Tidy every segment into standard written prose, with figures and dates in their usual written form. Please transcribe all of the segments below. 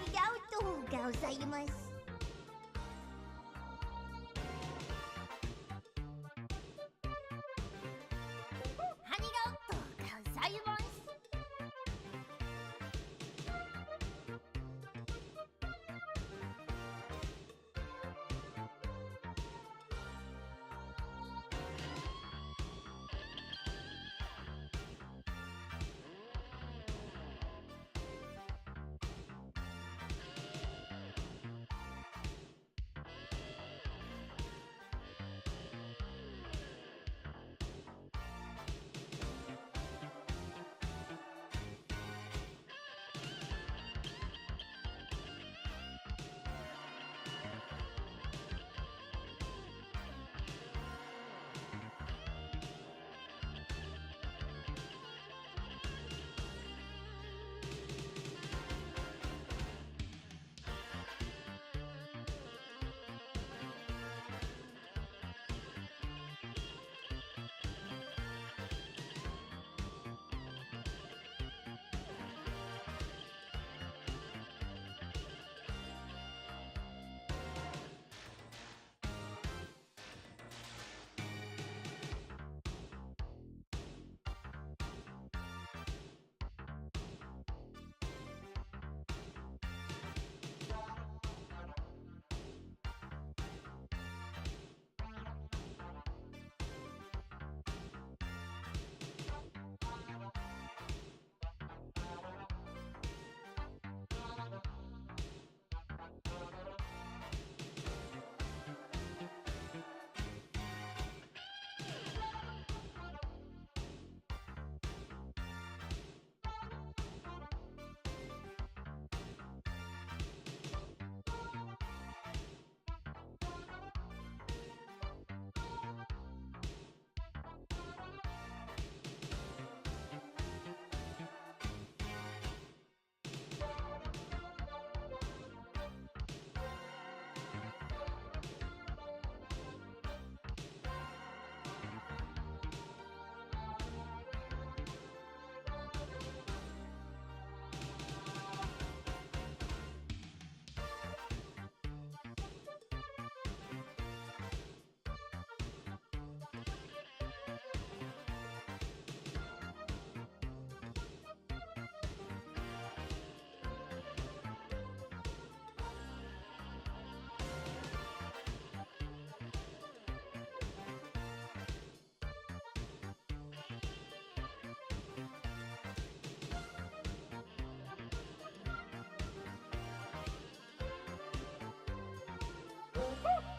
りがとうございます。ありがとうございます。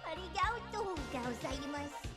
ありがとうございます。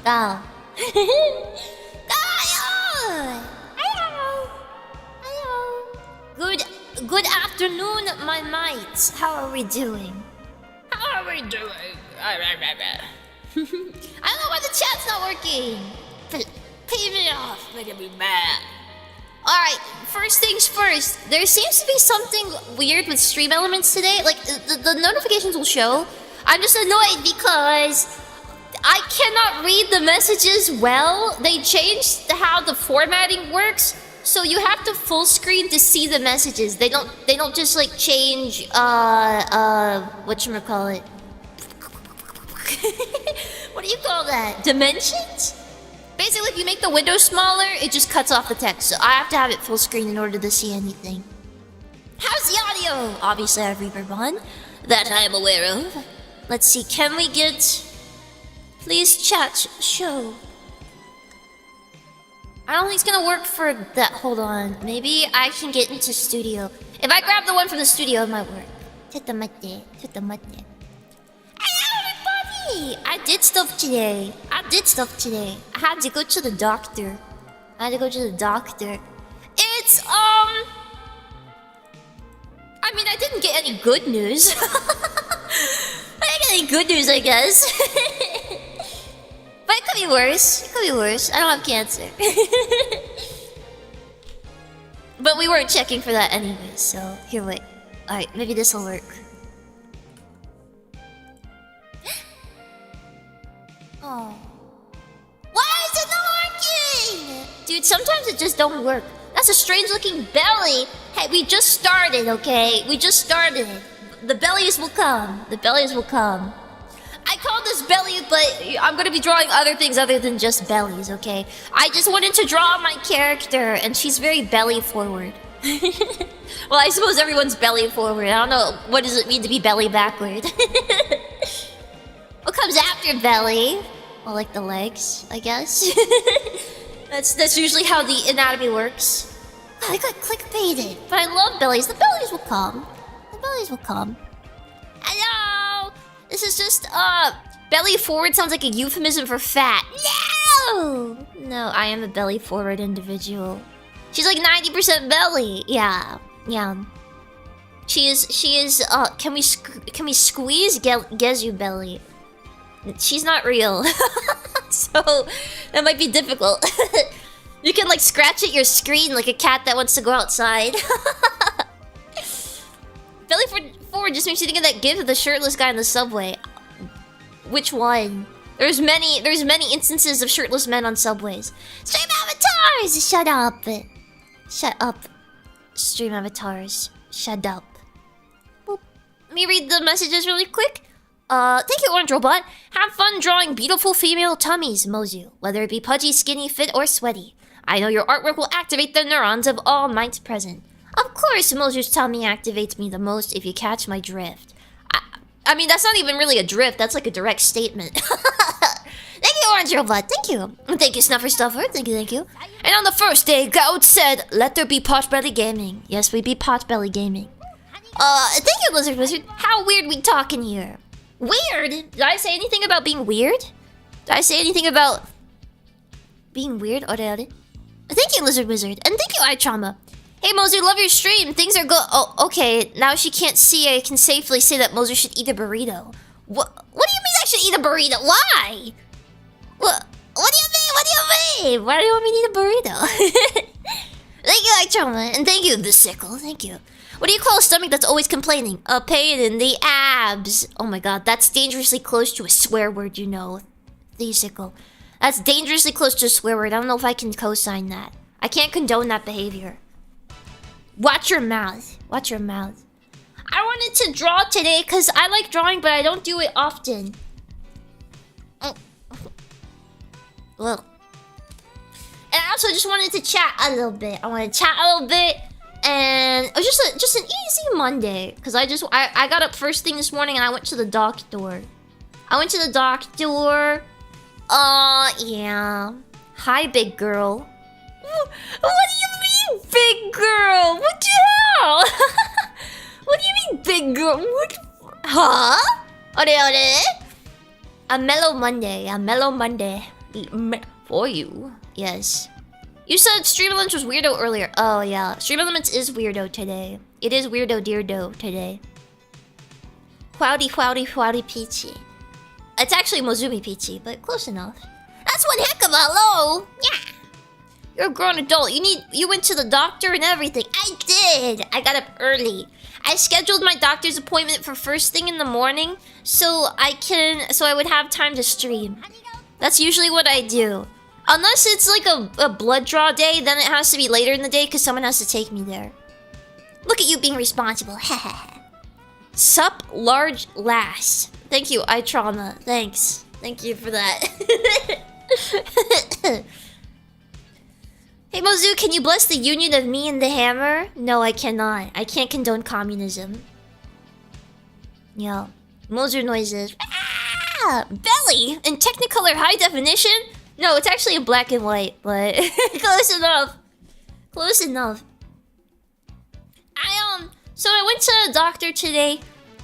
Go. Good afternoon, my mates. How are we doing? How are we doing? I don't know why the chat's not working. Pay me off, making me mad. Alright, first things first. There seems to be something weird with stream elements today. Like, the notifications will show. I'm just annoyed because I cannot read the messages well. They changed how the formatting works, so you have to full screen to see the messages. They don't just like change whatchamacallit. What do you call that? Dimensions? Basically, if you make the window smaller, it just cuts off the text. So I have to have it full screen in order to see anything. How's the audio? Obviously, I have reverb on. That I am aware of. Let's see, can we get... Please chat, show. I don't think it's gonna work for that. Hold on. Maybe I can get into studio. If I grab the one from the studio, it might work. Hello, everybody! I did stuff today. I had to go to the doctor. It's, I mean, I didn't get any good news. I didn't get any good news, I guess. But it could be worse. I don't have cancer. But we weren't checking for that anyway, so here, wait. Alright, maybe this'll work. Oh. Why is it not working? Dude, sometimes it just don't work. That's a strange looking belly. Hey, we just started, okay? We just started. The bellies will come. I call this belly, but I'm gonna be drawing other things other than just bellies, okay? I just wanted to draw my character, and she's very belly forward. Well, I suppose everyone's belly forward. I don't know, what does it mean to be belly backward? What comes after belly? Well, like the legs, I guess. That's usually how the anatomy works. Oh, I got clickbaited, but I love bellies. The bellies will come. Hello! This is just, belly forward sounds like a euphemism for fat. No! No, I am a belly forward individual. She's like 90% belly. Yeah. She is, can we squeeze Gazu belly? She's not real. So, that might be difficult. You can like scratch at your screen like a cat that wants to go outside. Belly forward just makes you think of that gif of the shirtless guy in the subway. Which one? There's many instances of shirtless men on subways. Stream avatars! Shut up. Stream avatars. Shut up. Boop. Let me read the messages really quick. Thank you, Orange Robot. Have fun drawing beautiful female tummies, Mozu. Whether it be pudgy, skinny, fit, or sweaty. I know your artwork will activate the neurons of all minds present. Of course, Mozu's tummy activates me the most, if you catch my drift. I mean, that's not even really a drift. That's like a direct statement. Thank you, Orange Robot. Thank you. And thank you, Snuffer Stuffer. Thank you. And on the first day, Goat said, let there be Potbelly Gaming. Yes, we be Potbelly Gaming. Thank you, Lizard Wizard. How weird we talking here? Weird? Did I say anything about being weird? Did I say anything about being weird? Thank you, Lizard Wizard. And thank you, iTrauma. Hey, Mozu, love your stream. Things are good. Oh, okay. Now she can't see. I can safely say that Mozu should eat a burrito. What do you mean I should eat a burrito? Why? What do you mean? Why do you want me to eat a burrito? Thank you, iTrauma. And thank you, the sickle. Thank you. What do you call a stomach that's always complaining? A pain in the abs. Oh my god, that's dangerously close to a swear word, you know. The sickle. That's dangerously close to a swear word. I don't know if I can co-sign that. I can't condone that behavior. Watch your mouth. I wanted to draw today because I like drawing, but I don't do it often. Well. And I also just wanted to chat a little bit. And it was just an easy Monday. Because I got up first thing this morning and I went to the doctor. Yeah. Hi, big girl. What do you mean, big girl? What the hell? What do you mean, big girl? What? Huh? A mellow Monday. For you. Yes. You said Stream Elements was weirdo earlier. Oh yeah, Stream Elements is weirdo today. It is weirdo deardo today. Whowdy Pichi. It's actually Mozumi Pichi, but close enough. That's one heck of a hello! Yeah! You're a grown adult. You went to the doctor and everything. I did! I got up early. I scheduled my doctor's appointment for first thing in the morning so I would have time to stream. That's usually what I do. Unless it's like a blood draw day, then it has to be later in the day because someone has to take me there. Look at you being responsible. Sup, large lass. Thank you, I trauma. Thanks. Thank you for that. Hey Mozu, can you bless the union of me and the hammer? No, I cannot. I can't condone communism. Yo. Mozu noises. Ah! Belly! In Technicolor high definition? No, it's actually in black and white, but close enough. Close enough. So I went to the doctor today.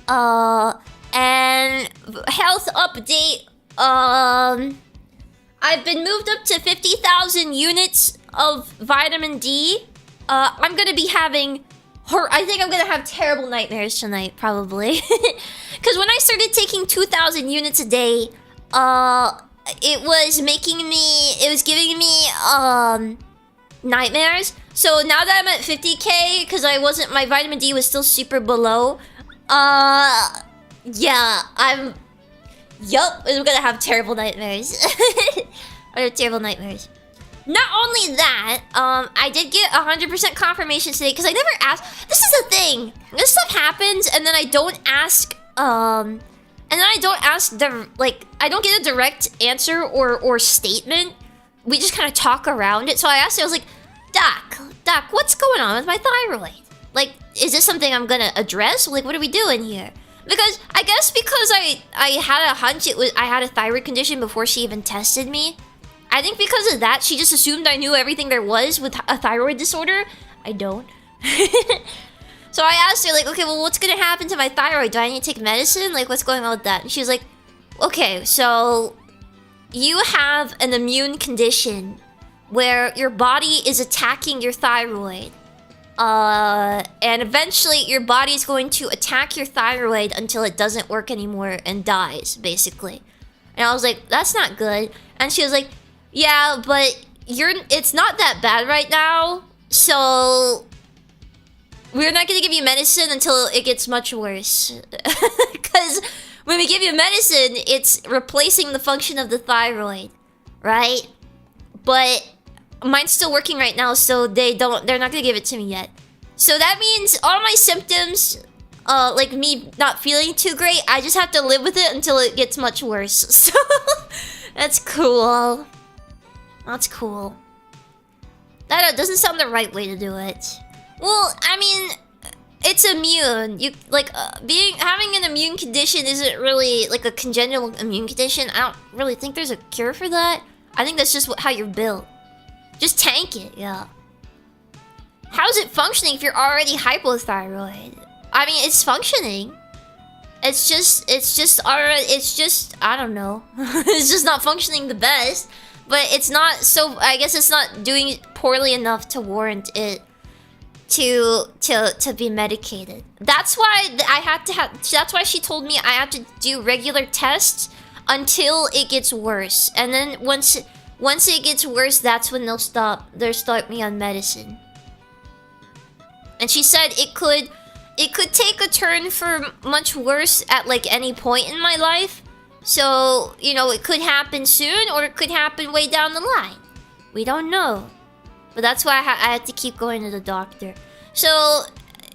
And health update. I've been moved up to 50,000 units of vitamin D. I'm gonna be having I think I'm gonna have terrible nightmares tonight, probably. Because when I started taking 2,000 units a day, it was giving me nightmares. So now that I'm at 50k, because my vitamin D was still super below. Yeah, I'm gonna have terrible nightmares. I have terrible nightmares. Not only that, I did get 100% confirmation today because I never asked. This is the thing. This stuff happens, and then I don't ask. I don't get a direct answer or statement. We just kind of talk around it. So I asked her, I was like, Doc, what's going on with my thyroid? Like, is this something I'm gonna address? Like, what are we doing here? Because I guess because I had a hunch I had a thyroid condition before she even tested me. I think because of that, she just assumed I knew everything there was with a thyroid disorder. I don't. So I asked her, like, okay, well, what's gonna happen to my thyroid? Do I need to take medicine? Like, what's going on with that? And she was like, okay, so you have an immune condition where your body is attacking your thyroid. And eventually your body is going to attack your thyroid until it doesn't work anymore and dies, basically. And I was like, that's not good. And she was like, yeah, but it's not that bad right now, so we're not gonna give you medicine until it gets much worse. Because when we give you medicine, it's replacing the function of the thyroid, right? But mine's still working right now, so they're not gonna give it to me yet. So that means all my symptoms, like me not feeling too great, I just have to live with it until it gets much worse. So that's cool. That's cool. That doesn't sound the right way to do it. Well, I mean, it's immune. Having an immune condition isn't really like a congenital immune condition. I don't really think there's a cure for that. I think that's just how you're built. Just tank it, yeah. How's it functioning if you're already hypothyroid? I mean, it's functioning. It's just, I don't know. It's just not functioning the best. But it's not so, I guess it's not doing poorly enough to warrant it to be medicated. That's why that's why she told me I have to do regular tests until it gets worse. And then once it gets worse, that's when they'll start me on medicine. And she said it could take a turn for much worse at like any point in my life. So, you know, it could happen soon or it could happen way down the line. We don't know. But that's why I had to keep going to the doctor. So,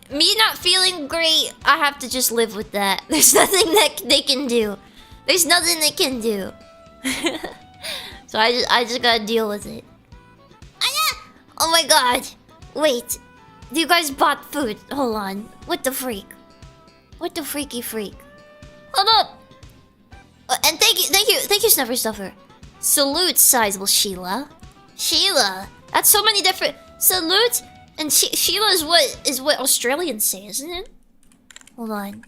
me not feeling great, I have to just live with that. There's nothing that they can do. There's nothing they can do. So I just gotta deal with it. Oh my god. Wait. You guys bought food. Hold on. What the freak? What the freaky freak? Hold up. And thank you, Snuffer Stuffer. Salute, sizable Sheila. Sheila. That's so many different... Salute. And Sheila is what Australians say, isn't it? Hold on.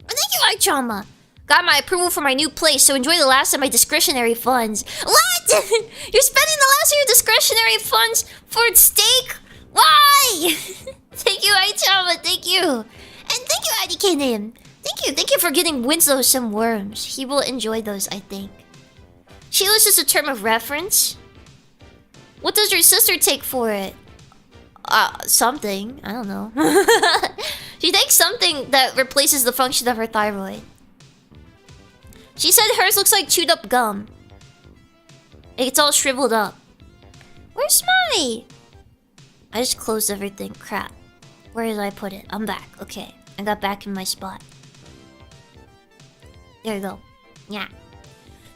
Thank you, Trauma. Got my approval for my new place, so enjoy the last of my discretionary funds. What? You're spending the last of your discretionary funds for steak? Why? Thank you, Aichama. Thank you. And thank you, Adikanim. Thank you. Thank you for getting Winslow some worms. He will enjoy those, I think. Sheila's just a term of reference. What does your sister take for it? Something. I don't know. She takes something that replaces the function of her thyroid. She said hers looks like chewed up gum. It's all shriveled up. Where's my... I just closed everything. Crap. Where did I put it? I'm back. Okay. I got back in my spot. There you go. Yeah.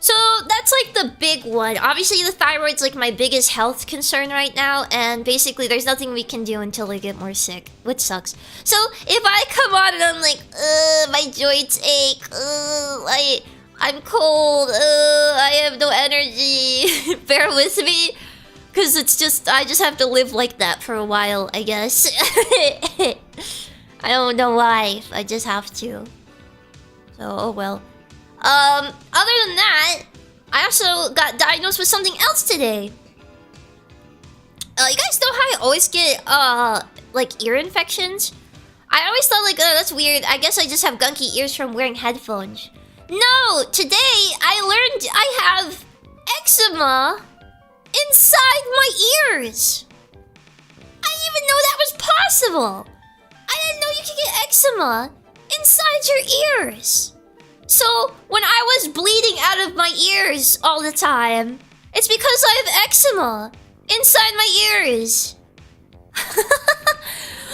So that's like the big one. Obviously the thyroid's like my biggest health concern right now, and basically there's nothing we can do until I get more sick, which sucks. So if I come on and I'm like, my joints ache, I'm cold, I have no energy, bear with me, because it's just, I just have to live like that for a while, I guess. I don't know why, I just have to. So, oh well. Other than that, I also got diagnosed with something else today. You guys know how I always get, like ear infections? I always thought like, oh, that's weird. I guess I just have gunky ears from wearing headphones. No, today I learned I have eczema inside my ears. I didn't even know that was possible. I didn't know you could get eczema inside your ears. So, when I was bleeding out of my ears all the time, it's because I have eczema inside my ears. On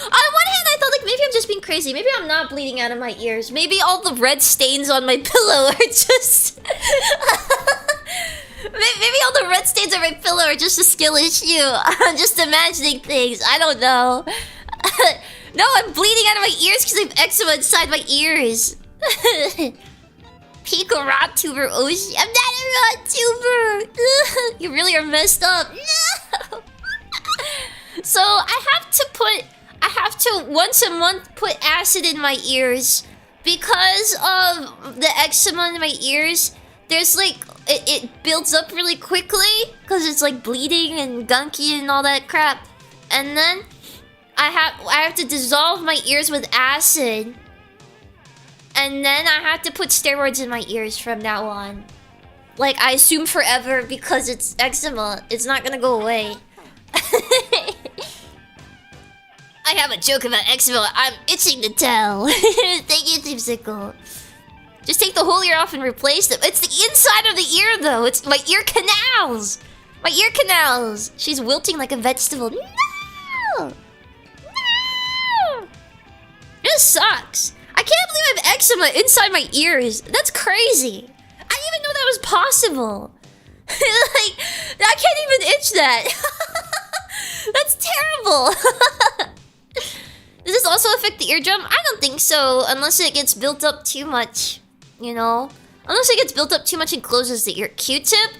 one hand, I thought like maybe I'm just being crazy. Maybe I'm not bleeding out of my ears. Maybe all the red stains on my pillow are just... Maybe all the red stains on my pillow are just a skill issue. I'm just imagining things. I don't know. No, I'm bleeding out of my ears because I have eczema inside my ears. Peak a Vtuber Oshi. I'm not a Vtuber. You really are messed up. No. So I have to once a month put acid in my ears because of the eczema in my ears. There's like it builds up really quickly because it's like bleeding and gunky and all that crap, and then I have to dissolve my ears with acid. And then I have to put steroids in my ears from now on. Like, I assume forever because it's eczema. It's not gonna go away. I have a joke about eczema. I'm itching to tell. Thank you, Teamsicle. Just take the whole ear off and replace them. It's the inside of the ear, though. It's my ear canals. My ear canals. She's wilting like a vegetable. No! No! This sucks. I can't believe I have eczema inside my ears. That's crazy. I didn't even know that was possible. Like, I can't even itch that. That's terrible. Does this also affect the eardrum? I don't think so, unless it gets built up too much, you know? Unless it gets built up too much and closes the ear. Q-tip?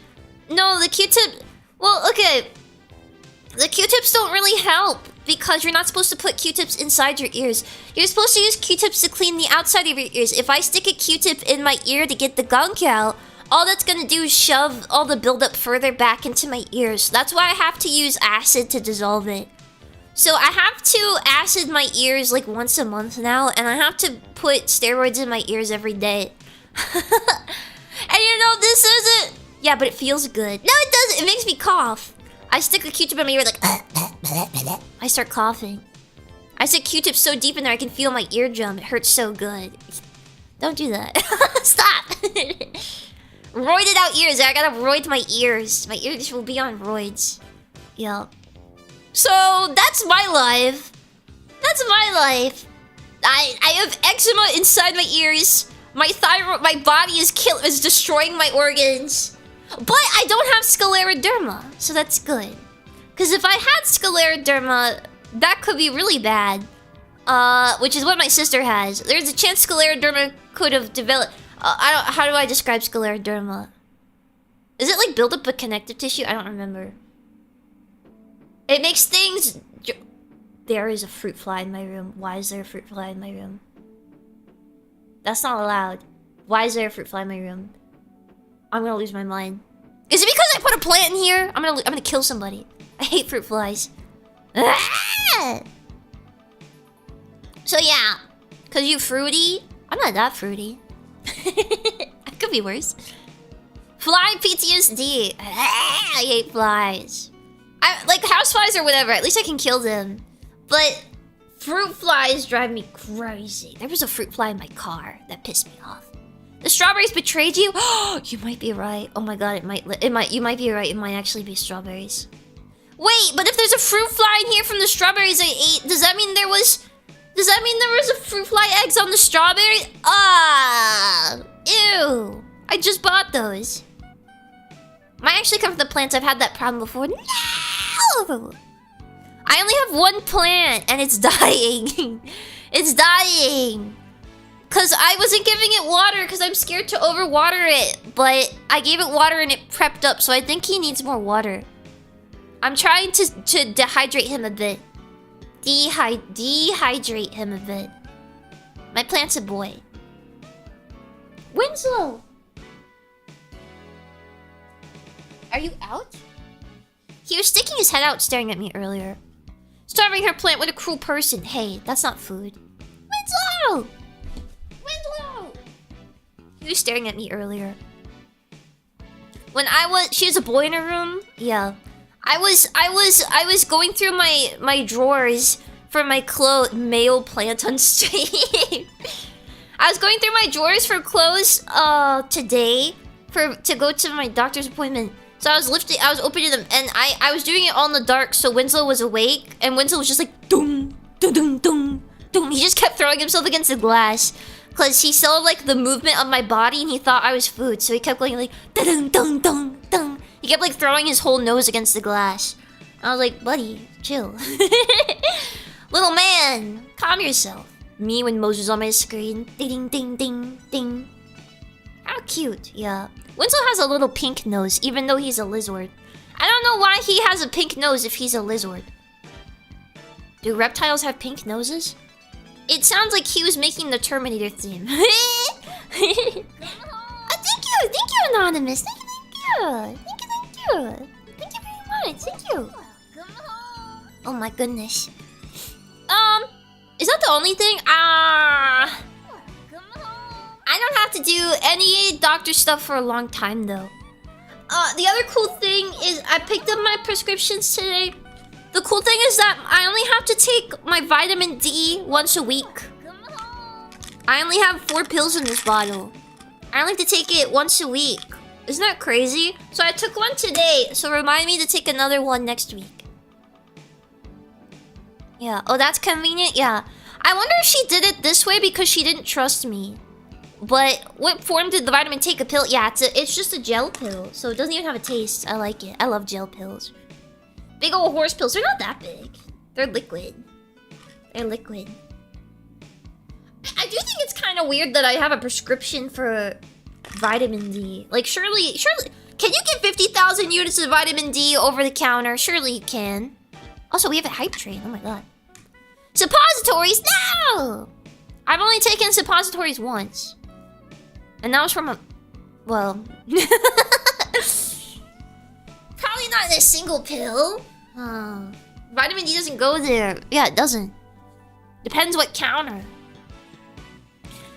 No, the Q-tip... Well, okay. The Q-tips don't really help because you're not supposed to put Q-tips inside your ears. You're supposed to use Q-tips to clean the outside of your ears. If I stick a Q-tip in my ear to get the gunk out, all that's gonna do is shove all the buildup further back into my ears. That's why I have to use acid to dissolve it. So I have to acid my ears like once a month now, and I have to put steroids in my ears every day. And you know, this isn't... Yeah, but it feels good. No, it doesn't. It makes me cough. I stick a Q-tip in my ear like... I start coughing. I stick Q-tips so deep in there I can feel my eardrum. It hurts so good. Don't do that. Stop! Roided out ears. I gotta roid my ears. My ears will be on roids. Yeah. So, that's my life. That's my life. I have eczema inside my ears. My thyroid, my body is destroying my organs. But I don't have scleroderma, so that's good. Because if I had scleroderma, that could be really bad. Which is what my sister has. There's a chance scleroderma could have developed... how do I describe scleroderma? Is it like buildup of connective tissue? I don't remember. It makes things... There is a fruit fly in my room. Why is there a fruit fly in my room? That's not allowed. Why is there a fruit fly in my room? I'm gonna lose my mind. Is it because I put a plant in here? I'm gonna kill somebody. I hate fruit flies. Ah! So yeah, cause you fruity. I'm not that fruity. I could be worse. Fly PTSD. Ah, I hate flies. I like houseflies or whatever. At least I can kill them. But fruit flies drive me crazy. There was a fruit fly in my car that pissed me off. The strawberries betrayed you? You might be right. Oh my god, you might be right. It might actually be strawberries. Wait, but if there's a fruit fly in here from the strawberries I ate, does that mean there was a fruit fly eggs on the strawberry? Ah, ew. I just bought those. Might actually come from the plants. I've had that problem before. No! I only have one plant and it's dying. It's dying. Cause I wasn't giving it water because I'm scared to overwater it. But I gave it water and it prepped up, so I think he needs more water. I'm trying to dehydrate him a bit. Dehydrate him a bit. My plant's a boy. Winslow! Are you out? He was sticking his head out staring at me earlier. Starving her plant with a cruel person. Hey, that's not food. Winslow! Winslow! He was staring at me earlier. When she has a boy in her room? Yeah. I was going through my drawers for my male plant on stream. I was going through my drawers for clothes today to go to my doctor's appointment. So I was opening them and I was doing it all in the dark so Winslow was awake and Winslow was just like dum dum dum dum dum. He just kept throwing himself against the glass because he saw like the movement of my body and he thought I was food, so he kept going like dum dum dum dum. He kept like throwing his whole nose against the glass. I was like, buddy, chill. Little man, calm yourself. Me when Moses on my screen. Ding ding ding ding. How cute, yeah. Winslow has a little pink nose, even though he's a lizard. I don't know why he has a pink nose if he's a lizard. Do reptiles have pink noses? It sounds like he was making the Terminator theme. Thank you, Anonymous. Thank you. Thank you very much. Thank you. Oh my goodness. Is that the only thing? I don't have to do any doctor stuff for a long time though. The other cool thing is I picked up my prescriptions today. The cool thing is that I only have to take my vitamin D once a week. I only have 4 pills in this bottle. I only have to take it once a week. Isn't that crazy? So I took one today, so remind me to take another one next week. Yeah, oh that's convenient, yeah. I wonder if she did it this way because she didn't trust me. But what form did the vitamin take? A pill? Yeah, it's just a gel pill, so it doesn't even have a taste. I like it. I love gel pills. Big old horse pills. They're not that big. They're liquid. They're liquid. I do think it's kind of weird that I have a prescription for vitamin D. Like, surely... Can you get 50,000 units of vitamin D over the counter? Surely you can. Also, we have a hype train. Oh my god. Suppositories? No! I've only taken suppositories once. And that was from a... Well... Probably not in a single pill. Vitamin D doesn't go there. Yeah, it doesn't. Depends what counter.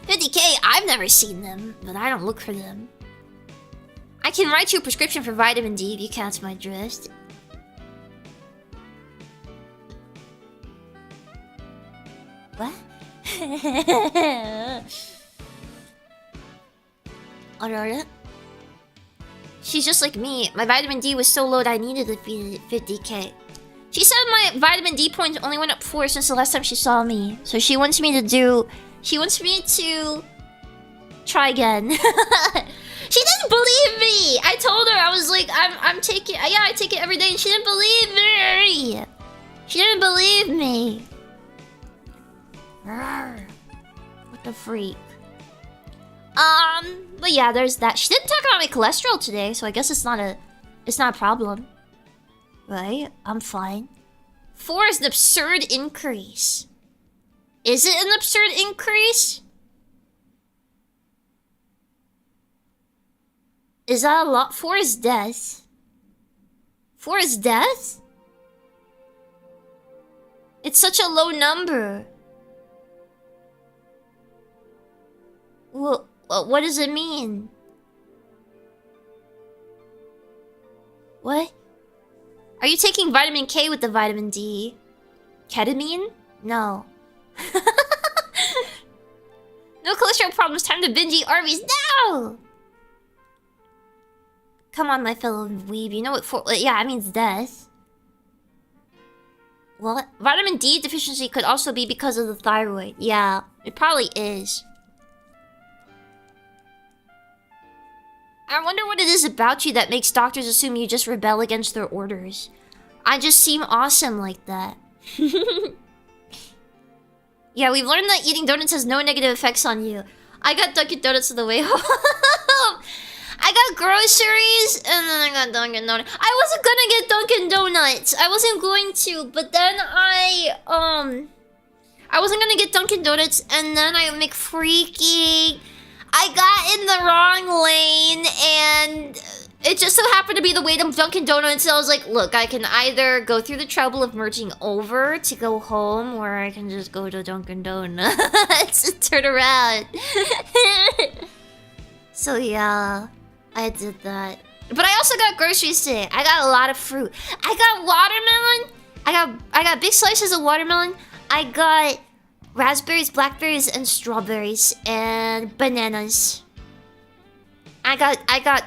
50k, I've never seen them, but I don't look for them. I can write you a prescription for vitamin D if you catch my drift. What? Alright. She's just like me. My vitamin D was so low that I needed the 50k. She said my vitamin D points only went up 4 since the last time she saw me. So she wants me to do... She wants me to... try again. She didn't believe me! I told her, I was like, I'm taking... Yeah, I take it every day and she didn't believe me! She didn't believe me. What the freak. But yeah, there's that. She didn't talk about my cholesterol today, so I guess it's not a problem. Right? I'm fine. 4 is an absurd increase. Is it an absurd increase? Is that a lot? 4 is death. 4 is death? It's such a low number. What does it mean? What? Are you taking vitamin K with the vitamin D? Ketamine? No. No cholesterol problems. Time to binge eat Arby's. No! Come on, my fellow weeb. You know what yeah, it means death. What? Vitamin D deficiency could also be because of the thyroid. Yeah, it probably is. I wonder what it is about you that makes doctors assume you just rebel against their orders. I just seem awesome like that. Yeah, we've learned that eating donuts has no negative effects on you. I got Dunkin' Donuts on the way home. I got groceries, and then I got Dunkin' Donuts. I wasn't gonna get Dunkin' Donuts. I wasn't going to, but then I wasn't gonna get Dunkin' Donuts, and then I McFreaking. I got in the wrong lane, and it just so happened to be the way to Dunkin' Donuts. So I was like, look, I can either go through the trouble of merging over to go home, or I can just go to Dunkin' Donuts and turn around. So yeah, I did that. But I also got groceries today. I got a lot of fruit. I got watermelon. I got big slices of watermelon. I got raspberries, blackberries, and strawberries, and bananas. I got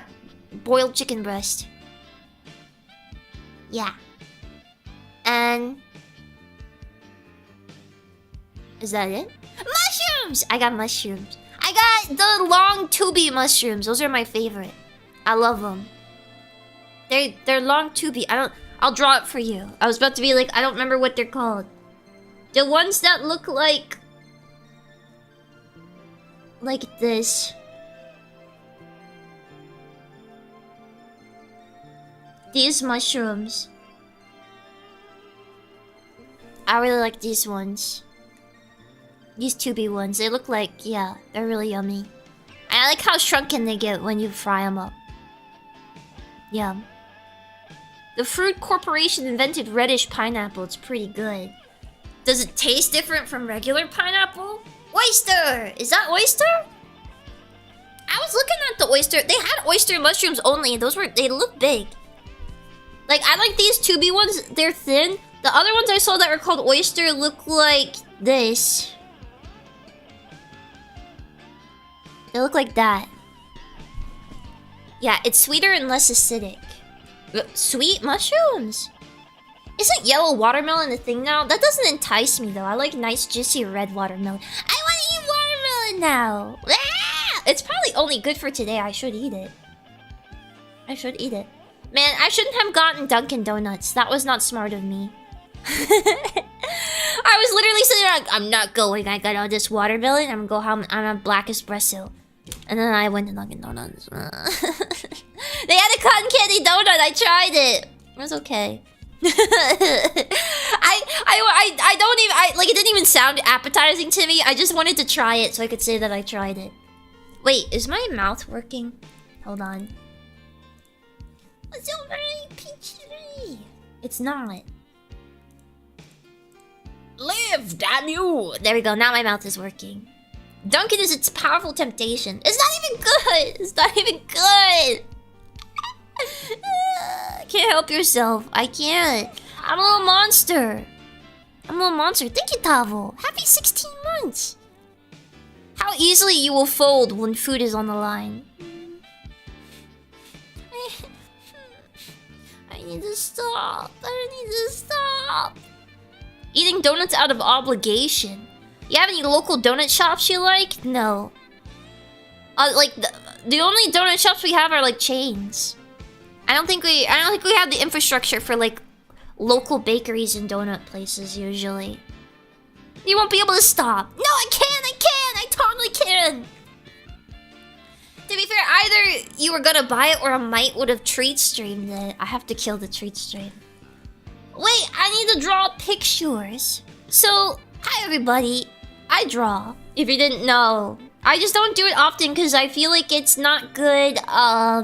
boiled chicken breast. Yeah. And is that it? Mushrooms! I got mushrooms. I got the long tubey mushrooms. Those are my favorite. I love them. They're long tubey. I'll draw it for you. I was about to be like, I don't remember what they're called. The ones that look like this. These mushrooms. I really like these ones. These tubey ones. They look like, yeah, they're really yummy. I like how shrunken they get when you fry them up. Yum. The Fruit Corporation invented reddish pineapple. It's pretty good. Does it taste different from regular pineapple? Oyster! Is that oyster? I was looking at the oyster. They had oyster mushrooms only. They look big. Like, I like these tubey ones. They're thin. The other ones I saw that were called oyster look like this. They look like that. Yeah, it's sweeter and less acidic. Sweet mushrooms? Isn't yellow watermelon a thing now? That doesn't entice me though. I like nice juicy red watermelon. I want to eat watermelon now! Ah! It's probably only good for today. I should eat it. I should eat it. Man, I shouldn't have gotten Dunkin' Donuts. That was not smart of me. I was literally sitting there like, I'm not going. I got all this watermelon. I'm gonna go home. I'm a black espresso. And then I went to Dunkin' Donuts. They had a cotton candy donut. I tried it. It was okay. I don't even like it didn't even sound appetizing to me. I just wanted to try it so I could say that I tried it. Wait, is my mouth working? Hold on. It's so very peachy. It's not. Live, damn you! There we go. Now my mouth is working. Dunkin' is its powerful temptation. It's not even good. It's not even good. Can't help yourself. I can't. I'm a little monster. I'm a little monster. Thank you, Tavo. Happy 16 months. How easily you will fold when food is on the line. I need to stop. I need to stop. Eating donuts out of obligation. You have any local donut shops you like? No. Like the only donut shops we have are like chains. I don't think we have the infrastructure for like local bakeries and donut places usually. You won't be able to stop. No, I totally can. To be fair, either you were gonna buy it or a mite would have treat streamed it. I have to kill the treat stream. Wait, I need to draw pictures. So, hi everybody. I draw. If you didn't know, I just don't do it often because I feel like it's not good. I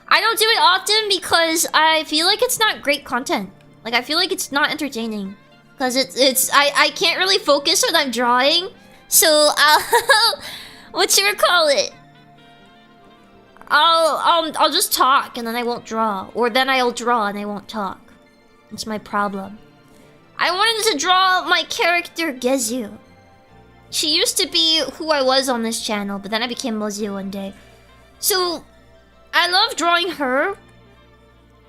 don't do it often because I feel like it's not great content. Like, I feel like it's not entertaining. Because I can't really focus when I'm drawing. So, what you call it? I'll just talk and then I won't draw. Or then I'll draw and I won't talk. It's my problem. I wanted to draw my character Gazu. She used to be who I was on this channel, but then I became Mozu one day. So, I love drawing her.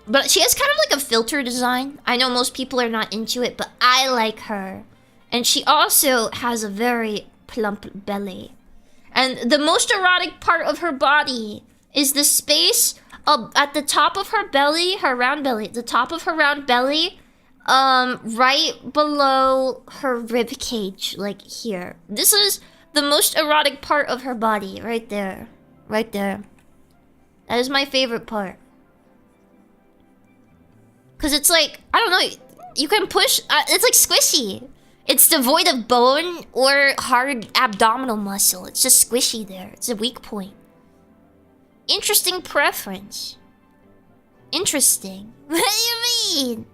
But she has kind of like a filter design. I know most people are not into it, but I like her. And she also has a very plump belly. And the most erotic part of her body is the space at the top of her belly, her round belly, the top of her round belly, right below her rib cage, like here. This is the most erotic part of her body, right there. Right there. That is my favorite part. Because it's like, I don't know, you can push, it's like squishy. It's devoid of bone or hard abdominal muscle. It's just squishy there. It's a weak point. Interesting preference. Interesting. What do you mean?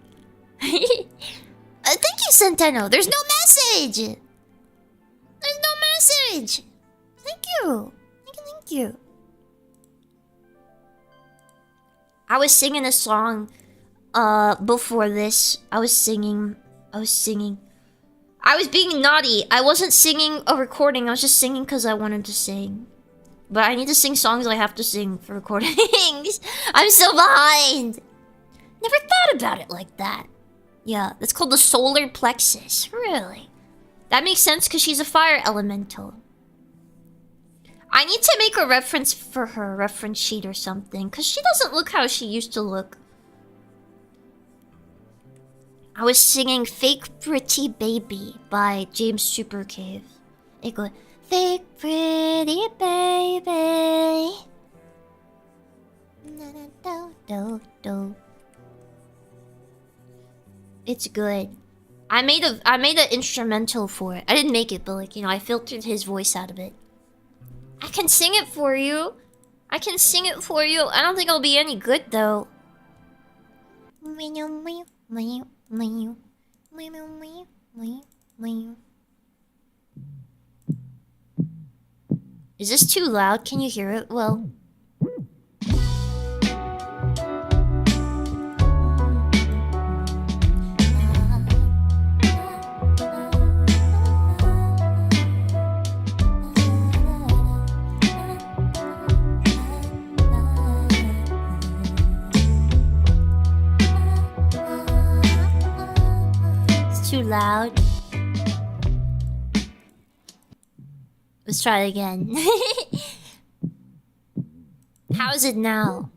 Thank you, Centeno. There's no message. There's no message. Thank you. Thank you. I was singing a song before this. I was singing. I was being naughty. I wasn't singing a recording. I was just singing because I wanted to sing. But I need to sing songs I have to sing for recordings. I'm so behind. Never thought about it like that. Yeah, that's called the solar plexus. Really? That makes sense because she's a fire elemental. I need to make a reference for her, reference sheet or something. Because she doesn't look how she used to look. I was singing Fake Pretty Baby by James Supercave. It goes, Fake Pretty Baby. It's good. I made an instrumental for it. I didn't make it, but like, you know, I filtered his voice out of it. I can sing it for you. I don't think it'll be any good though. Is this too loud? Can you hear it? Well... too loud. Let's try it again. How is it now?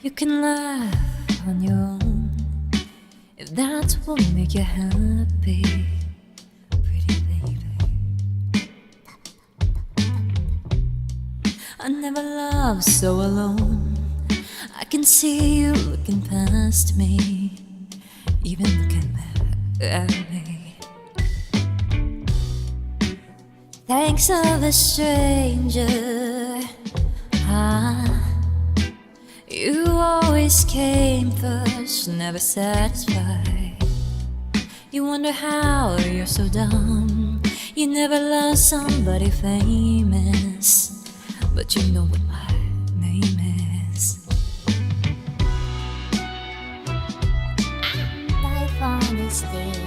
You can laugh on your own if that's what make you happy, pretty baby. I never loved so alone. I can see you looking past me, even looking back at me. Thanks of a stranger. You always came first, never satisfied. You wonder how you're so dumb. You never loved somebody famous, but you know what my name is. Life on the stage.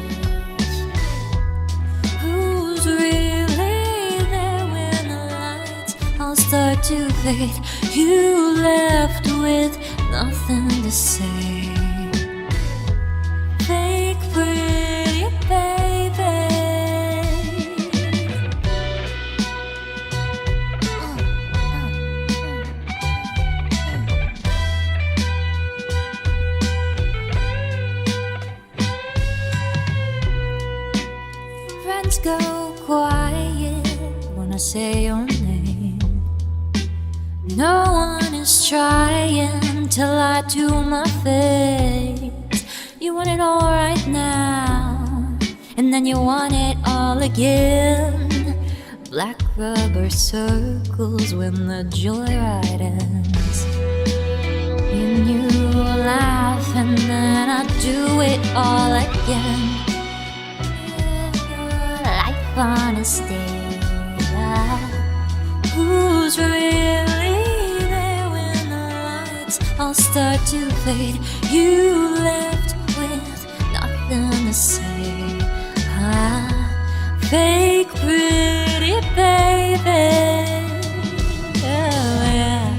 Who's really there when the lights all start to fade? You left with nothing to say. Fake pretty baby. Things go quiet when I say your name. No one is trying to lie to my face. You want it all right now, and then you want it all again. Black rubber circles when the joyride ends. And you laugh and then I do it all again. Life on a stage. Who's really there when the lights all start to fade? You left with nothing to say. Fake pretty baby. Oh, yeah.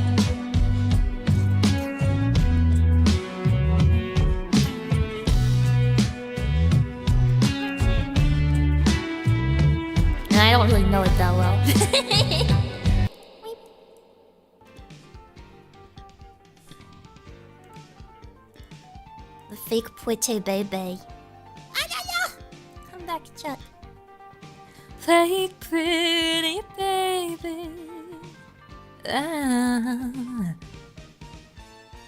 And I don't really know it that well. The fake pretty baby. Come back, chat. Fake pretty baby.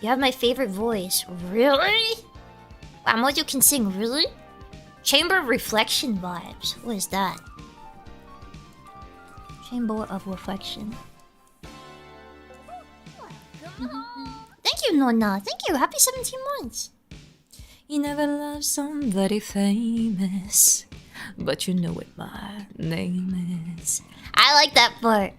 You have my favorite voice. Really? Wow, Mojo can sing, really? Chamber of Reflection vibes. What is that? Chamber of Reflection. Thank you, Nonna. Thank you. Happy 17 months. You never loved somebody famous, but you know what my name is. I like that part.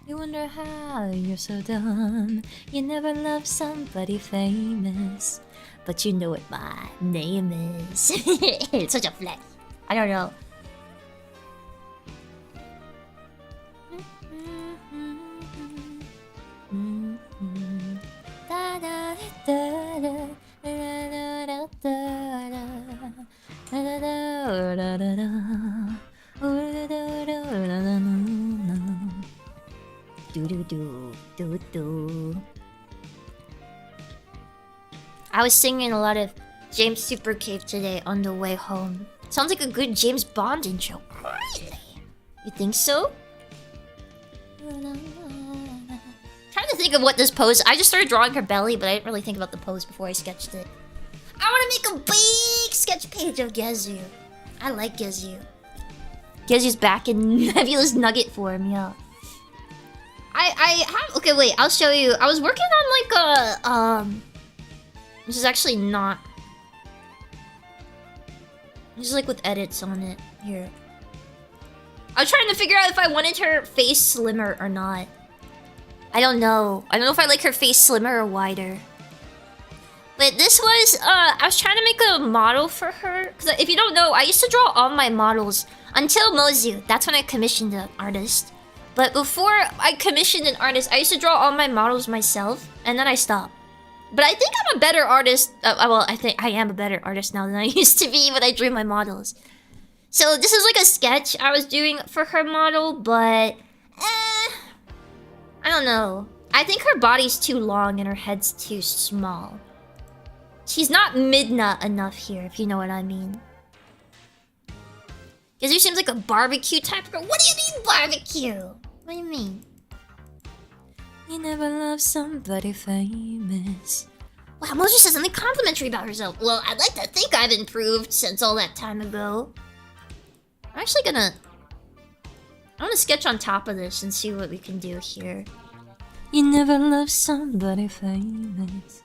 You wonder how you're so dumb. You never loved somebody famous, But you know what my name is. It's such a flex. I don't know. I was singing a lot of James Super Cave today on the way home. Sounds like a good James Bond intro. Really? You think so? Trying to think of what this pose. I just started drawing her belly, but I didn't really think about the pose before I sketched it. I want to make a big sketch page of Gazu. I like Gazu. Gazu's back in nebulous nugget form, yeah. I have. Okay, wait. I'll show you. I was working on like a This is actually not. This is like with edits on it here. I was trying to figure out if I wanted her face slimmer or not. I don't know. I don't know if I like her face slimmer or wider. But this was, I was trying to make a model for her. Because if you don't know, I used to draw all my models until Mozu. That's when I commissioned an artist. But before I commissioned an artist, I used to draw all my models myself. And then I stopped. But I think I'm a better artist. Well, I think I am a better artist now than I used to be when I drew my models. So this is like a sketch I was doing for her model, but I don't know. I think her body's too long and her head's too small. She's not midna enough here, if you know what I mean. Gazu seems like a barbecue type girl. What do you mean barbecue? What do you mean? You never loved somebody famous. Wow, Mojo says something complimentary about herself. Well, I'd like to think I've improved since all that time ago. I'm actually gonna... I wanna sketch on top of this and see what we can do here. You never loved somebody famous,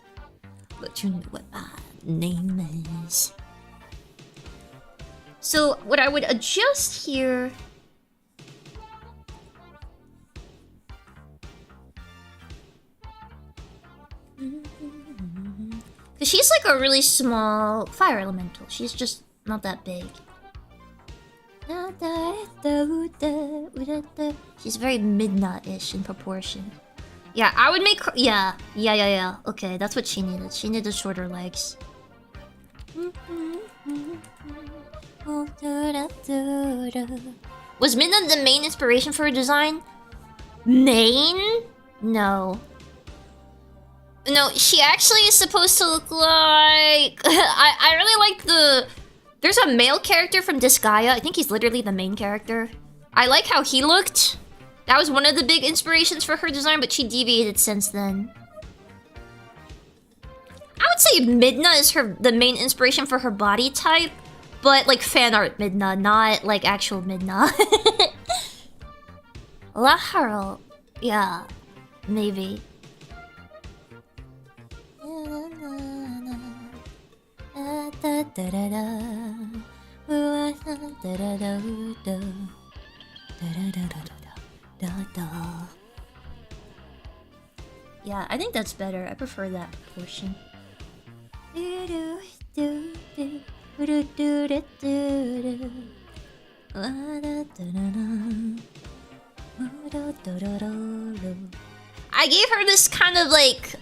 but you know what my name is. So, what I would adjust here... Because she's like a really small fire elemental. She's just not that big. She's very midna-ish in proportion. Yeah, I would make her... Yeah. Okay, that's what she needed. She needed shorter legs. Was Midna the main inspiration for her design? Main? No. No, she actually is supposed to look like... I really like There's a male character from Disgaea. I think he's literally the main character. I like how he looked. That was one of the big inspirations for her design, but she deviated since then. I would say Midna is the main inspiration for her body type, but like fan art Midna, not like actual Midna. Laharl, yeah, maybe. Yeah, I think that's better. I prefer that portion. I gave her this kind of like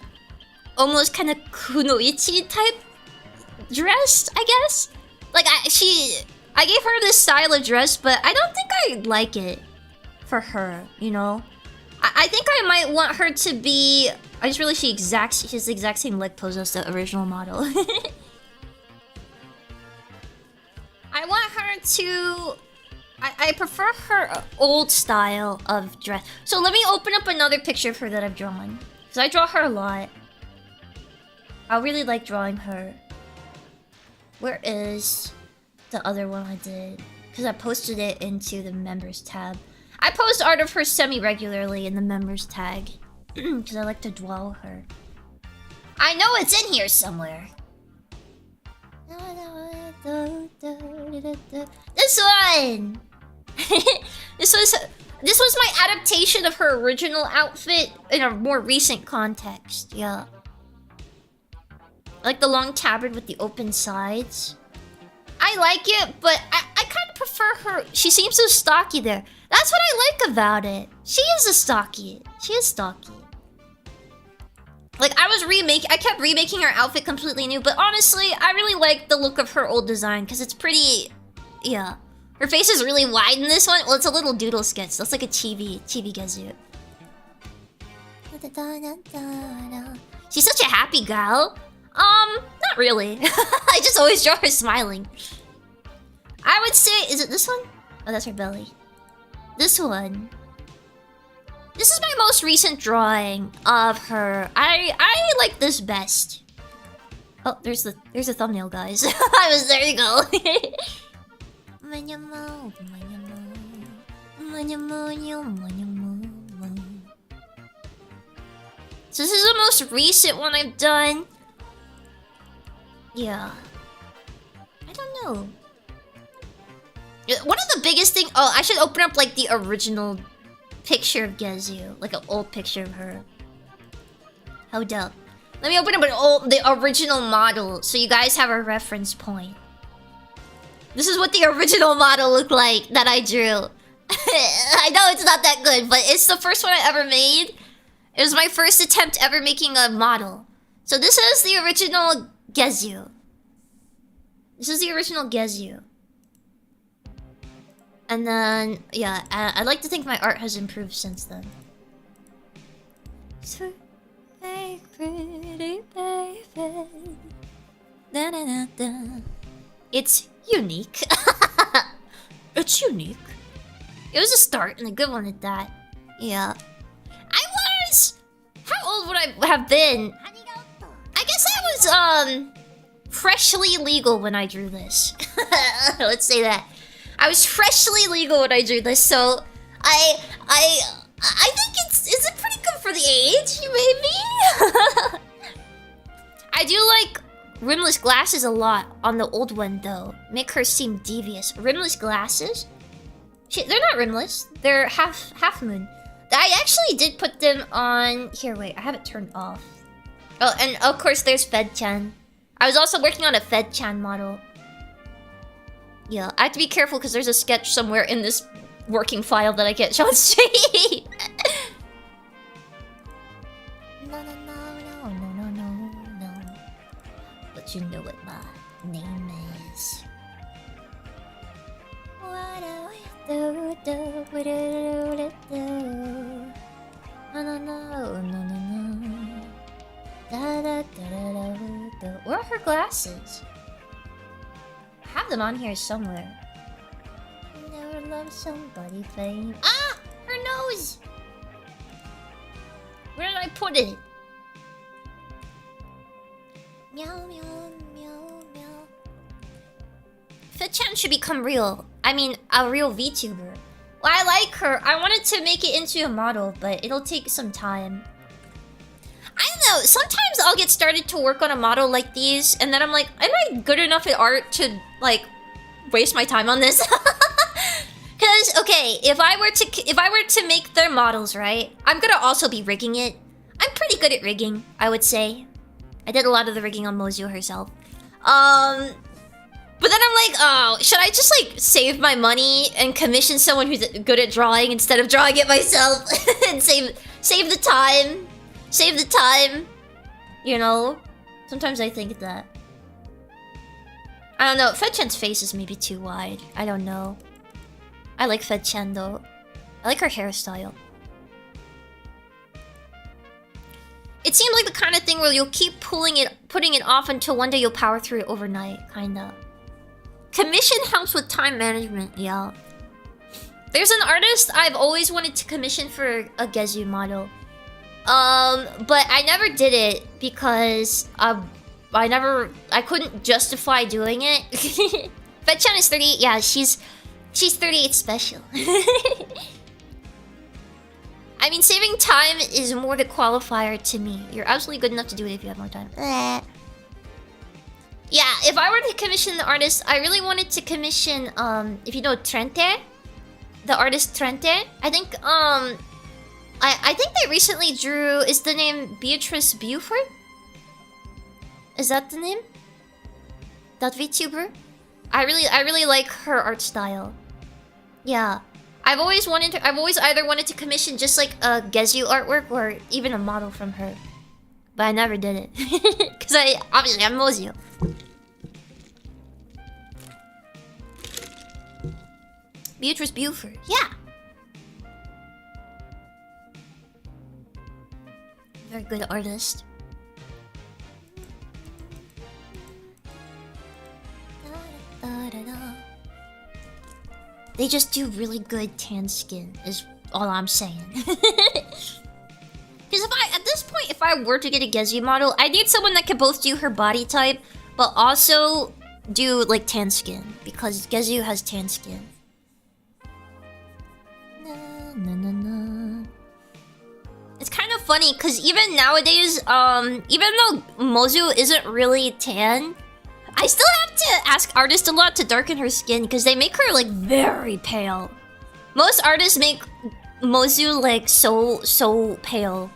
almost kind of kunoichi type dress, I guess. Like I gave her this style of dress, but I don't think I like it for her, you know? I think I might want her to be... I just realized she has the exact same leg pose as the original model. I want her to... I prefer her old style of dress. So let me open up another picture of her that I've drawn. Because I draw her a lot. I really like drawing her. Where is the other one I did? Because I posted it into the members tab. I post art of her semi-regularly in the members tag. Because I like to dwell her. I know it's in here somewhere. This one! This was my adaptation of her original outfit in a more recent context, yeah. I like the long tabard with the open sides. I like it, but I kind of prefer her. She seems so stocky there. That's what I like about it. She is stocky. Like, I kept remaking her outfit completely new, but honestly, I really like the look of her old design, because it's pretty... Yeah. Her face is really wide in this one. Well, it's a little doodle sketch. That's like a chibi Gazu. She's such a happy gal. Not really. I just always draw her smiling. I would say, is it this one? Oh, that's her belly. This one. This is my most recent drawing of her. I like this best. Oh, there's a thumbnail, guys. There you go. So this is the most recent one I've done. Yeah. I don't know. One of the biggest thing... Oh, I should open up like the original picture of Gazu. Like an old picture of her. Hold up. Let me open up the original model so you guys have a reference point. This is what the original model looked like that I drew. I know it's not that good, but it's the first one I ever made. It was my first attempt ever making a model. So this is the original Gazu. This is the original Gazu. And then, yeah, I like to think my art has improved since then. So, hey, pretty baby. Da, da, da, da. It's unique. It's unique. It was a start and a good one at that. Yeah. How old would I have been? I guess I was, freshly legal when I drew this. Let's say that. I was freshly legal when I drew this, so I think is it pretty good for the age, maybe? I do like rimless glasses a lot on the old one though. Make her seem devious. Rimless glasses? They're not rimless. They're half moon. I actually did put them on... Here, wait. I have it turned off. Oh, and of course there's Fed-chan. I was also working on a Fed-chan model. Yeah, I have to be careful because there's a sketch somewhere in this working file that I can't show on stream. No. But you know what my name is. Where are her glasses? have them on here somewhere. Never loved somebody playing. Ah! Her nose! Where did I put it? Meow, meow, meow, meow. Fichan should become real. I mean, a real VTuber. Well, I like her. I wanted to make it into a model, but it'll take some time. I don't know. Sometimes I'll get started to work on a model like these, and then I'm like, am I good enough at art to, like, waste my time on this? Because, okay, if I were to make their models, right, I'm gonna also be rigging it. I'm pretty good at rigging, I would say. I did a lot of the rigging on Mozu herself. But then I'm like, oh, should I just, like, save my money and commission someone who's good at drawing instead of drawing it myself? And save the time? Save the time? You know? Sometimes I think that. I don't know, Fedchen's face is maybe too wide. I don't know. I like Fedchen though. I like her hairstyle. It seems like the kind of thing where you'll keep putting it off until one day you'll power through it overnight, kinda. Commission helps with time management, yeah. There's an artist I've always wanted to commission for a Gazu model. But I never did it because I couldn't justify doing it. Fetchan is 38, yeah, she's 38 special. I mean, saving time is more the qualifier to me. You're absolutely good enough to do it if you have more time. Yeah, if I were to commission the artist, I really wanted to commission, if you know Trente, the artist Trente. I think, I think they recently drew, is the name Beatrice Buford? Is that the name? That VTuber? I really like her art style. Yeah. I've always either wanted to commission just like a Gazu artwork or even a model from her. But I never did it. Cause obviously I'm Mozu. Beatrice Buford, yeah. Very good artist. They just do really good tan skin, is all I'm saying. Because at this point, if I were to get a Gazu model, I need someone that can both do her body type, but also do like tan skin, because Gazu has tan skin. It's kind of funny because even nowadays, even though Mozu isn't really tan, I still have to ask artists a lot to darken her skin because they make her like very pale. Most artists make Mozu like so pale,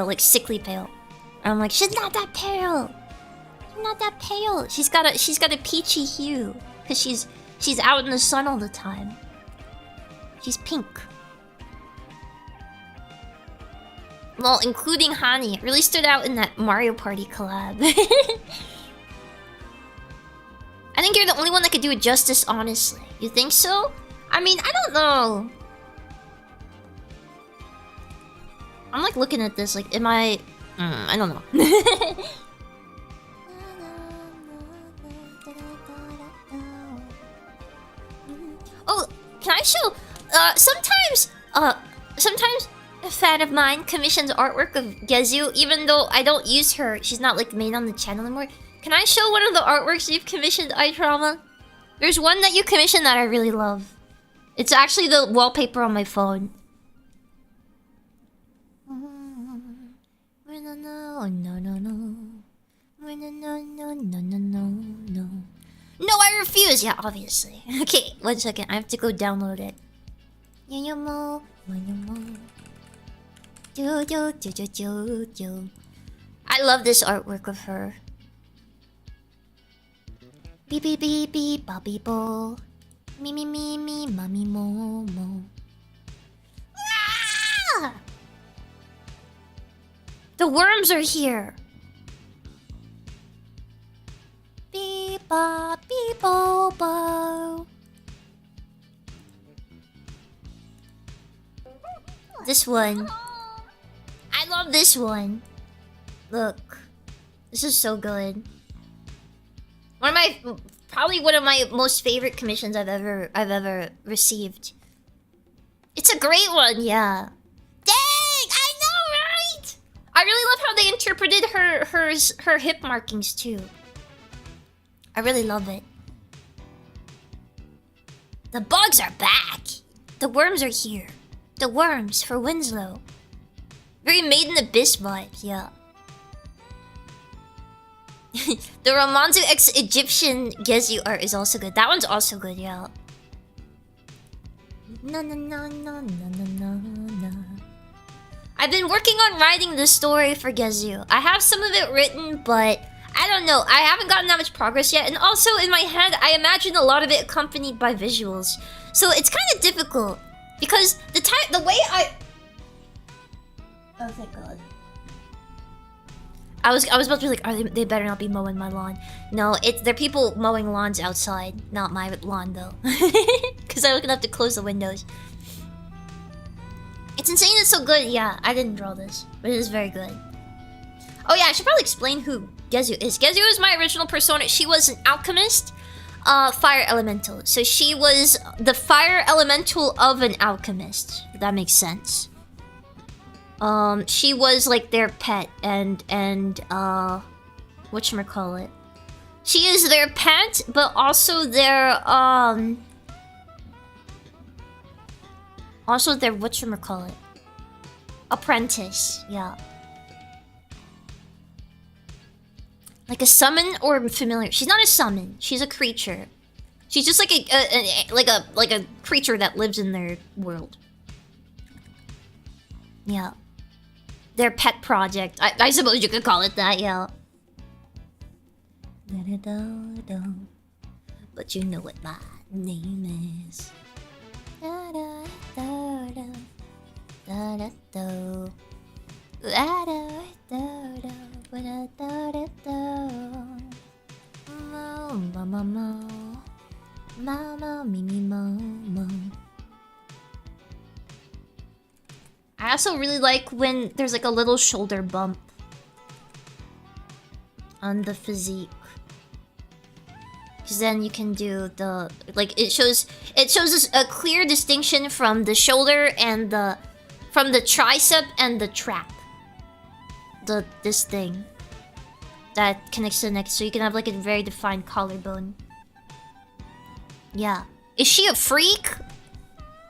like sickly pale. And I'm like, she's not that pale. She's not that pale. She's got a peachy hue because she's out in the sun all the time. She's pink. Well, including Hani. It really stood out in that Mario Party collab. I think you're the only one that could do it justice, honestly. You think so? I mean, I don't know. I'm like looking at this, like, am I... I don't know. Oh, can I show... Sometimes a fan of mine commissions artwork of Gazu, even though I don't use her. She's not, like, main on the channel anymore. Can I show one of the artworks you've commissioned, iTrauma? There's one that you commissioned that I really love. It's actually the wallpaper on my phone. No, I refuse! Yeah, obviously. Okay, 1 second. I have to go download it. I love this artwork of her. Beep beep beep beep bobby bo. Me me me me mommy mo mo. Ah! The worms are here. Beep bop beep bo bo. This one. I love this one. Look. This is so good. One of my Probably one of my most favorite commissions I've ever received. It's a great one, yeah. Dang, I know, right? I really love how they interpreted her hip markings too. I really love it. The bugs are back. The worms are here. The worms for Winslow. Very Made in Abyss vibes, yeah. The Romanzo X Egyptian Gazu art is also good. That one's also good, yeah. No. I've been working on writing the story for Gazu. I have some of it written, but I don't know. I haven't gotten that much progress yet. And also in my head, I imagine a lot of it accompanied by visuals. So it's kind of difficult because the way I... Oh, thank God. I was about to be like, they better not be mowing my lawn. No, they're people mowing lawns outside, not my lawn though. Because I wouldn't have to close the windows. It's insane it's so good. Yeah, I didn't draw this, but it is very good. Oh yeah, I should probably explain who Gazu is. Gazu is my original persona. She was an alchemist, fire elemental. So she was the fire elemental of an alchemist. If that makes sense. She was like their pet and whatchamacallit. She is their pet, but also their whatchamacallit, apprentice, yeah. Like a summon or familiar. She's not a summon, she's a creature. She's just like a creature that lives in their world. Yeah. Their pet project. I suppose you could call it that, yeah. But you know what my name is. I also really like when there's like a little shoulder bump on the physique, because then you can do the it shows us a clear distinction from the shoulder and from the tricep and the trap. This thing that connects to the neck, so you can have like a very defined collarbone. Yeah. Is she a freak?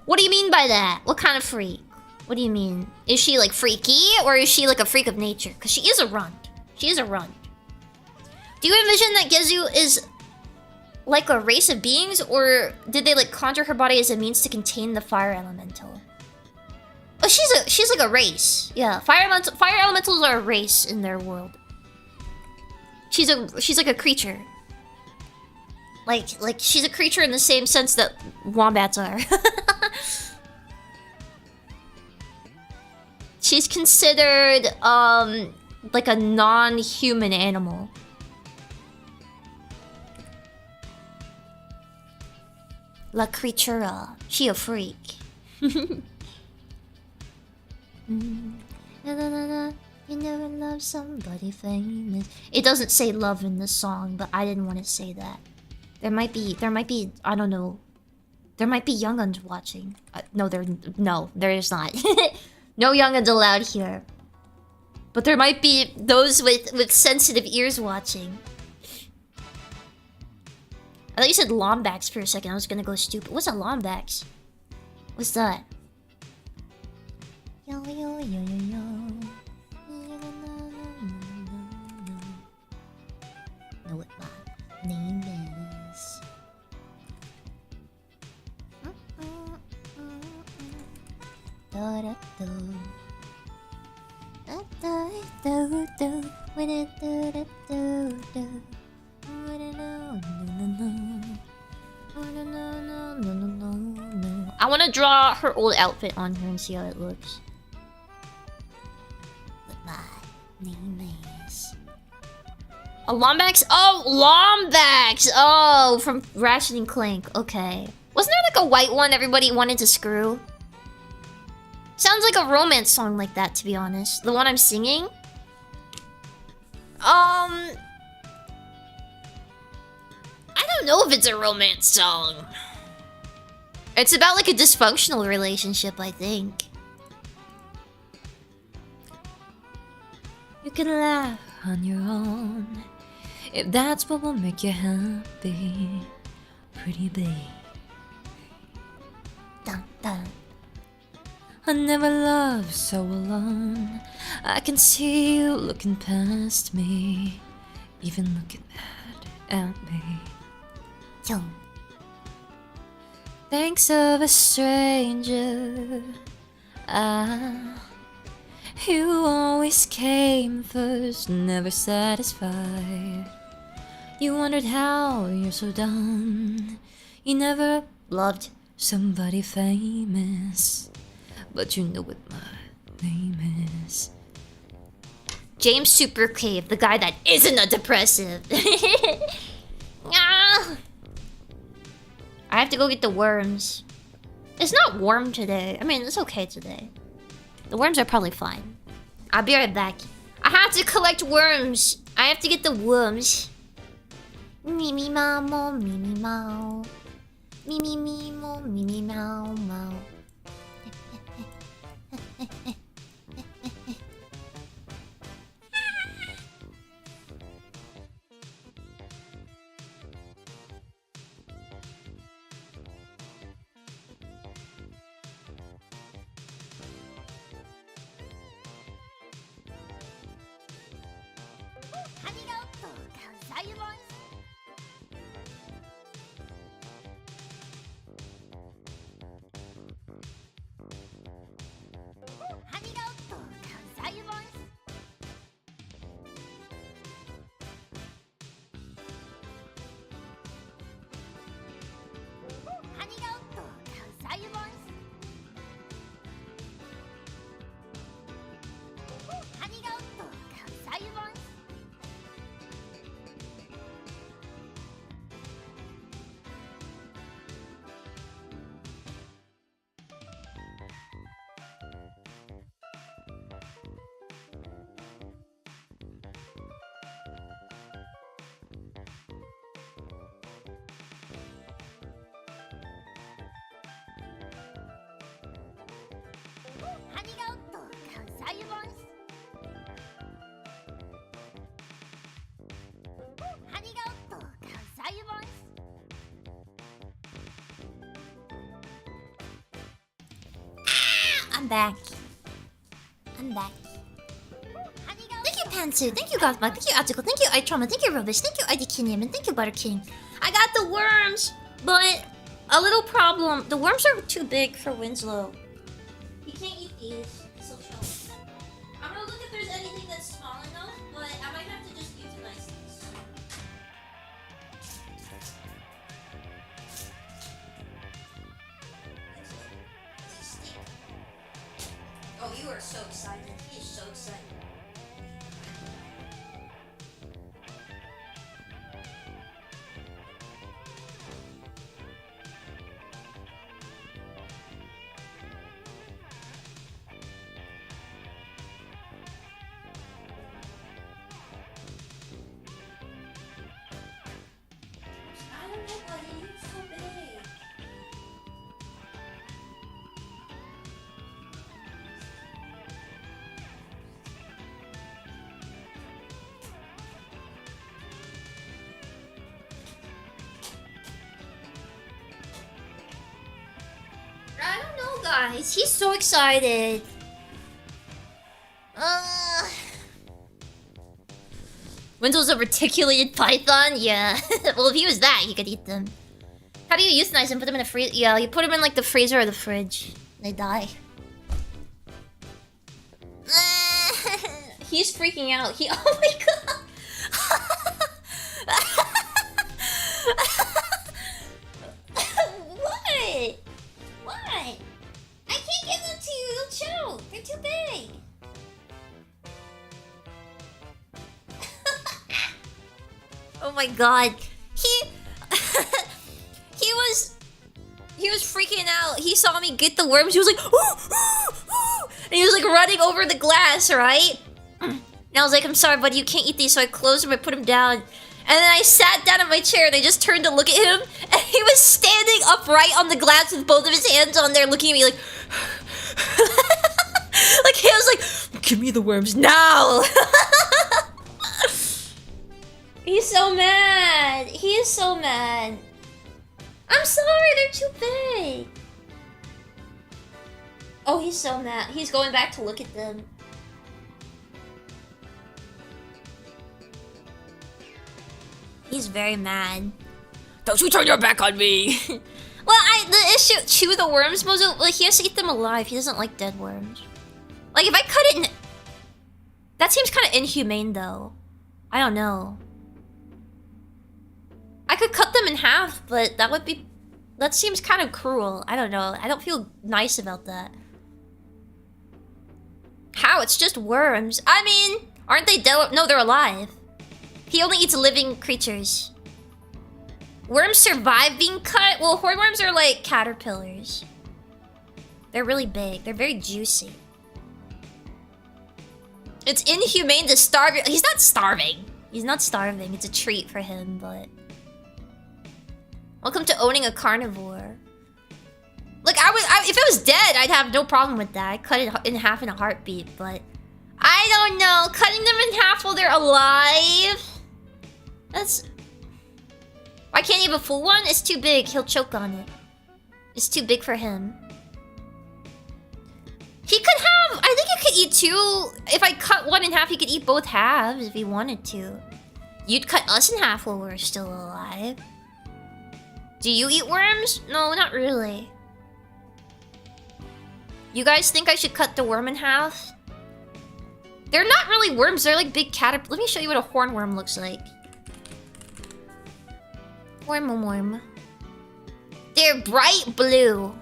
What do you mean by that? What kind of freak? What do you mean? Is she like freaky, or is she like a freak of nature? Because she is a runt. She is a runt. Do you envision that Gazu is like a race of beings, or did they like conjure her body as a means to contain the fire elemental? Oh, she's like a race. Yeah, fire elementals are a race in their world. She's like a creature. Like she's a creature in the same sense that wombats are. She's considered like a non-human animal. La Creatura. She a freak. You never love somebody famous. It doesn't say love in the song, but I didn't want to say that. There might be, I don't know. There might be younguns watching. No, there is not. No younguns allowed here. But there might be those with sensitive ears watching. I thought you said lombax for a second. I was gonna go stupid. What's a lombax? What's that? Yo, yo, yo, yo, yo. Know what my name is. I want to draw her old outfit on her and see how it looks. What my name is. A Lombax? Oh, Lombax! Oh, from Ratchet and Clank. Okay. Wasn't there like a white one everybody wanted to screw? Sounds like a romance song like that, to be honest. The one I'm singing? I don't know if it's a romance song. It's about like a dysfunctional relationship, I think. You can laugh on your own if that's what will make you happy, pretty babe. Dun, dun. I never loved so alone. I can see you looking past me, even looking mad at me. Yo. Thanks of a stranger. You always came first, never satisfied. You wondered how you're so dumb. You never loved somebody famous, but you know what my name is. James Super Cave, the guy that isn't a depressive. Ah. I have to go get the worms. It's not warm today. I mean, it's okay today. The worms are probably fine. I'll be right back. I have to collect worms. I have to get the worms. Mimi mao mo, mimi mao. Mimi mi mo, mimi mao mao. I'm back. I'm back. Thank you, Pantsu. Thank you, Godbug. Thank you, Attical. Thank you, Itrauma. Thank you, Rubbish. Thank you, IDKinium. And thank you, Butter King. I got the worms, but a little problem. The worms are too big for Winslow. You can't eat these. So chill. I'm gonna look if there's anything that's small enough, but I might have to just euthanize these. Oh, you are so excited. He is so excited. I don't know why he's so big. I don't know, guys. He's so excited. Window's a reticulated python? Yeah. Well, if he was that, he could eat them. How do you euthanize them? Put them in a freezer? Yeah, you put them in like the freezer or the fridge. They die. He's freaking out. He. Oh my god. What? What? I can't give them to you. You'll choke. They're too big. Oh my god. He was freaking out. He saw me get the worms. He was like, ooh, ooh, ooh. And he was like running over the glass, right? And I was like, I'm sorry, buddy, you can't eat these. So I closed him, I put him down. And then I sat down in my chair and I just turned to look at him, and he was standing upright on the glass with both of his hands on there looking at me like... like he was like, give me the worms now! He's so mad. He is so mad. I'm sorry, they're too big. Oh, he's so mad. He's going back to look at them. He's very mad. Don't you turn your back on me! Well, the issue, chew the worms, Mozo, like, he has to eat them alive. He doesn't like dead worms. Like, if I cut it in... That seems kind of inhumane, though. I don't know. I could cut them in half, but that would be... That seems kind of cruel. I don't know. I don't feel nice about that. How? It's just worms. I mean, aren't they dead? No, they're alive. He only eats living creatures. Worms survive being cut? Well, hornworms are like caterpillars. They're really big. They're very juicy. It's inhumane to starve. He's not starving. He's not starving. It's a treat for him, but... Welcome to owning a carnivore. Look, if it was dead, I'd have no problem with that. I'd cut it in half in a heartbeat, but... I don't know. Cutting them in half while they're alive? That's... Why can't he have a full one? It's too big. He'll choke on it. It's too big for him. He could have... I think he could eat two. If I cut one in half, he could eat both halves if he wanted to. You'd cut us in half while we're still alive. Do you eat worms? No, not really. You guys think I should cut the worm in half? They're not really worms. They're like big caterpillars. Let me show you what a hornworm looks like. Worm. They're bright blue.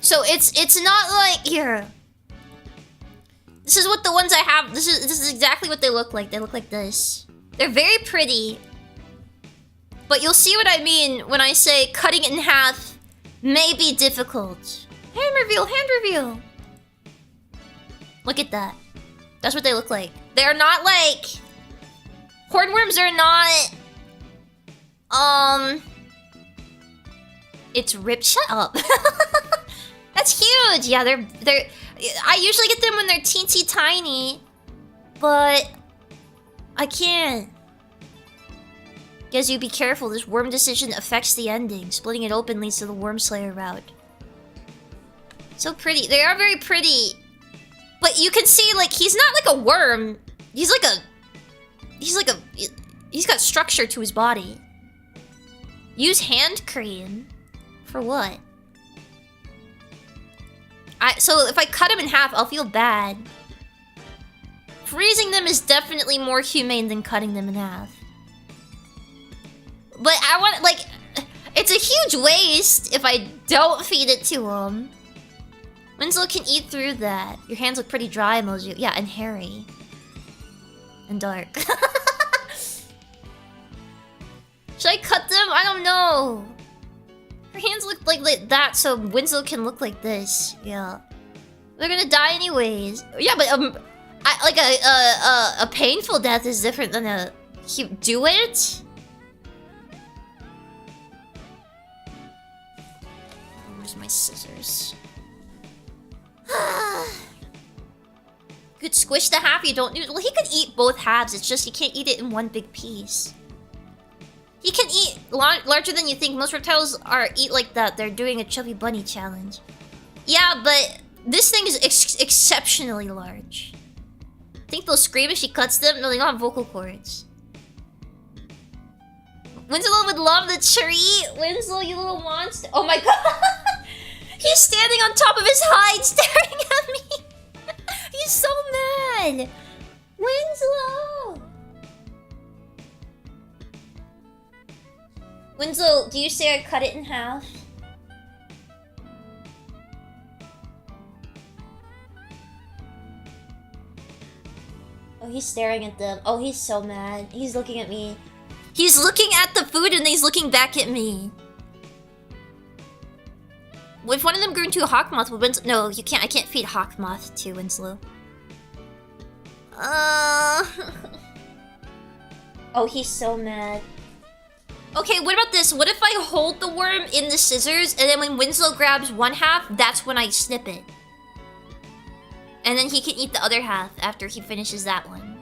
So it's not like here. This is what the ones I have. This is exactly what they look like. They look like this. They're very pretty. But you'll see what I mean when I say cutting it in half may be difficult. Hand reveal. Look at that. That's what they look like. They're not like... Hornworms are not... It's ripped. Shut up. That's huge. Yeah, they're... I usually get them when they're teensy tiny. But... I can't. Gazu, be careful. This worm decision affects the ending. Splitting it open leads to the Worm Slayer route. So pretty. They are very pretty. But you can see, like, he's not like a worm. He's got structure to his body. Use hand cream. For what? So if I cut him in half, I'll feel bad. Freezing them is definitely more humane than cutting them in half. But I want, like, it's a huge waste if I don't feed it to him. Winslow can eat through that. Your hands look pretty dry, Mozu. Yeah, and hairy. And dark. Should I cut them? I don't know. Her hands look like that, so Winslow can look like this. Yeah. They're gonna die anyways. Yeah, but a painful death is different than a... Do it? Where's my scissors? Could squish the half you don't need. Well, he could eat both halves. It's just he can't eat it in one big piece. He can eat larger than you think. Most reptiles eat like that. They're doing a chubby bunny challenge. Yeah, but this thing is exceptionally large. Think they'll scream if she cuts them? No, they don't have vocal cords. Winslow would love the tree. Winslow, you little monster. Oh my god. He's standing on top of his hide staring at me. He's so mad. Winslow. Winslow, do you say I cut it in half? Oh, he's staring at them. Oh, he's so mad. He's looking at me. He's looking at the food and he's looking back at me. if one of them grew into a hawk moth, would Winslow... No, you can't. I can't feed hawk moth to Winslow. Oh, he's so mad. Okay, what about this? What if I hold the worm in the scissors, and then when Winslow grabs one half, that's when I snip it. And then he can eat the other half after he finishes that one.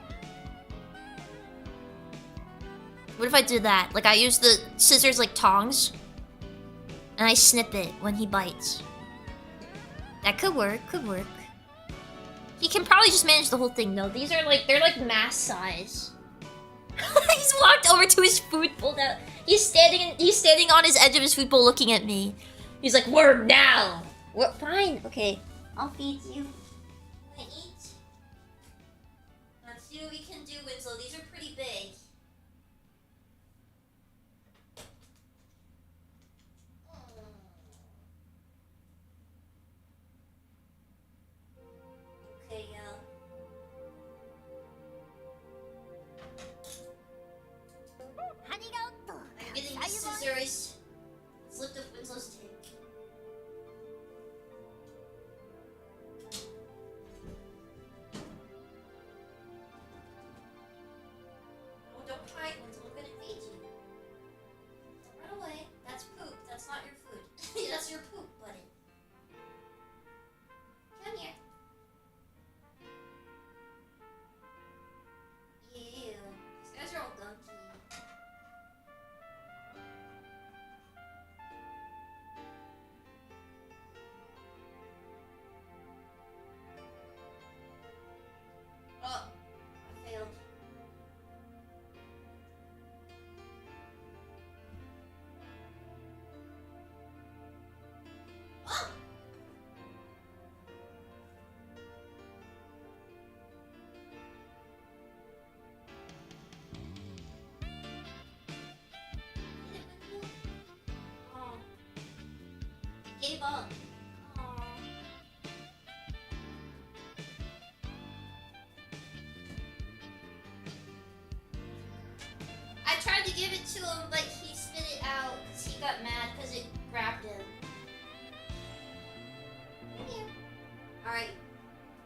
What if I did that? Like, I use the scissors like tongs, and I snip it when he bites. That could work, could work. He can probably just manage the whole thing, though. These are like, they're like mass size. He's walked over to his food bowl now. He's standing on his edge of his food bowl looking at me. He's like, "Worm now!" What? Fine, okay. I'll feed you. Wanna eat? Let's see what we can do, Winslow. These are pretty big. Okay, yeah. I'm getting the scissors. Let's lift up Winslow's dick. Oh, don't hide, Winslow. I'm gonna feed you. Don't run away. That's poop. That's not your food. That's your poop, buddy. Come here. Ew. These guys are all gunky. Oh, I failed. Oh! Oh. He gave up. Aw. I tried to give it to him, but he spit it out because he got mad because it grabbed him. Come here. Alright.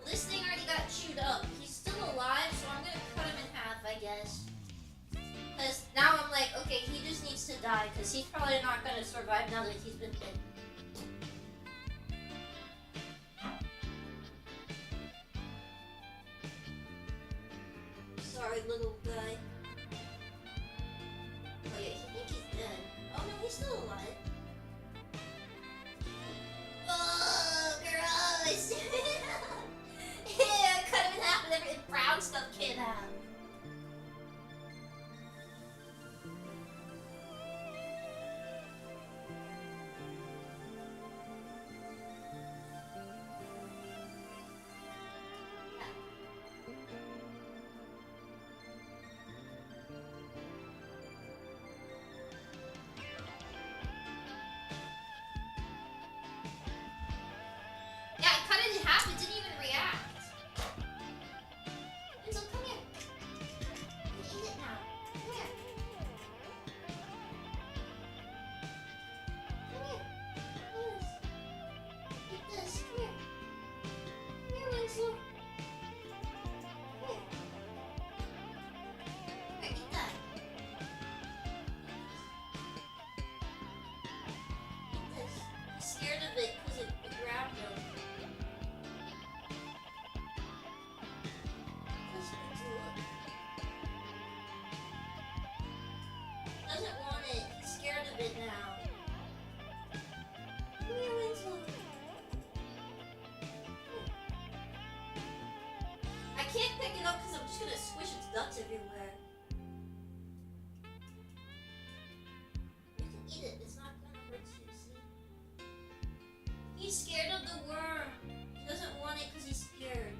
Well, this thing already got chewed up. He's still alive, so I'm gonna cut him in half, I guess. Because now I'm like, okay, he just needs to die because he's probably not gonna survive now that he's been bit. Sorry, little guy. Oh yeah, he thinks he's dead. Oh no, he's still alive. Oh, gross! Ew, cut him in half and every brown stuff came out. Yeah, I cut it in half, it didn't even react. Winslow, come here. You can eat it now. Come here. Come here. Eat this. Come here. Come here, Winslow. Come here. Here, eat that. Eat this. He's scared of it because it grabbed him. Doesn't want it. He's scared of it now. Come here, Winslow. I can't pick it up because I'm just gonna squish its guts everywhere. You can eat it. It's not gonna hurt you. See? He's scared of the worm. He doesn't want it because he's scared.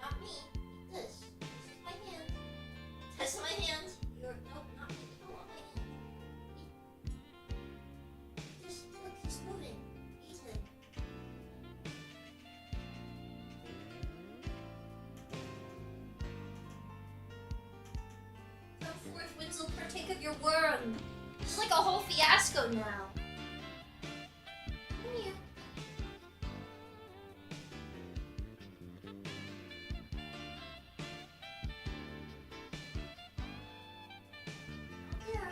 Not me. Eat this. This is my hand. That's my hand. You're nope, not me. You don't want my hand. Eat. Just look, he's moving. Eat him. your worm. This is like a whole fiasco now. Come here. Yeah.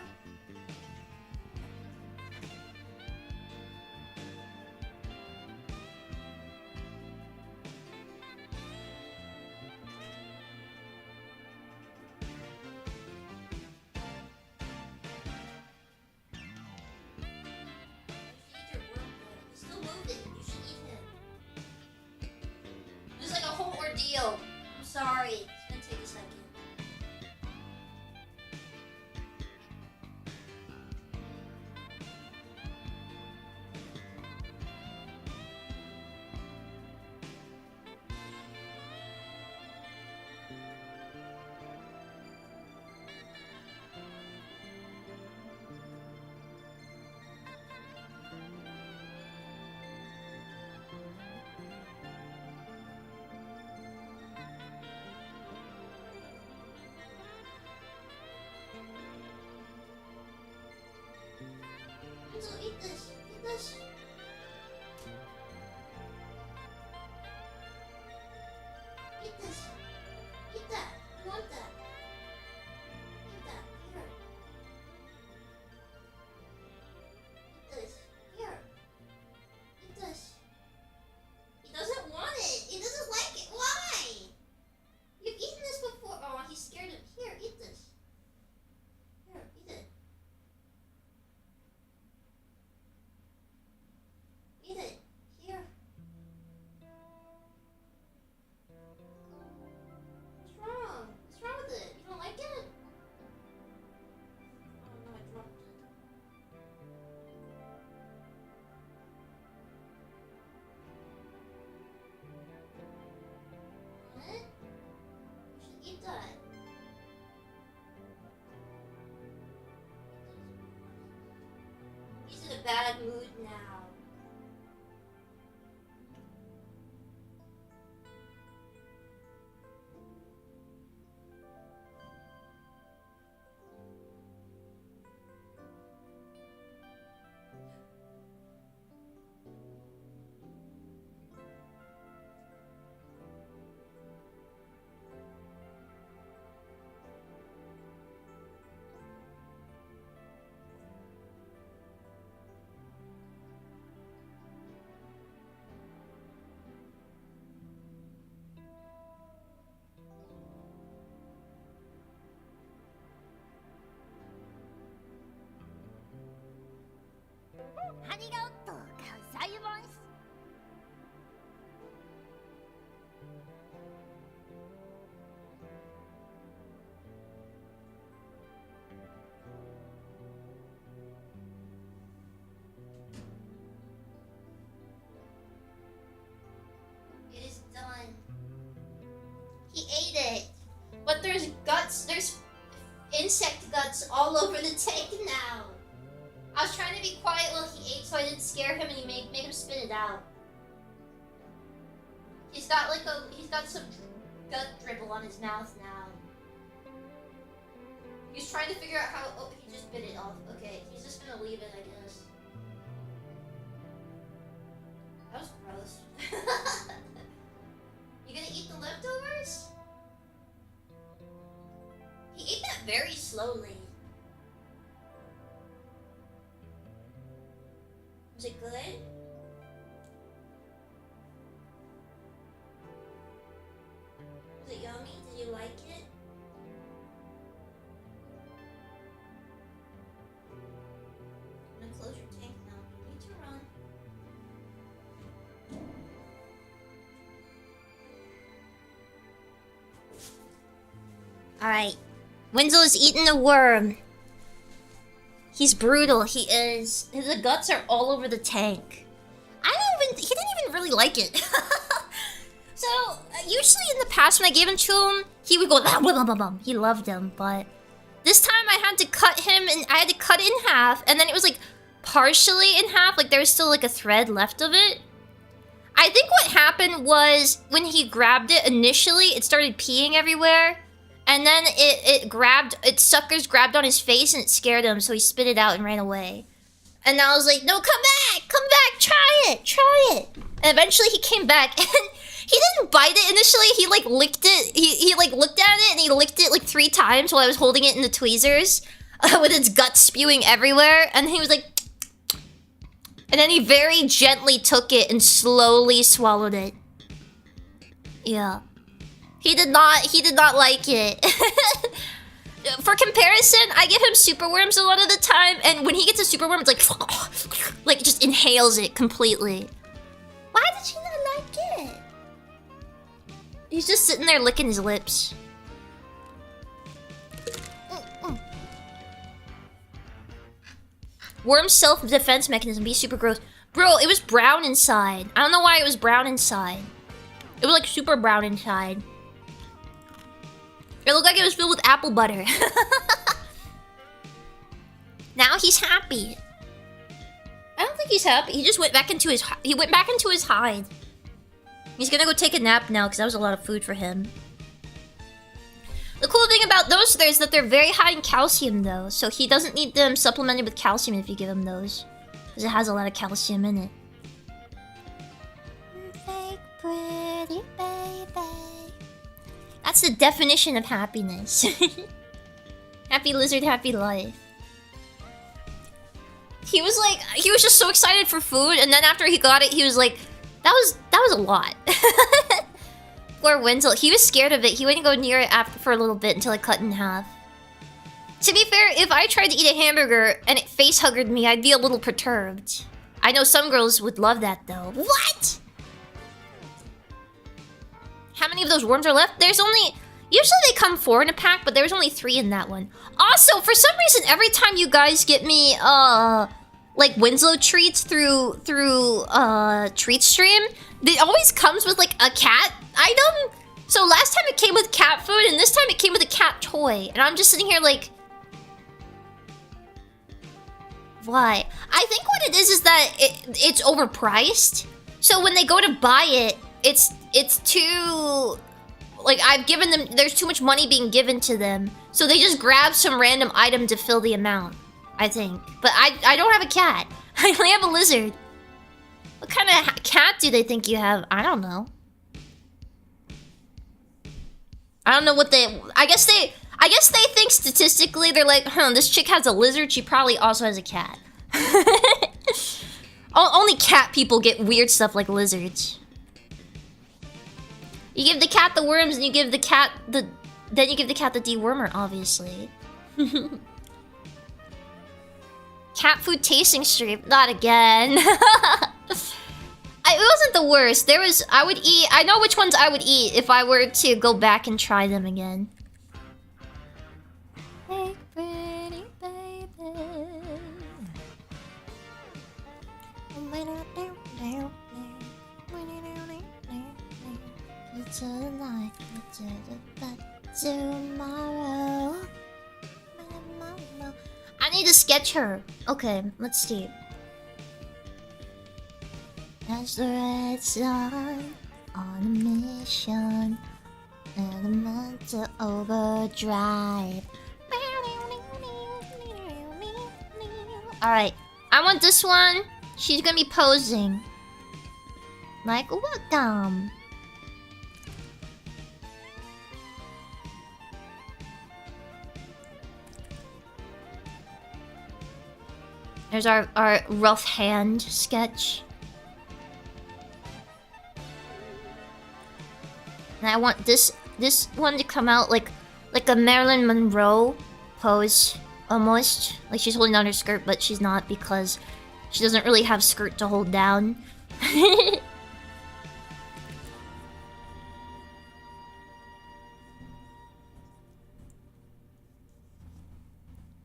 There's like a whole ordeal. I'm sorry. It's gonna take a second. So eat this. Eat this. Eat this. Eat that. You want that. Eat that. Here. Eat this. Here. Eat this. He doesn't want it. He doesn't like it. Why? You've eaten this before. Oh, he's scared of. Here, eat this. Here, eat it. Eat it. Here. What's wrong? What's wrong with it? You don't like it? Oh no, I dropped it. What? You should eat that. He's in a bad mood now. It is done. He ate it. But there's guts, there's insect guts all over the tank now. I was trying to be quiet while he ate so I didn't scare him and he made him spit it out. He's got some gut dribble on his mouth now. He's trying to figure out how, oh, he just bit it off. Okay, he's just gonna leave it, I guess. That was gross. You gonna eat the leftovers? He ate that very slowly. Was it good? Was it yummy? Did you like it? I'm gonna close your tank now. You need to run. Alright. Wenzel is eating a worm. He's brutal, he is. His guts are all over the tank. He didn't even really like it. So, usually in the past when I gave him to him, he would go, blah, blah, blah, blah. He loved him, but this time I had to cut him, and I had to cut it in half, and then it was like partially in half, like there was still like a thread left of it. I think what happened was when he grabbed it initially, it started peeing everywhere. And then its suckers grabbed on his face and it scared him, so he spit it out and ran away. And I was like, no, come back, try it. And eventually he came back and he didn't bite it initially, he like licked it. He like looked at it and he licked it like 3 times while I was holding it in the tweezers with its guts spewing everywhere. And he was like, and then he very gently took it and slowly swallowed it. Yeah. He did not like it. For comparison, I give him superworms a lot of the time, and when he gets a superworm, it's like it just inhales it completely. Why did he not like it? He's just sitting there licking his lips. Worm's self-defense mechanism, be super gross. Bro, it was brown inside. I don't know why it was brown inside. It was like super brown inside. It looked like it was filled with apple butter. Now he's happy. I don't think he's happy. He just went back into his hide. He's gonna go take a nap now because that was a lot of food for him. The cool thing about those is that they're very high in calcium though, so he doesn't need them supplemented with calcium if you give him those. Because it has a lot of calcium in it. Fake pretty baby. That's the definition of happiness. Happy lizard, happy life. He was just so excited for food, and then after he got it, he was like, that was a lot. Poor Wenzel, he was scared of it. He wouldn't go near it for a little bit until it cut in half. To be fair, if I tried to eat a hamburger and it face-huggered me, I'd be a little perturbed. I know some girls would love that though. What? How many of those worms are left? There's only... Usually they come 4 in a pack, but there was only 3 in that one. Also, for some reason, every time you guys get me, like Winslow treats through treat stream, it always comes with like a cat item. So last time it came with cat food, and this time it came with a cat toy. And I'm just sitting here like... Why? I think what it is that it's overpriced. So when they go to buy it, it's too... Like, I've given them... There's too much money being given to them. So they just grab some random item to fill the amount. I think. But I don't have a cat. I only have a lizard. What kind of cat do they think you have? I don't know. I don't know what they... I guess they think statistically, they're like, this chick has a lizard, she probably also has a cat. Only cat people get weird stuff like lizards. You give the cat the worms and you give the cat the... Then you give the cat the dewormer, obviously. Cat food tasting stream. Not again. It wasn't the worst. There was... I would eat... I know which ones I would eat if I were to go back and try them again. Hey, pretty baby. Tonight, tomorrow. I need to sketch her. Okay, let's see. As the red sun on a mission, elemental overdrive. Alright, I want this one. She's gonna be posing. Like, welcome. There's our rough hand sketch. And I want this one to come out like a Marilyn Monroe pose, almost. Like she's holding down her skirt, but she's not because she doesn't really have skirt to hold down.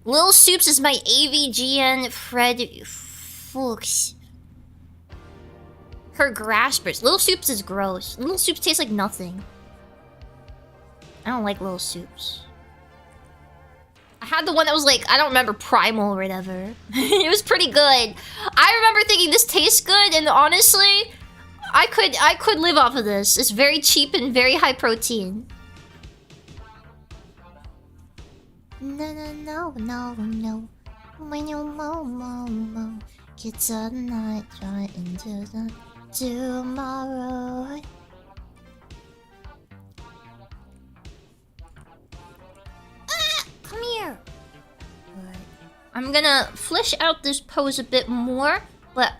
Lil Soups is my AVGN Fred Fuchs. Her graspers. Lil Soups is gross. Lil Soups tastes like nothing. I don't like Lil Soups. I had the one that was like, I don't remember, Primal or whatever. It was pretty good. I remember thinking this tastes good, and honestly, I could live off of this. It's very cheap and very high protein. No. When you mo. Kids at night try into the tomorrow. Come here. Right. I'm gonna flesh out this pose a bit more, but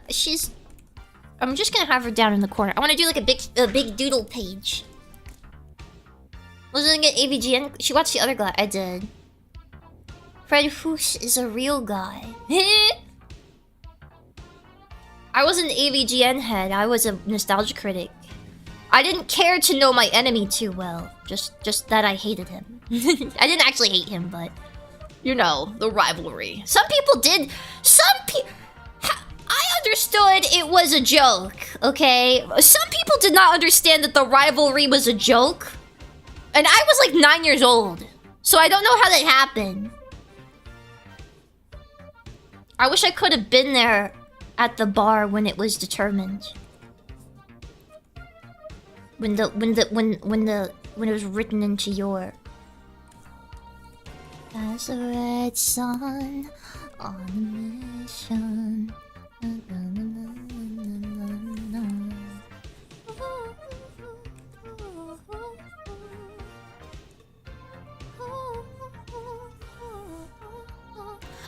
I'm just gonna have her down in the corner. I want to do like a big doodle page. Wasn't it AVGN? She watched the other guy. I did. Fred Foose is a real guy. I wasn't an AVGN head. I was a nostalgia critic. I didn't care to know my enemy too well. Just that I hated him. I didn't actually hate him, but you know, the rivalry. Some people did. I understood it was a joke, okay? Some people did not understand that the rivalry was a joke. And I was like 9 years old. So I don't know how that happened. I wish I could have been there at the bar when it was determined. When it was written into your as a red sun on a mission.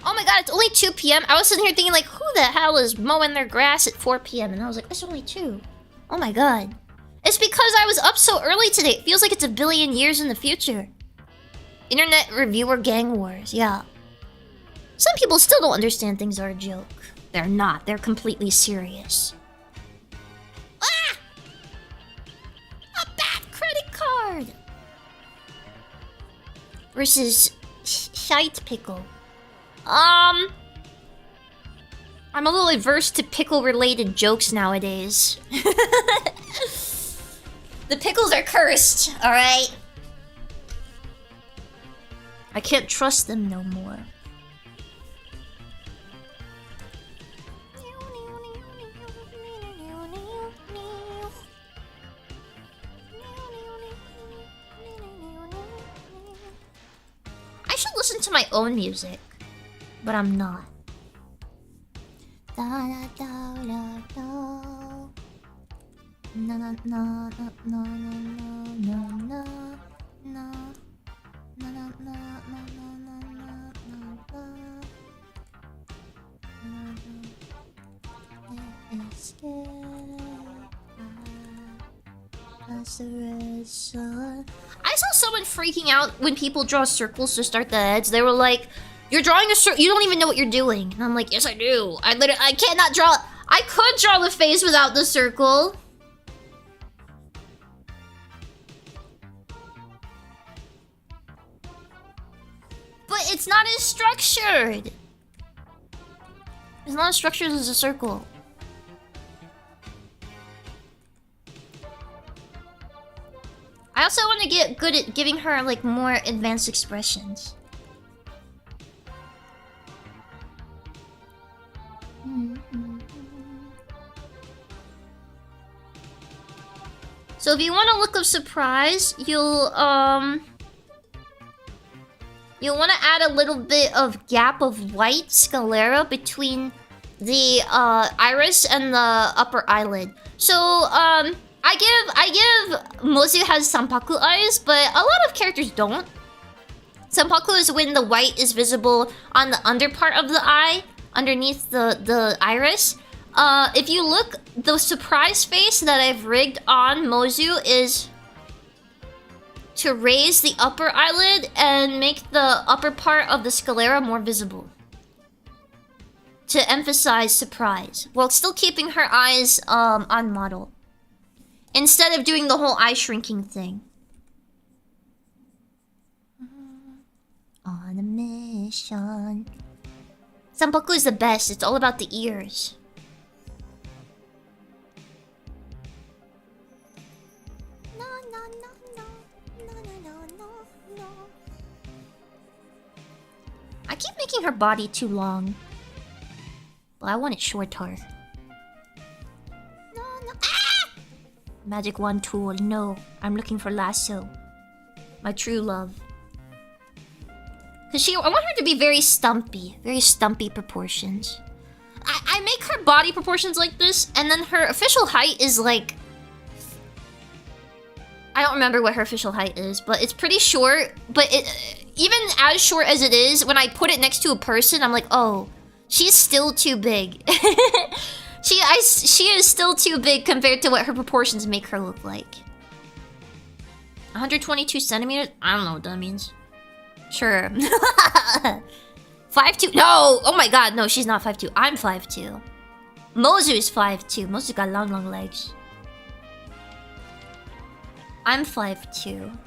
Oh my god, it's only 2 p.m. I was sitting here thinking like, who the hell is mowing their grass at 4 p.m. And I was like, it's only 2. Oh my god. It's because I was up so early today. It feels like it's a billion years in the future. Internet reviewer gang wars, yeah. Some people still don't understand things are a joke. They're not. They're completely serious. Ah! A bad credit card! Versus shite pickle. I'm a little averse to pickle-related jokes nowadays. The pickles are cursed, alright? I can't trust them no more. I should listen to my own music, but I'm not. I saw someone freaking out when people draw circles to start the heads. They were like, "You're drawing a circle. You don't even know what you're doing." And I'm like, "Yes, I do. I cannot draw. I could draw the face without the circle." But it's not as structured. It's not as structured as a circle. I also want to get good at giving her like more advanced expressions. So if you want a look of surprise, you'll want to add a little bit of gap of white sclera between the iris and the upper eyelid. So I give Mozu has sanpaku eyes, but a lot of characters don't. Sanpaku is when the white is visible on the under part of the eye, underneath the iris. If you look, the surprise face that I've rigged on Mozu is to raise the upper eyelid and make the upper part of the sclera more visible. To emphasize surprise, while still keeping her eyes on model. Instead of doing the whole eye shrinking thing. On a mission. Sanpaku is the best. It's all about the ears. I keep making her body too long. But I want it shorter. Ah! Magic wand tool. No, I'm looking for lasso. My true love. Cause I want her to be very stumpy proportions. I make her body proportions like this, and then her official height is like... I don't remember what her official height is, but it's pretty short. But even as short as it is, when I put it next to a person, I'm like, oh, she's still too big. She is still too big compared to what her proportions make her look like. 122 centimeters? I don't know what that means. Sure. 5'2". No! Oh my god, no, she's not 5'2". I'm 5'2". Mozu's 5'2". Mozu's got long legs. I'm 5'2".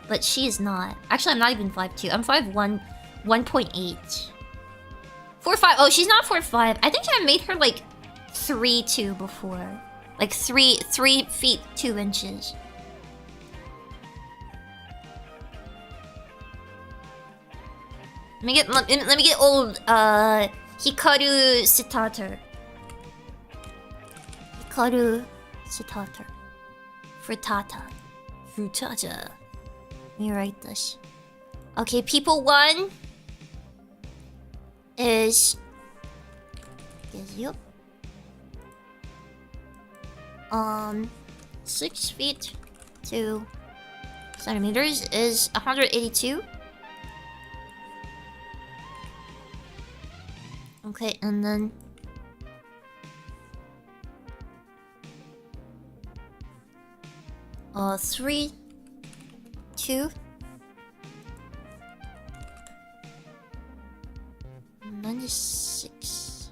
But she is not. Actually, I'm not even 5'2". I'm 5'1", 1.8. 4'5". Oh, she's not 4'5". I think I made her like 3'2" before. Like 3 feet 2 inches. Let me get old Hikaru Sitater. Hikaru Sitater. Frittata. Let me write this. Okay, people 1 is you. 6 feet 2 centimeters is 182. Okay, and then... three, 2... 96...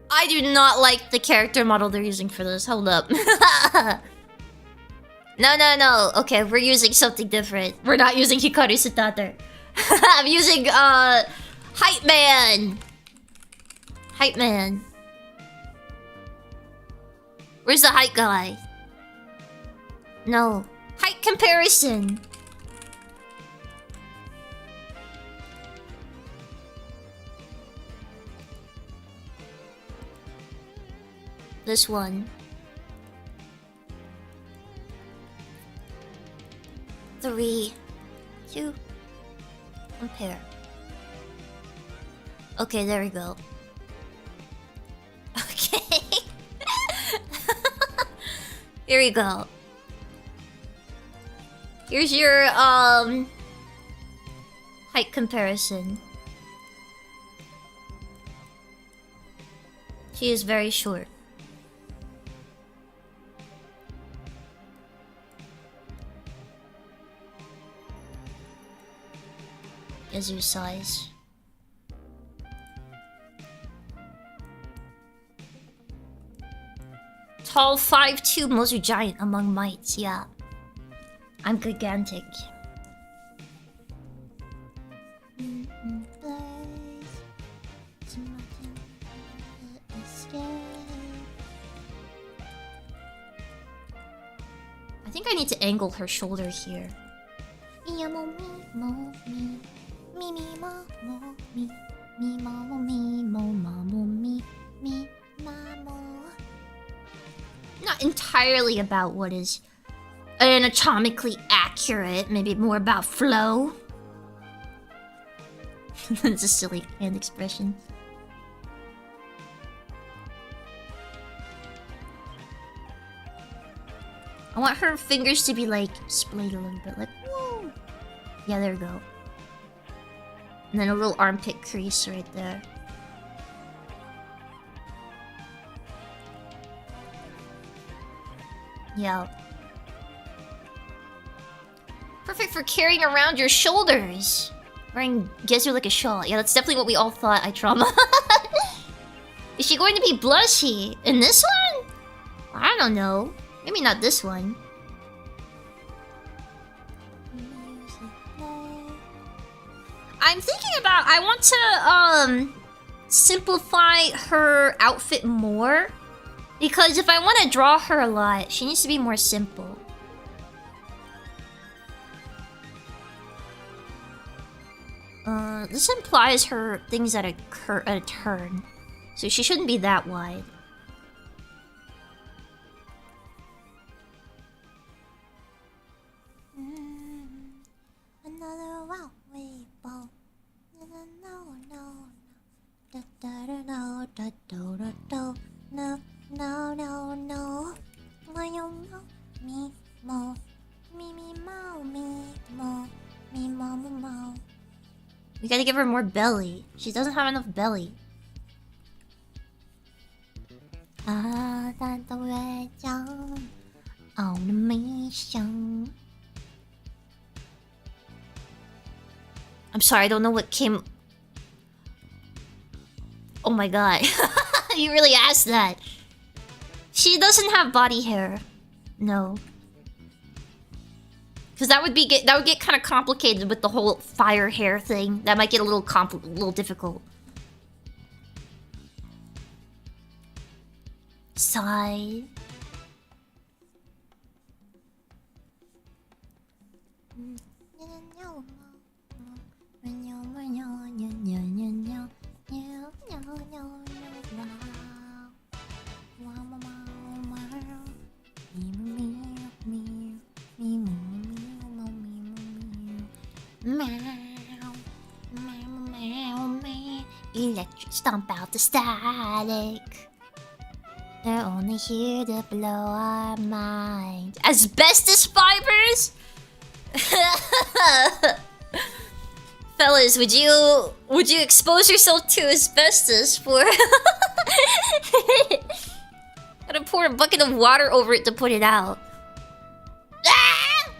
I do not like the character model they're using for this. Hold up. No. Okay, we're using something different. We're not using Hikaru Sitater. I'm using, Hype Man! Hype Man. Where's the height guy? No. Height comparison. This one. 3, 2, compare. Okay, there we go. Okay. Here we go. Here's your height comparison. She is very short. Gazu size. Tall 5'2", Mozu giant among mites, yeah. I'm gigantic. I think I need to angle her shoulder here. Not entirely about what is anatomically accurate, maybe more about flow. It's a silly hand expression. I want her fingers to be like splayed a little bit, like whoa. Yeah, there we go. And then a little armpit crease right there. Yeah. Perfect for carrying around your shoulders. Wearing Gazu like a shawl. Yeah, that's definitely what we all thought, I trauma. Is she going to be blushy? In this one? I don't know. Maybe not this one. I'm thinking about... I want to, simplify her outfit more. Because if I want to draw her a lot, she needs to be more simple. This implies her things that occur at a turn. So she shouldn't be that wide. Me mo. Me mo. Me mo. Me mo mo. We gotta give her more belly. She doesn't have enough belly. On a mission. I'm sorry, I don't know what came. Oh my god. You really asked that. She doesn't have body hair. No. Because that would get kind of complicated with the whole fire hair thing. That might get a little difficult. Sigh. Electric stomp out the static. They're only here to blow our minds. Asbestos fibers? Fellas, would you expose yourself to asbestos for gotta pour a bucket of water over it to put it out. Ah!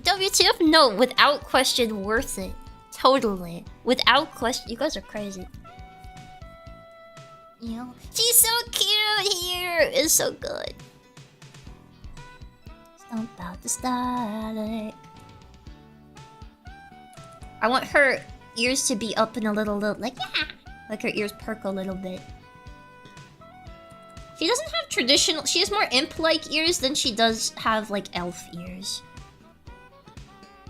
WTF? No, without question, worth it. Totally. Without question. You guys are crazy. You know, she's so cute here. It's so good. Stomp out the static. I want her ears to be up and a little like yeah, like her ears perk a little bit. She doesn't have traditional. She has more imp-like ears than she does have like elf ears.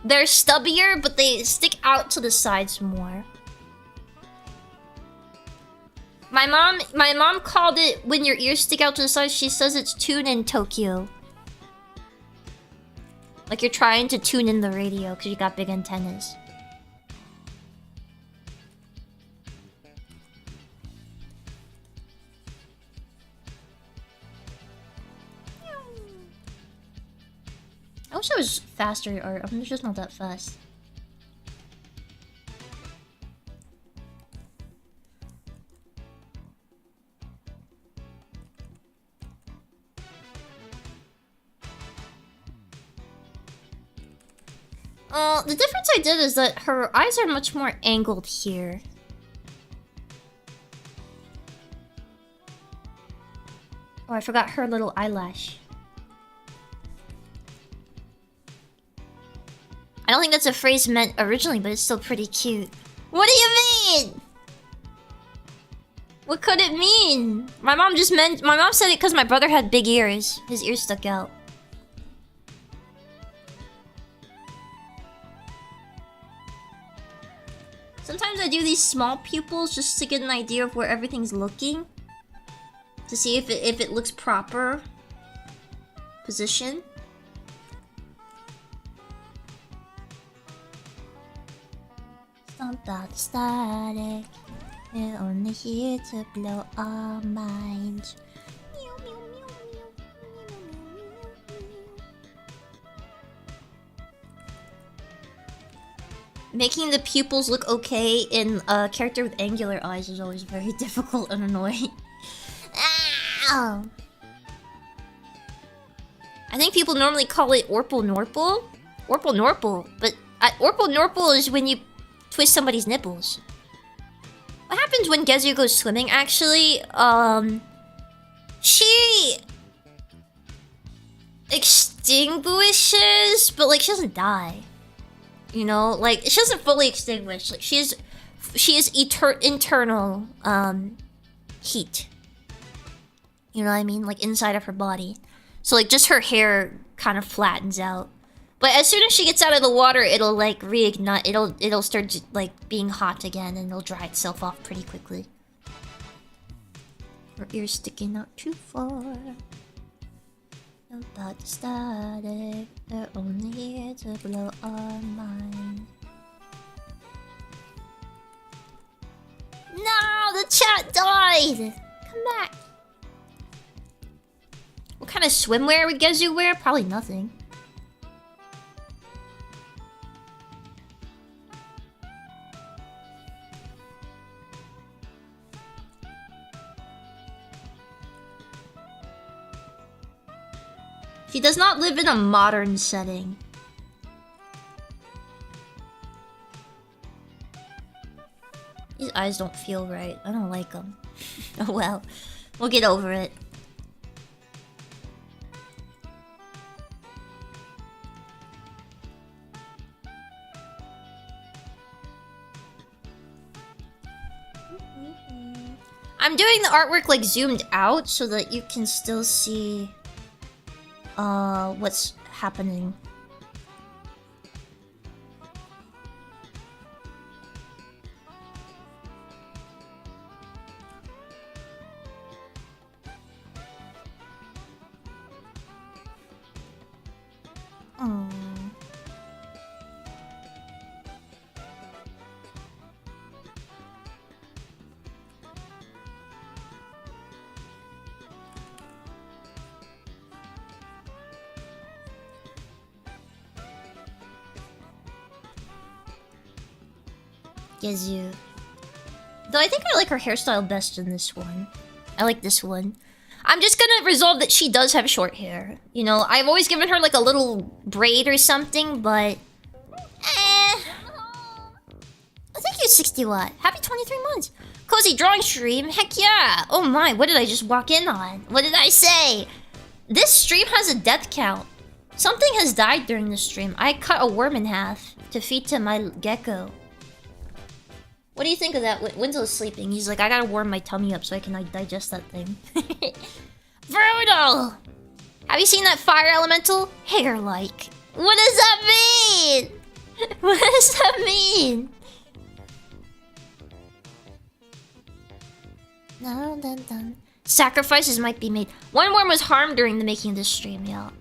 They're stubbier, but they stick out to the sides more. My mom called it when your ears stick out to the sides. She says it's tune in Tokyo. Like you're trying to tune in the radio because you got big antennas. I wish I was faster, or I'm just not that fast. The difference I did is that her eyes are much more angled here. Oh, I forgot her little eyelash. I don't think that's a phrase meant originally, but it's still pretty cute. What do you mean? What could it mean? My mom said it because my brother had big ears. His ears stuck out. Sometimes I do these small pupils just to get an idea of where everything's looking. To see if it looks proper. Position. Stomp out the static. We're only here to blow our minds. Making the pupils look okay in a character with angular eyes is always very difficult and annoying. Ow! I think people normally call it Orple Norple. Orple Norple, but Orple Norple is when you twist somebody's nipples. What happens when Gazu goes swimming, actually? She extinguishes, but like she doesn't die. You know, like she doesn't fully extinguish. Like she is internal heat. You know what I mean? Like inside of her body. So like just her hair kind of flattens out. But as soon as she gets out of the water, it'll like reignite. It'll start like being hot again, and it'll dry itself off pretty quickly. Her ears sticking out too far. About the static, they're only here to blow our mind. No, the chat died. Come back. kind of swimwear would Gazu wear? Probably nothing. He does not live in a modern setting. These eyes don't feel right. I don't like them. Oh well. We'll get over it. I'm doing the artwork like zoomed out so that you can still see what's happening. Gazu. Though I think I like her hairstyle best in this one. I like this one. I'm just gonna resolve that she does have short hair. You know, I've always given her like a little braid or something, but... Oh, thank you, 60 Watt. Happy 23 months. Cozy drawing stream? Heck yeah. Oh my, what did I just walk in on? What did I say? This stream has a death count. Something has died during this stream. I cut a worm in half to feed to my gecko. What do you think of that? Winslow's sleeping. He's like, I gotta warm my tummy up so I can like digest that thing. Brutal! Have you seen that fire elemental? Hair-like. What does that mean? What does that mean? No, dun, dun. Sacrifices might be made. One worm was harmed during the making of this stream, y'all.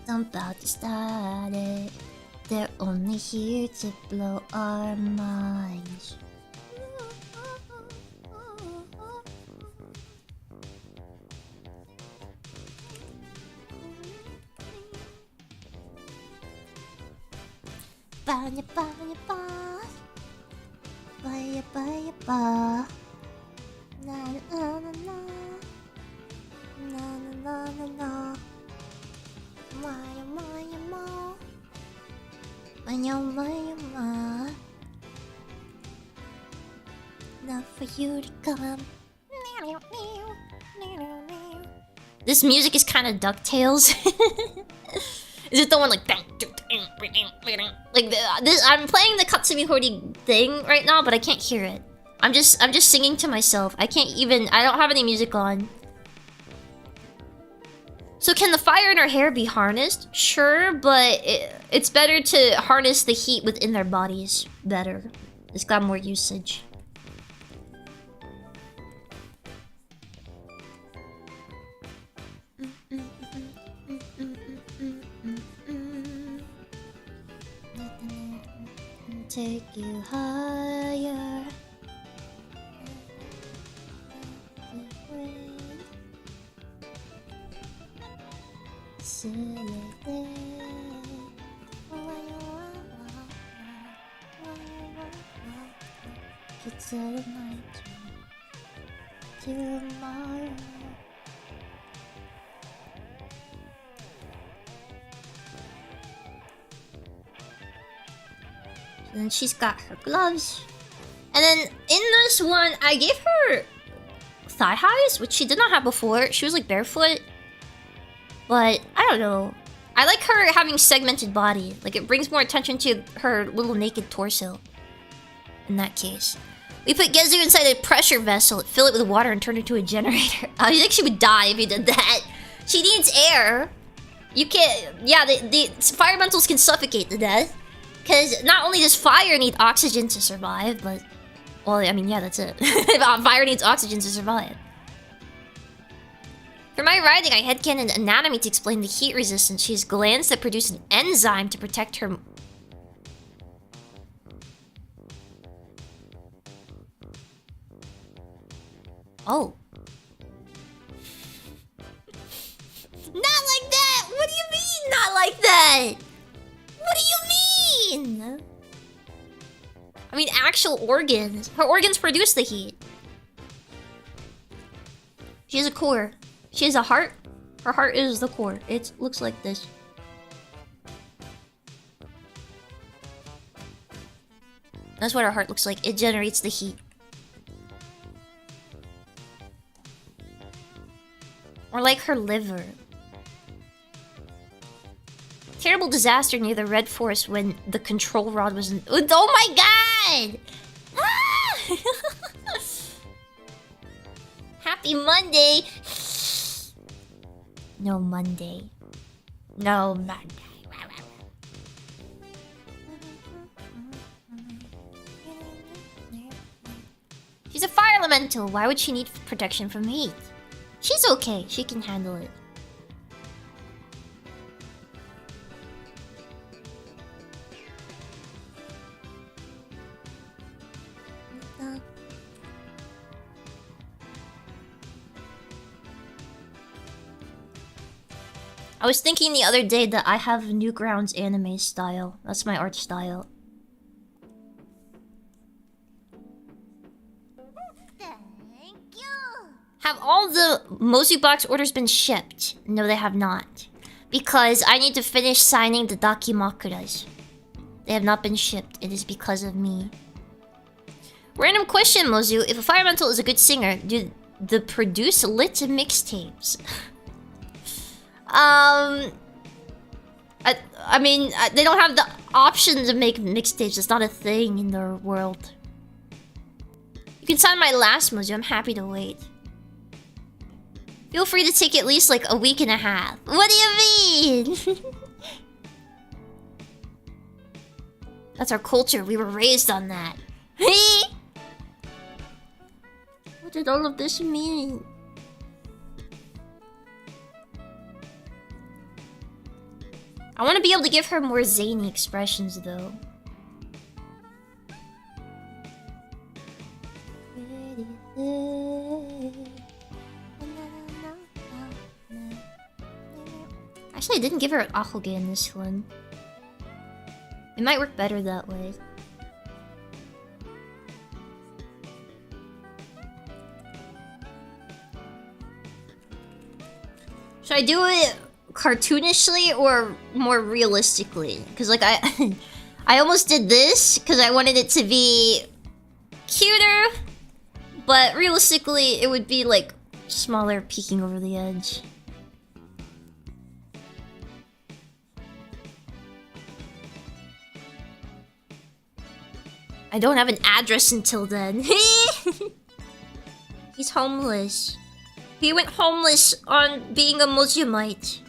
I'm about to start it. They're only here to blow our minds. Banya banya ba, baya baya ba. Na na na na, na na na na. Maya maya ma, maya maya ma. Not for you to come. This music is kind of DuckTales. Is it the one like this? I'm playing the Katsumi Hori thing right now, but I can't hear it. I'm just singing to myself. I don't have any music on. So can the fire in her hair be harnessed? Sure, but it's better to harness the heat within their bodies better. It's got more usage. Take you higher. It's a night tomorrow. And then she's got her gloves. And then in this one, I gave her thigh highs, which she did not have before. She was like barefoot. But I don't know. I like her having segmented body. Like it brings more attention to her little naked torso. In that case. We put Gazu inside a pressure vessel, fill it with water, and turn it into a generator. I think she would die if you did that. She needs air. You can't... Yeah, the fire elementals can suffocate to death. Because not only does fire need oxygen to survive, but... Well, I mean, yeah, that's it. Fire needs oxygen to survive. For my writing, I headcanon anatomy to explain the heat resistance. She has glands that produce an enzyme to protect her... Oh. Not like that! What do you mean, not like that? What do you mean? I mean, actual organs. Her organs produce the heat. She has a core. She has a heart. Her heart is the core. It looks like this. That's what her heart looks like. It generates the heat. Or like her liver. Terrible disaster near the Red Forest when the control rod was in— oh my god! Ah! Happy Monday! No Monday. No Monday. She's a fire elemental. Why would she need protection from heat? She's okay. She can handle it. I was thinking the other day that I have Newgrounds anime style. That's my art style. Thank you. Have all the Mozu box orders been shipped? No, they have not. Because I need to finish signing the Dakimakuras. They have not been shipped. It is because of me. Random question, Mozu. If a fire elemental is a good singer, do the produce lit mixtapes? I mean, they don't have the option to make mixtapes. It's not a thing in their world. You can sign my last Mozu. I'm happy to wait. Feel free to take at least like a week and a half. What do you mean? That's our culture. We were raised on that. What did all of this mean? I want to be able to give her more zany expressions, though. Actually, I didn't give her an ahoge in this one. It might work better that way. Should I do it cartoonishly or more realistically? Because like I almost did this because I wanted it to be cuter, but realistically it would be like smaller, peeking over the edge. I don't have an address until then. He's homeless. He went homeless on being a Mozumite.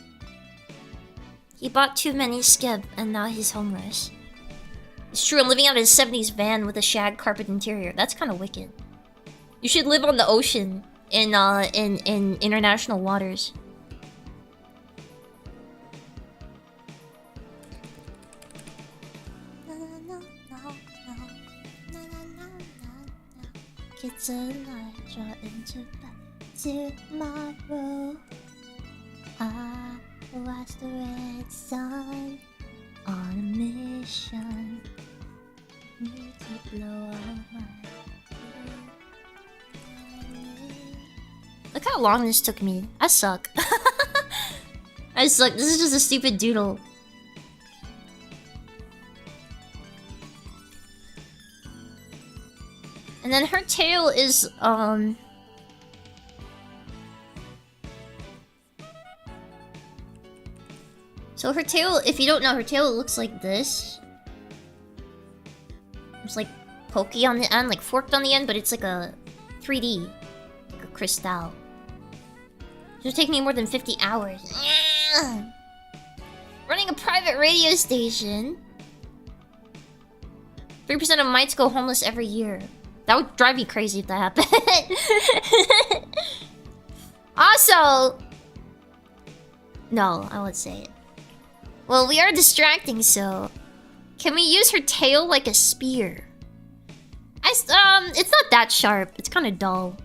He bought too many skeb and now he's homeless. It's true, I'm living out in a 70s van with a shag carpet interior. That's kind of wicked. You should live on the ocean in international waters. It's a night draw into tomorrow. I watch the red sun on a mission. Need to blow out my. Look how long this took me. I suck. I suck. This is just a stupid doodle. And then her tail is, so her tail, if you don't know, her tail looks like this. It's like pokey on the end, like forked on the end, but it's like a 3D. Like a crystal. It'll take me more than 50 hours. Running a private radio station. 3% of mites go homeless every year. That would drive me crazy if that happened. Also... No, I won't say it. Well, we are distracting, so... Can we use her tail like a spear? It's not that sharp. It's kind of dull.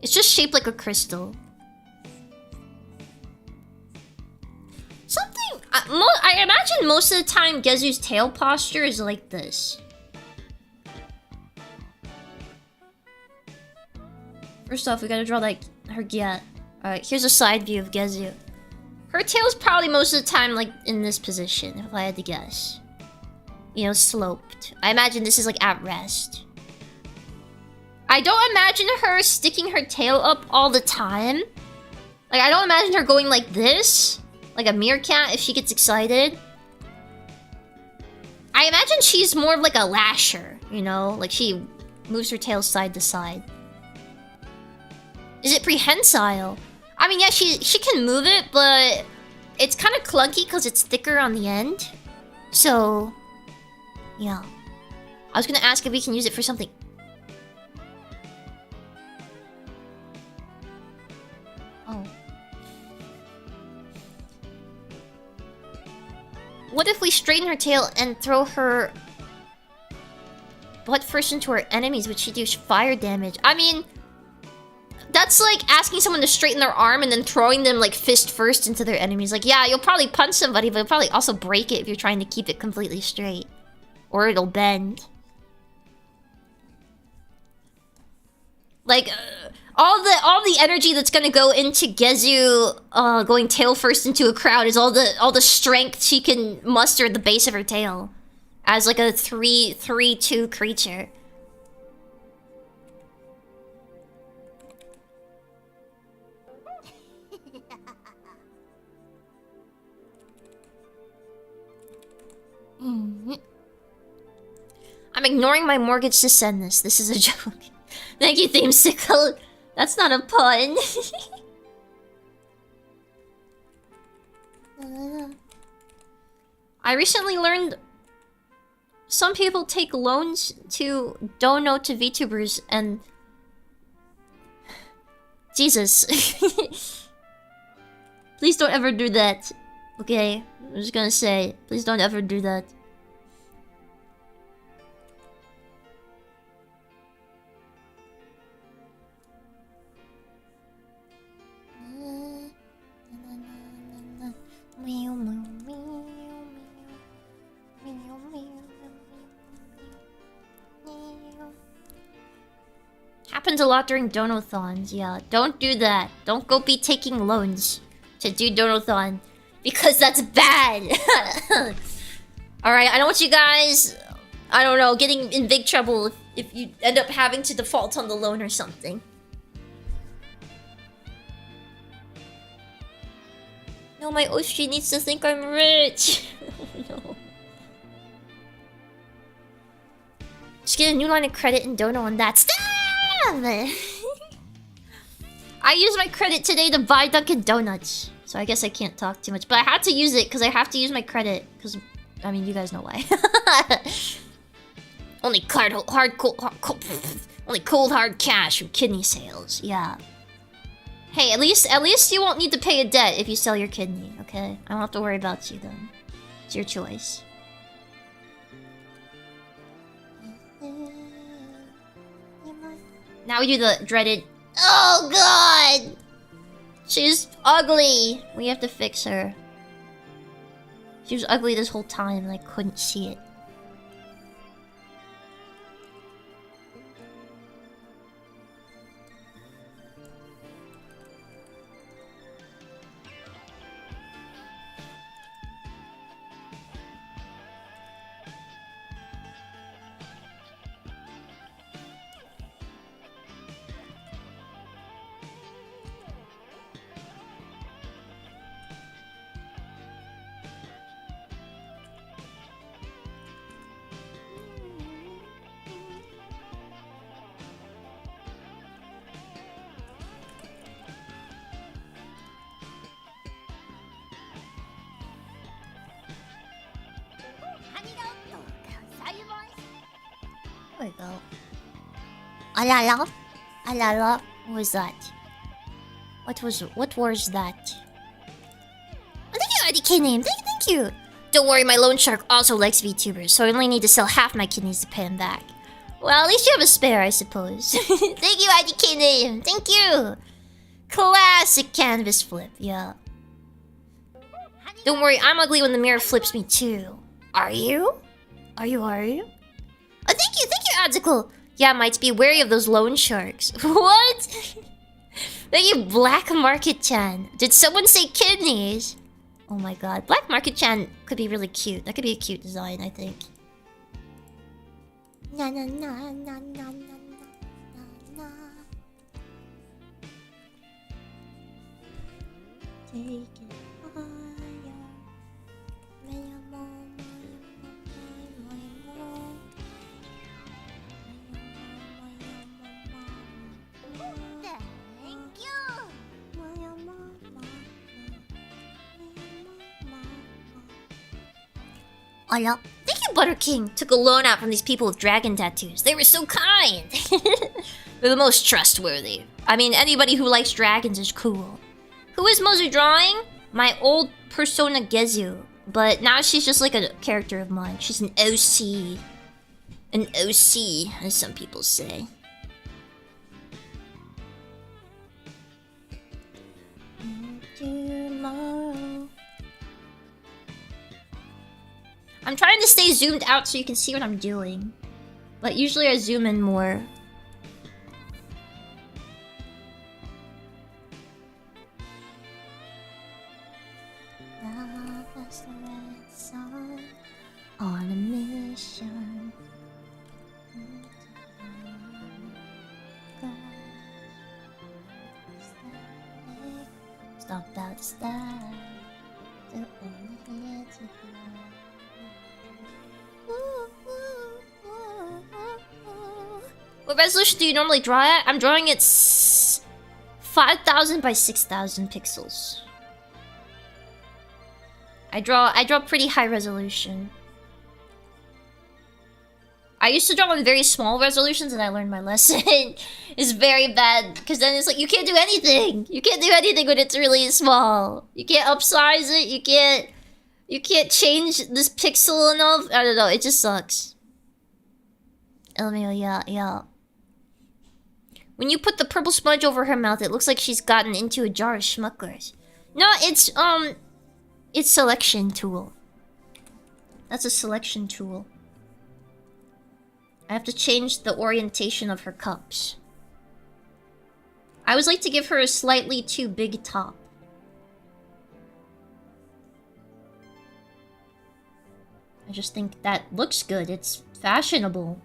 It's just shaped like a crystal. Something... I imagine most of the time Gazu's tail posture is like this. First off, we gotta draw like her gyat. Alright, here's a side view of Gazu. Her tail's probably most of the time like in this position, if I had to guess. You know, sloped. I imagine this is like at rest. I don't imagine her sticking her tail up all the time. Like, I don't imagine her going like this. Like a meerkat if she gets excited. I imagine she's more of like a lasher, you know? Like she moves her tail side to side. Is it prehensile? I mean, yeah, she can move it, but it's kind of clunky because it's thicker on the end. So, yeah. I was gonna ask if we can use it for something. Oh. What if we straighten her tail and throw her butt first into her enemies? Would she do fire damage? I mean, that's like asking someone to straighten their arm and then throwing them like fist first into their enemies. Like, yeah, you'll probably punch somebody, but you'll probably also break it if you're trying to keep it completely straight. Or it'll bend. Like, all the energy that's gonna go into Gazu going tail first into a crowd is all the strength she can muster at the base of her tail. As like a 3/2 creature. I'm ignoring my mortgage to send this. This is a joke. Thank you, Themesicle. That's not a pun. I recently learned some people take loans to dono to VTubers and... Jesus. Please don't ever do that. Okay? I'm just gonna say, please don't ever do that. Happens a lot during donathons, yeah. Don't do that. Don't go be taking loans to do donathon. Because that's bad! Alright, I don't want you guys... I don't know, getting in big trouble if you end up having to default on the loan or something. No, my Oshi needs to think I'm rich! No. Just get a new line of credit and dono on that. Stop! I used my credit today to buy Dunkin' Donuts. So I guess I can't talk too much. But I had to use it because I have to use my credit. Because, I mean, you guys know why. Only cold hard cash from kidney sales. Yeah. Hey, at least you won't need to pay a debt if you sell your kidney, okay? I don't have to worry about you then. It's your choice. Now we do the dreaded... Oh, God! She's ugly! We have to fix her. She was ugly this whole time and I couldn't see it. There we go. Alala? Alala? What was that? What was that? Oh, thank you, ID kid name. Thank you. Don't worry, my loan shark also likes VTubers, so I only need to sell half my kidneys to pay him back. Well, at least you have a spare, I suppose. Thank you, IDK name. Thank you. Classic canvas flip, yeah. Don't worry, I'm ugly when the mirror flips me too. Are you? Are you? Oh, thank you, Adzical. Yeah, might be wary of those loan sharks. What? Thank you, Black Market Chan. Did someone say kidneys? Oh my god, Black Market Chan could be really cute. That could be a cute design, I think. Na na na na na na na na. Take it higher. Thank you. Hola. Thank you, Butter King. Took a loan out from these people with dragon tattoos. They were so kind. They're the most trustworthy. I mean, anybody who likes dragons is cool. Who is Mozu drawing? My old persona Gazu. But now she's just like a character of mine. She's an OC. An OC, as some people say. Tomorrow. I'm trying to stay zoomed out so you can see what I'm doing. But usually I zoom in more. On a mission. Stop that style. What resolution do you normally draw at? I'm drawing at 5,000 by 6,000 pixels. I draw pretty high resolution. I used to draw on very small resolutions and I learned my lesson. It's very bad because then it's like you can't do anything. You can't do anything when it's really small. You can't upsize it. You can't change this pixel enough. I don't know. It just sucks. LMAO, yeah. When you put the purple smudge over her mouth, it looks like she's gotten into a jar of Schmuckers. No, it's selection tool. That's a selection tool. I have to change the orientation of her cups. I always like to give her a slightly too big top. I just think that looks good. It's fashionable.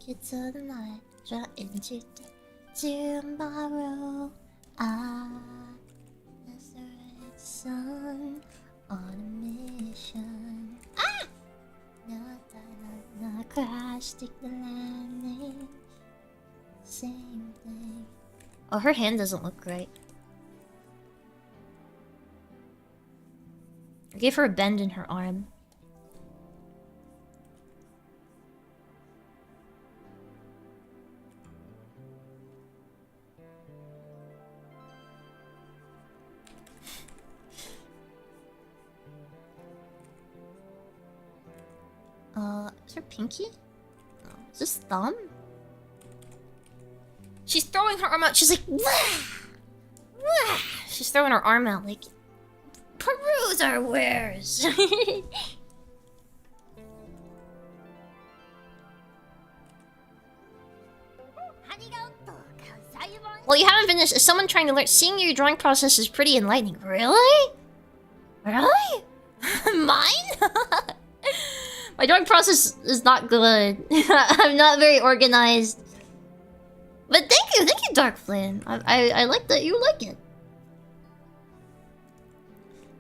Kids of the night, draw into tomorrow. As the red sun on a mission. Ah! No, crash, stick the landing. Same thing. Oh, her hand doesn't look right. I gave her a bend in her arm. Is her pinky? Oh, is this thumb? She's throwing her arm out. She's like, wah! Wah! She's throwing her arm out like, peruse our wares. Well, you haven't finished. Is someone trying to learn? Seeing your drawing process is pretty enlightening. Really? Really? Mine? My drawing process is not good. I'm not very organized. But thank you, Dark Flame. I like that you like it.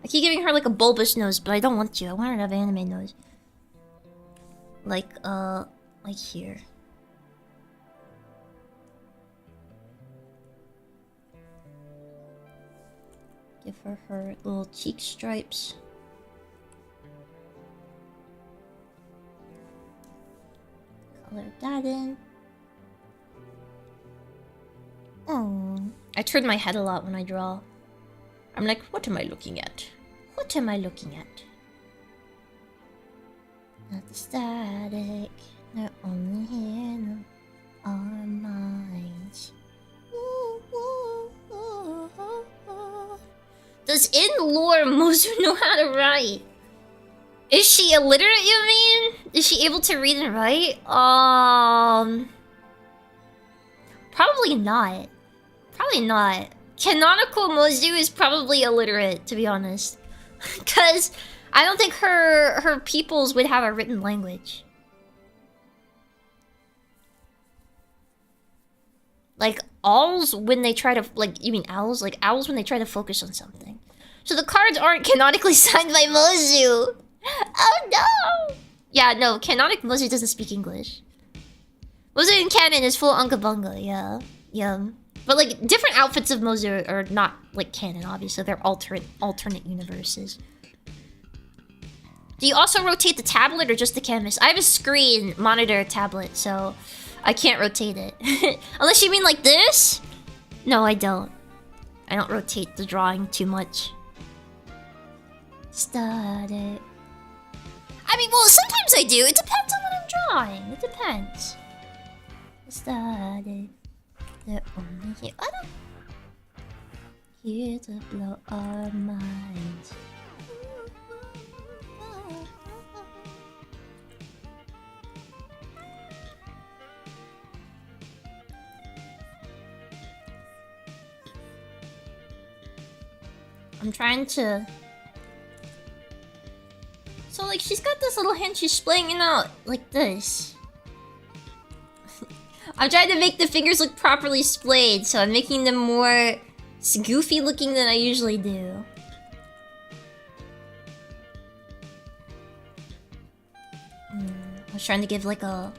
I keep giving her like a bulbous nose, but I don't want to. I want her to have an anime nose. Like here. Give her her little cheek stripes. Color that in. I turn my head a lot when I draw. I'm like, what am I looking at? What am I looking at? Not the static, they're only in our minds. Does in lore Mozu know how to write? Is she illiterate, you mean? Is she able to read and write? Probably not. Probably not. Canonical Mozu is probably illiterate, to be honest. Because I don't think her peoples would have a written language. Like, owls when they try to... Like, you mean owls? Like, owls when they try to focus on something. So the cards aren't canonically signed by Mozu! Oh no! Yeah, no, canonic Mozu doesn't speak English. Mozu in canon is full Unga Bunga, yeah. Yeah. But, like, different outfits of Mozu are not, like, canon, obviously. They're alternate universes. Do you also rotate the tablet or just the canvas? I have a screen monitor tablet, so I can't rotate it. Unless you mean like this? No, I don't. I don't rotate the drawing too much. Static. I mean, well, sometimes I do. It depends on what I'm drawing. It depends. Static. They're only here. I don't... Here to blow our minds. I'm trying to... So, like, she's got this little hand, she's splaying it out like this. I'm trying to make the fingers look properly splayed, so I'm making them more goofy looking than I usually do. I was trying to give, like, a...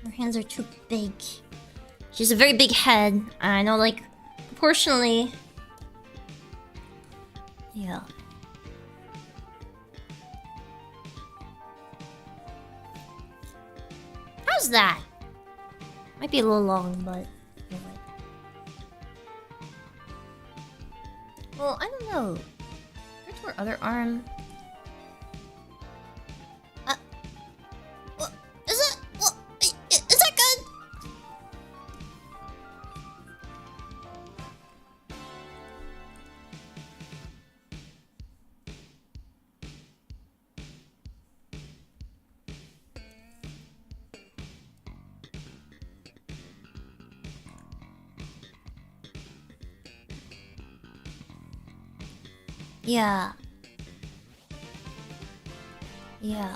Her hands are too big. She has a very big head. I know, like, proportionally. Yeah. How's that? Might be a little long, but anyway. Well, I don't know. Where's her other arm? Yeah. Yeah.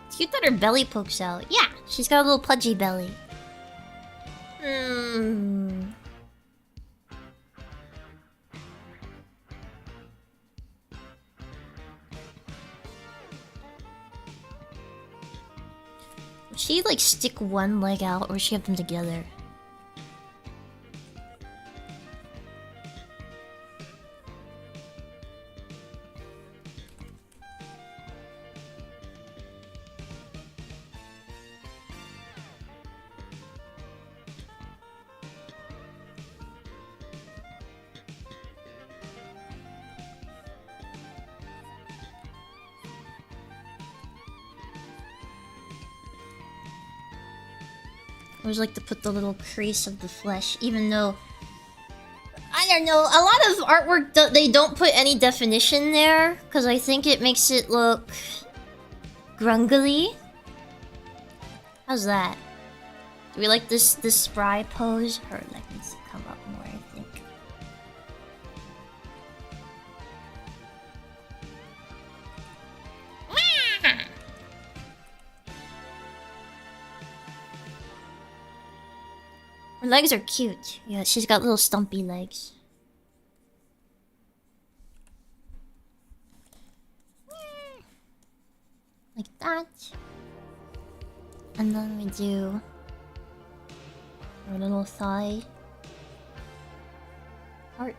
It's cute that her belly pokes out. Yeah, she's got a little pudgy belly. Would she, like, stick one leg out, or she have them together? I always like to put the little crease of the flesh, even though... I don't know, a lot of artwork, they don't put any definition there, because I think it makes it look... grungly. How's that? Do we like this spry pose? Her leg needs to come up more, I think. Her legs are cute. Yeah, she's got little stumpy legs. Like that. And then we do her little thigh heart.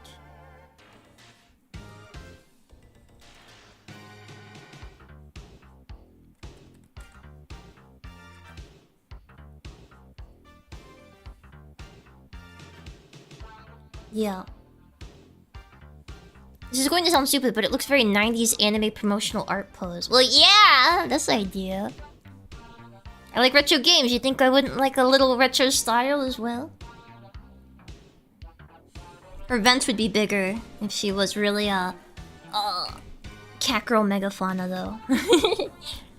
Yeah. This is going to sound stupid, but it looks very 90s anime promotional art pose. Well, yeah, that's the idea. I like retro games. You think I wouldn't like a little retro style as well? Her vents would be bigger if she was really cat girl megafauna though.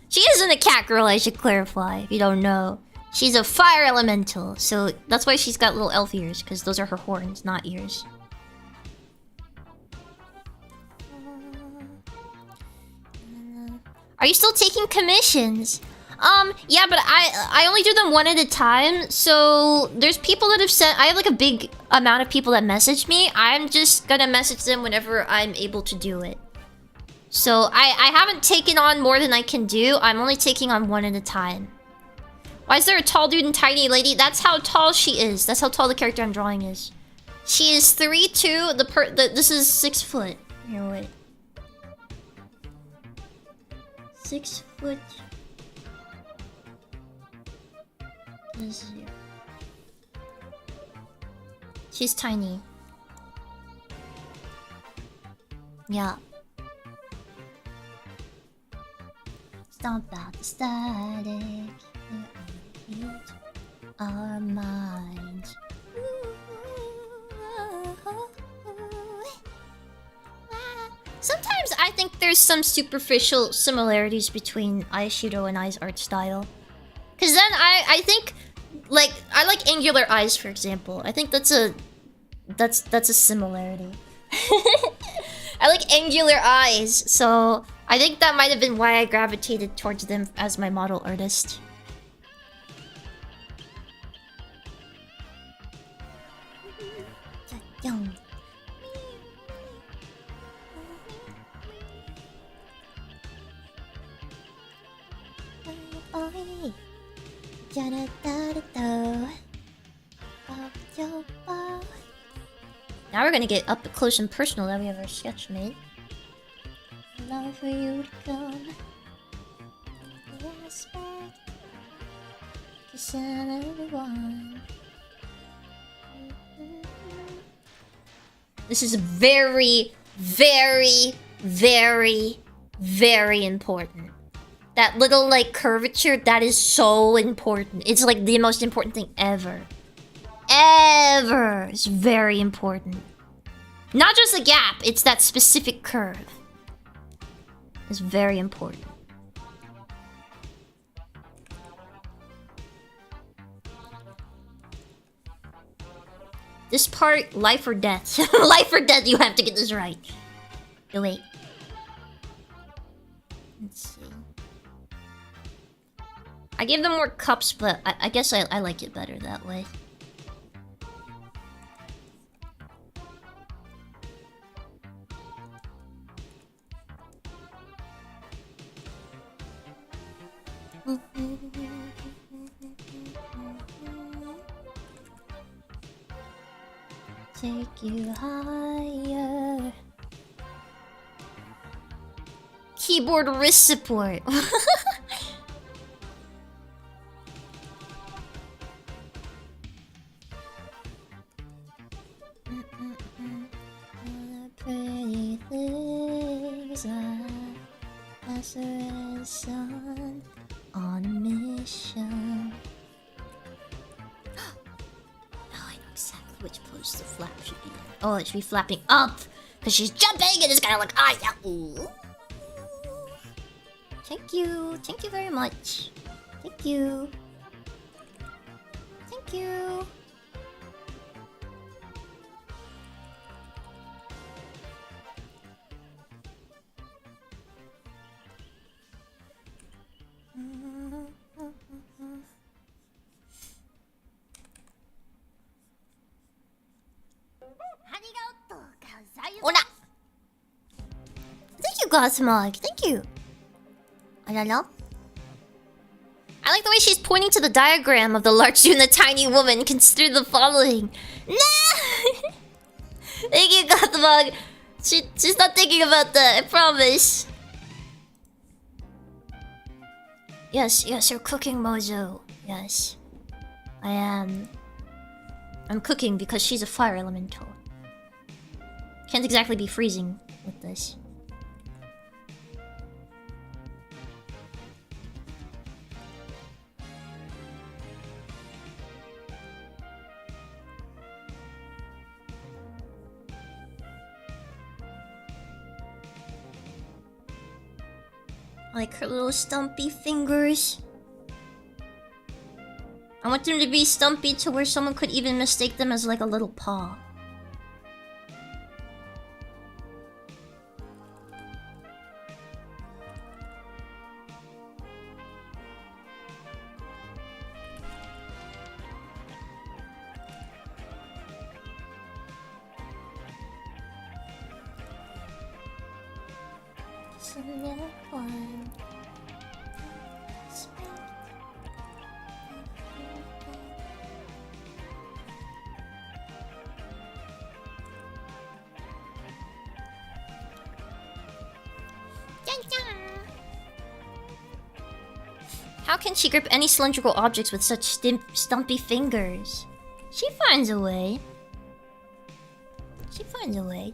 She isn't a cat girl, I should clarify, if you don't know. She's a fire elemental, so that's why she's got little elf ears, because those are her horns, not ears. Are you still taking commissions? Yeah, but I only do them one at a time, so there's people that have sent... I have like a big amount of people that message me. I'm just gonna message them whenever I'm able to do it. So I haven't taken on more than I can do. I'm only taking on one at a time. Why is there a tall dude and tiny lady? That's how tall she is. That's how tall the character I'm drawing is. She is 3'2". This is 6 foot. Here, wait. 6 foot. She's tiny. Yeah. Stomp out the static. Our minds. Sometimes I think there's some superficial similarities between Aishido and Ai's art style. Cause then I think like I like angular eyes, for example. I think that's a similarity. I like angular eyes, so I think that might have been why I gravitated towards them as my model artist. Now we're gonna get up close and personal that we have our sketch made. Love for you to come. Yes, kiss everyone. This is very, very, very, very important. That little, like, curvature, that is so important. It's, like, the most important thing ever. Ever! It's very important. Not just a gap, it's that specific curve. It's very important. This part, life or death. Life or death, you have to get this right. Oh, wait. Let's see. I gave them more cups, but I guess I like it better that way. Take you higher. Keyboard wrist support. Pretty things as a sun on a mission. Which pose the flap should be in. Oh, it should be flapping up! Because she's jumping and it's kind of like, ah, yeah, ooh. Thank you. Thank you very much. Thank you. Thank you. you, Gothmog. Thank you. I don't know. I like the way she's pointing to the diagram of the large and the tiny woman. Consider the following. Nah! Thank you, Gothmog. She's not thinking about that, I promise. Yes, you're cooking, Mojo. Yes. I am. I'm cooking because she's a fire elemental. Can't exactly be freezing with this. I like her little stumpy fingers. I want them to be stumpy to where someone could even mistake them as like a little paw. How can she grip any cylindrical objects with such stumpy fingers? She finds a way. She finds a way.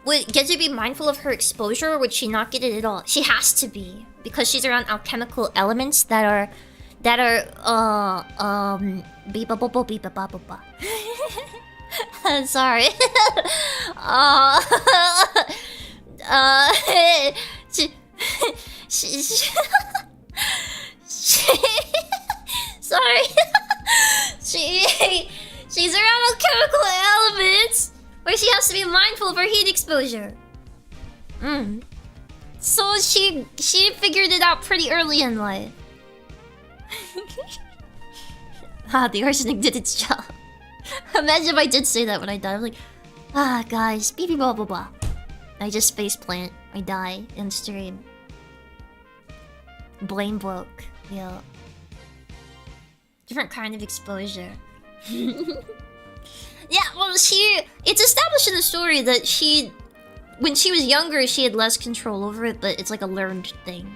Would Gazu be mindful of her exposure, or would she not get it at all? She has to be, because she's around alchemical elements that are beep ba ba ba beep ba ba ba ba. Sorry. She sorry. She's around chemical elements where she has to be mindful of her heat exposure. So she figured it out pretty early in life. The arsenic did its job. Imagine if I did say that when I died. I was like, guys, beep blah blah blah. I just faceplant. I die in stream. Blame bloke. Yeah. Different kind of exposure. Yeah, well, it's established in the story that when she was younger, she had less control over it, but it's like a learned thing.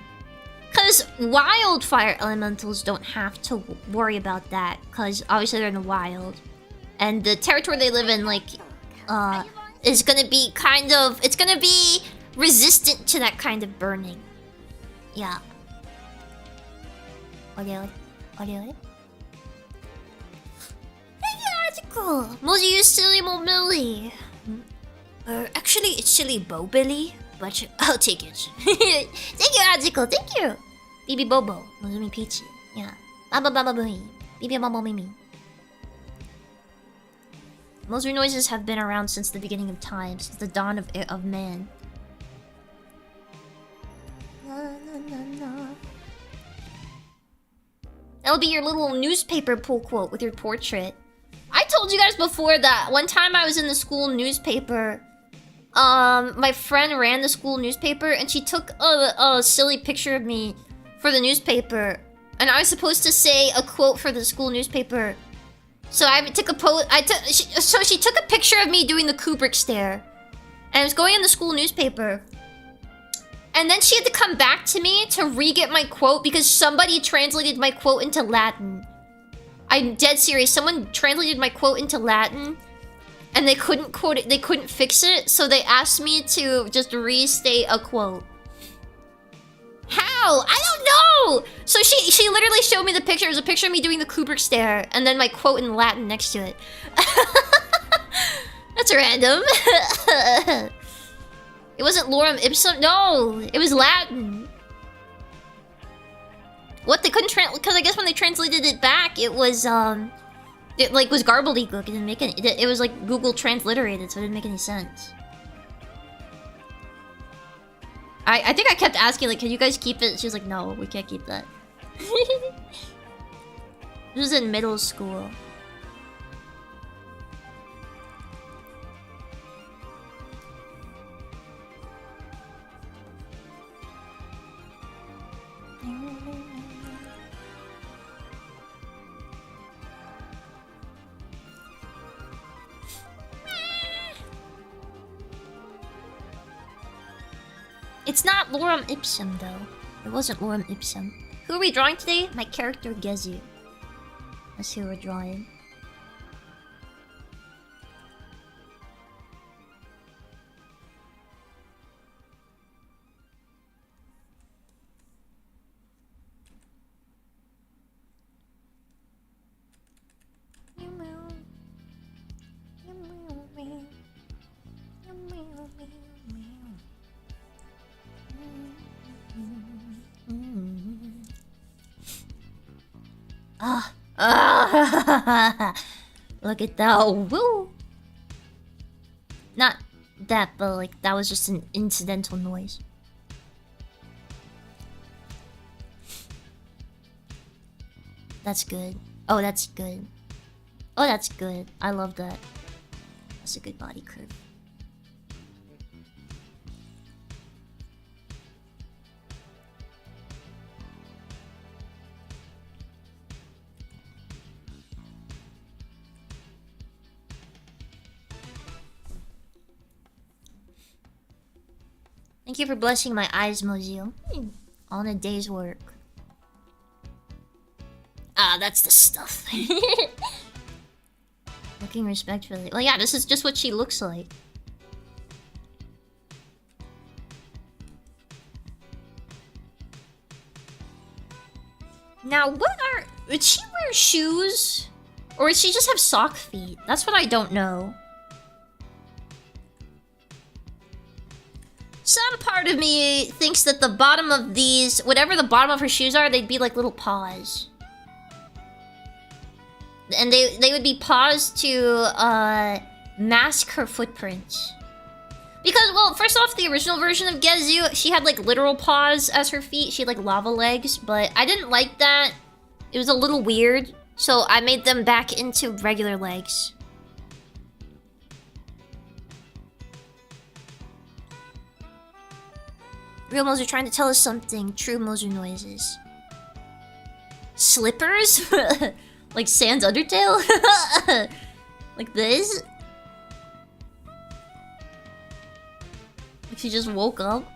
Because wildfire elementals don't have to worry about that, because obviously they're in the wild. And the territory they live in, like, is gonna be it's gonna be resistant to that kind of burning. Yeah. Okay. Cool. Moji, you silly Millie. Actually, it's silly Billy, but I'll take it. Thank you, Adjico. Thank you. Bibi Bobo. Mozumi Pichi. Yeah. Baba Baba Bui. Bibi Baba Mimi. Mozu noises have been around since the beginning of time, since the dawn of man. That'll be your little newspaper pull quote with your portrait. I told you guys before that one time I was in the school newspaper. My friend ran the school newspaper and she took a silly picture of me for the newspaper, and I was supposed to say a quote for the school newspaper. So I took she took a picture of me doing the Kubrick stare, and it was going in the school newspaper. And then she had to come back to me to re-get my quote because somebody translated my quote into Latin. I'm dead serious. Someone translated my quote into Latin, and they couldn't quote it. They couldn't fix it, so they asked me to just restate a quote. How? I don't know. So she literally showed me the picture. It was a picture of me doing the Kubrick stare, and then my quote in Latin next to it. That's random. It wasn't lorem ipsum. No, it was Latin. What, they couldn't because I guess when they translated it back, it was it like was garbledy-gook. It didn't make any. It was like Google transliterated, so it didn't make any sense. I think I kept asking, like, can you guys keep it? She was like, no, we can't keep that. This was in middle school. It's not lorem ipsum, though. It wasn't lorem ipsum. Who are we drawing today? My character, Gazu. That's who we're drawing. Look at that. Woo! Not that, but like, that was just an incidental noise. That's good. Oh, that's good. Oh, that's good. I love that. That's a good body curve. Thank you for blessing my eyes, Mozio. On a day's work. Ah, that's the stuff. Looking respectfully. Well, yeah, this is just what she looks like. Now, what are... Would she wear shoes? Or would she just have sock feet? That's what I don't know. Some part of me thinks that the bottom of these... Whatever the bottom of her shoes are, they'd be like little paws. And they would be paws to mask her footprints. Because, well, first off, the original version of Gazu, she had like literal paws as her feet. She had like lava legs, but I didn't like that. It was a little weird, so I made them back into regular legs. Real Mozu trying to tell us something. True Mozu noises. Slippers? Like Sans Undertale? Like this? Like she just woke up?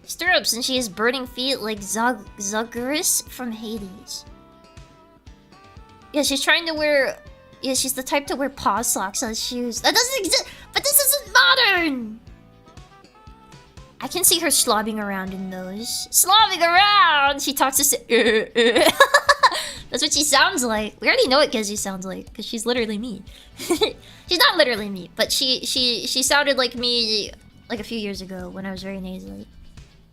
Stirrups, and she has burning feet like Zagurus from Hades. Yeah, she's trying to wear... Yeah, she's the type to wear paw socks on shoes. That doesn't exist! But this isn't modern! I can see her slobbing around in those. Slobbing around! She talks to... That's what she sounds like. We already know what Gazu sounds like, because she's literally me. She's not literally me, but she sounded like me like a few years ago when I was very nasally.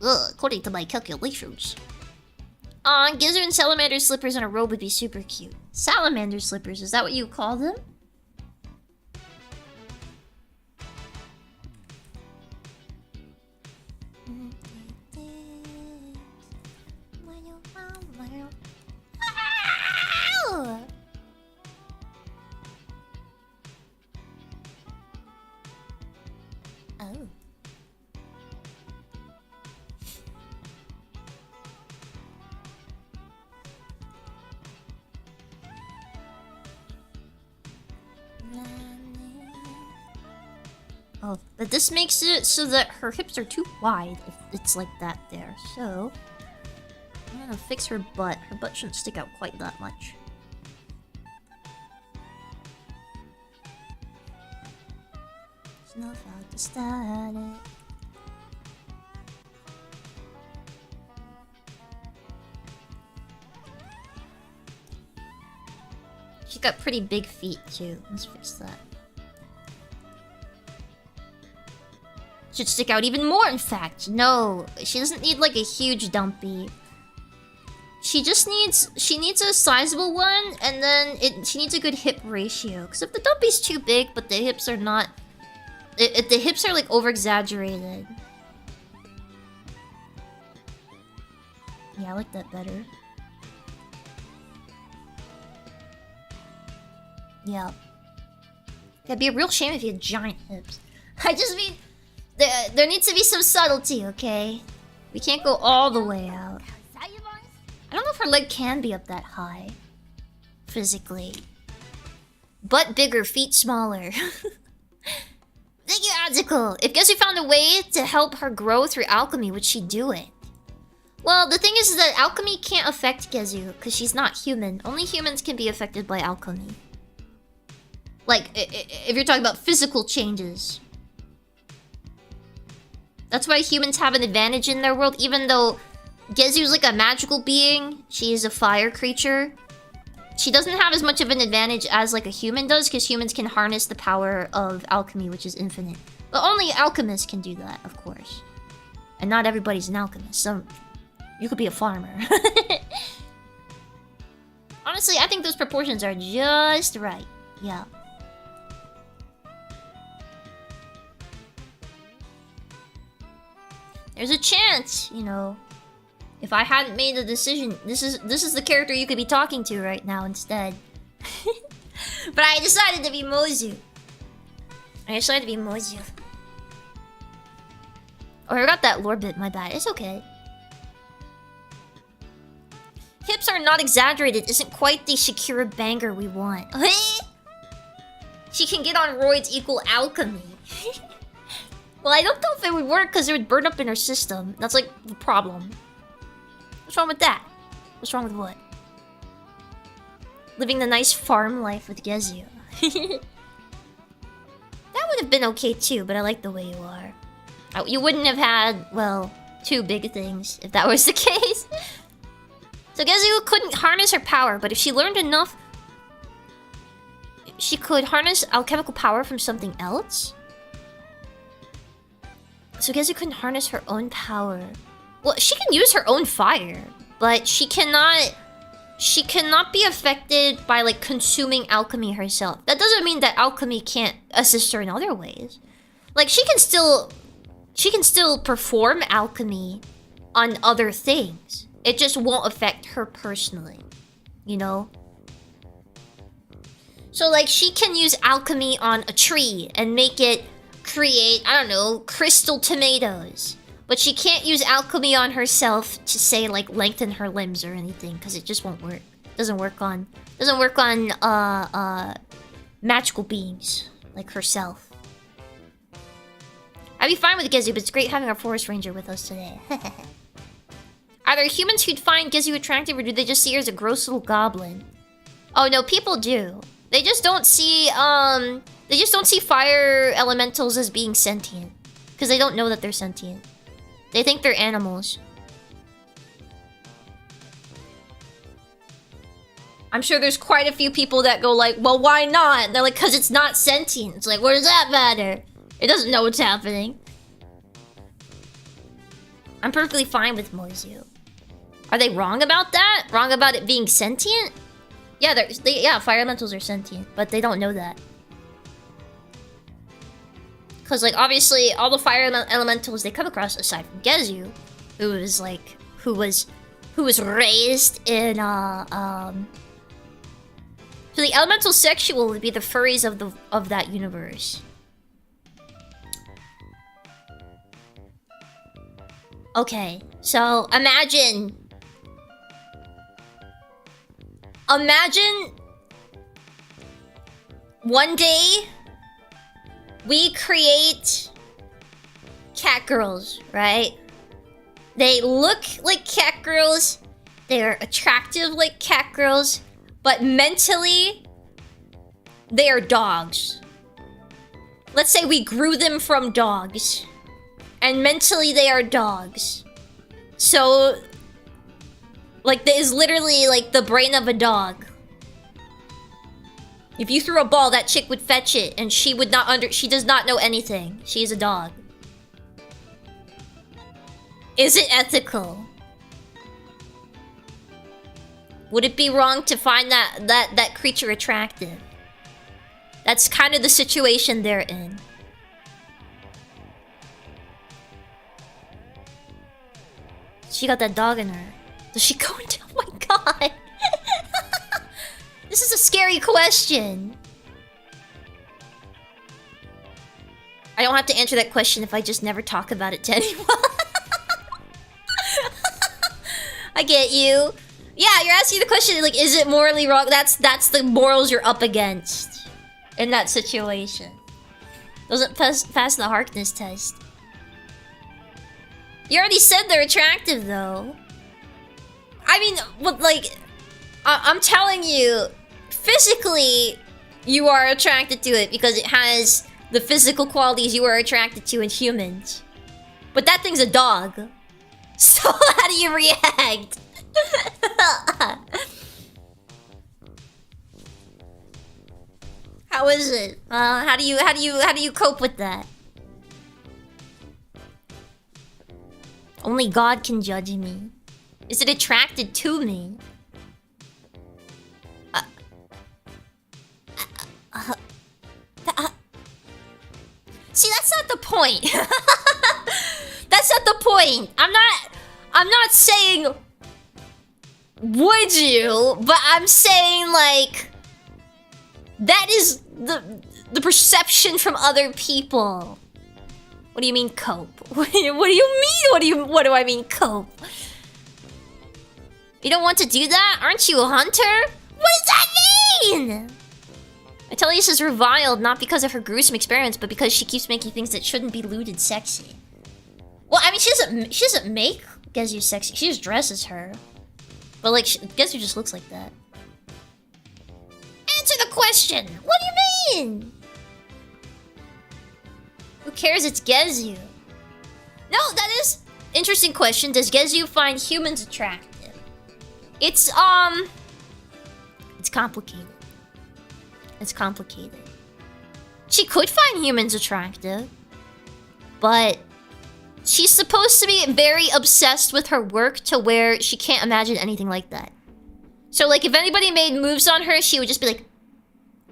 Ugh, according to my calculations. Aw, Gizzard and Salamander slippers on a robe would be super cute. Salamander slippers, is that what you call them? Oh. Oh, but this makes it so that her hips are too wide if it's like that there. So, I'm gonna fix her butt. Her butt shouldn't stick out quite that much. Snuff out the static. She's got pretty big feet too. Let's fix that. Should stick out even more, in fact. No, she doesn't need like a huge dumpy. She just needs... She needs a sizable one, and then she needs a good hip ratio. Because if the dumpy's too big, but the hips are not... If the hips are like over-exaggerated. Yeah, I like that better. Yeah. That'd be a real shame if you had giant hips. I just mean... There needs to be some subtlety, okay? We can't go all the way out. I don't know if her leg can be up that high. Physically. Butt bigger, feet smaller. Thank you, Adzical. If Gazu found a way to help her grow through alchemy, would she do it? Well, the thing is that alchemy can't affect Gazu, because she's not human. Only humans can be affected by alchemy. Like, if you're talking about physical changes. That's why humans have an advantage in their world, even though Gazu's like a magical being. She is a fire creature. She doesn't have as much of an advantage as like a human does, because humans can harness the power of alchemy, which is infinite. But only alchemists can do that, of course. And not everybody's an alchemist. Some, you could be a farmer. Honestly, I think those proportions are just right. Yeah. There's a chance, you know. If I hadn't made the decision, this is the character you could be talking to right now instead. But I decided to be Mozu. I decided to be Mozu. Oh, I got that lore bit, my bad. It's okay. Hips are not exaggerated, isn't quite the Shakira banger we want. She can get on roids equal alchemy. Well, I don't know if it would work because it would burn up in her system. That's like the problem. What's wrong with that? What's wrong with what? Living the nice farm life with Gazu. That would have been okay too, but I like the way you are. You wouldn't have had, well, two big things if that was the case. So Gazu couldn't harness her power, but if she learned enough, she could harness alchemical power from something else. So Gazu couldn't harness her own power. Well, she can use her own fire, but she cannot be affected by like consuming alchemy herself. That doesn't mean that alchemy can't assist her in other ways. Like she can still perform alchemy on other things. It just won't affect her personally, you know? So like she can use alchemy on a tree and make it create, I don't know, crystal tomatoes. But she can't use alchemy on herself to say like lengthen her limbs or anything, because it just won't work. Doesn't work on magical beings like herself. I'd be fine with Gazu, but it's great having our forest ranger with us today. Are there humans who'd find Gazu attractive, or do they just see her as a gross little goblin? Oh no, people do. They just don't see fire elementals as being sentient, because they don't know that they're sentient. They think they're animals. I'm sure there's quite a few people that go like, well, why not? And they're like, because it's not sentient. It's like, what does that matter? It doesn't know what's happening. I'm perfectly fine with Mozu. Are they wrong about that? Wrong about it being sentient? Yeah, yeah, fire elementals are sentient, but they don't know that. Because, like, obviously, all the fire elementals they come across, aside from Gazu, who was raised in, So the elemental sexual would be the furries of that universe. Okay, so imagine one day we create cat girls, right? They look like cat girls, they're attractive like cat girls, but mentally they are dogs. Let's say we grew them from dogs, and mentally they are dogs. So, like, that is literally like the brain of a dog. If you threw a ball, that chick would fetch it, and she does not know anything. She is a dog. Is it ethical? Would it be wrong to find that creature attractive? That's kind of the situation they're in. She got that dog in her. Does she go into... Oh my god! This is a scary question. I don't have to answer that question if I just never talk about it to anyone. I get you. Yeah, you're asking the question, like, is it morally wrong? That's the morals you're up against in that situation. Doesn't pass the Harkness test. You already said they're attractive, though. I mean, what, like... I'm telling you, physically, you are attracted to it because it has the physical qualities you are attracted to in humans. But that thing's a dog. So how do you react? How is it? How do you cope with that? Only God can judge me. Is it attracted to me? See, that's not the point. That's not the point. I'm not saying would you, but I'm saying like that is the perception from other people. What do you mean cope? What do you mean? What do I mean cope? You don't want to do that? Aren't you a hunter? What does that mean? Atelius is reviled not because of her gruesome experience, but because she keeps making things that shouldn't be looted sexy. Well, I mean, she doesn't make Gazu sexy. She just dresses her. But like, Gazu just looks like that. Answer the question. What do you mean? Who cares? It's Gazu. No, that is interesting question. Does Gazu find humans attractive? It's complicated. It's complicated. She could find humans attractive, but she's supposed to be very obsessed with her work to where she can't imagine anything like that. So like if anybody made moves on her, she would just be like,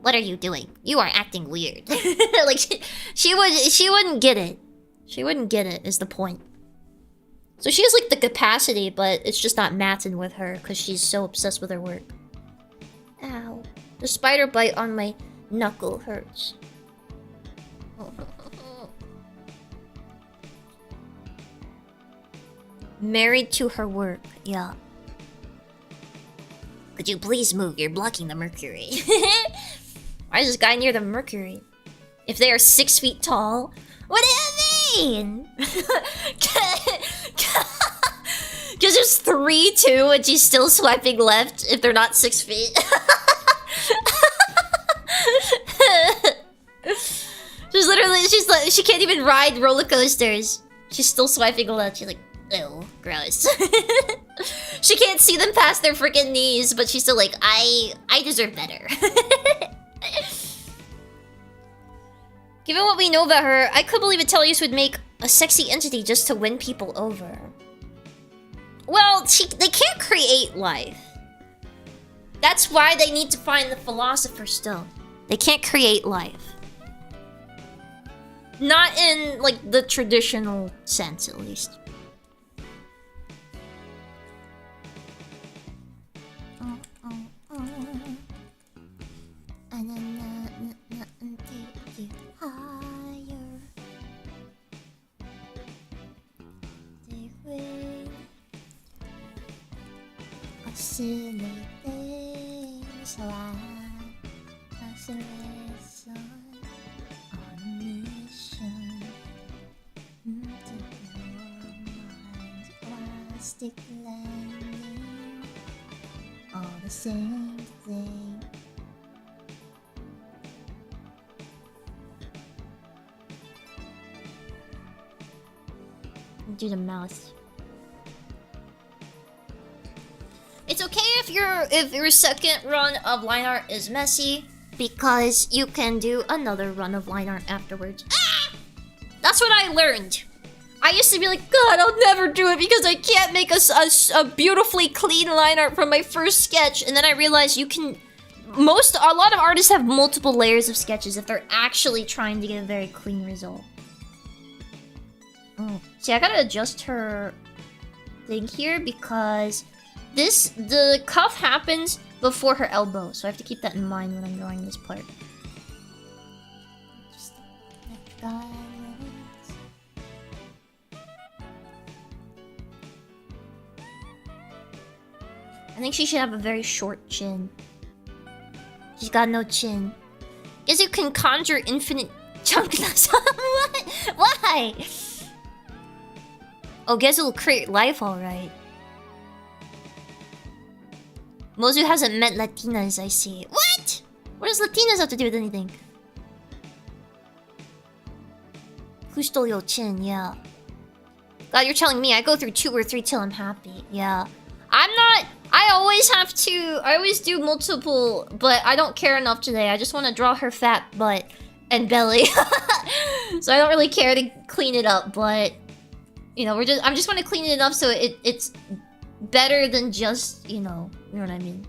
"What are you doing? You are acting weird." Like she wouldn't get it. She wouldn't get it is the point. So she has like the capacity, but it's just not matching with her because she's so obsessed with her work. Ow. The spider bite on my knuckle hurts. Married to her work, yeah. Could you please move? You're blocking the mercury. Why is this guy near the mercury? If they are 6 feet tall? What do you mean? Because there's 3 too and she's still swiping left if they're not 6 feet. She's literally, she can't even ride roller coasters. She's still swiping left. She's like, ew, gross. She can't see them past their freaking knees, but she's still like, I deserve better. Given what we know about her, I could believe Atelius would make a sexy entity just to win people over. Well, they can't create life. That's why they need to find the philosopher stone. They can't create life. Not in, like, the traditional sense, at least. Silly things like isolation on a mission to your mind while stick landing all the same thing. Do the mouth. It's okay if your second run of line art is messy, because you can do another run of line art afterwards. Ah! That's what I learned. I used to be like, God, I'll never do it because I can't make a beautifully clean line art from my first sketch. And then I realized you can... a lot of artists have multiple layers of sketches if they're actually trying to get a very clean result. Oh. See, I gotta adjust her thing here because... the cuff happens before her elbow, so I have to keep that in mind when I'm drawing this part. Just I think she should have a very short chin. She's got no chin. Guess you can conjure infinite Chunkless. What? Why? Oh, Gazu will create life, alright. Mozu hasn't met Latinas, I see. What? What does Latinas have to do with anything? Who stole your chin? Yeah. God, you're telling me I go through 2 or 3 till I'm happy. Yeah. I'm not... I always have to... I always do multiple, but I don't care enough today. I just want to draw her fat butt and belly. So I don't really care to clean it up, but... You know, I'm just want to clean it up so it's better than just, you know what I mean?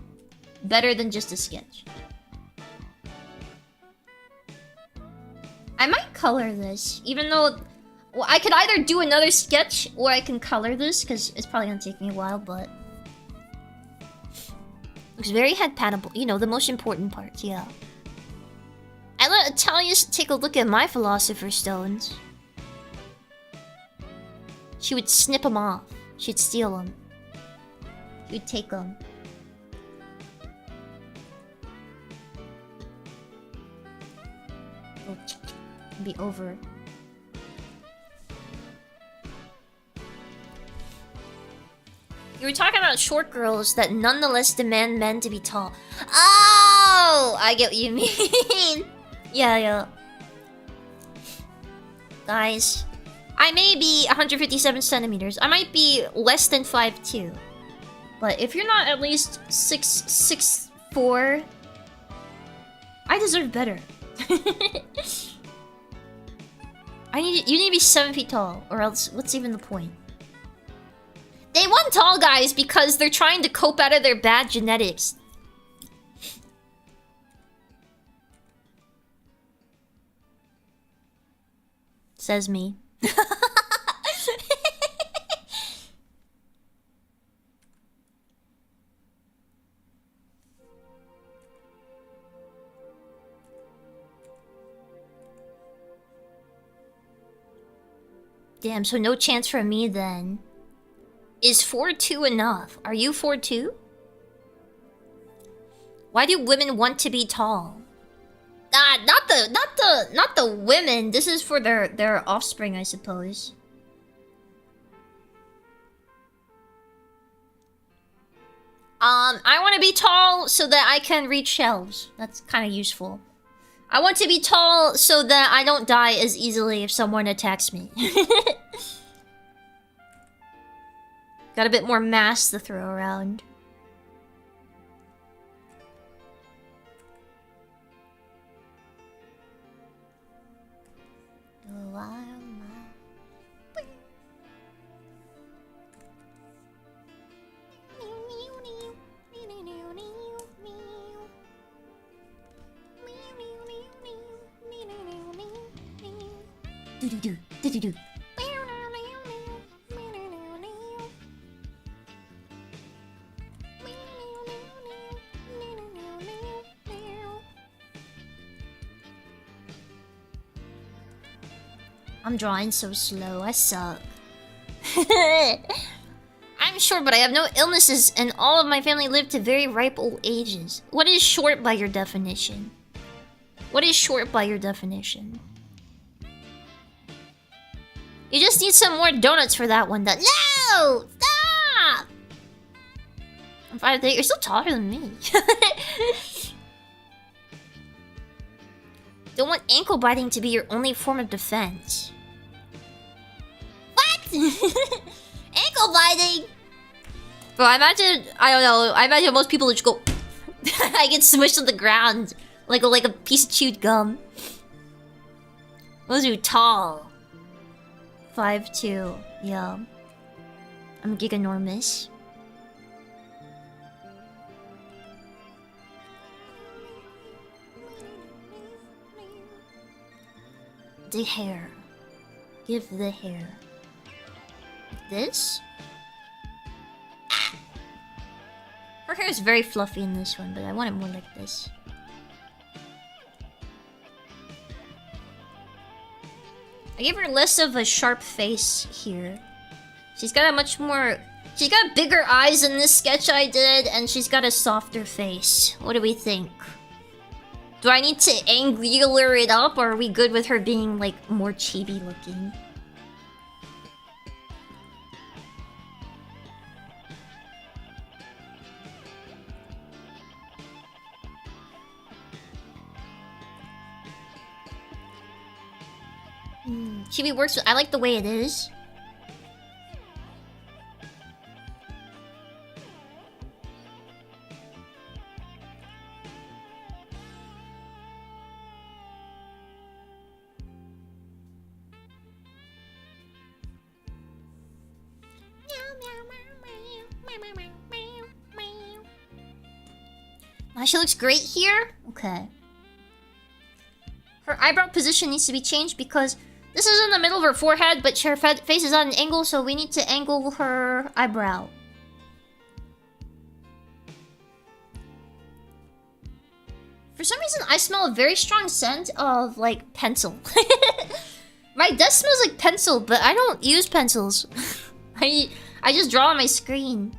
Better than just a sketch. I might color this, even though... Well, I could either do another sketch, or I can color this, because it's probably gonna take me a while, but... Looks very head-patable. You know, the most important parts, yeah. I let Italius take a look at my Philosopher's Stones. She would snip them off. She'd steal them. She'd take them. Oh, be over. You were talking about short girls that nonetheless demand men to be tall. Oh! I get what you mean. Yeah. Guys, I may be 157 centimeters. I might be less than 5'2". But if you're not at least 6'4", I deserve better. You need to be 7 feet tall, or else what's even the point? They want tall guys because they're trying to cope out of their bad genetics. Says me. Damn, so no chance for me then. Is 4'2" enough? Are you 4'2"? Why do women want to be tall? Not the women. This is for their offspring, I suppose. I want to be tall so that I can reach shelves. That's kind of useful. I want to be tall so that I don't die as easily if someone attacks me. Got a bit more mass to throw around. Do-do-do. I'm drawing so slow, I suck. I'm short, but I have no illnesses, and all of my family live to very ripe old ages. What is short by your definition? What is short by your definition? You just need some more donuts for that one. No! Stop! I'm 5'8". You're still taller than me. Don't want ankle biting to be your only form of defense. What? Ankle biting? Bro, I don't know. I imagine most people just go... I get smushed on the ground. Like a piece of chewed gum. Those are tall. 5'2". Yeah. I'm giganormous. The hair. Give the hair. Like this? Ah! Her hair is very fluffy in this one, but I want it more like this. I gave her less of a sharp face here. She's got a much more... She's got bigger eyes in this sketch I did, and she's got a softer face. What do we think? Do I need to angular it up, or are we good with her being, like, more chibi looking? Chibi works with— I like the way it is. She looks great here? Okay. Her eyebrow position needs to be changed because this is in the middle of her forehead, but her face is at an angle, so we need to angle her eyebrow. For some reason, I smell a very strong scent of, like, pencil. My desk smells like pencil, but I don't use pencils. I just draw on my screen.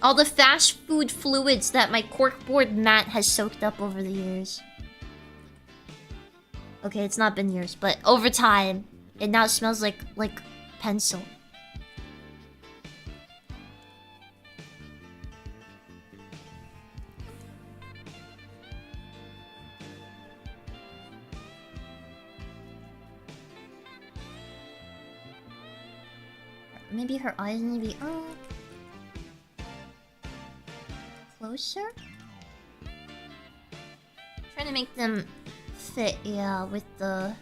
All the fast food fluids that my corkboard mat has soaked up over the years. Okay, it's not been years, but over time, it now smells like pencil. Maybe her eyes need to be closer? Trying to make them fit, yeah, with the...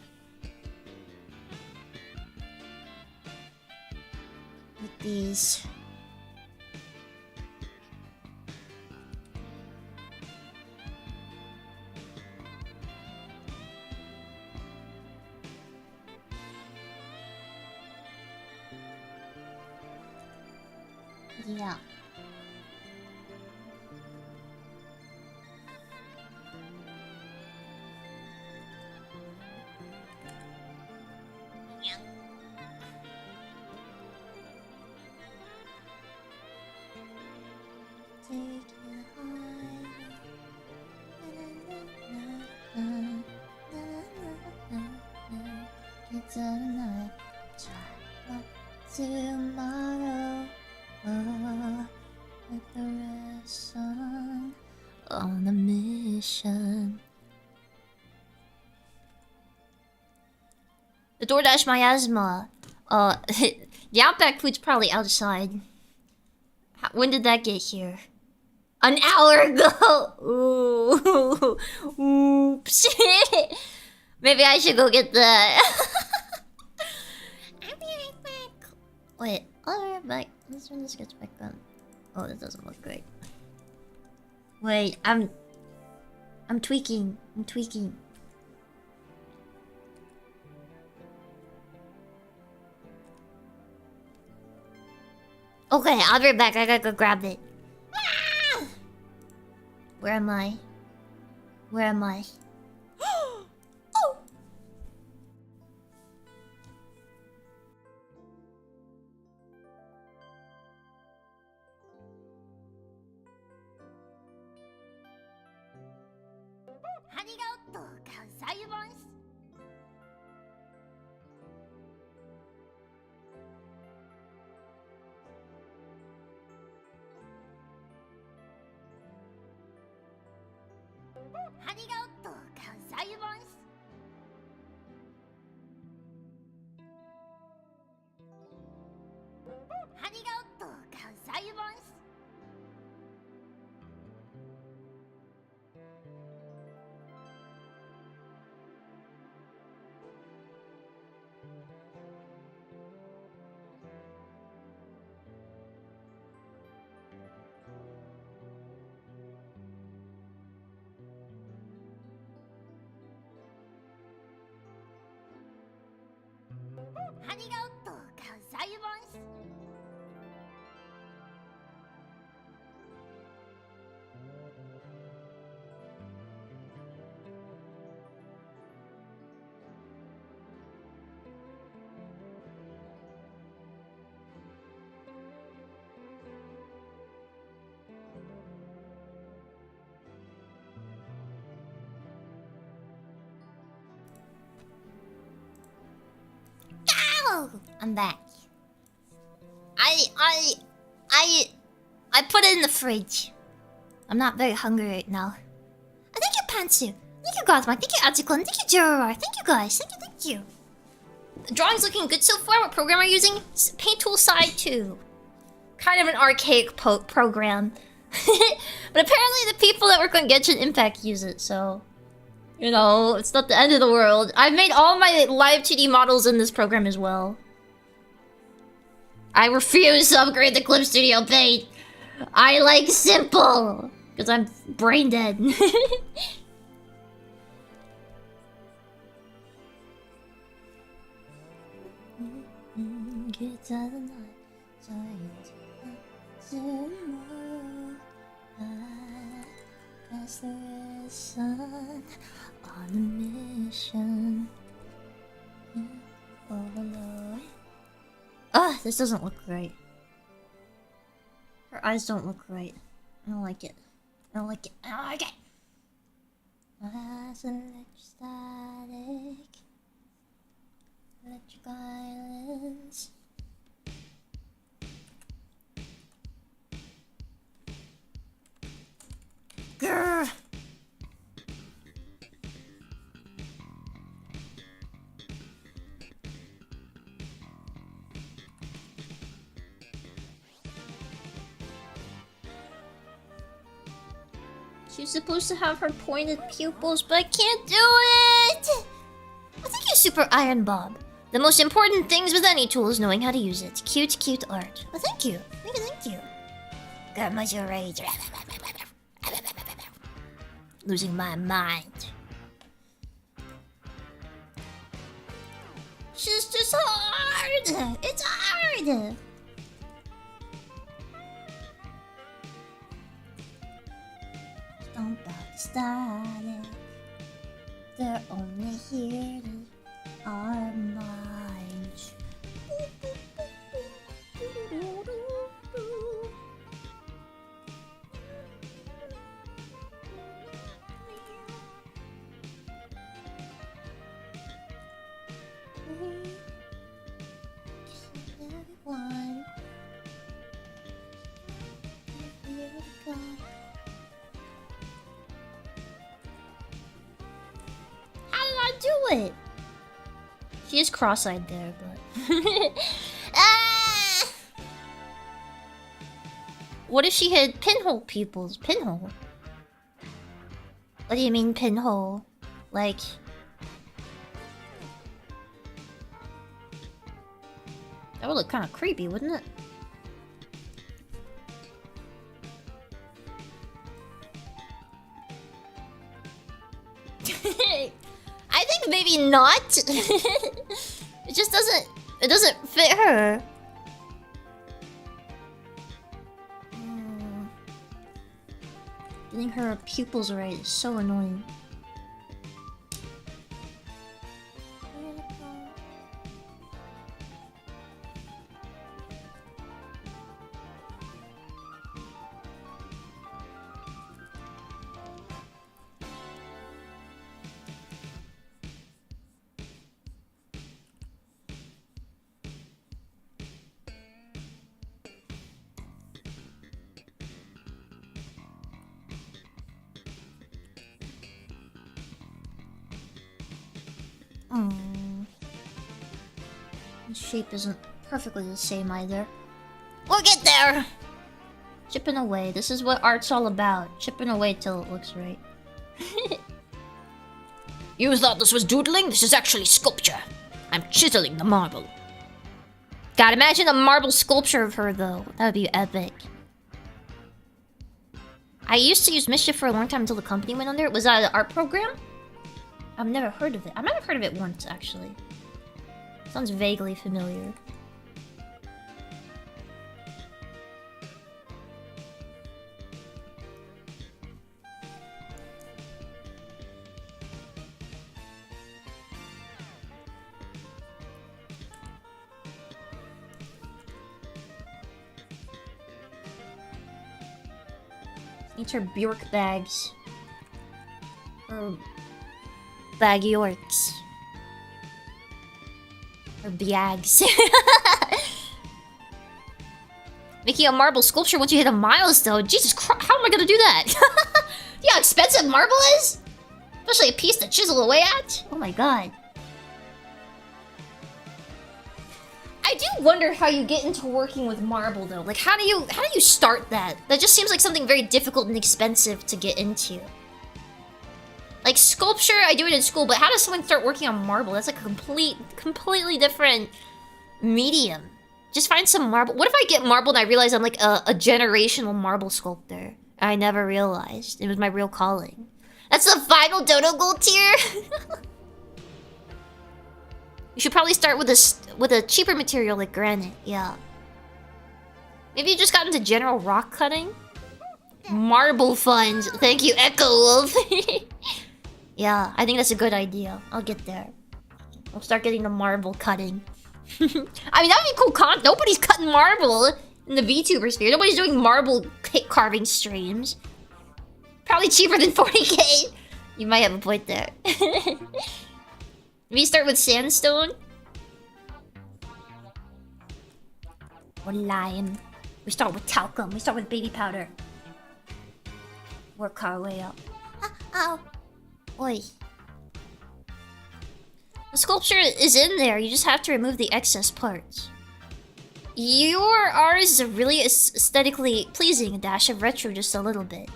with these. Yeah. It's a night, tomorrow, with the red sun on a mission. The DoorDash miasma. The Outback food's probably outside. When did that get here? An hour ago! Ooh. Oops. Maybe I should go get that. I'll be right back. Wait, I'll be right back. Let's turn this sketch back on. Oh, that doesn't look great. Wait, I'm tweaking. I'm tweaking. Okay, I'll be right back. I gotta go grab it. Ah! Where am I? Where am I? Oh! Hello! I'm back. I put it in the fridge. I'm not very hungry right now. Thank you, Pantsu. Thank you, Godmark. Thank you, Atsuclon. Thank you, Gerard. Thank you, guys. Thank you. The drawing's looking good so far. What program are you using? Paint Tool Side 2. Kind of an archaic program. But apparently the people that work on Genshin Impact use it, so... You know, it's not the end of the world. I've made all my live 2D models in this program as well. I refuse to upgrade the Clip Studio Paint. I like simple. Because I'm brain dead. On a mission. Overlord. Ugh, this doesn't look right. Her eyes don't look right. I don't like it. I don't like it. I don't like it. Electrostatic. Electric islands. Grr. She's supposed to have her pointed pupils, but I can't do it! Well, thank you, Super Iron Bob. The most important things with any tool is knowing how to use it. Cute, cute art. Well, thank you. Thank you. Got much rage. Losing my mind. She's just hard! It's hard! Don't get started. They're only here to our minds. Everyone. Here we go. How did I do it? She is cross-eyed there, but... Ah! What if she had pinhole pupils? Pinhole? What do you mean pinhole? Like... That would look kind of creepy, wouldn't it? I think maybe not. It just doesn't... It doesn't fit her. Getting her pupils right is so annoying. The shape isn't perfectly the same either. We'll get there! Chipping away. This is what art's all about. Chipping away till it looks right. You thought this was doodling? This is actually sculpture. I'm chiseling the marble. God, imagine a marble sculpture of her, though. That would be epic. I used to use Mischief for a long time until the company went under. Was that an art program? I've never heard of it. I might have heard of it once, actually. Sounds vaguely familiar. Each are Bjork bags. Or... Bag Yorks. Or Biags. Making a marble sculpture once you hit a milestone. Jesus Christ, how am I gonna do that? Yeah, how expensive marble is? Especially a piece to chisel away at. Oh my god. I do wonder how you get into working with marble though. Like how do you start that? That just seems like something very difficult and expensive to get into. Like sculpture, I do it in school, but how does someone start working on marble? That's like a completely different medium. Just find some marble. What if I get marble and I realize I'm like a generational marble sculptor? I never realized. It was my real calling. That's the final Dodo Gold tier? You should probably start with a cheaper material like granite, yeah. Maybe you just got into general rock cutting? Marble funds. Thank you, Echo Wolf. Yeah, I think that's a good idea. I'll get there. I'll start getting the marble cutting. I mean, that would be cool. Nobody's cutting marble in the VTuber sphere. Nobody's doing marble carving streams. Probably cheaper than 40k. You might have a point there. Maybe start with sandstone. Or lime. We start with talcum. We start with baby powder. Work our way up. Ow. Oi. The sculpture is in there. You just have to remove the excess parts. Ours is a really aesthetically pleasing, a dash of retro just a little bit.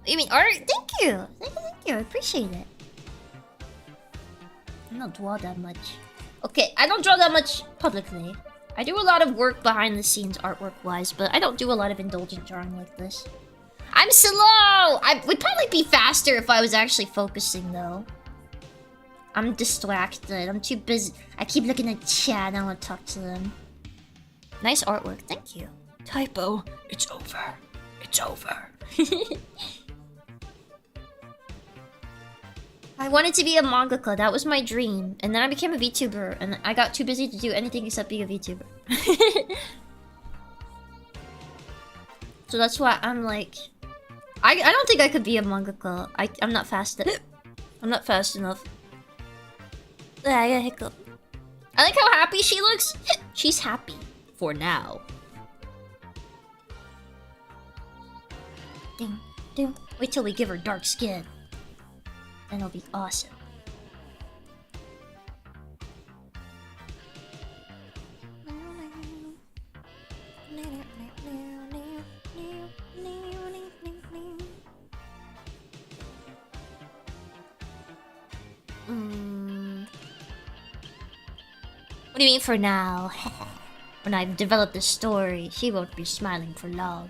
You mean art? Thank you. Thank you. I appreciate it. I don't draw that much. Okay, I don't draw that much publicly. I do a lot of work behind the scenes artwork-wise, but I don't do a lot of indulgent drawing like this. I'm slow! I would probably be faster if I was actually focusing, though. I'm distracted. I'm too busy. I keep looking at chat. I don't want to talk to them. Nice artwork. Thank you. Typo. It's over. It's over. I wanted to be a mangaka. That was my dream. And then I became a VTuber. And I got too busy to do anything except be a VTuber. So that's why I'm like... I don't think I could be a mangaka. I'm not fast enough. I'm not fast enough. I got a hiccup. I like how happy she looks. She's happy. For now. Ding, ding. Wait till we give her dark skin. Then it'll be awesome. What do you mean for now? When I've developed the story, she won't be smiling for long.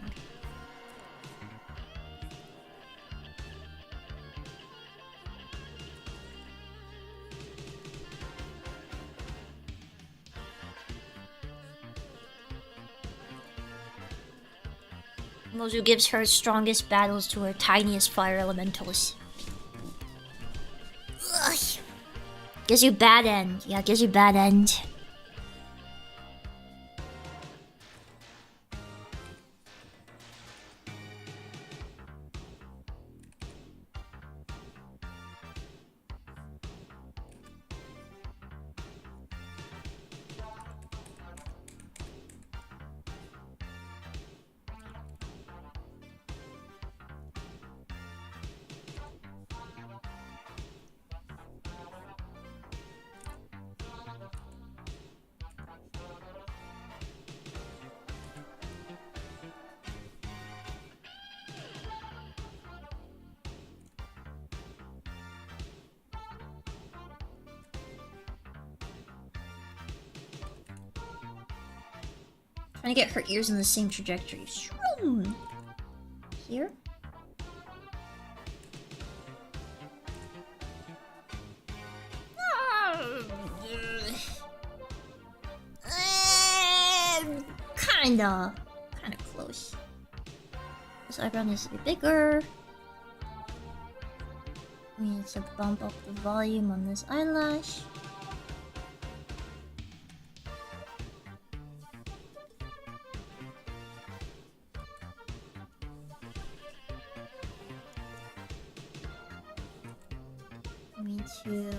Mozu gives her strongest battles to her tiniest fire elementals. Ugh. Gives you bad end. Yeah, gives you bad end. Trying to get her ears in the same trajectory. Shroom. Here? Kinda close. This eyebrow needs to be bigger. We need to bump up the volume on this eyelash. We need to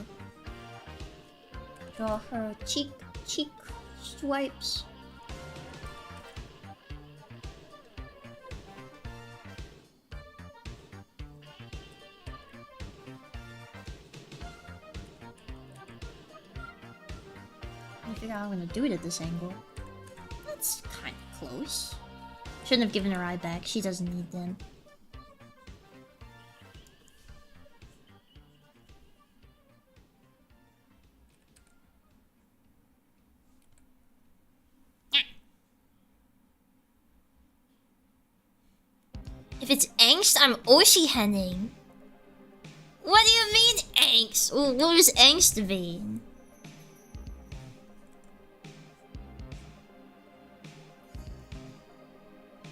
draw her cheek cheek swipes. I figure out how I'm gonna do it at this angle. That's kind of close. Shouldn't have given her eye back. She doesn't need them. If it's angst, I'm Oshi-henning. What do you mean, angst? What does angst mean?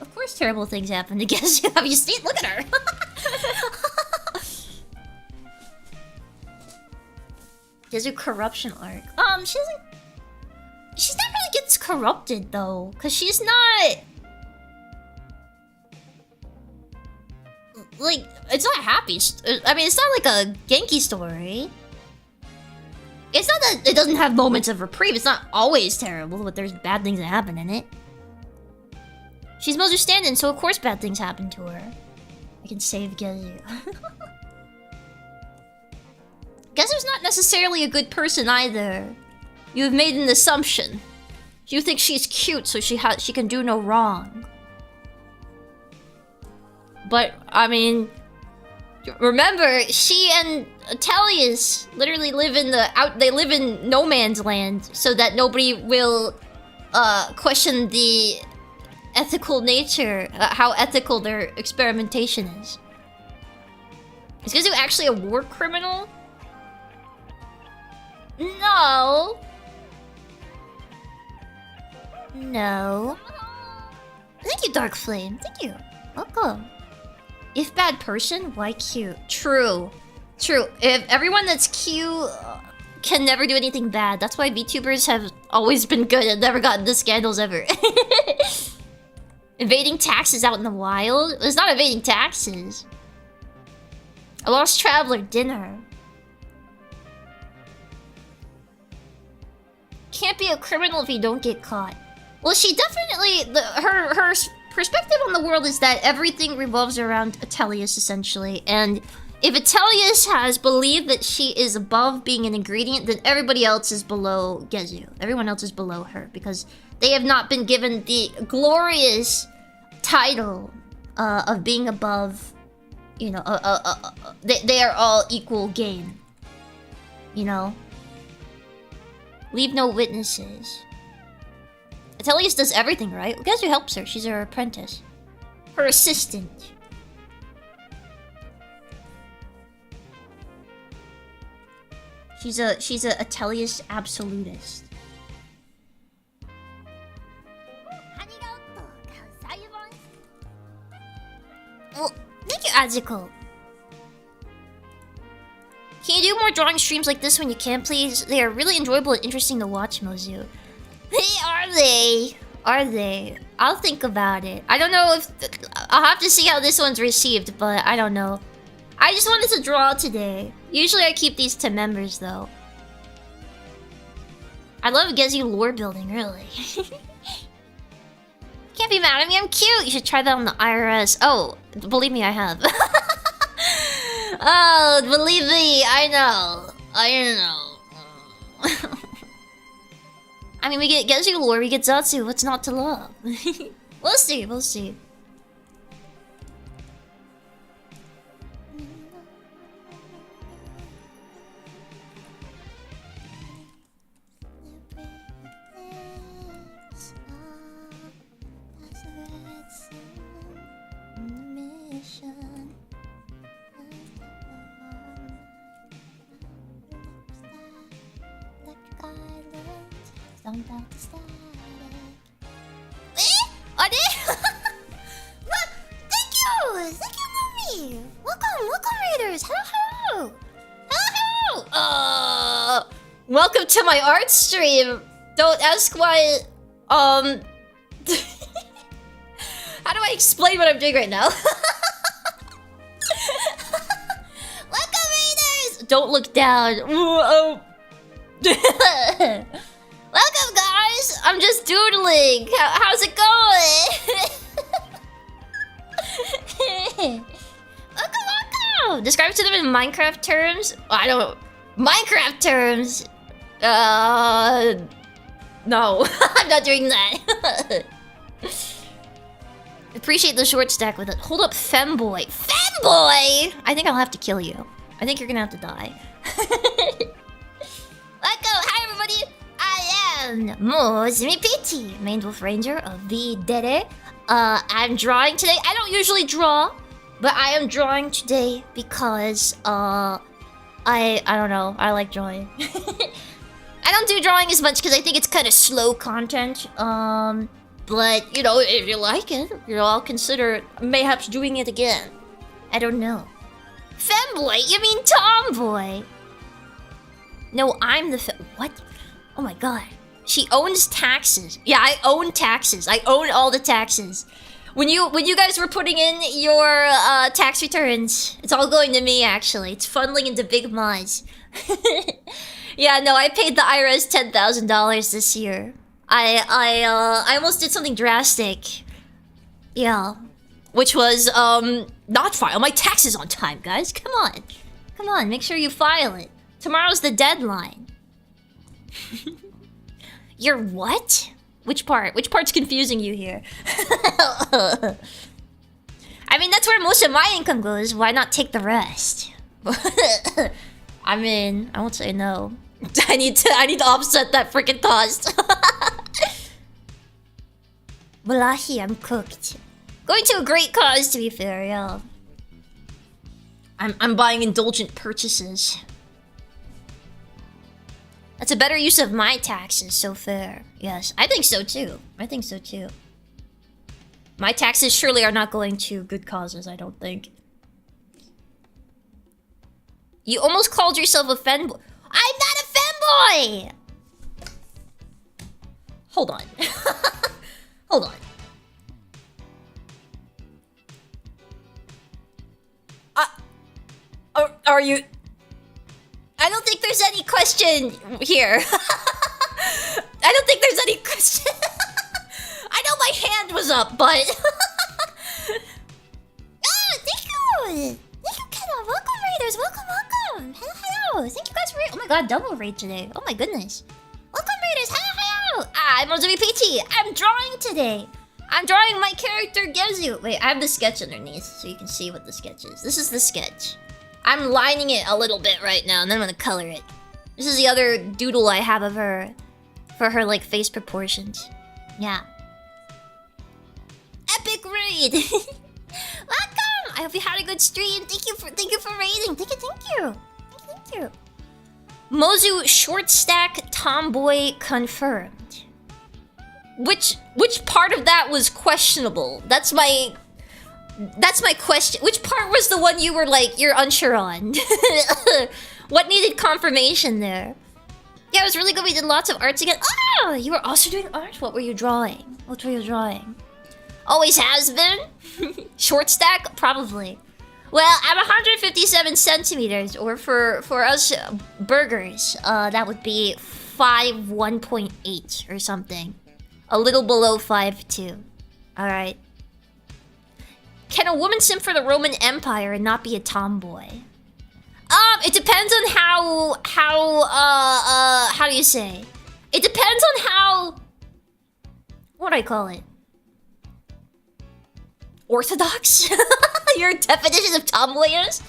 Of course terrible things happen to Gazu. Have you seen? Look at her! Gazu corruption arc. She's not really gets corrupted though. Cause she's not... Like, it's not happy. I mean, it's not like a Genki story. It's not that it doesn't have moments of reprieve. It's not always terrible, but there's bad things that happen in it. She's Mother Stand-in, so of course bad things happen to her. I can save Gazu. Gazu's not necessarily a good person either. You have made an assumption. You think she's cute, so she can do no wrong. But, I mean... Remember, she and Atelius literally live in they live in no man's land, so that nobody will, question the ethical nature, how ethical their experimentation is. Is Gazu actually a war criminal? No. No. Thank you, Dark Flame. Thank you. Welcome. If bad person, why cute? True. True. If everyone that's cute can never do anything bad. That's why VTubers have always been good and never gotten the scandals ever. Evading taxes out in the wild? It's not evading taxes. A lost traveler dinner. Can't be a criminal if you don't get caught. Well, she definitely... her perspective on the world is that everything revolves around Atelius, essentially. And if Atelius has believed that she is above being an ingredient, then everybody else is below Gazu. Everyone else is below her, because they have not been given the glorious title of being above, you know, they are all equal game. You know? Leave no witnesses. Atelius does everything, right? Gazu helps her. She's her apprentice. Her assistant. She's a Atelius absolutist. Well, thank you, Azuko. Can you do more drawing streams like this when you can, please? They are really enjoyable and interesting to watch, Mozu. Are they? Are they? I'll think about it. I don't know if... I'll have to see how this one's received, but I don't know. I just wanted to draw today. Usually I keep these to members, though. I love Gazu lore building, really. Can't be mad at me, I'm cute! You should try that on the IRS. Oh, believe me, I have. Oh, believe me, I know. I know. I mean, we get Gazu lore, we get Zatsu. What's not to love? We'll see, we'll see. Are they? Thank you! Thank you, Mommy! Welcome, Raiders! Hello! Welcome to my art stream! Don't ask why... How do I explain what I'm doing right now? Welcome, Raiders! Don't look down. Welcome, I'm just doodling. How's it going? Welcome. Describe to them in Minecraft terms. I don't. Minecraft terms. No, I'm not doing that. Appreciate the short stack with it. Hold up, femboy. Femboy! I think I'll have to kill you. I think you're gonna have to die. Let's go! Hi, everybody! I am Mozumi Pichi, main wolf ranger of V-Dere. I'm drawing today. I don't usually draw, but I am drawing today because, I don't know. I like drawing. I don't do drawing as much because I think it's kind of slow content. But, you know, if you like it, you know, I'll consider mayhaps doing it again. I don't know. Femboy? You mean tomboy? No, I'm the what? Oh my god. She owns taxes. Yeah, I own taxes. I own all the taxes. When you guys were putting in your tax returns, it's all going to me actually. It's funneling into Big Moz. Yeah, no, I paid the IRS $10,000 this year. I almost did something drastic. Yeah. Which was, not file my taxes on time, guys. Come on. Come on, make sure you file it. Tomorrow's the deadline. You're what? Which part? Which part's confusing you here? I mean, that's where most of my income goes. Why not take the rest? I mean, I won't say no. I need to offset that freaking cost. Wallahi, I'm cooked. Going to a great cause, to be fair, yeah. I'm buying indulgent purchases. That's a better use of my taxes, so fair. Yes, I think so too. I think so too. My taxes surely are not going to good causes, I don't think. You almost called yourself a femboy. I'm not a femboy! Hold on. Hold on. Are you... I don't think there's any question here. I don't think there's any question. I know my hand was up, but... thank you! Thank you, kiddo. Welcome, Raiders. Welcome. Hello. Thank you guys for... Oh my god, double raid today. Oh my goodness. Welcome, Raiders. Hello. I'm Mozumi Pichi. I'm drawing today. I'm drawing my character, Gazu. Wait, I have the sketch underneath, so you can see what the sketch is. This is the sketch. I'm lining it a little bit right now, and then I'm gonna color it. This is the other doodle I have of her, for her, like, face proportions. Yeah. Epic raid! Welcome! I hope you had a good stream. Thank you for raiding. Thank you. Mozu short stack tomboy confirmed. Which part of that was questionable? That's my question. Which part was the one you were like, you're unsure on? What needed confirmation there? Yeah, it was really good. We did lots of arts again. Oh, you were also doing art? What were you drawing? What were you drawing? Always has been? Short stack? Probably. Well, I'm 157 centimeters, or for us burgers, that would be 1.8 or something. A little below 5'2". Alright. Can a woman simp for the Roman Empire and not be a tomboy? It depends on how do you say? It depends on how... What do I call it? Orthodox? Your definition of tomboy is?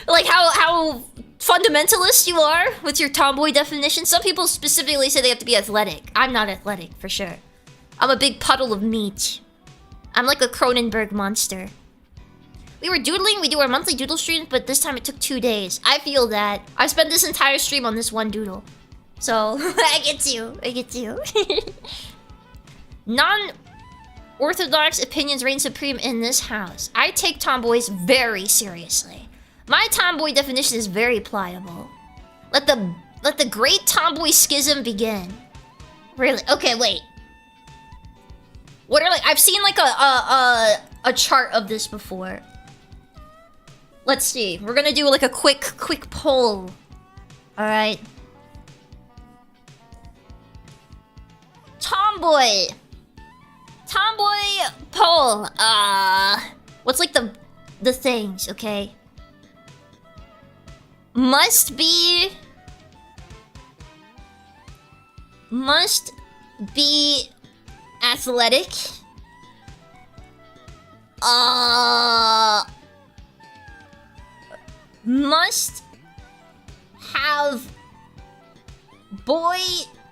Like how fundamentalist you are with your tomboy definition? Some people specifically say they have to be athletic. I'm not athletic, for sure. I'm a big puddle of meat. I'm like a Cronenberg monster. We were doodling, we do our monthly doodle streams, but this time it took 2 days. I feel that. I spent this entire stream on this one doodle. So, I get you. Non-orthodox opinions reign supreme in this house. I take tomboys very seriously. My tomboy definition is very pliable. Let the great tomboy schism begin. Really? Okay, wait. What are, like, I've seen like a chart of this before. Let's see. We're gonna do like a quick poll. All right. Tomboy. Tomboy poll. What's like the things, okay? Must be athletic. Must have boy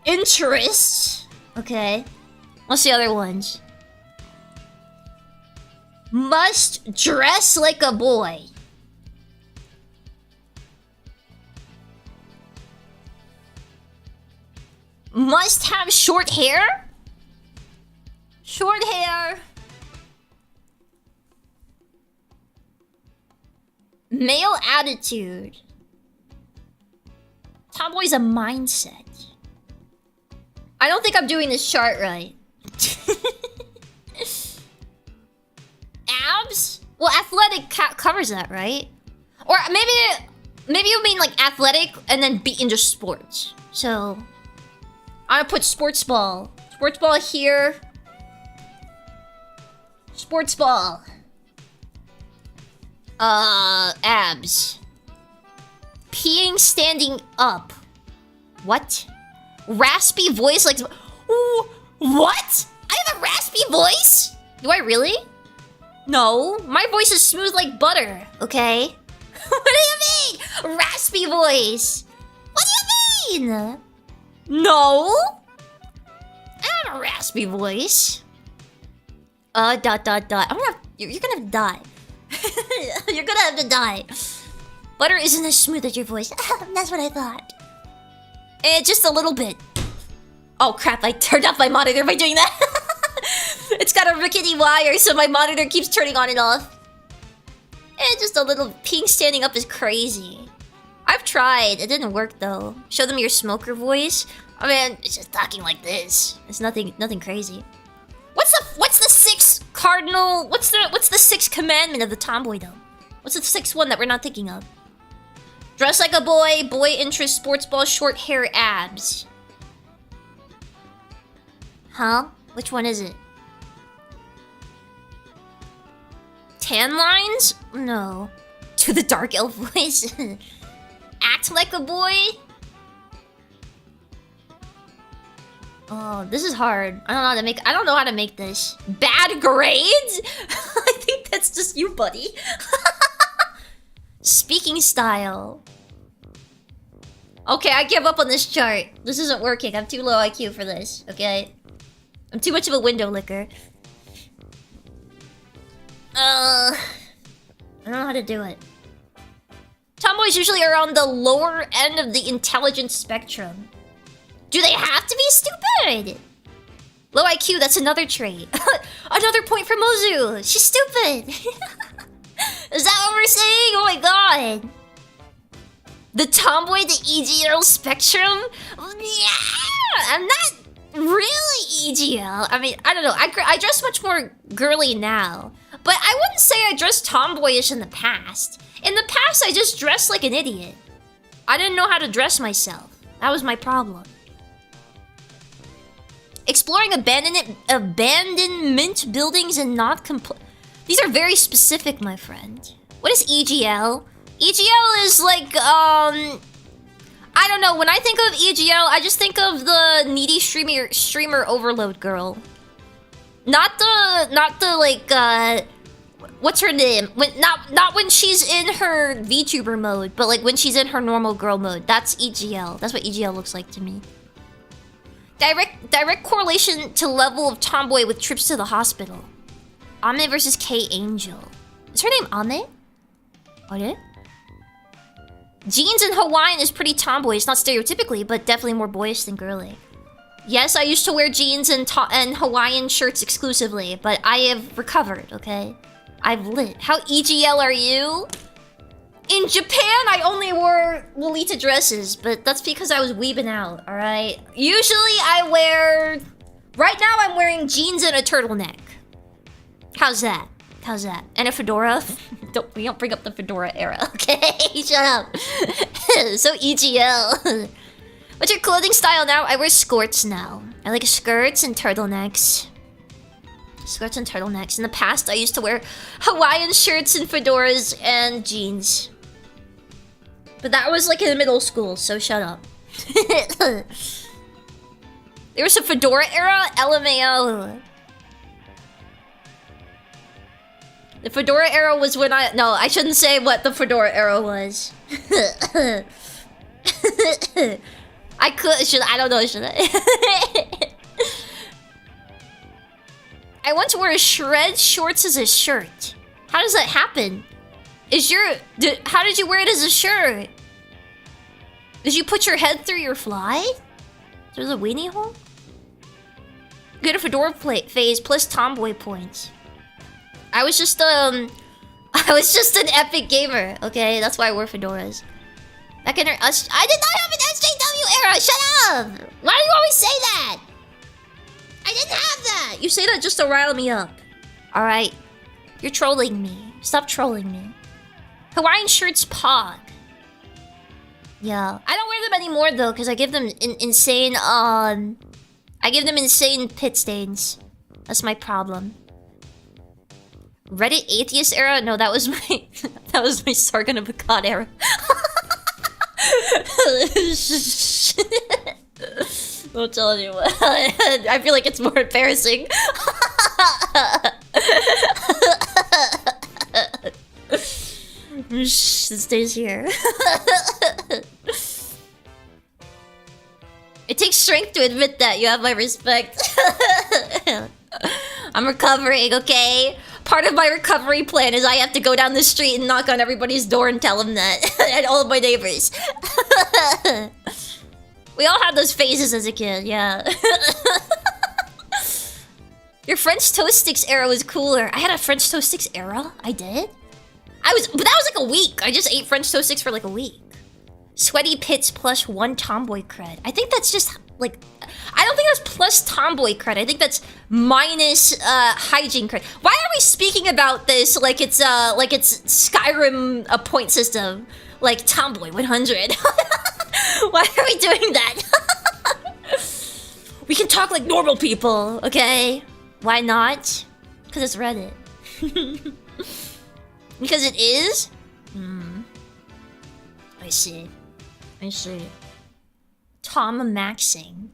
interests. Okay. What's the other ones? Must dress like a boy. Must have short hair? Short hair. Male attitude. Tomboy's a mindset. I don't think I'm doing this chart right. Abs? Well, athletic covers that, right? Or maybe you mean like athletic and then be into sports. So I'm gonna put sports ball. Sports ball here. Sports ball. Abs. Peeing standing up. What? Raspy voice like... Ooh, what? I have a raspy voice? Do I really? No, my voice is smooth like butter, okay? What do you mean? Raspy voice. What do you mean? No? I have a raspy voice. I'm gonna have, you're gonna have to die. You're gonna have to die. Butter isn't as smooth as your voice. That's what I thought. Just a little bit. Oh crap, I turned off my monitor by doing that. It's got a rickety wire, so my monitor keeps turning on and off. Just a little pink standing up is crazy. I've tried, it didn't work though. Show them your smoker voice. I mean, it's just talking like this. It's nothing crazy. What's the sixth cardinal? What's the sixth commandment of the tomboy though? What's the sixth one that we're not thinking of? Dress like a boy, boy interest, sports ball, short hair, abs. Huh? Which one is it? Tan lines? No. To the dark elf voice. Act like a boy? Oh, this is hard. I don't know how to make this. Bad grades? I think that's just you, buddy. Speaking style. Okay, I give up on this chart. This isn't working. I'm too low IQ for this, okay? I'm too much of a window licker. I don't know how to do it. Tomboys usually are on the lower end of the intelligence spectrum. Do they have to be stupid? Low IQ, that's another trait. Another point for Mozu. She's stupid. Is that what we're saying? Oh my god. The tomboy to EGL spectrum? Yeah, I'm not really EGL. I mean, I don't know. I dress much more girly now. But I wouldn't say I dressed tomboyish in the past. In the past, I just dressed like an idiot. I didn't know how to dress myself. That was my problem. Exploring abandonment buildings and not These are very specific, my friend. What is EGL? EGL is like, I don't know. When I think of EGL, I just think of the needy streamer overload girl. Not the like, what's her name? Not when she's in her VTuber mode, but like when she's in her normal girl mode. That's EGL. That's what EGL looks like to me. Direct correlation to level of tomboy with trips to the hospital. Ame versus K Angel. Is her name Ame? What? Jeans in Hawaiian is pretty tomboyish, not stereotypically, but definitely more boyish than girly. Yes, I used to wear jeans and Hawaiian shirts exclusively, but I have recovered, okay? I've lit. How EGL are you? In Japan, I only wore Lolita dresses, but that's because I was weebing out, alright? Usually I wear... Right now I'm wearing jeans and a turtleneck. How's that? How's that? And a fedora? We don't bring up the fedora era, okay? Shut up. So EGL. What's your clothing style now? I wear skirts now. I like skirts and turtlenecks. Skirts and turtlenecks. In the past, I used to wear Hawaiian shirts and fedoras and jeans. But that was like in middle school, so shut up. There was a fedora era? LMAO. The fedora era was when no, I shouldn't say what the fedora era was. I don't know, should I? I once wore a shred shorts as a shirt. How does that happen? How did you wear it as a shirt? Did you put your head through your fly? There's a weenie hole? Get a fedora phase plus tomboy points. I was just an epic gamer, okay? That's why I wear fedoras. Back in I did not have an SJW era! Shut up! Why do you always say that? I didn't have that! You say that just to rile me up. Alright. You're trolling me. Stop trolling me. Hawaiian shirts pog. Yeah. I don't wear them anymore though, because I give them insane pit stains. That's my problem. Reddit atheist era? No, that was my Sargon of Akkad era. Don't tell anyone. I feel like it's more embarrassing. Shh, it stays here. It takes strength to admit that. You have my respect. I'm recovering, okay? Part of my recovery plan is I have to go down the street and knock on everybody's door and tell them that. And all of my neighbors. We all had those phases as a kid, yeah. Your French toast sticks era was cooler. I had a French toast sticks era? I did? But that was like a week. I just ate French toast sticks for like a week. Sweaty pits plus 1 tomboy cred. I think that's just like... I don't think that's plus tomboy cred. I think that's minus hygiene cred. Why are we speaking about this like it's Skyrim a point system? Like tomboy 100. Why are we doing that? We can talk like normal people, okay? Why not? Because it's Reddit. Because it is? I see. Tom maxing.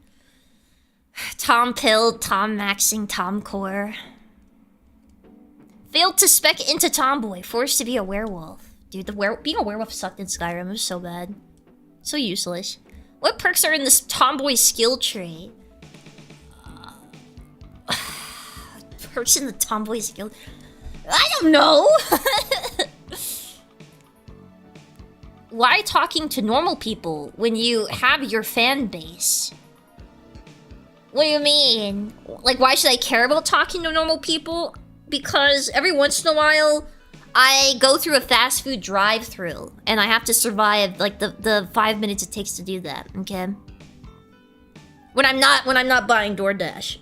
Tom pilled, Tom maxing, Tom core. Failed to spec into tomboy, forced to be a werewolf. Dude, being a werewolf sucked in Skyrim. It was so bad. So useless. What perks are in this tomboy skill tree? Perks in the tomboy skill... I don't know! Why talking to normal people when you have your fan base? What do you mean? Like, why should I care about talking to normal people? Because every once in a while, I go through a fast food drive-thru and I have to survive like the 5 minutes it takes to do that, okay? When I'm not buying DoorDash.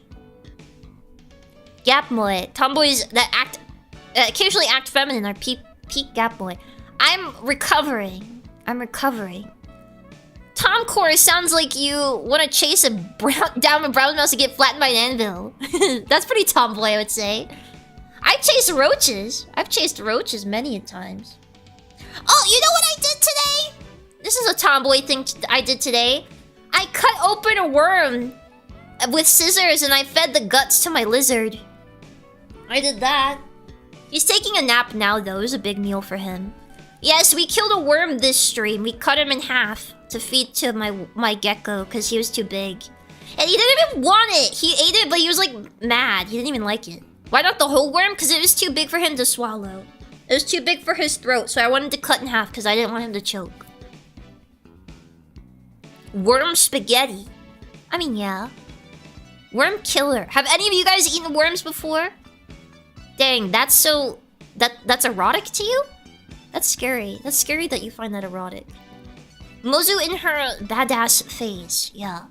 Gap boy. Tomboys that occasionally act feminine are peak gap boy. I'm recovering. Tom Core sounds like you want to chase a down a brown mouse to get flattened by an anvil. That's pretty tomboy, I would say. I chase roaches. I've chased roaches many a times. Oh, you know what I did today? This is a tomboy thing I did today. I cut open a worm with scissors and I fed the guts to my lizard. I did that. He's taking a nap now, though. It was a big meal for him. Yes, we killed a worm this stream. We cut him in half to feed to my gecko because he was too big. And he didn't even want it. He ate it, but he was like mad. He didn't even like it. Why not the whole worm? Because it was too big for him to swallow. It was too big for his throat, so I wanted to cut in half because I didn't want him to choke. Worm spaghetti. I mean, yeah. Worm killer. Have any of you guys eaten worms before? Dang, that's erotic to you? That's scary. That's scary that you find that erotic. Mozu in her badass phase, yeah.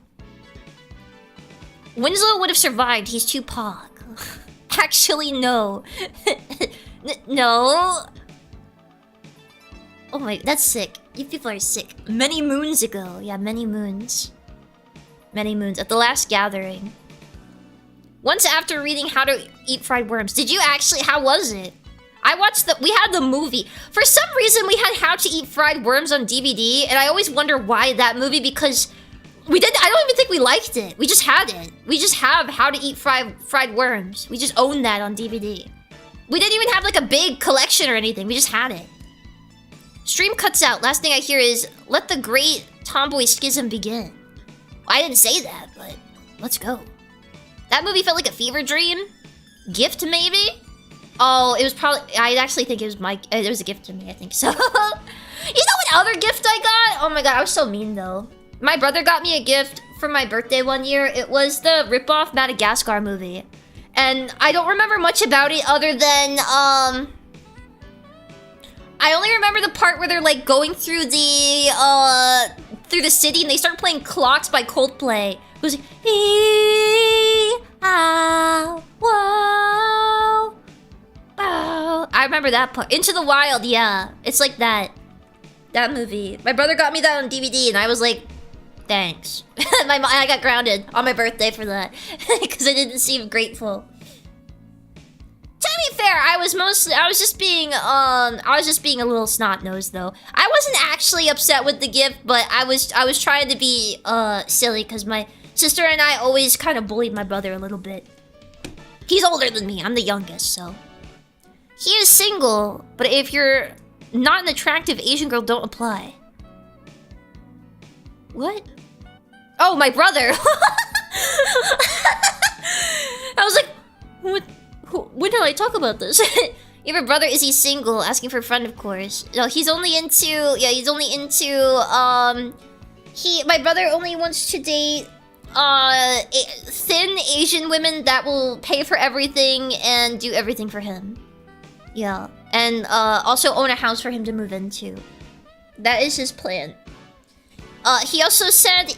Winslow would have survived. He's too pog. Actually, no. No. Oh my, that's sick. You people are sick. Many moons ago. Yeah, many moons. Many moons. At the last gathering. Once after reading How to Eat Fried Worms. Did you actually? How was it? I watched we had the movie. For some reason, we had How to Eat Fried Worms on DVD, and I always wonder why that movie, because I don't even think we liked it. We just had it. We just have How to Eat Fried Worms. We just own that on DVD. We didn't even have like a big collection or anything. We just had it. Stream cuts out. Last thing I hear is, let the great Tomboy schism begin. I didn't say that, but let's go. That movie felt like a fever dream. Gift, maybe? Oh, it was probably... I actually think it was it was a gift to me, I think so. You know what other gift I got? Oh my god, I was so mean, though. My brother got me a gift for my birthday one year. It was the rip-off Madagascar movie. And I don't remember much about it other than, I only remember the part where they're, like, going through the city and they start playing Clocks by Coldplay. It was like, whoa, wow. I remember that part. Into the Wild, yeah. It's like that. That movie. My brother got me that on DVD and I was like, thanks. I got grounded on my birthday for that. Because I didn't seem grateful. To be fair, I was just being a little snot-nosed though. I wasn't actually upset with the gift, but I was trying to be silly because my sister and I always kind of bullied my brother a little bit. He's older than me. I'm the youngest, so. He is single, but if you're not an attractive Asian girl, don't apply. What? Oh, my brother. I was like, what? When did I talk about this? You have a brother, is he single? Asking for a friend, of course. No, he's only into... Yeah, he's only into... My brother only wants to date... thin Asian women that will pay for everything and do everything for him. Yeah. And, also own a house for him to move into. That is his plan. He also said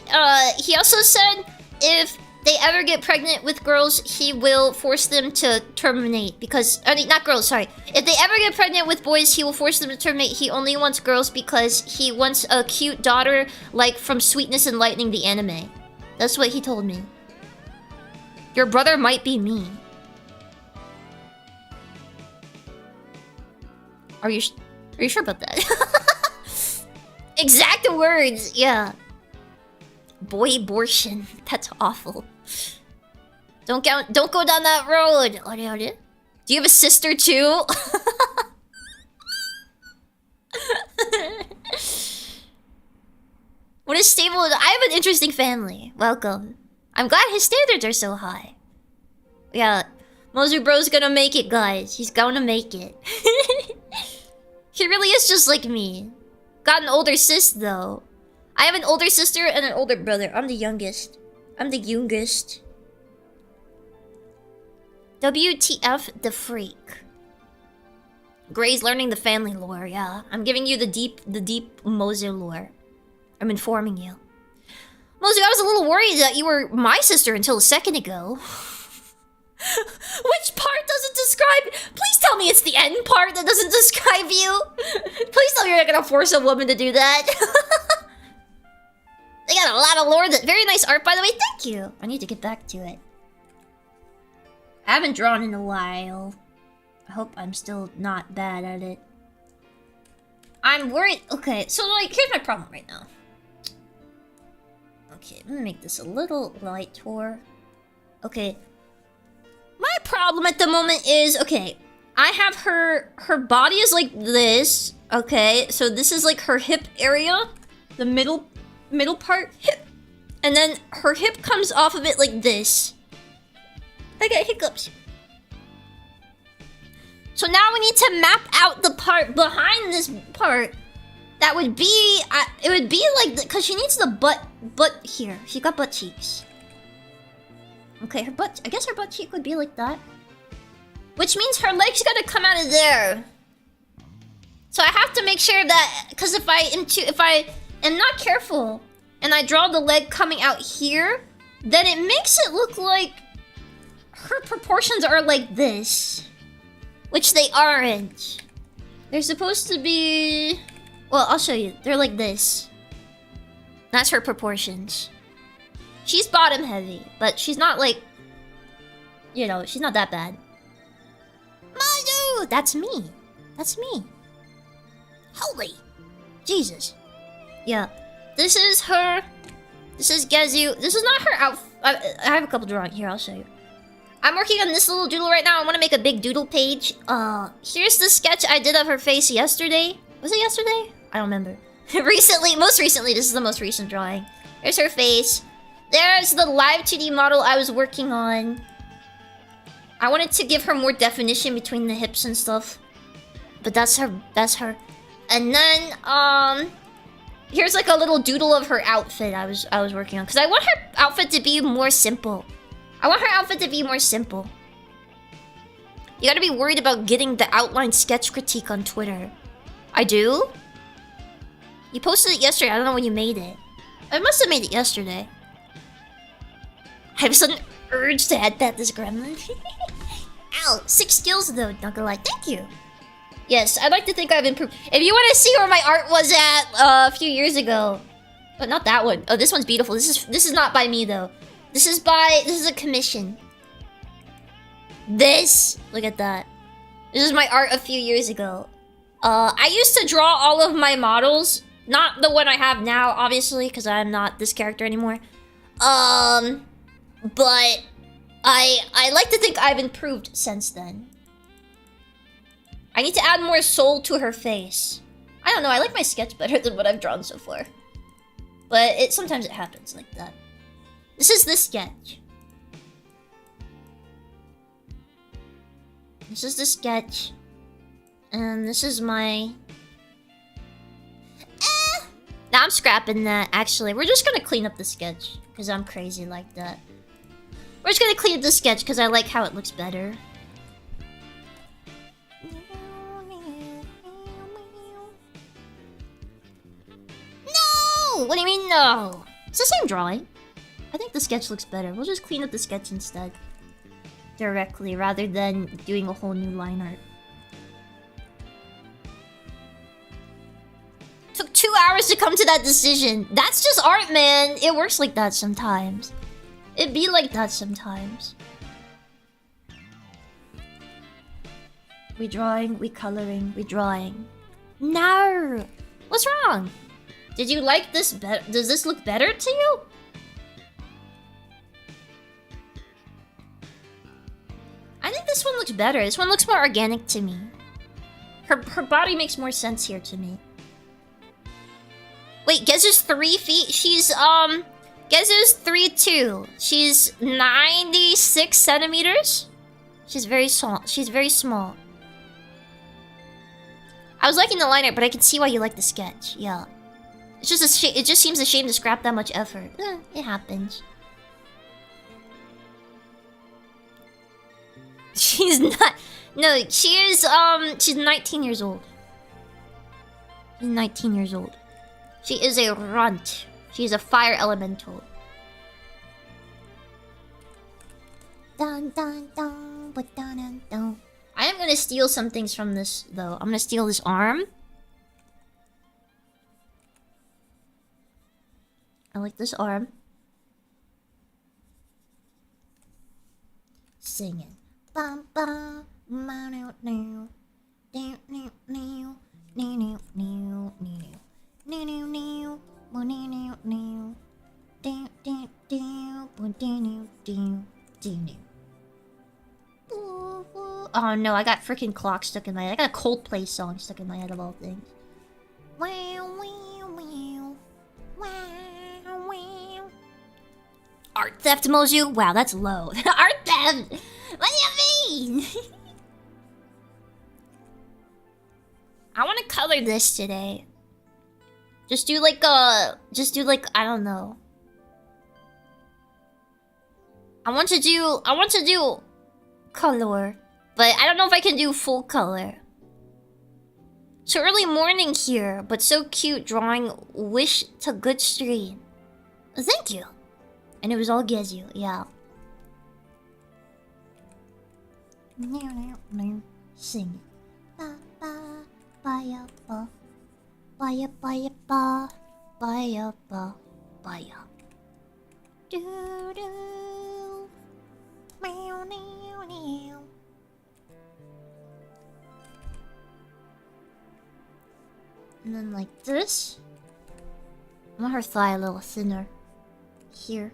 if they ever get pregnant with girls, he will force them to terminate because... not girls, sorry. If they ever get pregnant with boys, he will force them to terminate. He only wants girls because he wants a cute daughter like from Sweetness and Lightning, the anime. That's what he told me. Your brother might be me. Are you sure about that? Exact words, yeah. Boy abortion. That's awful. Don't go down that road. Do you have a sister too? What is stable? I have an interesting family. Welcome. I'm glad his standards are so high. Yeah, Mozu Bro's gonna make it, guys. He's gonna make it. He really is just like me. Got an older sis though. I have an older sister and an older brother. I'm the youngest. WTF the freak. Gray's learning the family lore, yeah. I'm giving you the deep Mozu lore. I'm informing you. Mozu, I was a little worried that you were my sister until a second ago. Which part doesn't describe... Please tell me it's the end part that doesn't describe you. Please tell me you're not gonna force a woman to do that. They got a lot of lore. Very nice art, by the way. Thank you. I need to get back to it. I haven't drawn in a while. I hope I'm still not bad at it. I'm worried... Okay, so like, here's my problem right now. Okay, I'm gonna make this a little lighter. Okay. My problem at the moment is, okay, I have her body is like this, okay? So this is like her hip area, the middle part, hip. And then her hip comes off of it like this. I got hiccups. So now we need to map out the part behind this part. That would be, it would be like, because she needs the butt here. She got butt cheeks. Okay, her butt, I guess her butt cheek would be like that. Which means her leg's gotta come out of there. So I have to make sure that, because if I am not careful and I draw the leg coming out here, then it makes it look like her proportions are like this. Which they aren't. They're supposed to be... Well, I'll show you. They're like this. That's her proportions. She's bottom heavy, but she's not like, you know, she's not that bad. Mayu! That's me. That's me. Holy Jesus. Yeah. This is her. This is Gazu. This is not her outfit. I have a couple drawings here. I'll show you. I'm working on this little doodle right now. I want to make a big doodle page. Here's the sketch I did of her face yesterday. Was it yesterday? I don't remember. Most recently. This is the most recent drawing. There's her face. There's the live 2D model I was working on. I wanted to give her more definition between the hips and stuff. But that's her. That's her. And then, here's like a little doodle of her outfit I was working on. Because I want her outfit to be more simple. I want her outfit to be more simple. You gotta be worried about getting the outline sketch critique on Twitter. I do? You posted it yesterday. I don't know when you made it. I must have made it yesterday. I have a sudden urge to add that this gremlin. Ow, 6 skills though, not gonna lie. Thank you. Yes, I'd like to think I've improved. If you want to see where my art was at a few years ago. But not that one. Oh, this one's beautiful. This is not by me though. This is a commission. Look at that. This is my art a few years ago. I used to draw all of my models. Not the one I have now, obviously, because I'm not this character anymore. But I like to think I've improved since then. I need to add more soul to her face. I don't know, I like my sketch better than what I've drawn so far. But sometimes it happens like that. This is the sketch. This is the sketch. And this is my... Now I'm scrapping that, actually. We're just gonna clean up the sketch. Because I'm crazy like that. We're just gonna clean up the sketch because I like how it looks better. No! What do you mean no? It's the same drawing. I think the sketch looks better. We'll just clean up the sketch instead. Directly, rather than doing a whole new line art. Took 2 hours to come to that decision. That's just art, man. It works like that sometimes. It be like that sometimes. We drawing, we coloring, we drawing. No! What's wrong? Did you like this better? Does this look better to you? I think this one looks better. This one looks more organic to me. Her body makes more sense here to me. Wait, Gazu's 3 feet? She's, Gazu's 3'2". She's 96 centimeters? She's very small. She's very small. I was liking the line art, but I can see why you like the sketch. Yeah. It's just it just seems a shame to scrap that much effort. It happens. She's not... No, she is, she's 19 years old. She's 19 years old. She is a runt. She's a fire elemental. Dun, dun, dun, dun, dun, dun. I am gonna steal some things from this, though. I'm gonna steal this arm. I like this arm. Singing. Bum, bum, now, now, now, now, now, now, now, now, now. Oh no, I got freaking clock stuck in my head. I got a Coldplay song stuck in my head of all things. Art theft, Mozu? Wow, that's low. Art theft! What do you mean? I want to color this today. Just do like, I don't know. I want to do color, but I don't know if I can do full color. So early morning here, but so cute drawing. Wish to good stream. Thank you. And it was all Gazu, yeah. Sing it. Ba ba ba ya ba. Baya baya ba. Baya ba. Baya. do, do. Meow, meow, meow. And then like this. I want her thigh a little thinner. Here.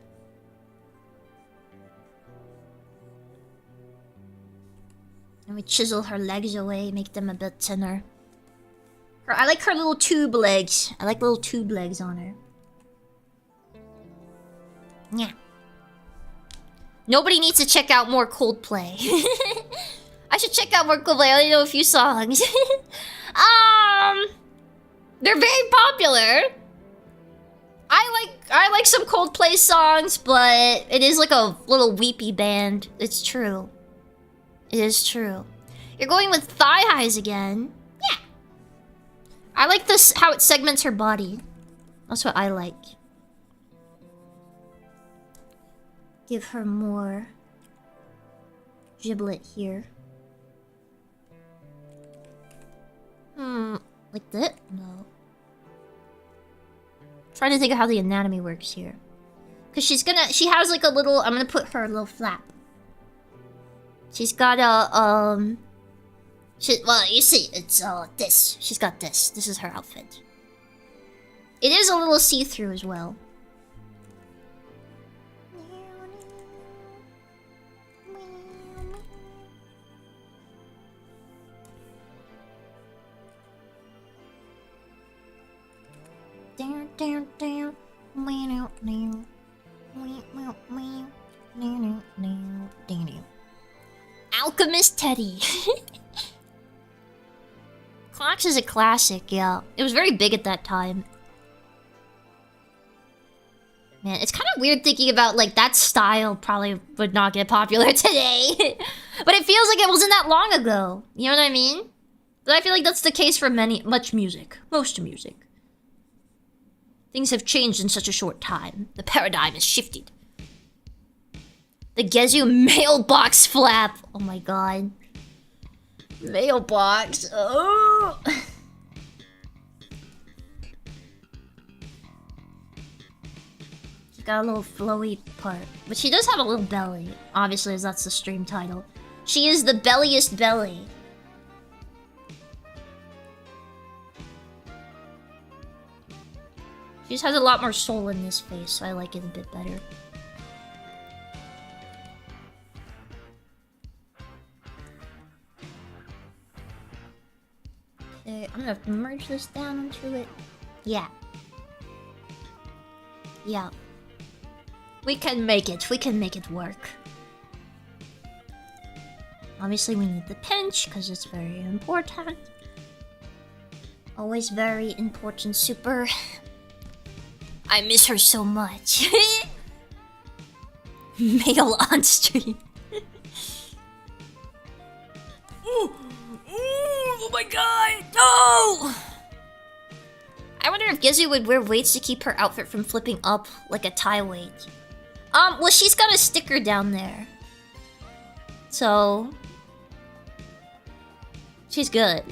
And we chisel her legs away, make them a bit thinner. I like her little tube legs. I like little tube legs on her. Yeah. Nobody needs to check out more Coldplay. I should check out more Coldplay. I only know a few songs. They're very popular. I like some Coldplay songs, but it is like a little weepy band. It's true. It is true. You're going with thigh highs again. Yeah. I like this, how it segments her body. That's what I like. Give her more giblet here. Like that? No. Trying to think of how the anatomy works here. Cause she has like a little, I'm gonna put her a little flap. She's got a, well, you see, it's, this. She's got this. This is her outfit. It is a little see-through as well. Alchemist Teddy. Clocks is a classic, yeah. It was very big at that time. Man, it's kind of weird thinking about, like, that style probably would not get popular today. But it feels like it wasn't that long ago. You know what I mean? But I feel like that's the case for much music. Most music. Things have changed in such a short time. The paradigm has shifted. The Gazu mailbox flap. Oh my god. Mailbox. Oh. She's got a little flowy part. But she does have a little belly. Obviously, as that's the stream title. She is the belliest belly. She just has a lot more soul in this face, so I like it a bit better. Okay, I'm gonna have to merge this down into it. Yeah. Yeah. We can make it. We can make it work. Obviously, we need the pinch, because it's very important. Always very important, super. I miss her so much. Mail on stream. Ooh, oh my god! No! I wonder if Gazu would wear weights to keep her outfit from flipping up like a tie weight. Well, she's got a sticker down there. So... she's good.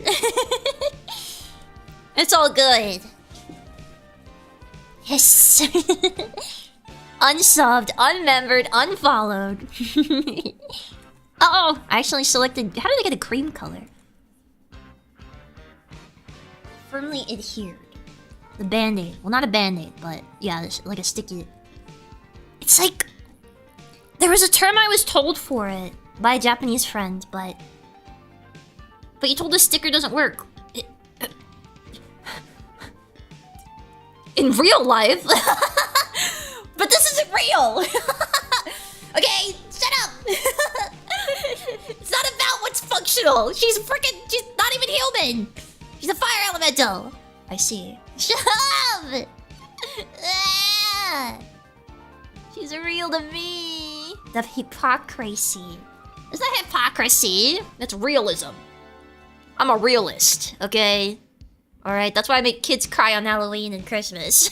It's all good. Yes. Unsubbed, unmembered, unfollowed. Uh-oh, I actually selected... how did I get a cream color? Firmly adhered. The band-aid. Well, not a band-aid, but yeah, it's like a sticky... It's like... there was a term I was told for it by a Japanese friend, but... you told the sticker doesn't work. In real life? But this isn't real! Okay, shut up! It's not about what's functional! She's not even human! She's a fire elemental! I see. Shut up! She's real to me! The hypocrisy. It's not hypocrisy, that's realism. I'm a realist, okay? Alright, that's why I make kids cry on Halloween and Christmas.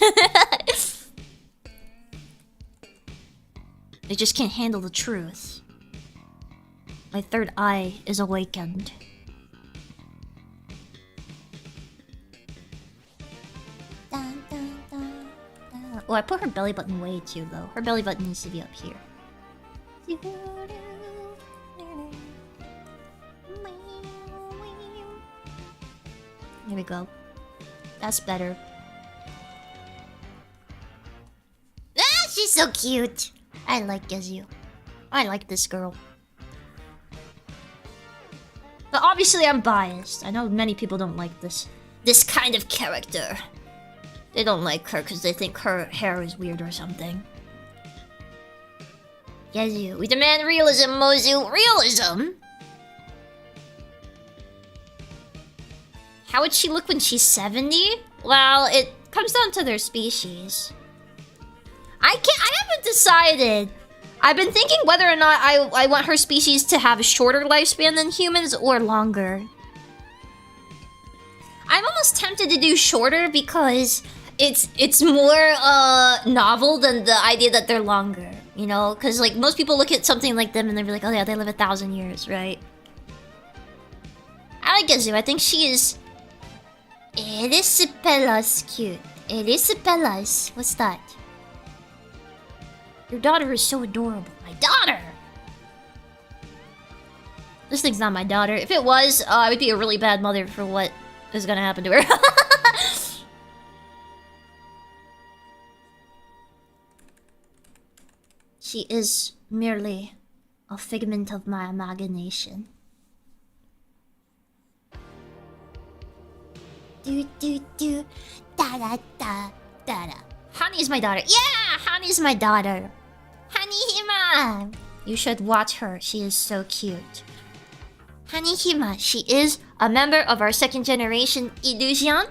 They just can't handle the truth. My third eye is awakened. Oh, I put her belly button way too low. Her belly button needs to be up here. Here we go. That's better. Ah, she's so cute. I like Gazu. I like this girl. But obviously I'm biased. I know many people don't like this kind of character. They don't like her because they think her hair is weird or something. Gazu, we demand realism, Mozu. Realism? How would she look when she's 70? Well, it comes down to their species. I haven't decided. I've been thinking whether or not I want her species to have a shorter lifespan than humans or longer. I'm almost tempted to do shorter because it's more novel than the idea that they're longer, you know? Because like most people look at something like them and they're like, oh yeah, they live 1,000 years, right? I like Gazu. I think she is Erispelas cute. Erispelas. What's that? Your daughter is so adorable. My daughter! This thing's not my daughter. If it was, I would be a really bad mother for what is gonna happen to her. She is merely a figment of my imagination. Do do do da da da da da. Honey's my daughter. Yeah, Honey's my daughter. Honey Hima. You should watch her. She is so cute. Honey Hima. She is a member of our second generation illusion,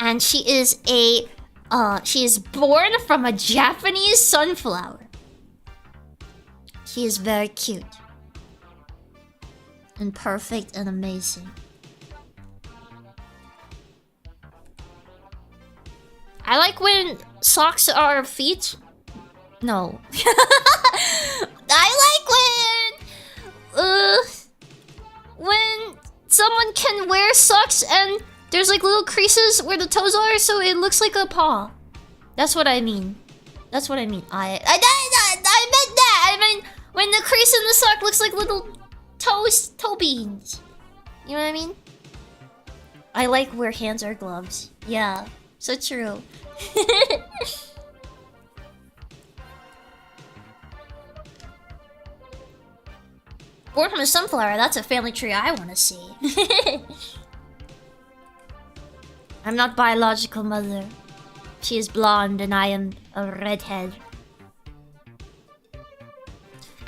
and she is born from a Japanese sunflower. She is very cute and perfect and amazing. I like when socks are feet. No. I like when someone can wear socks and there's like little creases where the toes are, so it looks like a paw. That's what I mean. That's what I mean. I meant that. I mean when the crease in the sock looks like little toe beans. You know what I mean? I like where hands are gloves. Yeah. So true. Born from a sunflower, that's a family tree I want to see. I'm not biological mother. She is blonde and I am a redhead.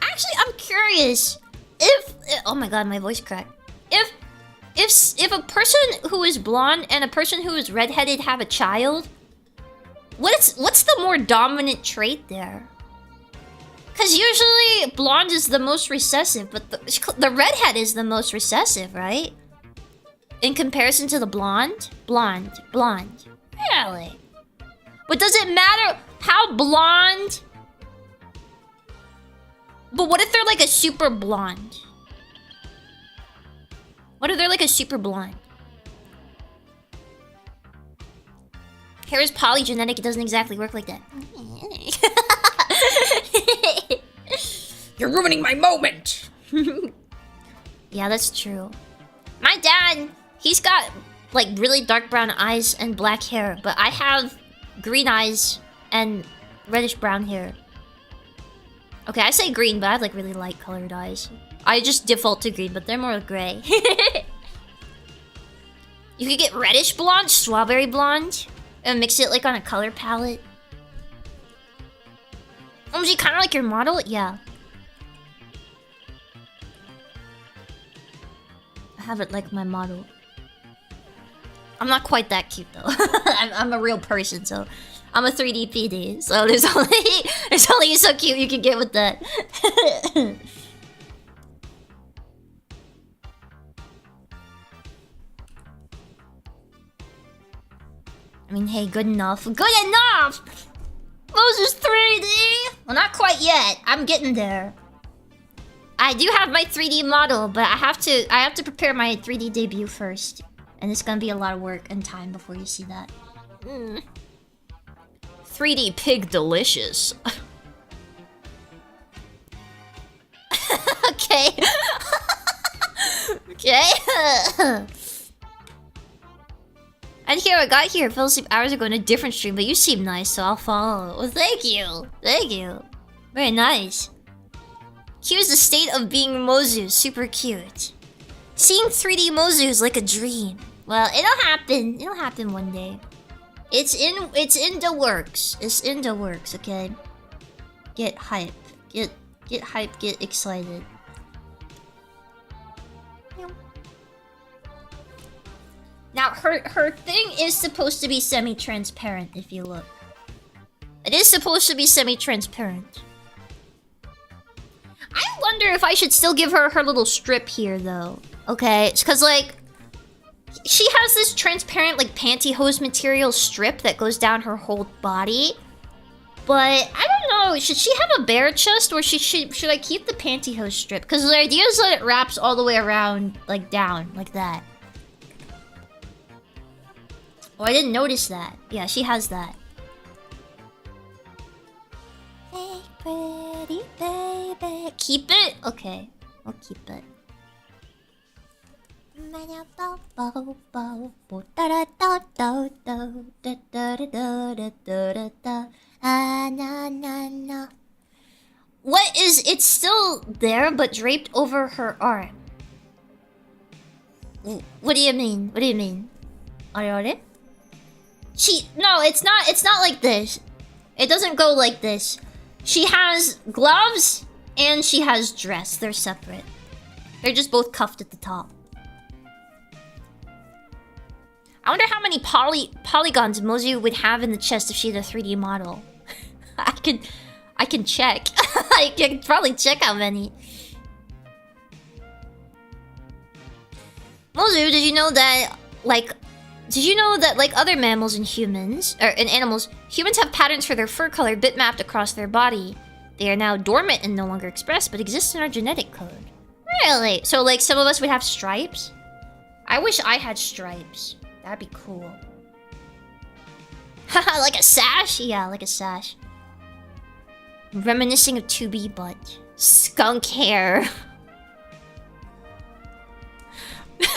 Actually, I'm curious if... Oh my god, my voice cracked. If a person who is blonde and a person who is redheaded have a child, what's the more dominant trait there? Because usually blonde is the most recessive, but the redhead is the most recessive, right? In comparison to the blonde? Blonde. Really? But does it matter how blonde? But what if they're like a super blonde? What if they're like a super blonde? Hair is polygenetic, it doesn't exactly work like that. You're ruining my moment! Yeah, that's true. My dad, he's got like really dark brown eyes and black hair, but I have green eyes and reddish brown hair. Okay, I say green, but I have like really light colored eyes. I just default to green, but they're more gray. You could get reddish blonde, strawberry blonde, and mix it like on a color palette. Oh, is she kind of like your model? Yeah. I have it like my model. I'm not quite that cute though. I'm a real person, so I'm a 3D PD. So there's only so cute you can get with that. I mean, hey, good enough. Good enough! Moses 3D! Well, not quite yet. I'm getting there. I do have my 3D model, but I have to prepare my 3D debut first. And it's gonna be a lot of work and time before you see that. 3D pig delicious. Okay. Okay. And here, I got here. Fell asleep hours ago in a different stream, but you seem nice, so I'll follow. Well, thank you. Thank you. Very nice. Here's the state of being Mozu. Super cute. Seeing 3D Mozu is like a dream. Well, it'll happen. It'll happen one day. It's in the works. It's in the works, okay? Get hype. Get hype, get excited. Now, her thing is supposed to be semi-transparent, if you look. It is supposed to be semi-transparent. I wonder if I should still give her her little strip here, though. Okay, it's because, like, she has this transparent, like, pantyhose material strip that goes down her whole body. But, I don't know, should she have a bare chest, or should I keep the pantyhose strip? Because the idea is that it wraps all the way around, like, down, like that. Oh, I didn't notice that. Yeah, she has that. Hey, pretty baby. Keep it? Okay, I'll keep it. What is... It's still there, but draped over her arm. What do you mean? What do you mean? Are? No, it's not like this. It doesn't go like this. She has gloves and she has dress. They're separate. They're just both cuffed at the top. I wonder how many polygons Mozu would have in the chest if she had a 3D model. I can check. I can probably check how many. Mozu, did you know that like other mammals and humans, or in animals, humans have patterns for their fur color bitmapped across their body. They are now dormant and no longer expressed, but exist in our genetic code. Really? So, like, some of us would have stripes? I wish I had stripes. That'd be cool. Haha, like a sash? Yeah, like a sash. Reminiscing of 2B butt. Skunk hair.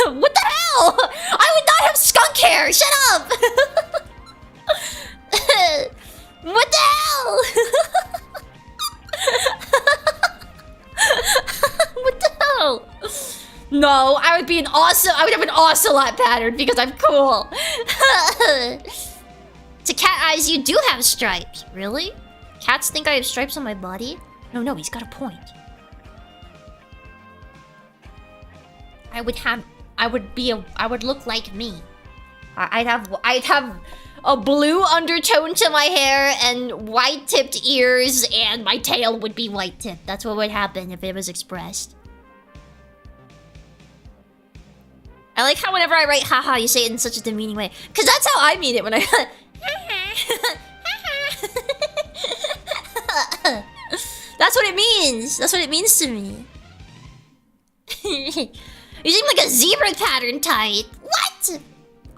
What the hell? I would not have skunk hair! Shut up! What the hell? What the hell? No, I would have an ocelot pattern because I'm cool. To cat eyes, you do have stripes. Really? Cats think I have stripes on my body? No, he's got a point. I would look like me. I'd have a blue undertone to my hair and white-tipped ears, and my tail would be white-tipped. That's what would happen if it was expressed. I like how whenever I write haha, you say it in such a demeaning way. Because that's how I mean it when I... That's what it means. That's what it means to me. You seem like a zebra pattern type. What?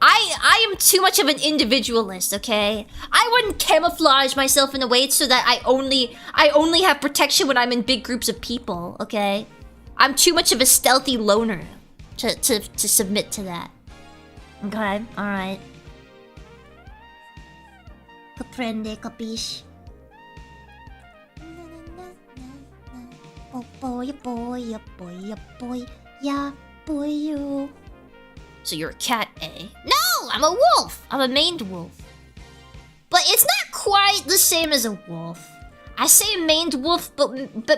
I am too much of an individualist, okay? I wouldn't camouflage myself in a way so that I only have protection when I'm in big groups of people, okay? I'm too much of a stealthy loner to submit to that. Okay, alright. Comprende, capiche? Oh boy, boy, boy, boy, yeah, boy, you. So you're a cat, eh? No, I'm a wolf. I'm a maned wolf. But it's not quite the same as a wolf. I say maned wolf, but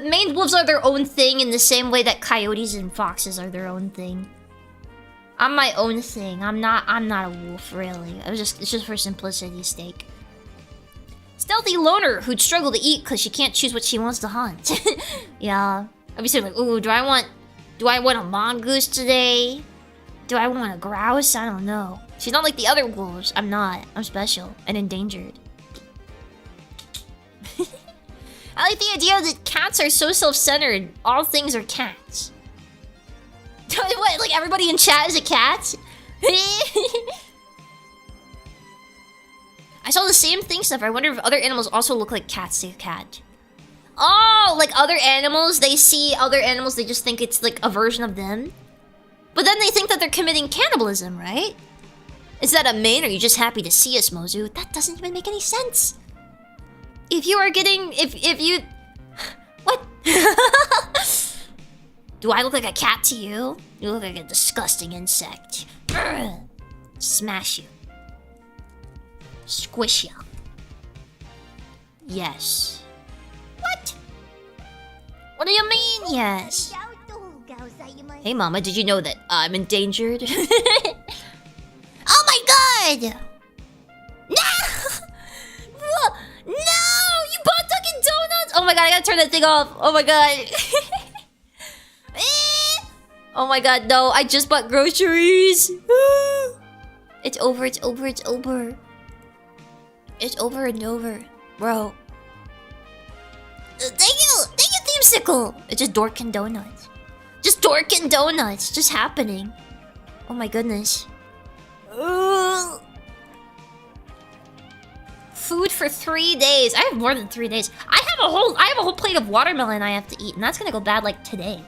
maned wolves are their own thing in the same way that coyotes and foxes are their own thing. I'm my own thing. I'm not a wolf, really. It's just for simplicity's sake. Stealthy loner who'd struggle to eat because she can't choose what she wants to hunt. Yeah. I'd be saying like, ooh, do I want a mongoose today? Do I want a grouse? I don't know. She's not like the other wolves. I'm not. I'm special and endangered. I like the idea that cats are so self-centered. All things are cats. What, like everybody in chat is a cat? I saw the same thing stuff. I wonder if other animals also look like cats to a cat. Oh, like other animals, they see other animals, they just think it's like a version of them. But then they think that they're committing cannibalism, right? Is that a main, or are you just happy to see us, Mozu? That doesn't even make any sense. If you are getting... If you... What? Do I look like a cat to you? You look like a disgusting insect. Urgh. Smash you. Squish you. Yes. What? What do you mean, yes? Hey, Mama, did you know that I'm endangered? Oh my god! No! No! You bought Dunkin' Donuts? Oh my god, I gotta turn that thing off. Oh my god. Oh my god, no. I just bought groceries. It's over, it's over, it's over. It's over and over. Bro. Thank you! Thank you, Themesicle! It's just Dorkin' Donuts. Just Dorkin' Donuts. Just happening. Oh my goodness. Food for 3 days. I have more than 3 days. I have a whole plate of watermelon I have to eat, and that's gonna go bad like today.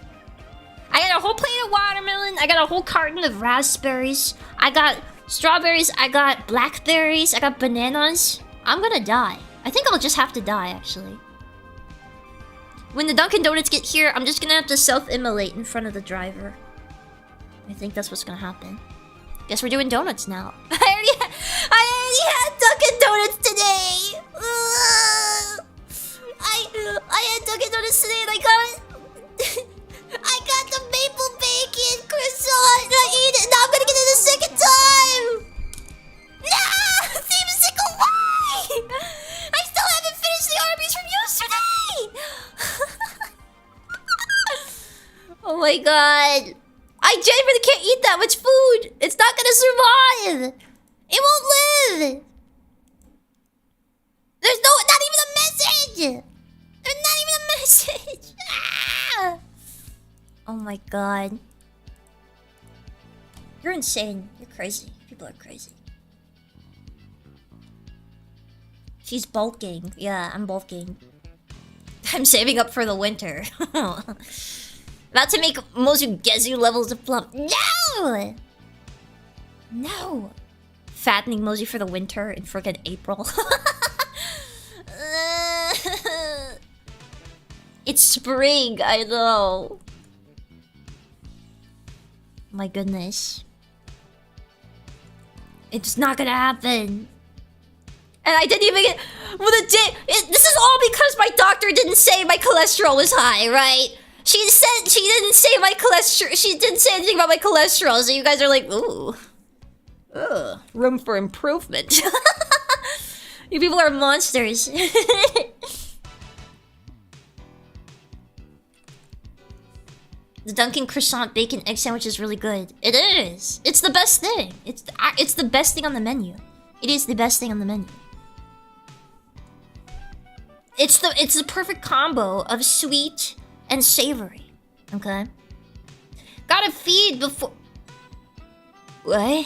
I got a whole plate of watermelon. I got a whole carton of raspberries. I got strawberries. I got blackberries. I got bananas. I'm gonna die. I think I'll just have to die, actually. When the Dunkin' Donuts get here, I'm just gonna have to self-immolate in front of the driver. I think that's what's gonna happen. Guess we're doing donuts now. I already had Dunkin' Donuts today! I had Dunkin' Donuts today and I got the maple bacon croissant and I ate it. Now I'm gonna get it a second time! No! Themesicle, why? I still haven't finished the Arby's from yesterday! Oh my god. I genuinely can't eat that much food. It's not gonna survive. It won't live. There's not even a message. There's not even a message. Ah! Oh my god. You're insane. You're crazy. People are crazy. She's bulking. Yeah, I'm bulking. I'm saving up for the winter. About to make Mozu Gazu levels of plump. No! No! Fattening Mozu for the winter in frickin' April. It's spring, I know. My goodness. It's not gonna happen. And I didn't even get... This is all because my doctor didn't say my cholesterol was high, right? She said she didn't say my cholesterol. She didn't say anything about my cholesterol, so you guys are like, ooh. Ugh. Room for improvement. You people are monsters. The Dunkin' croissant bacon egg sandwich is really good. It is. It's the best thing. It's the best thing on the menu. It is the best thing on the menu. It's the perfect combo of sweet and savory. Okay? Gotta feed before... What?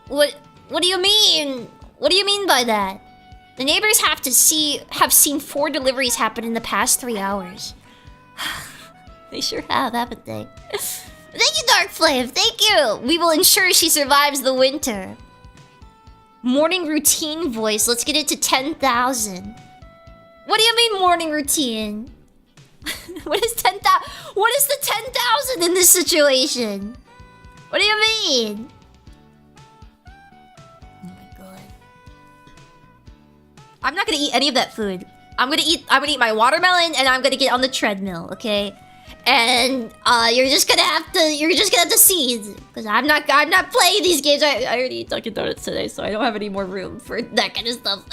What do you mean? What do you mean by that? The neighbors have seen 4 deliveries happen in the past 3 hours. They sure have, haven't they? Thank you, Dark Flame. Thank you. We will ensure she survives the winter. Morning routine voice. Let's get it to 10,000. What do you mean morning routine? What is 10,000? What is the 10,000 in this situation? What do you mean? Oh my god. I'm not gonna eat any of that food. I'm gonna eat my watermelon and I'm gonna get on the treadmill, okay? And you're just gonna have to see, because I'm not playing these games. I already ate Dunkin' Donuts today, so I don't have any more room for that kind of stuff.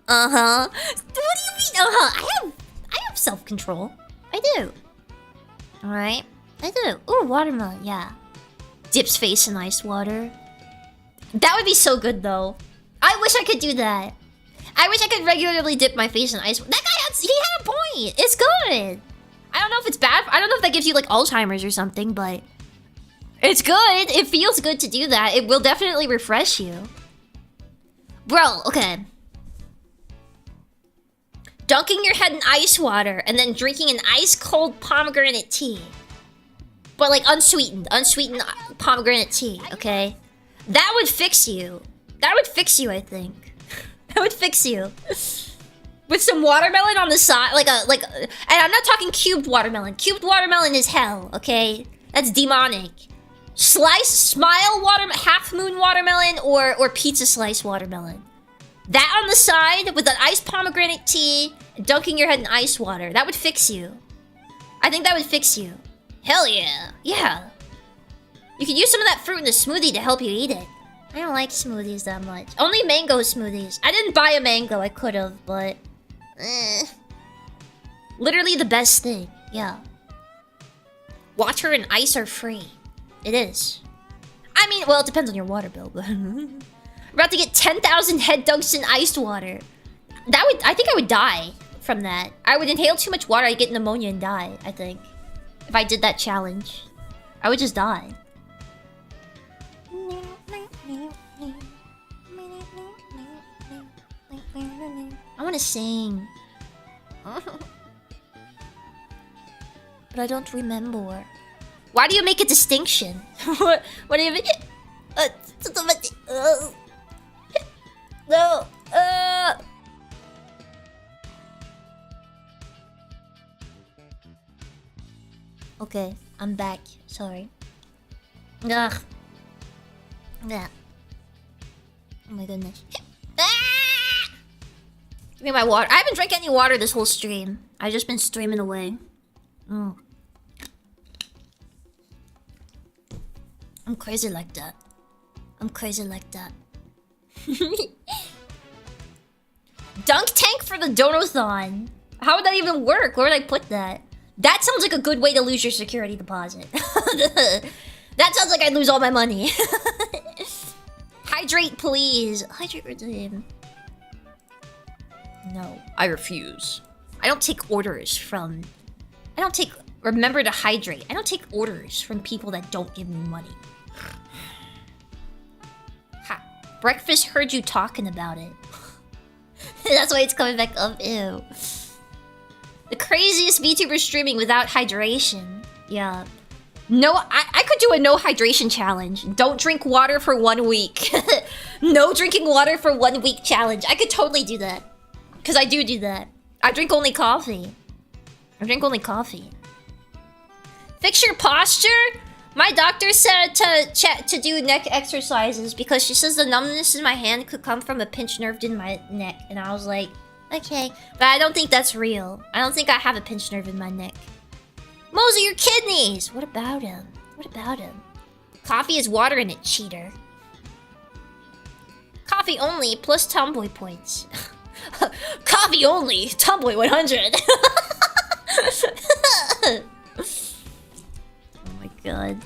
What do you mean? I have self-control. I do. Alright? I do. Ooh, watermelon, yeah. Dips face in ice water. That would be so good, though. I wish I could do that. I wish I could regularly dip my face in ice. That guy he had a point. It's good. I don't know if it's bad. I don't know if that gives you, like, Alzheimer's or something, but... It's good. It feels good to do that. It will definitely refresh you. Bro, okay. Dunking your head in ice water and then drinking an ice cold pomegranate tea. But like unsweetened pomegranate tea, okay? That would fix you. That would fix you, I think. That would fix you. With some watermelon on the side, and I'm not talking cubed watermelon. Cubed watermelon is hell, okay? That's demonic. Smile watermelon, half moon watermelon, or pizza slice watermelon. That on the side with an iced pomegranate tea, and dunking your head in ice water. That would fix you. I think that would fix you. Hell yeah. Yeah. You could use some of that fruit in a smoothie to help you eat it. I don't like smoothies that much. Only mango smoothies. I didn't buy a mango, I could have, but... Literally the best thing, yeah. Water and ice are free. It is. I mean, well, it depends on your water bill, but... I'm about to get 10,000 head dunks in iced water. I think I would die from that. I would inhale too much water, I'd get pneumonia and die, I think. If I did that challenge. I would just die. I want to sing. But I don't remember. Why do you make a distinction? what do you make? No. Okay, I'm back. Sorry. Ugh. Yeah. Oh my goodness. Give me my water. I haven't drank any water this whole stream. I've just been streaming away. I'm crazy like that. I'm crazy like that. Dunk tank for the Donathon. How would that even work? Where would I put that? That sounds like a good way to lose your security deposit. That sounds like I'd lose all my money. Hydrate, please. Hydrate redeem. No, I refuse. I don't take orders from... Remember to hydrate. I don't take orders from people that don't give me money. Ha. Breakfast heard you talking about it. That's why it's coming back up. Ew. The craziest VTuber streaming without hydration. Yeah. No, I could do a no hydration challenge. Don't drink water for 1 week. No drinking water for 1 week challenge. I could totally do that. Because I do that. I drink only coffee. Fix your posture? My doctor said to do neck exercises because she says the numbness in my hand could come from a pinched nerve in my neck. And I was like, okay. But I don't think that's real. I don't think I have a pinched nerve in my neck. Mosey, your kidneys! What about him? Coffee is water in it, cheater. Coffee only, plus Tomboy points. Coffee only, Tomboy 100. Oh my god.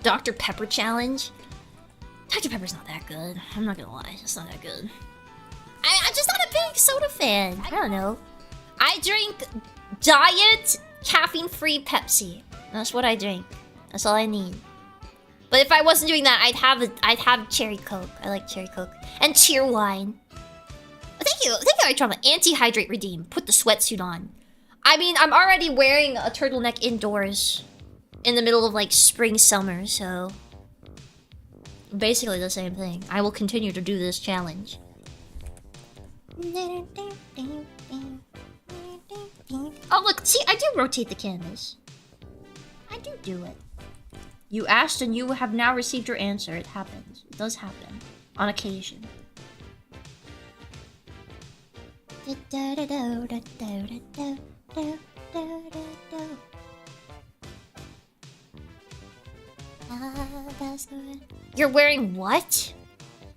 Dr. Pepper challenge? Dr. Pepper's not that good. I'm not gonna lie, it's not that good. I'm just not a big soda fan. I don't know. I drink diet caffeine-free Pepsi. That's what I drink. That's all I need. But if I wasn't doing that, I'd have cherry Coke. I like cherry Coke and cheer wine. Oh, thank you, Trauma. Anti-hydrate redeem. Put the sweatsuit on. I mean, I'm already wearing a turtleneck indoors in the middle of like spring, summer, so basically the same thing. I will continue to do this challenge. Oh look, see, I do rotate the canvas. I do it. You asked and you have now received your answer. It happens. It does happen. On occasion. You're wearing what?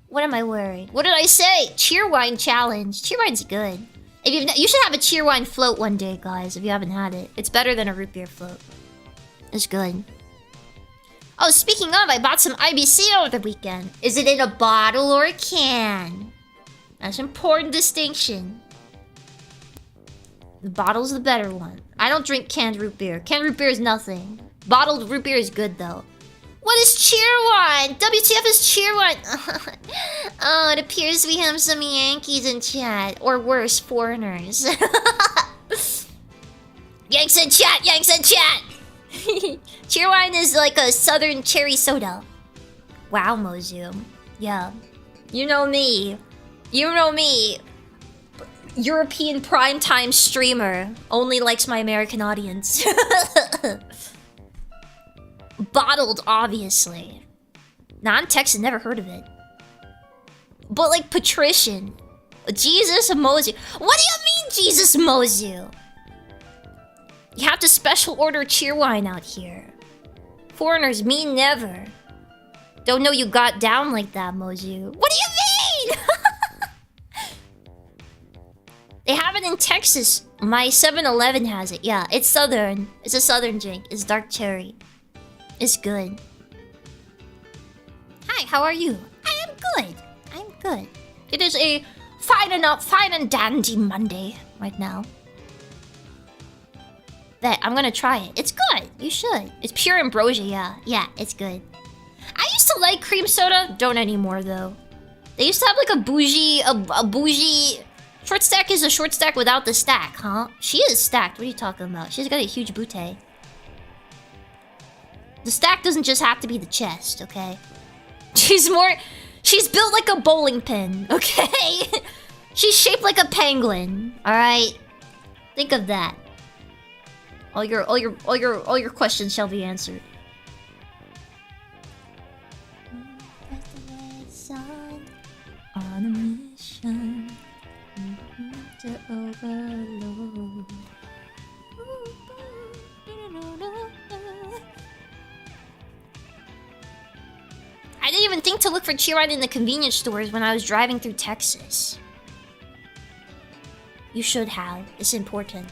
What am I wearing? What did I say? Cheerwine challenge. Cheerwine's good. If you should have a cheerwine float one day, guys, if you haven't had it. It's better than a root beer float. It's good. Oh, speaking of, I bought some IBC over the weekend. Is it in a bottle or a can? That's an important distinction. The bottle's the better one. I don't drink canned root beer. Canned root beer is nothing. Bottled root beer is good, though. What is cheer one? WTF is cheer one? Oh, it appears we have some Yankees in chat. Or worse, foreigners. Yanks in chat! Yanks in chat! Cheerwine is like a southern cherry soda. Wow, Mozu. Yeah. You know me. You know me. European primetime streamer. Only likes my American audience. Bottled, obviously. Non-Texan, never heard of it. But like patrician. Jesus Mozu. What do you mean, Jesus Mozu? You have to special order cheerwine out here. Foreigners, me never. Don't know you got down like that, Mozu. What do you mean? They have it in Texas. My 7-Eleven has it. Yeah, it's southern. It's a southern drink. It's dark cherry. It's good. Hi, how are you? I am good. I'm good. It is a fine and dandy Monday right now. Bet, I'm gonna try it. It's good. You should. It's pure ambrosia, yeah. Yeah, it's good. I used to like cream soda. Don't anymore, though. They used to have like a bougie... Short stack is a short stack without the stack, huh? She is stacked. What are you talking about? She's got a huge bootay. The stack doesn't just have to be the chest, okay? She's built like a bowling pin, okay? She's shaped like a penguin, alright? Think of that. All your questions shall be answered. On a mission to overload. I didn't even think to look for cheerwine in the convenience stores when I was driving through Texas. You should have. It's important.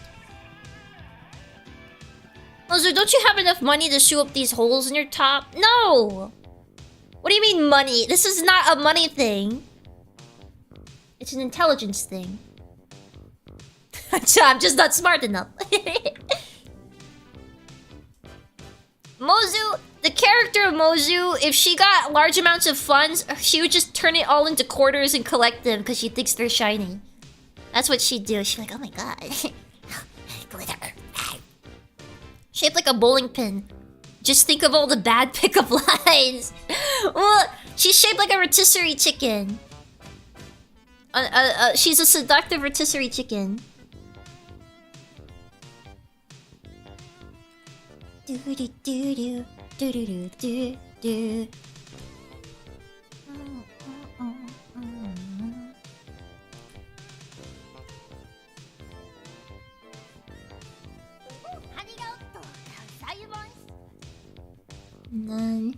Also, don't you have enough money to sew up these holes in your top? No! What do you mean money? This is not a money thing. It's an intelligence thing. I'm just not smart enough. Mozu, the character of Mozu, if she got large amounts of funds, she would just turn it all into quarters and collect them because she thinks they're shiny. That's what she'd do. She's like, oh my god. Glitter. Shaped like a bowling pin. Just think of all the bad pickup lines. Well, she's shaped like a rotisserie chicken. She's a seductive rotisserie chicken. Do do do do do do do do. None.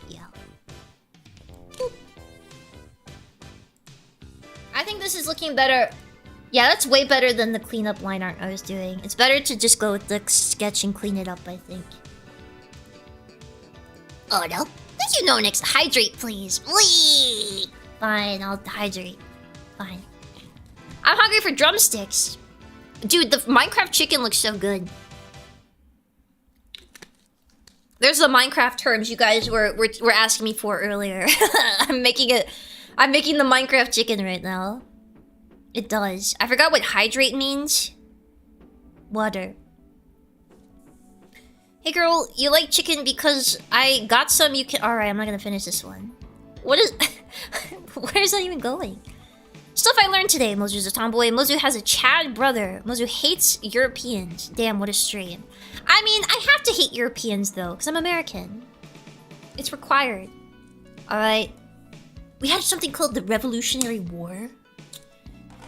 Yeah. I think this is looking better. Yeah, that's way better than the cleanup line art I was doing. It's better to just go with the sketch and clean it up, I think. Oh no. Don't you know next? Hydrate, please. Whee! Fine, I'll hydrate. Fine. I'm hungry for drumsticks. Dude, the Minecraft chicken looks so good. There's the Minecraft terms you guys were asking me for earlier. I'm making the Minecraft chicken right now. It does. I forgot what hydrate means. Water. Hey girl, you like chicken because I got some you can... Alright, I'm not gonna finish this one. What is... Where is that even going? Stuff I learned today. Mozu's a tomboy. Mozu has a Chad brother. Mozu hates Europeans. Damn, what a stream. I mean, I have to hate Europeans though, because I'm American. It's required. Alright. We had something called the Revolutionary War.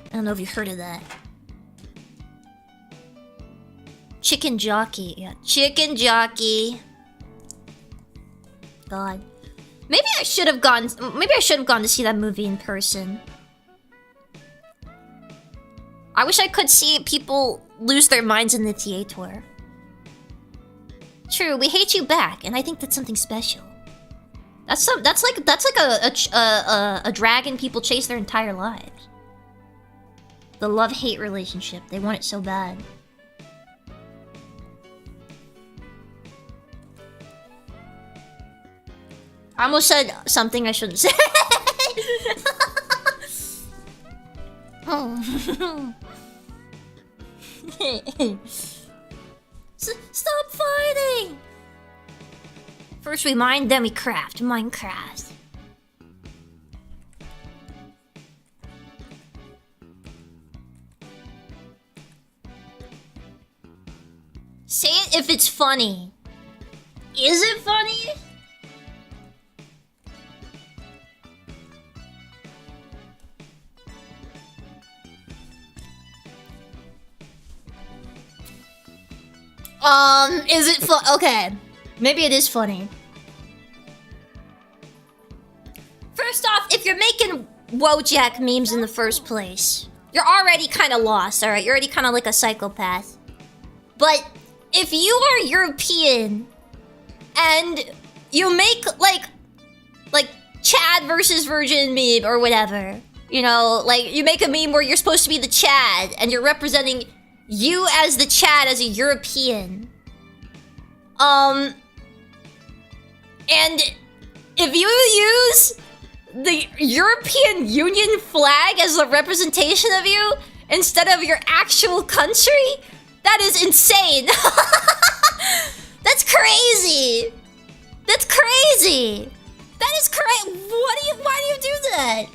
I don't know if you've heard of that. Chicken jockey. Yeah, chicken jockey. God. Maybe I should have gone to see that movie in person. I wish I could see people lose their minds in the theater. True, we hate you back, and I think that's something special. That's like a dragon people chase their entire lives. The love-hate relationship. They want it so bad. I almost said something I shouldn't say. Oh. Stop fighting! First we mine, then we craft. Minecraft. Say it if it's funny. Is it funny? Is it fun? Okay. Maybe it is funny. First off, if you're making Wojak memes in the first place, you're already kind of lost, alright? You're already kind of like a psychopath. But if you are European and you make like Chad versus Virgin meme or whatever, you know, like you make a meme where you're supposed to be the Chad and you're representing you as the Chad as a European. And if you use the European Union flag as a representation of you instead of your actual country, that is insane. That's crazy. That's crazy. That is crazy. Why do you do that?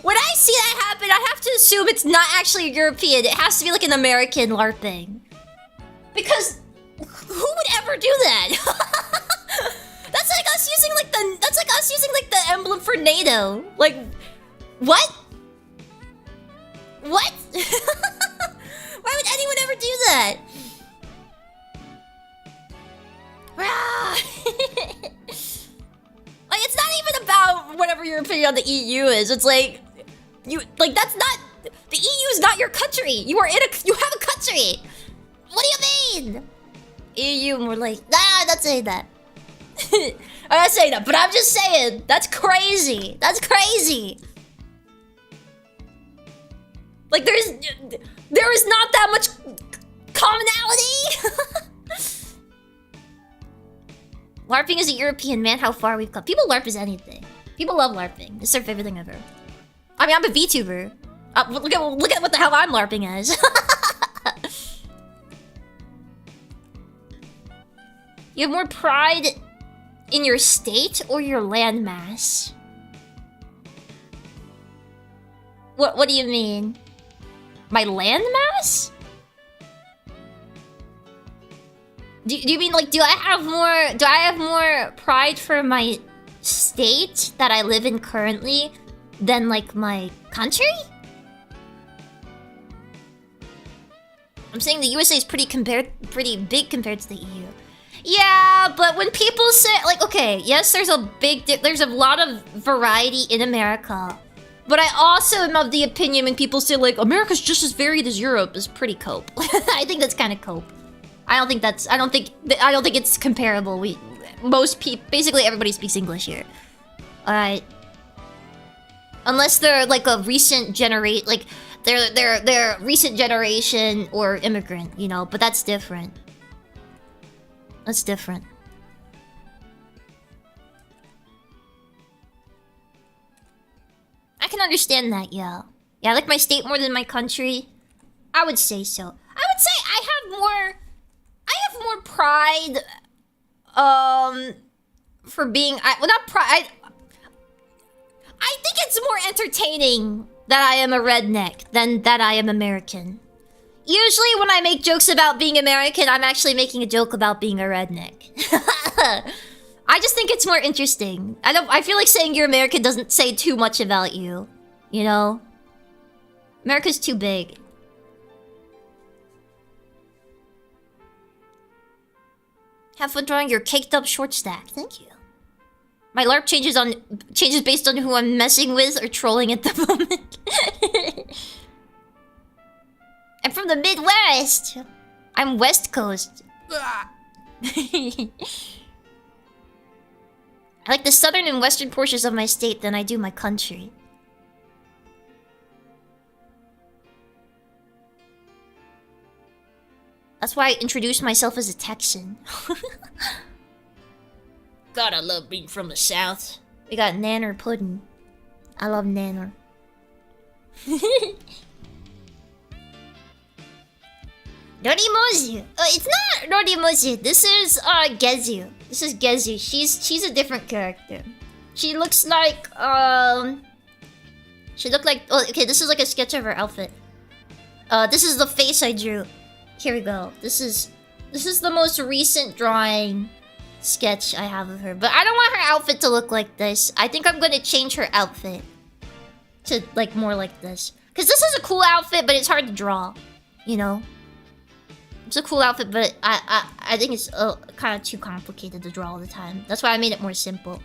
When I see that happen, I have to assume it's not actually European. It has to be like an American LARPing. Because who would ever do that? That's like us using like the emblem for NATO. Like, what? What? Why would anyone ever do that? Like, it's not even about whatever your opinion on the EU is. It's like, that's not, the EU is not your country. You have a country. What do you mean? EU, more like, nah, I'm not saying that. I'm not saying that, but I'm just saying, that's crazy. That's crazy. Like, there is not that much commonality. LARPing is a European, man. How far we've come. People LARP is anything. People love LARPing. It's their favorite thing ever. I mean, I'm a VTuber. Look at what the hell I'm LARPing as. You have more pride in your state or your landmass? What do you mean? My landmass? Do you mean like do I have more pride for my state that I live in currently than like my country? I'm saying the USA is pretty big compared to the EU. Yeah, but when people say like, okay, yes, there's a lot of variety in America, but I also am of the opinion when people say like America's just as varied as Europe is pretty cope. I think that's kind of cope. I don't think it's comparable. Basically everybody speaks English here. Alright. Unless they're like a recent generation, like they're recent generation or immigrant, you know, but that's different. That's different. I can understand that, yeah. Yeah, I like my state more than my country. I would say so. I would say I have more pride, for being, not pride, I think it's more entertaining that I am a redneck than that I am American. Usually when I make jokes about being American, I'm actually making a joke about being a redneck. I just think it's more interesting. I feel like saying you're American doesn't say too much about you. You know? America's too big. Have fun drawing your caked up short stack. Thank you. My LARP changes based on who I'm messing with or trolling at the moment. I'm from the Midwest. I'm West Coast. I like the southern and western portions of my state than I do my country. That's why I introduced myself as a Texan. God, I love being from the South. We got nanner pudding. I love nanner. Rorimozu. It's not Rorimozu. This is Gazu. This is Gazu. She's a different character. She looks like She looked like. Oh, okay. This is like a sketch of her outfit. This is the face I drew. Here we go. This is the most recent drawing sketch I have of her. But I don't want her outfit to look like this. I think I'm gonna change her outfit to like more like this. Cause this is a cool outfit, but it's hard to draw. You know. It's a cool outfit, but I think it's kind of too complicated to draw all the time. That's why I made it more simple.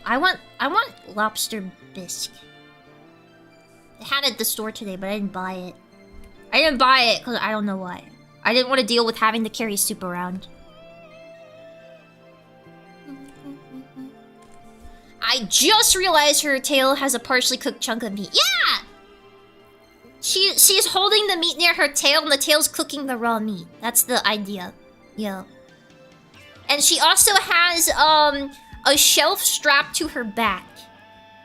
I want lobster bisque. I had it at the store today, but I didn't buy it. I didn't buy it because I don't know why. I didn't want to deal with having to carry soup around. I just realized her tail has a partially cooked chunk of meat. Yeah! She's holding the meat near her tail and the tail's cooking the raw meat. That's the idea. Yeah. And she also has a shelf strapped to her back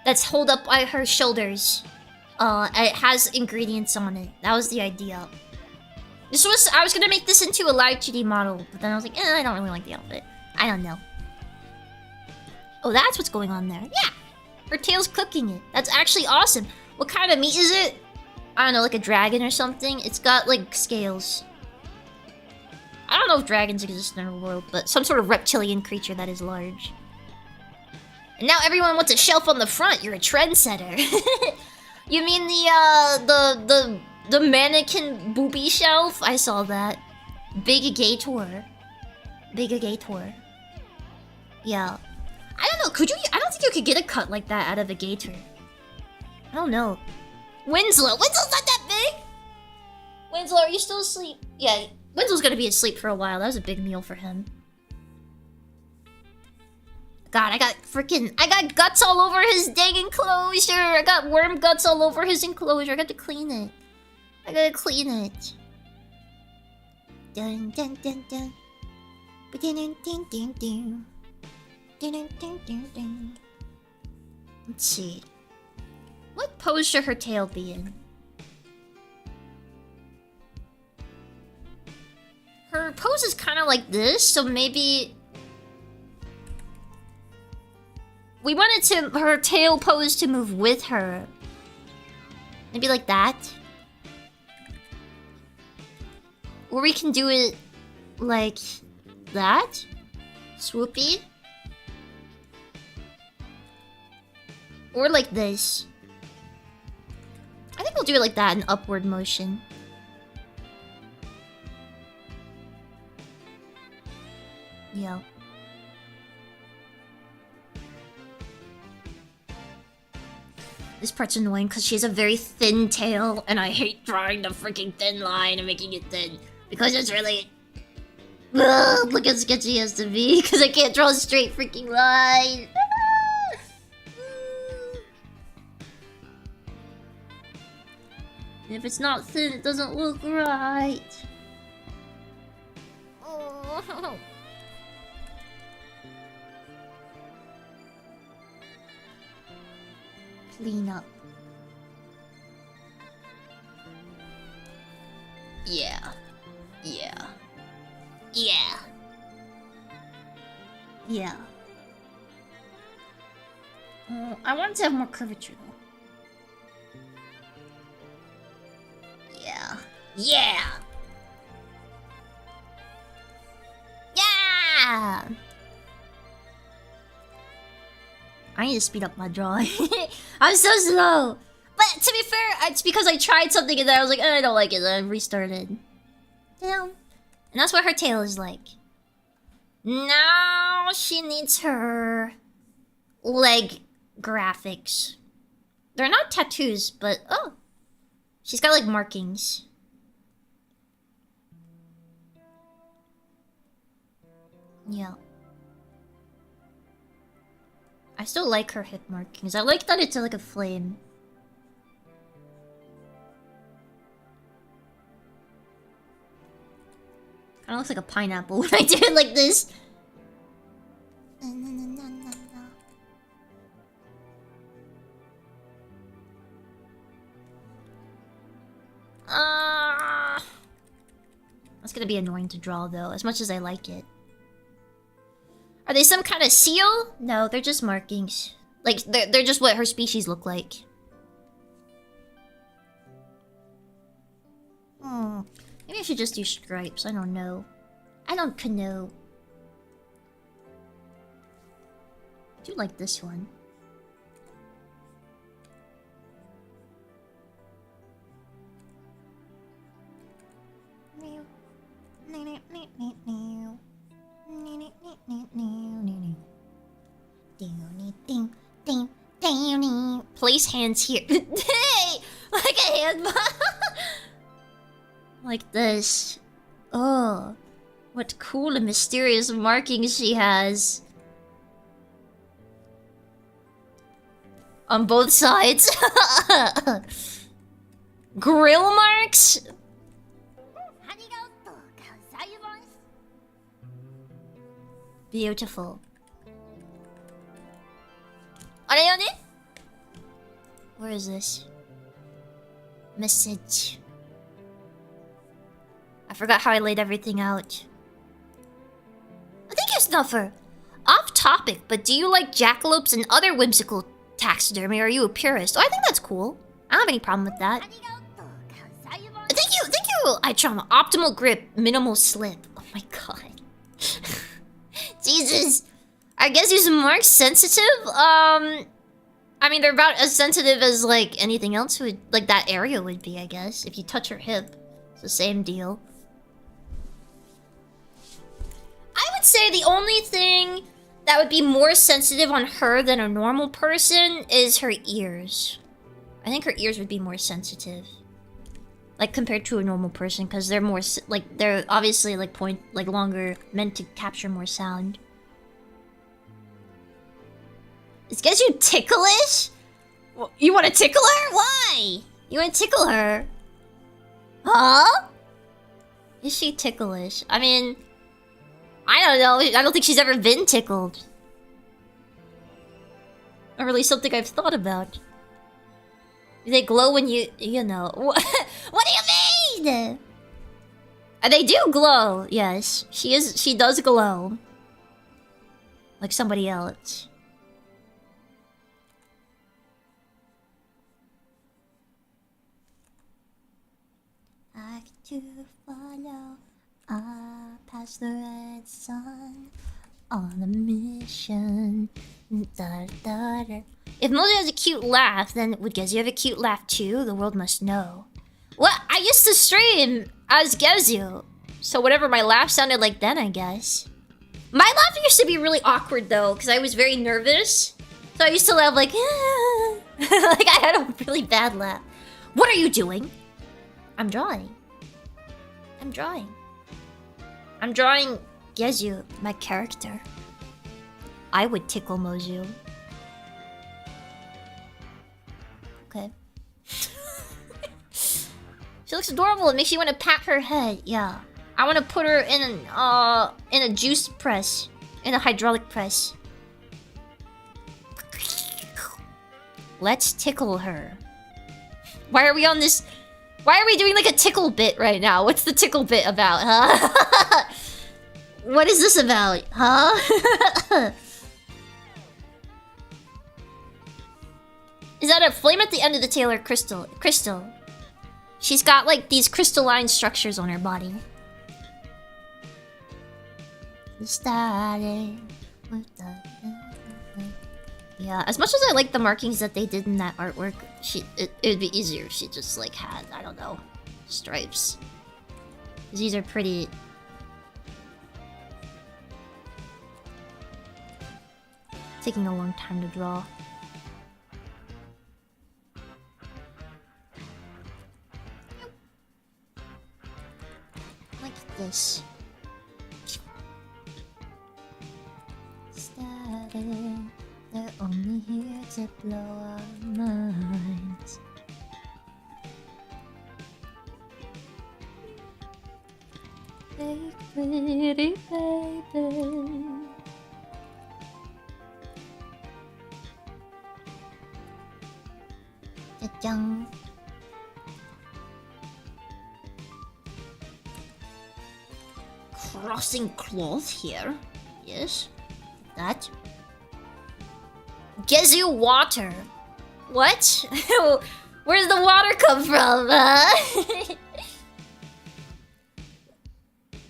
that's held up by her shoulders. It has ingredients on it. That was the idea. I was gonna make this into a live 2D model, but then I was like, I don't really like the outfit. I don't know. Oh, that's what's going on there. Yeah! Her tail's cooking it. That's actually awesome. What kind of meat is it? I don't know, like a dragon or something? It's got, like, scales. I don't know if dragons exist in our world, but some sort of reptilian creature that is large. And now everyone wants a shelf on the front. You're a trendsetter. You mean the mannequin booby shelf? I saw that. Big gator. Big gator. Yeah. I don't know, could you? I don't think you could get a cut like that out of a gator. I don't know. Winslow's not that big! Winslow, are you still asleep? Yeah, Winslow's gonna be asleep for a while. That was a big meal for him. God, I got guts all over his dang enclosure! I got worm guts all over his enclosure. I got to clean it. I gotta clean it. Dun dun dun dun. Dun dun dun dun dun. Let's see. What pose should her tail be in? Her pose is kind of like this, so maybe... We wanted her tail pose to move with her. Maybe like that. Or we can do it like that. Swoopy. Or like this. I think we'll do it like that in upward motion. Yeah. This part's annoying because she has a very thin tail, and I hate drawing the freaking thin line and making it thin. Because it's really... Ugh, look how sketchy it has to be, because I can't draw a straight freaking line. If it's not thin, it doesn't look right. Oh. Clean up. Yeah. Yeah. Yeah. Yeah. I want to have more curvature though. Yeah. Yeah! Yeah! I need to speed up my drawing. I'm so slow! But to be fair, it's because I tried something and then I was like, I don't like it, then I restarted. Yeah. And that's what her tail is like. Now she needs her leg graphics. They're not tattoos, but oh. She's got like markings. Yeah. I still like her hip markings. I like that it's like a flame. Kinda looks like a pineapple when I do it like this. That's gonna be annoying to draw though, as much as I like it. Are they some kind of seal? No, they're just markings. Like, they're just what her species look like. Maybe I should just do stripes, I don't know. I don't know. I do like this one. Place hands here. Hey! Like a hand. Like this. Oh. What cool and mysterious markings she has. On both sides. Grill marks? Beautiful. Where is this? Message. I forgot how I laid everything out. Thank you, Snuffer! Off topic, but do you like jackalopes and other whimsical taxidermy, or are you a purist? Oh, I think that's cool. I don't have any problem with that. Thank you! I trauma. Optimal grip, minimal slip. Oh my god. Jesus! I guess these marks sensitive? I mean, they're about as sensitive as, like, anything else would... Like, that area would be, I guess. If you touch her hip. It's the same deal. I would say the only thing that would be more sensitive on her than a normal person is her ears. I think her ears would be more sensitive. Like, compared to a normal person, because they're more... Like, they're obviously, like, longer, meant to capture more sound. Is Gazu ticklish? Well, you want to tickle her? Why? You want to tickle her? Huh? Is she ticklish? I mean... I don't know. I don't think she's ever been tickled. Not really something I've thought about. Do they glow when you know... What do you mean? They do glow, yes. She does glow. Like somebody else. To follow past the red sun on a mission. Da, da, da. If Mojo has a cute laugh, then would Gazu have a cute laugh too? The world must know. What? I used to stream as Gazu, so whatever my laugh sounded like then, I guess. My laugh used to be really awkward though, because I was very nervous. So I used to laugh like, like I had a really bad laugh. What are you doing? I'm drawing. I'm drawing Gazu, my character. I would tickle Mozu. Okay. She looks adorable. It makes you want to pat her head. Yeah. I want to put her in a juice press, in a hydraulic press. Let's tickle her. Why are we on this? Why are we doing like a tickle bit right now? What's the tickle bit about, huh? What is this about, huh? Is that a flame at the end of the tail or crystal? Crystal. She's got like these crystalline structures on her body. Yeah, as much as I like the markings that they did in that artwork, it would be easier if she just like had, I don't know, stripes. These are pretty. Taking a long time to draw. Like this. Starting. They're only here to blow our minds. Fake pretty baby. Cha-chang. Crossing cloth here. Yes. That. Gazu water. What? Where did the water come from?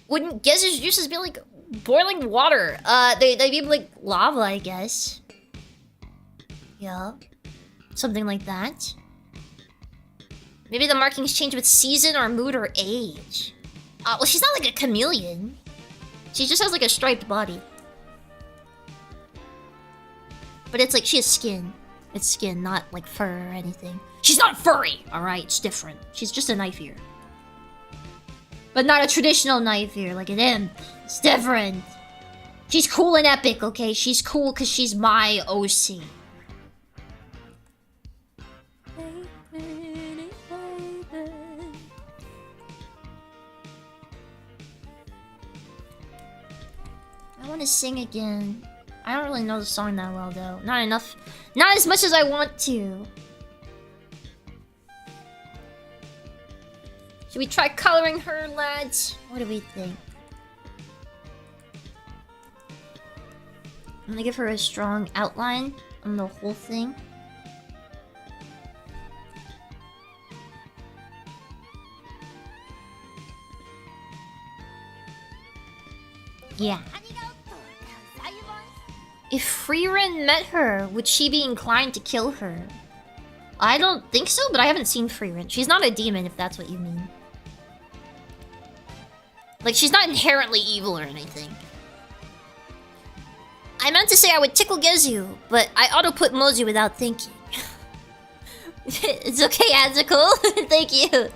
Wouldn't Gazu's juices be like boiling water? They'd be like lava, I guess. Yeah. Something like that. Maybe the markings change with season or mood or age. Well, she's not like a chameleon. She just has like a striped body. But it's like she has skin. It's skin, not like fur or anything. She's not furry! Alright, it's different. She's just a knife ear. But not a traditional knife ear, like an imp. It's different. She's cool and epic, okay? She's cool because she's my OC. I want to sing again. I don't really know the song that well, though. Not enough. Not as much as I want to. Should we try coloring her, lads? What do we think? I'm gonna give her a strong outline on the whole thing. Yeah. If Freerin met her, would she be inclined to kill her? I don't think so, but I haven't seen Freerin. She's not a demon, if that's what you mean. Like, she's not inherently evil or anything. I meant to say I would tickle Gazu, but I auto-put Mozu without thinking. It's okay, Azical. Thank you.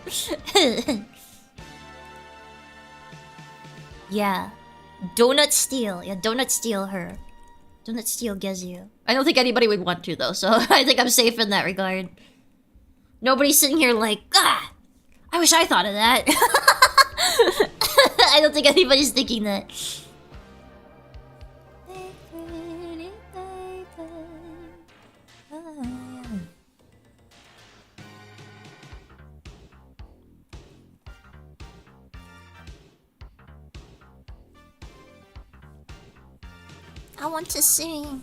Yeah. Donut steal. Yeah, donut steal her. Donut steal Gazu. I don't think anybody would want to, though, so I think I'm safe in that regard. Nobody's sitting here like, ah! I wish I thought of that. I don't think anybody's thinking that. I want to sing.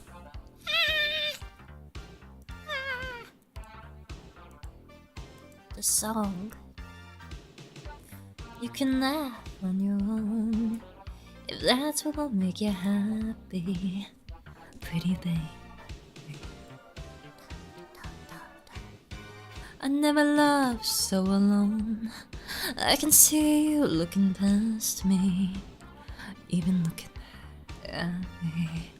The song. You can laugh on your own if that's what will make you happy, pretty baby. I never loved so alone. I can see you looking past me, even looking at me.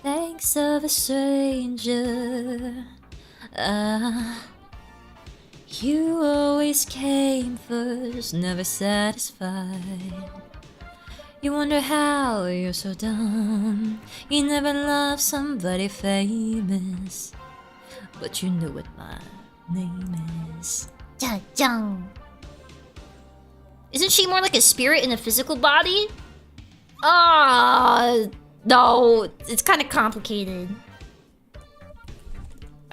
Thanks of a stranger. You always came first, never satisfied. You wonder how you're so dumb. You never loved somebody famous, but you knew what my name is. Jang. Isn't she more like a spirit in a physical body? No, it's kind of complicated.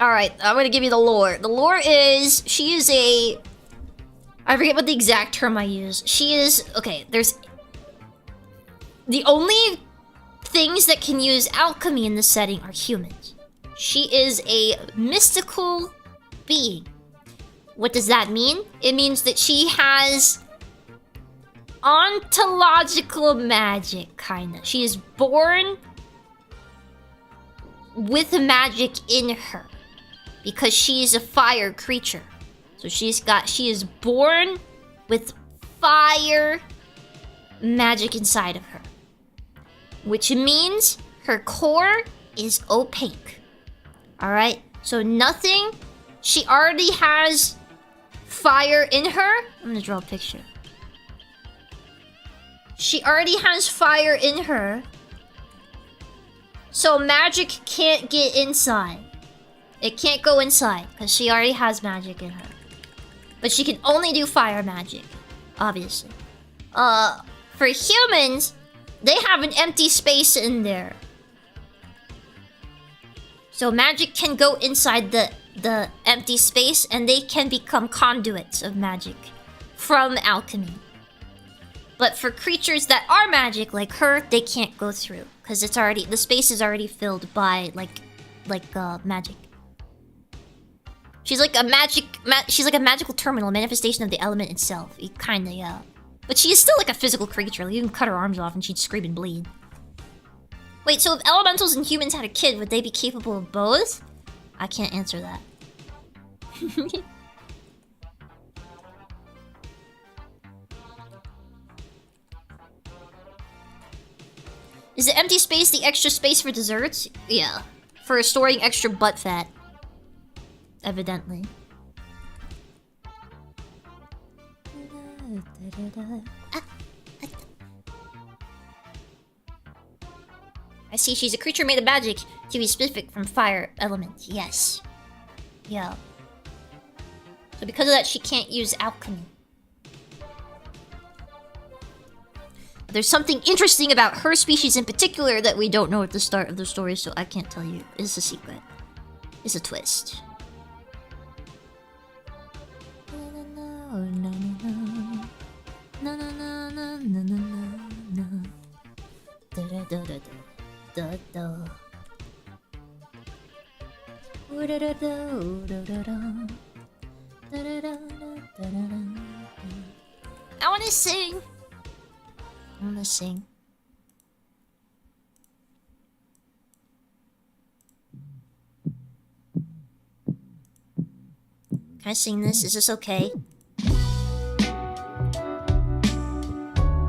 Alright, I'm gonna give you the lore. The lore is, she is a... I forget what the exact term I use. She is... Okay, there's... The only things that can use alchemy in this setting are humans. She is a mystical being. What does that mean? It means that she has... ontological magic, kinda. She is born... with magic in her. Because she is a fire creature. So she is born with fire magic inside of her. Which means her core is opaque. Alright? So nothing... She already has fire in her. I'm gonna draw a picture. She already has fire in her. So magic can't get inside. It can't go inside, because she already has magic in her. But she can only do fire magic. obviously. For humans, they have an empty space in there. So magic can go inside the empty space, and they can become conduits of magic from alchemy. But for creatures that are magic, like her, they can't go through because the space is already filled by magic. She's like a magical terminal, manifestation of the element itself. Kinda, yeah. But she is still like a physical creature. Like, you can cut her arms off and she'd scream and bleed. Wait, so if elementals and humans had a kid, would they be capable of both? I can't answer that. Is the empty space the extra space for desserts? Yeah. For storing extra butt fat. Evidently. I see she's a creature made of magic, to be specific, from fire element. Yes. Yeah. So because of that, she can't use alchemy. There's something interesting about her species in particular that we don't know at the start of the story, so I can't tell you. It's a secret. It's a twist. I wanna sing. I wanna sing. Can I sing this? Is this okay?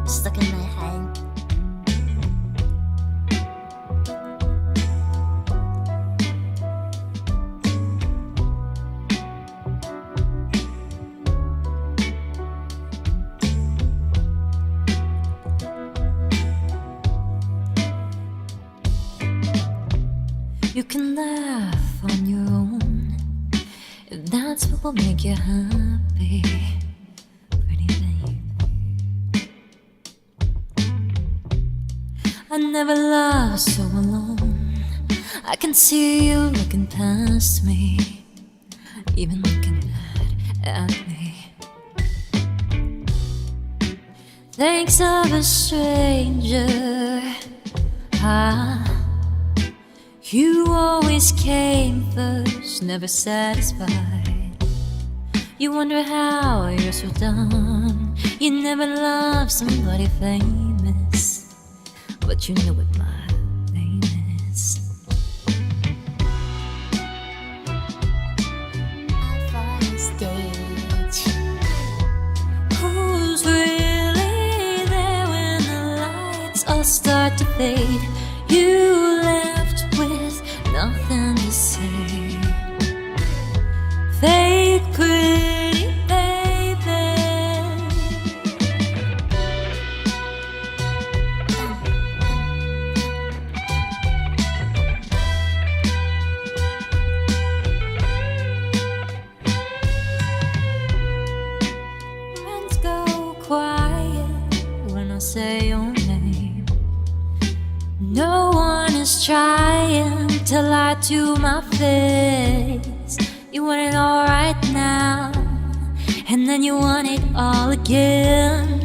It's stuck in my head. You can laugh on your own if that's what will make you happy. Pretty babe, I never loved so alone. I can see you looking past me, even looking mad at me. Thanks of a stranger. You always came first, never satisfied. You wonder how you're so dumb. You never loved somebody famous, but you know what my name is. Up on the stage. Who's really there when the lights all start to fade? You left with nothing to say. Fake pretty baby. Friends go quiet when I say your name. No one is trying to lie to my face. You want it all right now, and then you want it all again.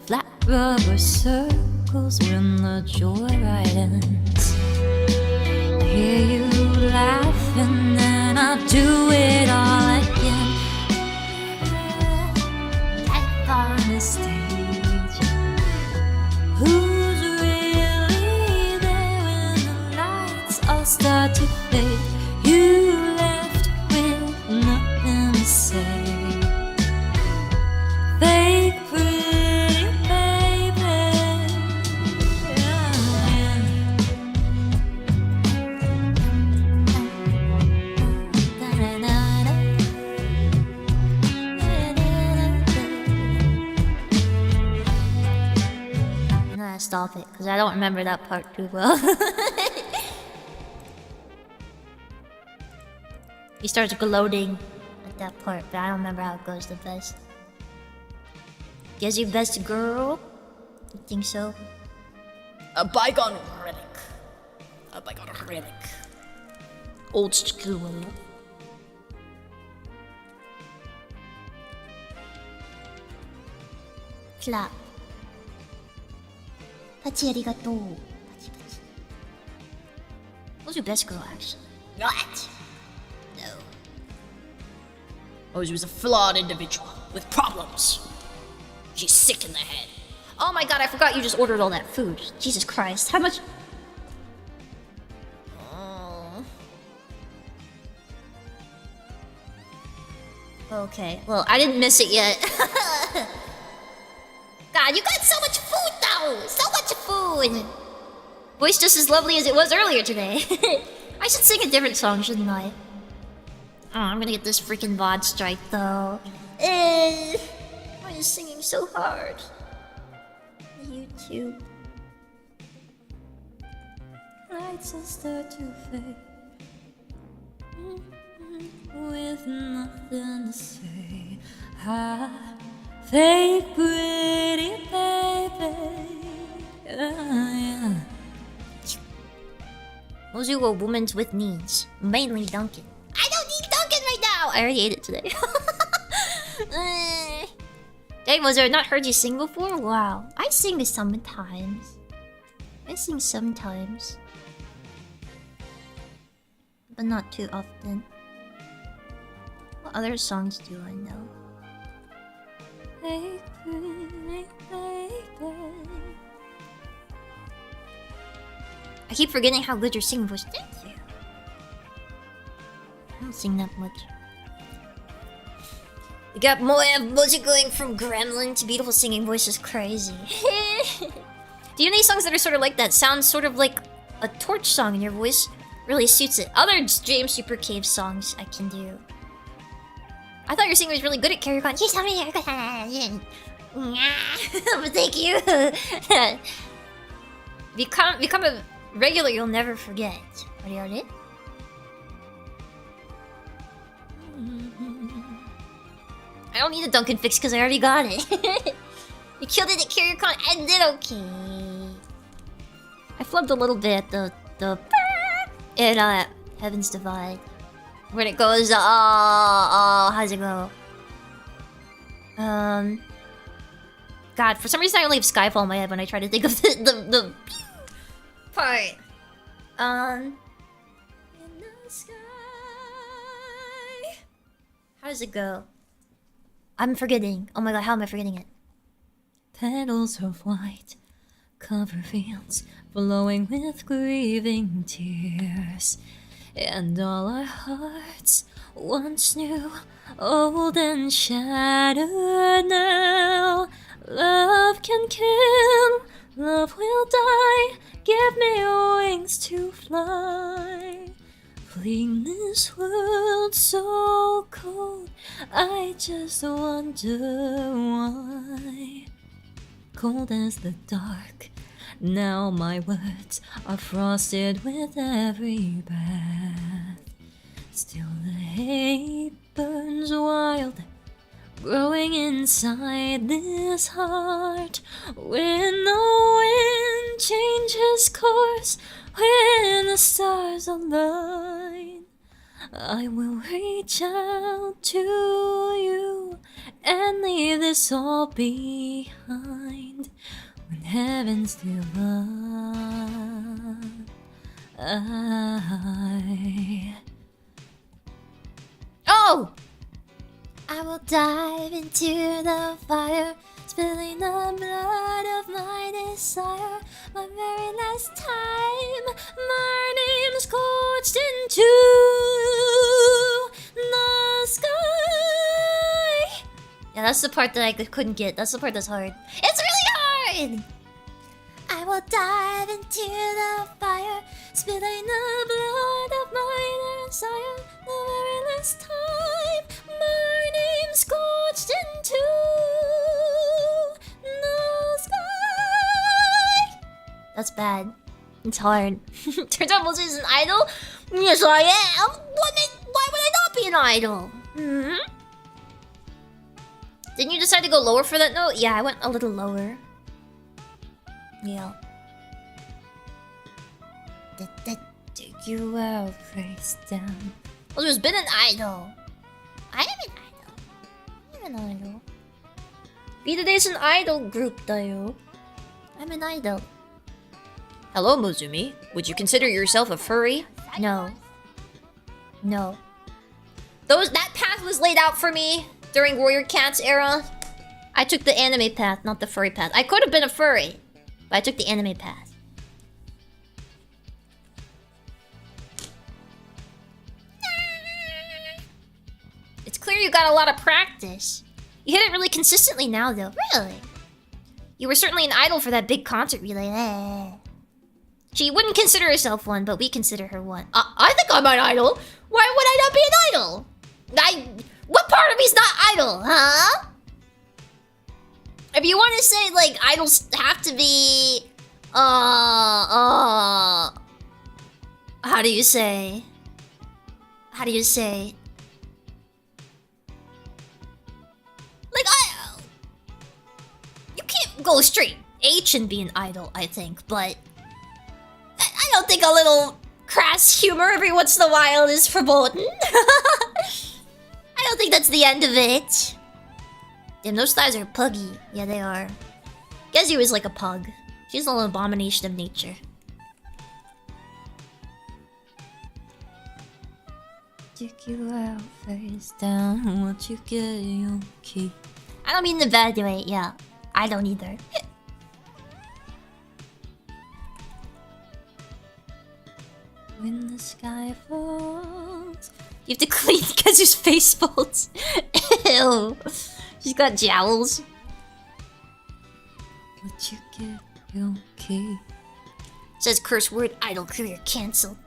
Flat rubber circles when the joyride ends. I hear you laughing, and I'll do it all again. Life on the stage. Who's really there when the lights all start to fade? You left with nothing to say. Fake pretty baby. Yeah. I'm gonna stop it because I don't remember that part too well. He starts gloating at that part, but I don't remember how it goes the best. Gazu best girl? You think so? A bygone relic. A bygone relic. Old school. Clap. Pachi arigato. Pachi pachi. Who's your best girl, actually? What? No. Oh, she was a flawed individual with problems. She's sick in the head. Oh my god, I forgot you just ordered all that food. Jesus Christ, how much? Okay, well, I didn't miss it yet. God, you got so much food though! So much food! Voice just as lovely as it was earlier today. I should sing a different song, shouldn't I? Oh, I'm gonna get this freaking VOD strike though. Why is singing so hard? YouTube. Lights will start to fade with nothing to say. Hi, fake pretty baby. Yeah. Mozu are women with needs, mainly Duncan. I don't need Duncan right now! I already ate it today. Dang, was there not heard you sing before? Wow. I sing sometimes. I sing sometimes. But not too often. What other songs do I know? Fake pretty baby. I keep forgetting how good your singing voice. Thank you. I don't sing that much. We got Moya going from gremlin to beautiful singing voice is crazy. Do you know any songs that are sort of like that? Sounds sort of like a torch song and your voice really suits it. Other James Super Cave songs I can do. I thought your singing was really good at karaoke. Yes, I'm here. But thank you. Become a regular you'll never forget. Are you on it? I don't need a Duncan fix because I already got it. You killed it at CarrierCon. I did okay. I flubbed a little bit the in Heaven's Divide. When it goes, how's it go? God, for some reason I only have Skyfall in my head when I try to think of the part. In the sky. How does it go? I'm forgetting. Oh my god, how am I forgetting it? Petals of white cover fields flowing with grieving tears, and all our hearts once knew, old and shattered now. Love can kill, love will die, give me wings to fly. Fleeing this world so cold, I just wonder why. Cold as the dark, now my words are frosted with every breath. Still the hate burns wild, growing inside this heart. When the wind changes course, when the stars align, I will reach out to you and leave this all behind. When heaven's divine, Oh! I will dive into the fire, spilling the blood of my desire. My very last time, my name's scorched into the sky. Yeah, that's the part that I couldn't get. That's the part that's hard. It's really hard! I will dive into the fire, spilling the blood of my desire. The very last time, my name's scorched into the sky. That's bad. It's hard. Turns out Mozumi is an idol? Yes, I am. Why would I not be an idol? Didn't you decide to go lower for that note? Yeah, I went a little lower. Yeah. Take you out, face down. Well, there's been an idol. I am an idol. I'm an idol. V-Dere is an idol group, tayo. I'm an idol. Hello, Mozumi. Would you consider yourself a furry? No. No. That path was laid out for me during Warrior Cats era. I took the anime path, not the furry path. I could have been a furry, but I took the anime path. It's clear you got a lot of practice. You hit it really consistently now, though. Really? You were certainly an idol for that big concert relay. She wouldn't consider herself one, but we consider her one. I think I'm an idol. Why would I not be an idol? What part of me's not idol, huh? If you want to say, like, idols have to be... How do you say? How do you say? Like, you can't go straight H and be an idol, I think, but... I don't think a little crass humor every once in a while is verboten. I don't think that's the end of it. Damn, those thighs are puggy. Yeah, they are. Gazu is like a pug. She's a little abomination of nature. Take you out, face down. What you get, you keep. I don't mean to evaluate, yeah. I don't either. When the sky falls. You have to clean Gazu's face folds. Ew. She's got jowls. What you get, you keep. Says curse word, idol career cancelled.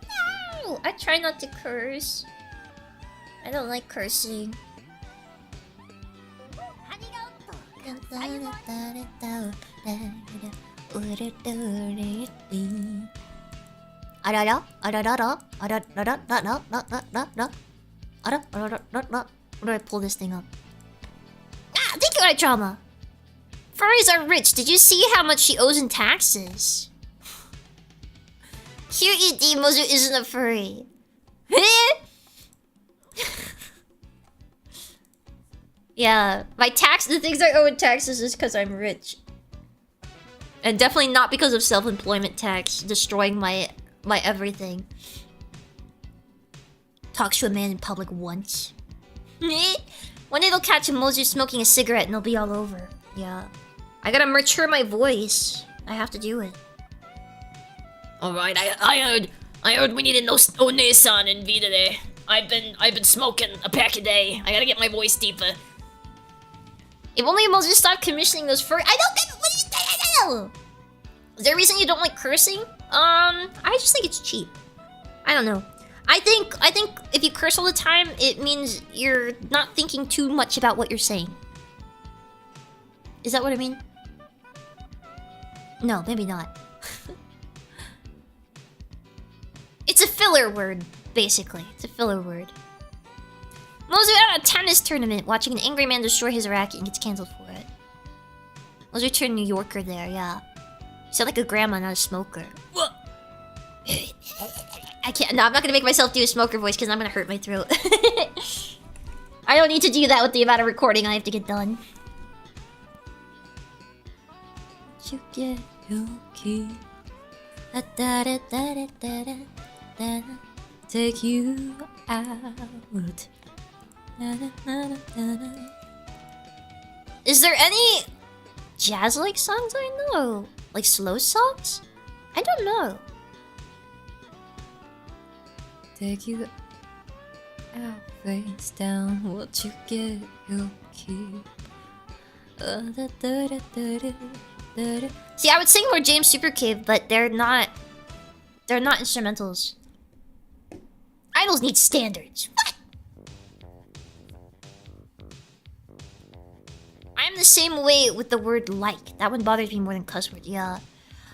No! I try not to curse. I don't like cursing. Where do I pull this thing up? Ah, thank you, trauma. Furries are rich. Did you see how much she owes in taxes? QED Mozu isn't a furry. Yeah, the things I owe in taxes is because I'm rich. And definitely not because of self-employment tax destroying my everything. Talks to a man in public once. One day they'll catch a Mozu smoking a cigarette and they'll be all over. Yeah. I gotta mature my voice. I have to do it. Alright, I heard we needed no Nissan in V-Dere. I've been smoking a pack a day. I gotta get my voice deeper. If only Mozu stopped commissioning those furry. I don't think. What do you think? I know. Is there a reason you don't like cursing? I just think it's cheap. I don't know. I think if you curse all the time, it means you're not thinking too much about what you're saying. Is that what I mean? No, maybe not. It's a filler word, basically. It's a filler word. Mozu at a tennis tournament, watching an angry man destroy his racket and gets cancelled for it. Mozu turned New Yorker there, yeah. You sound like a grandma, not a smoker. I can't. No, I'm not gonna make myself do a smoker voice because I'm gonna hurt my throat. I don't need to do that with the amount of recording I have to get done. You get, you keep. Take you out. Is there any jazz-like songs I know? Like slow songs? I don't know. Take you out, face down. What you get, you keep. See, I would sing more James Super Cave, but they're not instrumentals. Idols need standards. What? I'm the same way with the word like. That one bothers me more than cuss word. Yeah.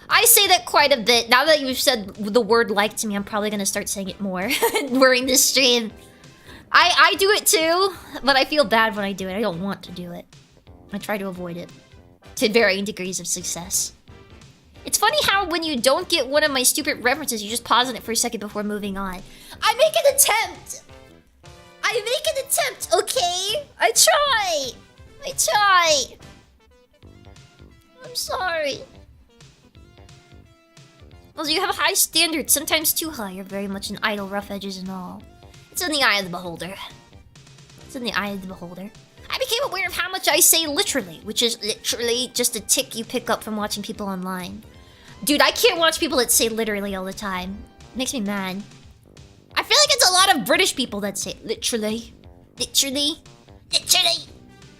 I say that quite a bit. Now that you've said the word like to me, I'm probably gonna start saying it more during this stream. I do it too, but I feel bad when I do it. I don't want to do it. I try to avoid it. To varying degrees of success. It's funny how when you don't get one of my stupid references, you just pause on it for a second before moving on. I make an attempt! I make an attempt, okay? I try! I try! I'm sorry. Also, you have high standards, sometimes too high. You're very much an idol, rough edges and all. It's in the eye of the beholder. It's in the eye of the beholder. I became aware of how much I say literally, which is literally just a tick you pick up from watching people online. Dude, I can't watch people that say literally all the time. It makes me mad. I feel like it's a lot of British people that say literally. Literally. Literally.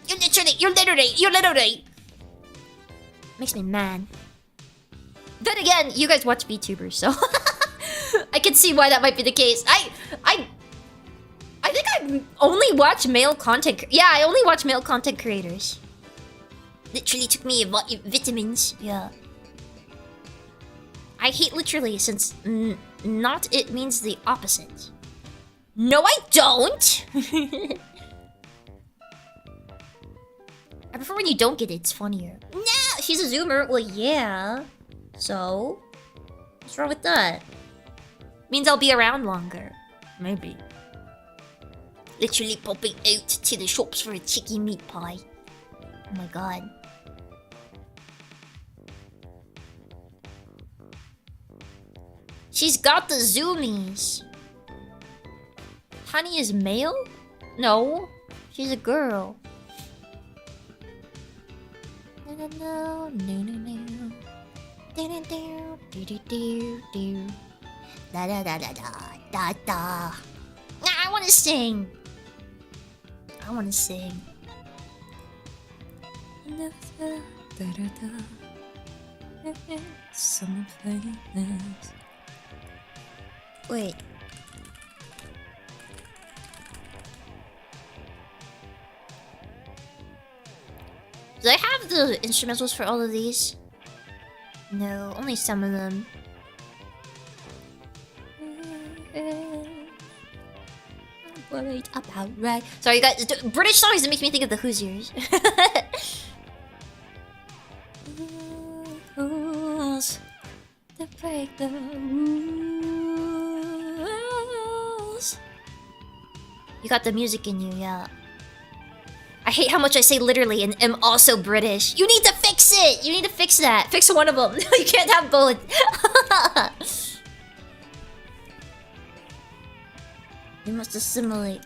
You're literally. You're literally. You're literally. Makes me mad. Then again, you guys watch VTubers, so I can see why that might be the case. I think I only watch male content. Yeah, I only watch male content creators. Literally took me vitamins. Yeah. I hate literally since not it means the opposite. No, I don't. I prefer when you don't get it. It's funnier. Nah, she's a zoomer. Well, yeah. So, what's wrong with that? Means I'll be around longer. Maybe. Literally popping out to the shops for a chicken meat pie. Oh my god. She's got the zoomies. Honey is male? No. She's a girl. No, no, no, no, no. Da da da da da da da da da da. I want to sing. I want to sing. Wait. Do I have the instrumentals for all of these? No, only some of them. I'm worried about right. Sorry, you guys. British songs that make me think of the Hoosiers. Rules that break the rules. You got the music in you, yeah. I hate how much I say literally and am also British. You need to fix it! You need to fix that. Fix one of them. You can't have both. You must assimilate.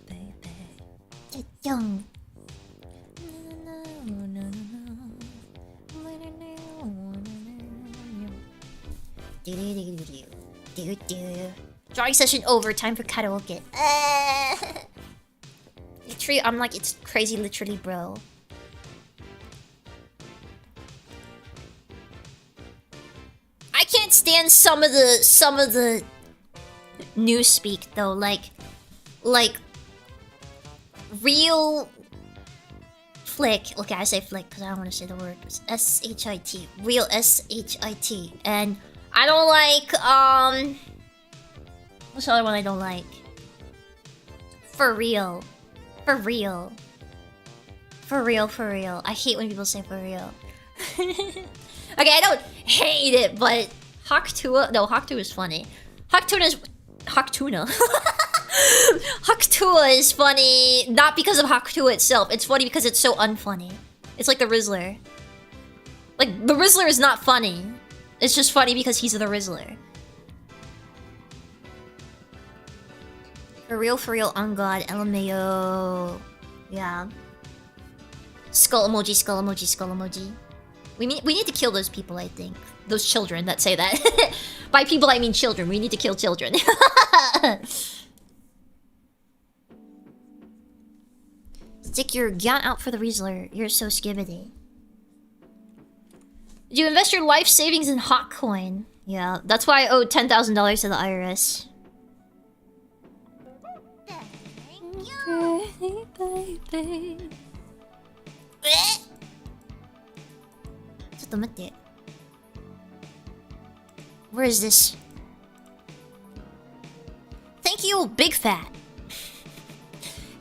Baby. Get young. Drawing session over. Time for karaoke. Literally, I'm like, it's crazy, literally, bro. I can't stand some of the news speak though, like real flick. Okay, I say flick because I don't want to say the word. S-H-I-T. Real S-H-I-T. And I don't like, what's the other one I don't like? For real. For real. For real, for real. I hate when people say for real. Okay, I don't hate it, but Haktuna... No, Haktuna is funny. Haktuna... Haktuna is funny, not because of Haktuna itself. It's funny because it's so unfunny. It's like the Rizzler. Like, the Rizzler is not funny. It's just funny because he's the Rizzler. For real, on God, LMAO. Yeah. Skull emoji, skull emoji, skull emoji. We need to kill those people, I think. Those children that say that. By people, I mean children. We need to kill children. Stick your gun out for the Rizzler. You're so skibbity. Did you invest your life savings in hot coin? Yeah, that's why I owed $10,000 to the IRS. Baby. Where is this? you, Big Fat.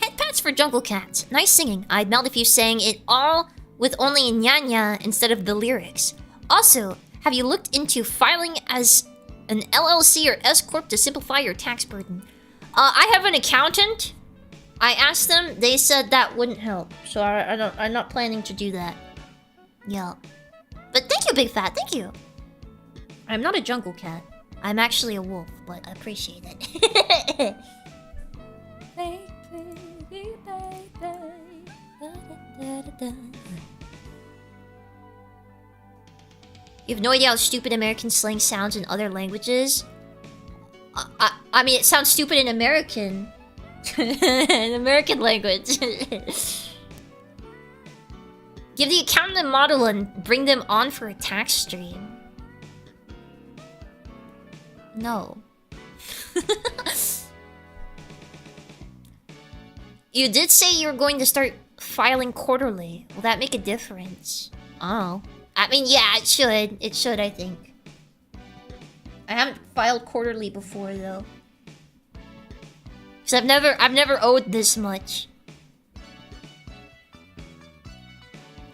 Head pats for jungle cats. Nice singing. I'd melt if you sang it all with only Nyanya instead of the lyrics. Also, have you looked into filing as an LLC or S Corp to simplify your tax burden? I have an accountant. I asked them. They said that wouldn't help. So I'm not planning to do that. Yeah. But thank you, Big Fat. Thank you. I'm not a jungle cat. I'm actually a wolf, but I appreciate it. You have no idea how stupid American slang sounds in other languages? I mean, it sounds stupid in American. In American language. Give the accountant a model and bring them on for a tax stream. No. You did say you were going to start filing quarterly. Will that make a difference? Oh. I mean, yeah, it should. It should, I think. I haven't filed quarterly before, though. Because I've never owed this much.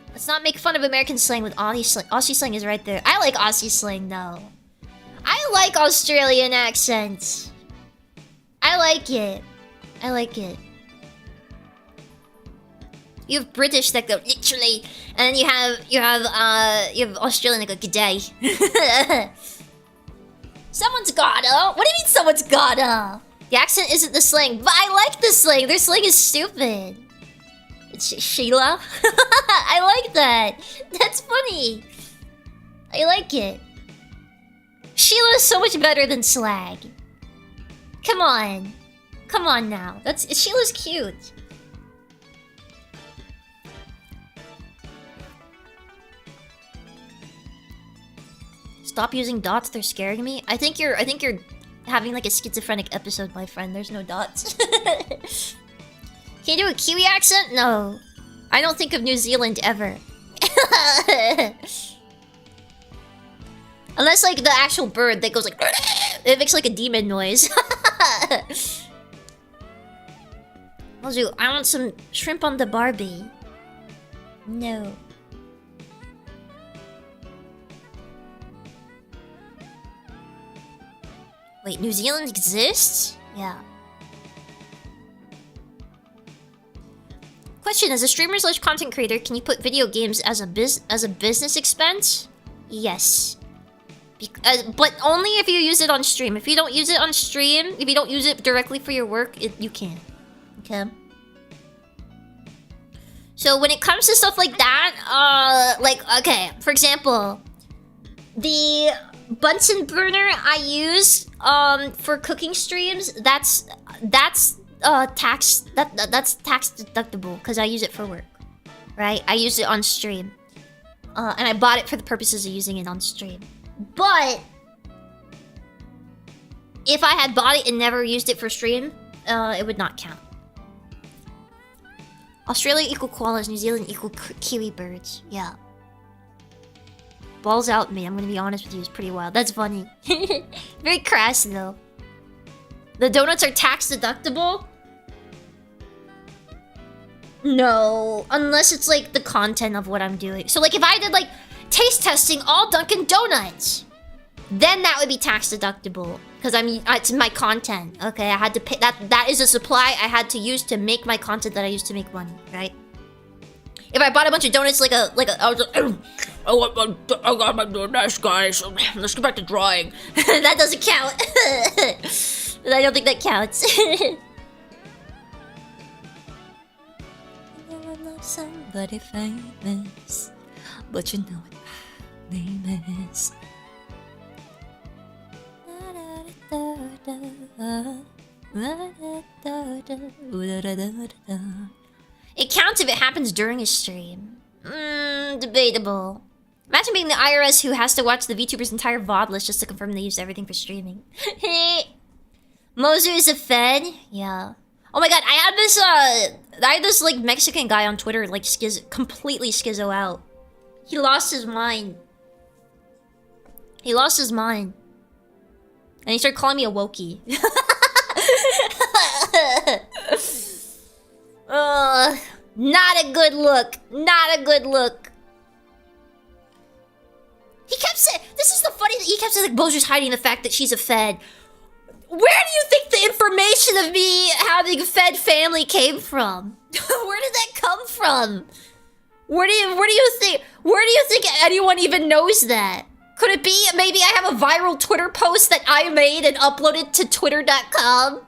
Let's not make fun of American slang with Aussie slang. Aussie slang is right there. I like Aussie slang, though. I like Australian accents. I like it. I like it. You have British that go literally, and then you have Australian that go g'day. Someone's gotta. What do you mean someone's gotta? The accent isn't the slang, but I like the slang. Their slang is stupid. It's Sheila. I like that. That's funny. I like it. Sheila is so much better than slag. Come on. Come on now. Sheila's cute. Stop using dots, they're scaring me. I think you're having like a schizophrenic episode, my friend. There's no dots. Can you do a Kiwi accent? No. I don't think of New Zealand ever. Unless like the actual bird that goes like it makes like a demon noise. Mozu, I want some shrimp on the Barbie. No. Wait, New Zealand exists? Yeah. Question: as a streamer/content creator, can you put video games as a business expense? Yes. But only if you use it on stream. If you don't use it on stream, if you don't use it directly for your work, you can. Okay. So when it comes to stuff like that, okay, for example, the Bunsen burner I use for cooking streams, that's tax deductible because I use it for work, right? I use it on stream, and I bought it for the purposes of using it on stream. But if I had bought it and never used it for stream, it would not count. Australia equal koalas, New Zealand equal kiwi birds. Yeah. Balls out, man. I'm gonna be honest with you. It's pretty wild. That's funny. Very crass, though. The donuts are tax deductible? No. Unless it's, like, the content of what I'm doing. So, like, if I did, like, taste testing all Dunkin' Donuts, then that would be tax deductible. Because it's my content. Okay, I had to pay... That is a supply I had to use to make my content that I used to make money, right? If I bought a bunch of donuts I was like... I got my donuts, guys. Let's get back to drawing. That doesn't count. I don't think that counts. I love somebody famous, but you know what my name is. It counts if it happens during a stream. Debatable. Imagine being the IRS who has to watch the VTuber's entire VOD list just to confirm they used everything for streaming. Mozu is a Fed? Yeah. Oh my god, I had this like Mexican guy on Twitter like completely schizo out. He lost his mind. He lost his mind. And he started calling me a wokey. Not a good look. Not a good look. He kept saying, this is the funny thing, he kept saying like Bozier's hiding the fact that she's a Fed. Where do you think the information of me having a Fed family came from? Where did that come from? Where do you think anyone even knows that? Could it be maybe I have a viral Twitter post that I made and uploaded to twitter.com?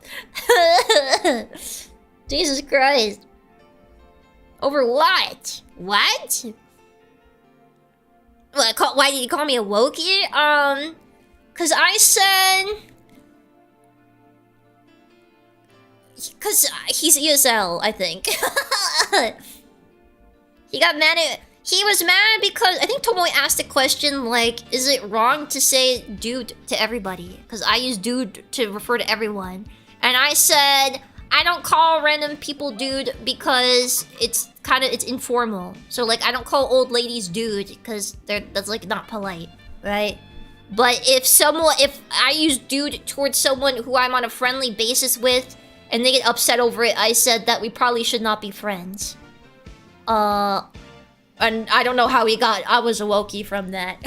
Jesus Christ. Over what? What? Why did you call me a wokey? Cause I said... Cause he's ESL, I think. He got mad at... He was mad because... I think Tomboy asked a question like, is it wrong to say dude to everybody? Because I use dude to refer to everyone. And I said, I don't call random people dude because it's informal. So like, I don't call old ladies dude because that's like not polite, right? But if I use dude towards someone who I'm on a friendly basis with and they get upset over it, I said that we probably should not be friends. And I don't know how I was a wokey from that.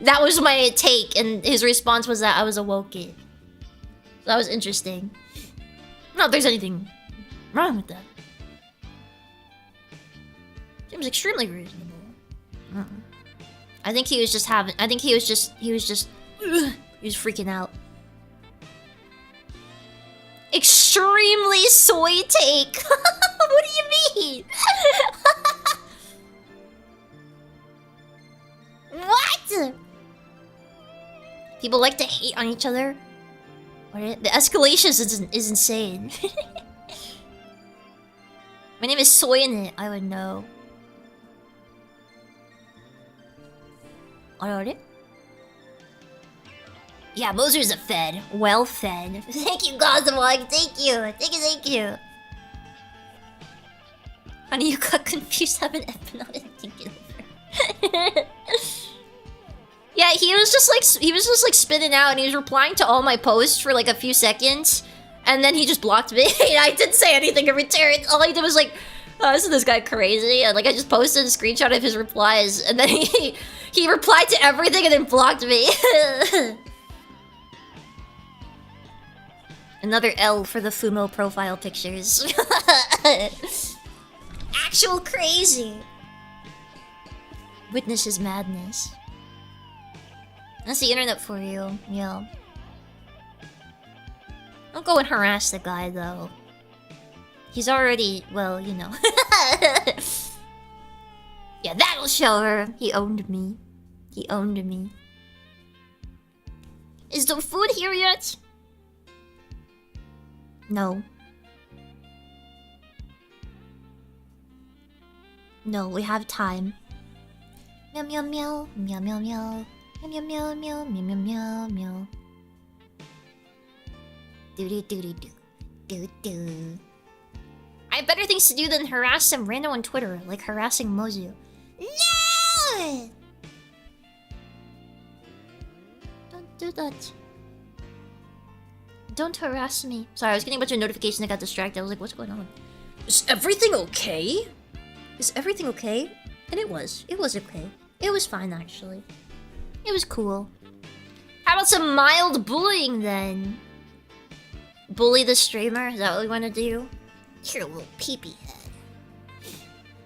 That was my take, and his response was that I was a wokey. So that was interesting. Not if there's anything wrong with that. Seems extremely reasonable. I think he was just freaking out. Extremely soy take. What do you mean? What? People like to hate on each other. The escalation is insane. My name is Soy in it. I would know. Alright. Yeah, Mozier's a Fed. Well fed. Thank you, Gazu. Thank you. Thank you. Honey, you got confused. Haven't been on it. Thinking over. Yeah, he was just like spinning out, and he was replying to all my posts for like a few seconds, and then he just blocked me. I didn't say anything in return. All I did was like, oh, isn't this guy crazy? And like I just posted a screenshot of his replies, and then he replied to everything and then blocked me. Another L for the Fumo profile pictures. Actual crazy. Witness his madness. That's the internet for you, yeah. Don't go and harass the guy, though. He's already, well, you know. Yeah, that'll show her. He owned me. He owned me. Is the food here yet? No. No, we have time. Meow meow meow, meow meow meow. Meow meow meow meow meow meow meow. Do do do do do do do. I have better things to do than harass some random on Twitter, like harassing Mozu. No! Don't do that. Don't harass me. Sorry, I was getting a bunch of notifications. I got distracted. I was like, what's going on? Is everything okay? Is everything okay? And it was. It was okay. It was fine, actually. It was cool. How about some mild bullying, then? Bully the streamer? Is that what we want to do? You're a little peepee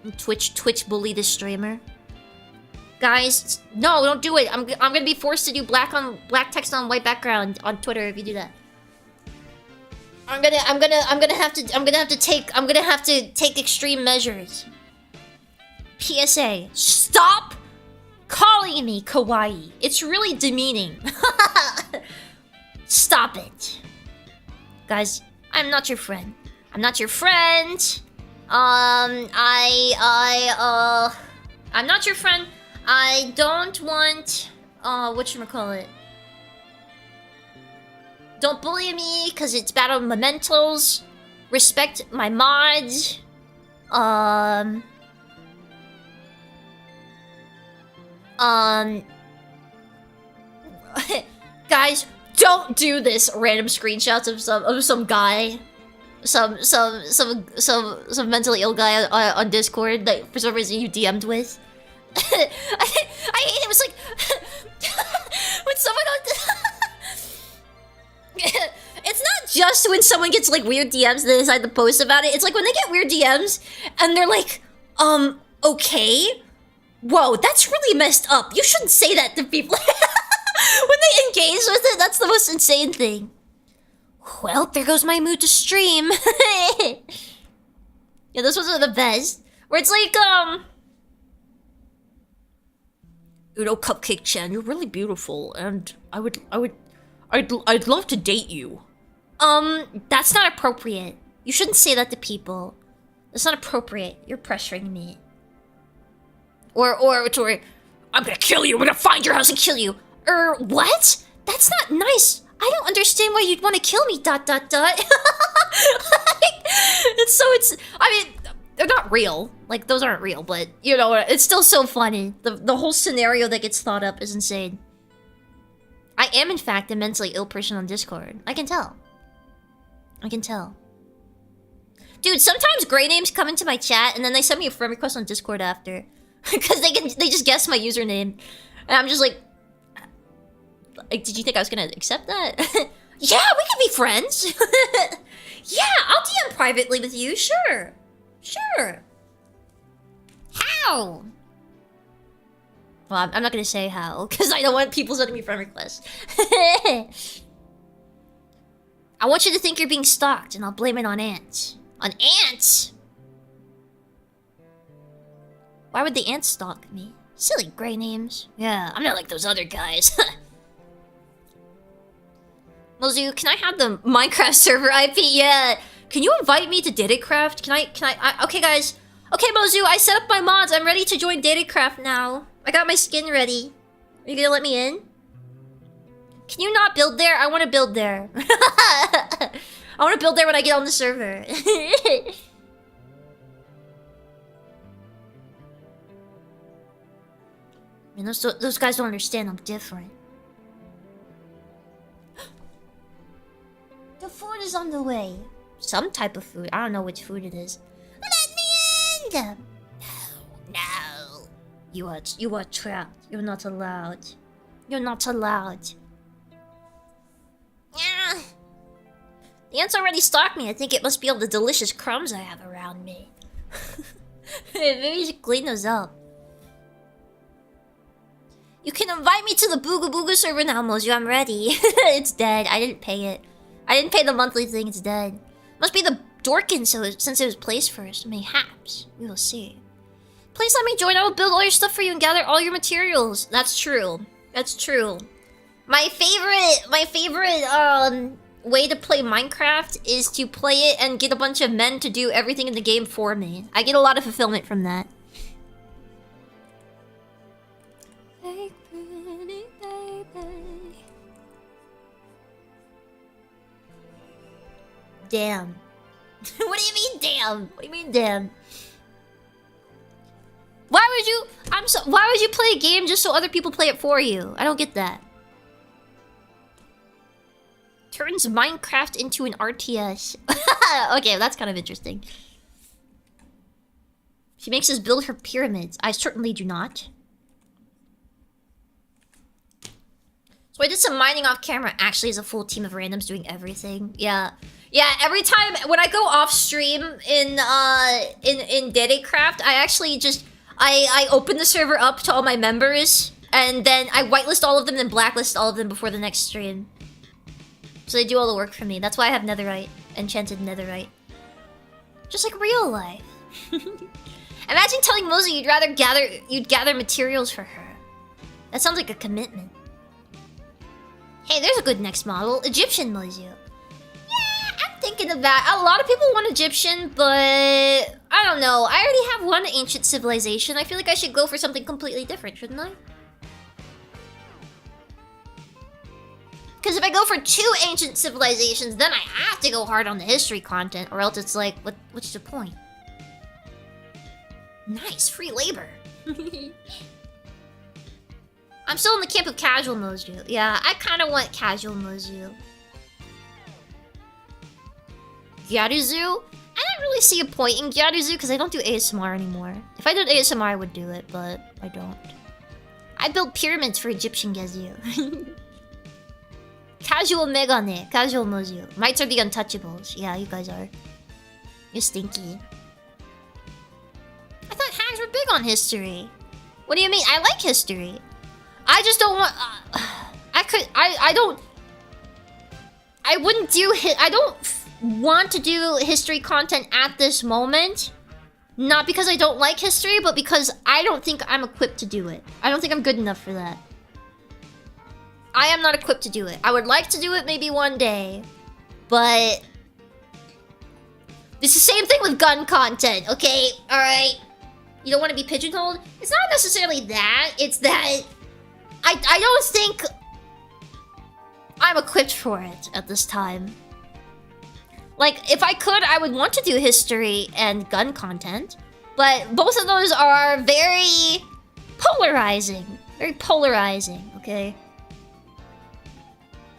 head. Twitch bully the streamer. Guys, no, don't do it. I'm gonna be forced to do black text on white background on Twitter if you do that. I'm gonna have to take extreme measures. PSA, stop calling me kawaii. It's really demeaning. Stop it. Guys, I'm not your friend. I'm not your friend. I'm not your friend. I don't want, whatchamacallit. Don't bully me, cause it's bad on my mentals. Respect my mods. Guys, don't do this random screenshots of some guy. some mentally ill guy on Discord that for some reason you DM'd with. I hate it. It was like when someone on. It's not just when someone gets like weird DMs and they decide to post about it. It's like when they get weird DMs and they're like, okay, whoa, that's really messed up. You shouldn't say that to people. When they engage with it, that's the most insane thing. Well, there goes my mood to stream. Yeah, those ones are the best. Where it's like, Udo Cupcake Chan, you're really beautiful, and I'd love to date you. That's not appropriate. You shouldn't say that to people. That's not appropriate. You're pressuring me. Or, I'm gonna kill you. I'm gonna find your house and kill you. What? That's not nice. I don't understand why you'd want to kill me, ... Like, I mean, they're not real. Like, those aren't real, but, you know, it's still so funny. The whole scenario that gets thought up is insane. I am, in fact, a mentally ill person on Discord. I can tell. I can tell. Dude, sometimes gray names come into my chat, and then they send me a friend request on Discord after. Because they just guess my username. And I'm just like, did you think I was gonna accept that? Yeah, we can be friends. Yeah, I'll DM privately with you, sure. Sure. How? Well, I'm not gonna say how, because I don't want people sending me friend requests. I want you to think you're being stalked, and I'll blame it on ants. On ants? Why would the ants stalk me? Silly gray names. Yeah, I'm not like those other guys. Mozu, can I have the Minecraft server IP? Yeah. Can you invite me to Datacraft? Can I okay, guys. Okay, Mozu, I set up my mods. I'm ready to join Datacraft now. I got my skin ready. Are you gonna let me in? Can you not build there? I want to build there. I want to build there when I get on the server. Man, those guys don't understand I'm different. The food is on the way. Some type of food. I don't know which food it is. Let me in! No. You are trapped. You're not allowed. You're not allowed. Yeah. The ants already stalked me. I think it must be all the delicious crumbs I have around me. Maybe you should clean those up. You can invite me to the Booga Booga server now, Mozu. I'm ready. It's dead. I didn't pay it. I didn't pay the monthly thing. It's dead. Must be the Dorkin, since it was placed first. Mayhaps. We will see. Please let me join. I will build all your stuff for you and gather all your materials. That's true. That's true. My favorite way to play Minecraft is to play it and get a bunch of men to do everything in the game for me. I get a lot of fulfillment from that. Hey, pretty baby. Damn. What do you mean, damn? What do you mean, damn? Why would you play a game just so other people play it for you? I don't get that. Turns Minecraft into an RTS. Okay, that's kind of interesting. She makes us build her pyramids. I certainly do not. So I did some mining off camera. Actually, as a full team of randoms doing everything. Yeah. Yeah, every time when I go off stream in Datacraft, I actually just I open the server up to all my members, and then I whitelist all of them, then blacklist all of them before the next stream. So they do all the work for me. That's why I have netherite, enchanted netherite. Just like real life. Imagine telling Mozu you'd gather materials for her. That sounds like a commitment. Hey, there's a good next model, Egyptian Mozu. Yeah, I'm thinking of that. A lot of people want Egyptian, but I don't know. I already have one ancient civilization. I feel like I should go for something completely different, shouldn't I? Because if I go for 2 ancient civilizations, then I have to go hard on the history content, or else it's like, what's the point? Nice, free labor. I'm still in the camp of casual Mozu. Yeah, I kind of want casual Mozu. Gyaruzu? I don't really see a point in Gyaruzu because I don't do ASMR anymore. If I did ASMR, I would do it, but I don't. I built pyramids for Egyptian Gazu. Casual Megane, casual Mozu. Mites are the untouchables. Yeah, you guys are. You're stinky. I thought hags were big on history. What do you mean? I like history. I just don't want... I don't... I wouldn't do... I don't want to do history content at this moment. Not because I don't like history, but because I don't think I'm equipped to do it. I don't think I'm good enough for that. I am not equipped to do it. I would like to do it maybe one day. But... it's the same thing with gun content, okay? Alright? You don't want to be pigeonholed? It's not necessarily that. It's that... I don't think... I'm equipped for it at this time. Like, if I could, I would want to do history and gun content. But both of those are very polarizing. Very polarizing, okay?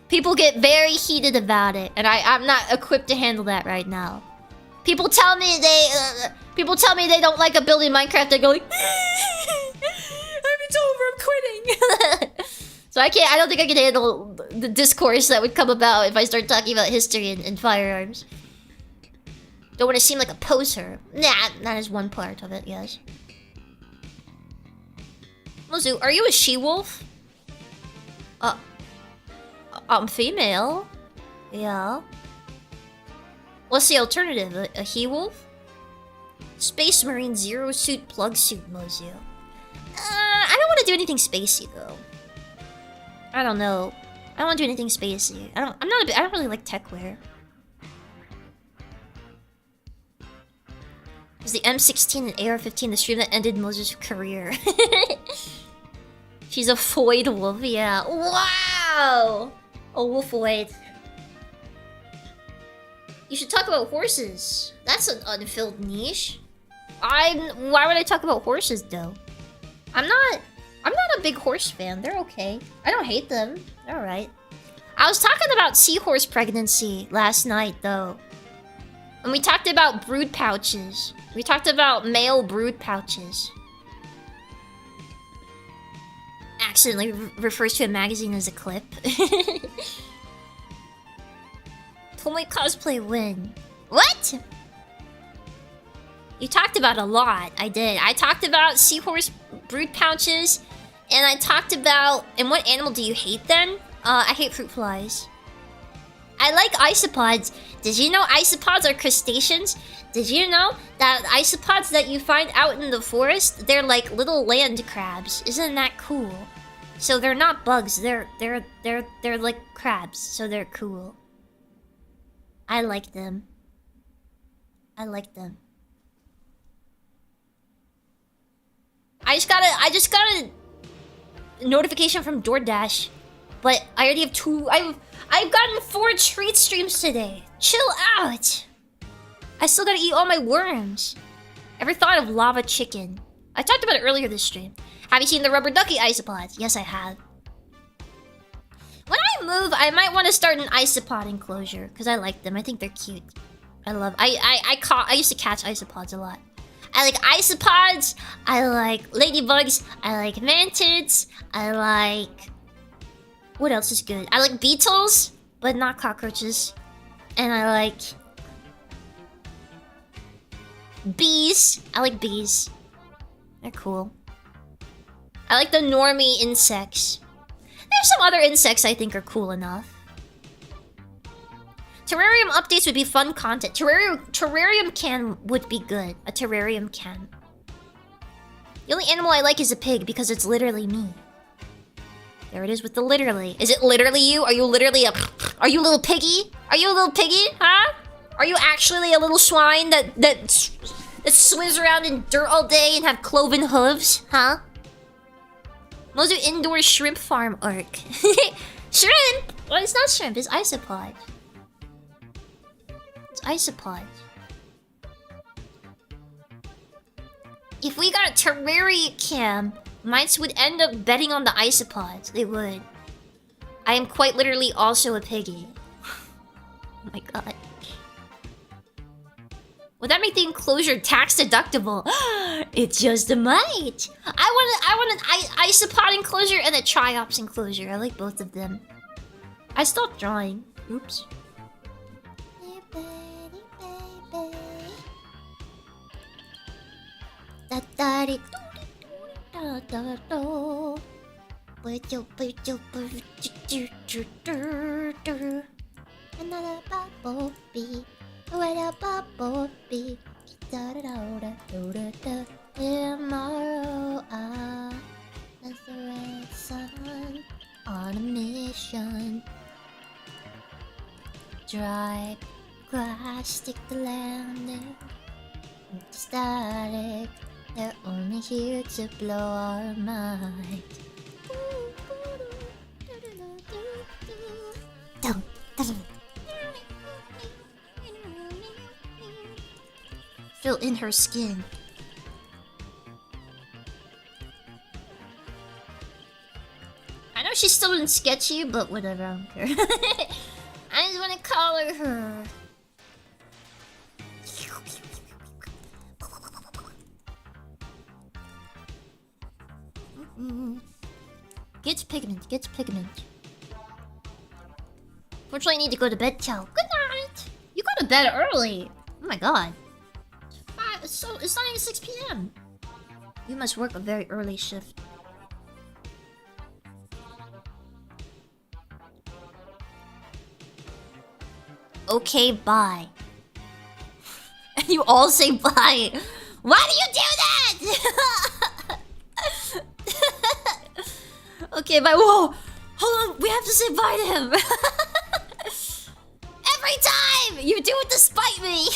People get very heated about it, and I'm not equipped to handle that right now. People tell me they don't like a build in Minecraft. They go like, it's over, I'm quitting. So I don't think I can handle the discourse that would come about if I start talking about history and firearms. Don't want to seem like a poser. Nah, that is one part of it, yes. Mozu, are you a she-wolf? I'm female. Yeah. What's the alternative? A he-wolf? Space Marine Zero Suit Plug Suit Mozu. I don't want to do anything spacey though. I don't know. I don't want to do anything spacey. I don't really like tech wear. It was the M16 and AR-15 the stream that ended Mozu's career. She's a foid wolf, yeah. Wow! A wolfoid. You should talk about horses. That's an unfilled niche. Why would I talk about horses though? I'm not a big horse fan. They're okay. I don't hate them. They're alright. I was talking about seahorse pregnancy last night though. And we talked about brood pouches. We talked about male brood pouches. Accidentally refers to a magazine as a clip. Tomboy cosplay win. What? You talked about a lot. I did. I talked about seahorse brood pouches. And I talked about... And what animal do you hate then? I hate fruit flies. I like isopods. Did you know isopods are crustaceans? Did you know that isopods that you find out in the forest, they're like little land crabs? Isn't that cool? So they're not bugs. They're like crabs. So they're cool. I like them. I like them. I just got a notification from DoorDash, but I already have two. I've gotten 4 treat streams today. Chill out. I still gotta eat all my worms. Ever thought of lava chicken? I talked about it earlier this stream. Have you seen the rubber ducky isopods? Yes, I have. When I move, I might want to start an isopod enclosure because I like them. I think they're cute. I used to catch isopods a lot. I like isopods. I like ladybugs. I like mantids. I like... What else is good? I like beetles, but not cockroaches. And I like... bees. I like bees. They're cool. I like the normie insects. There's some other insects I think are cool enough. Terrarium updates would be fun content. Terrarium can would be good. A terrarium can. The only animal I like is a pig because it's literally me. There it is with the literally. Is it literally you? Are you literally a... Are you a little piggy? Are you a little piggy? Huh? Are you actually a little swine that swims around in dirt all day and have cloven hooves? Huh? Those are indoor shrimp farm arc. Shrimp? Well, it's not shrimp. It's isopod. It's isopod. If we got a terrarium cam, mites would end up betting on the isopods. They would. I am quite literally also a piggy. Oh my god. Would that make the enclosure tax deductible? It just might. I want an isopod enclosure and a triops enclosure. I like both of them. I stopped drawing. Oops. Another bumblebee. What a bumblebee. Tomorrow I as the red sun on a mission. Drive grass, stick the landing. Static, they're only here to blow our mind. Fill in her skin. I know she's still in sketchy, but whatever, I don't care. I just want to color her. Gets pigment, gets pigment. Fortunately, I need to go to bed, Chow. Good night! You go to bed early! Oh my god. It's not even 6 p.m. You must work a very early shift. Okay, bye. And you all say bye. Why do you do that? Okay, bye. Whoa! Hold on, we have to say bye to him. Every time! You do it to spite me!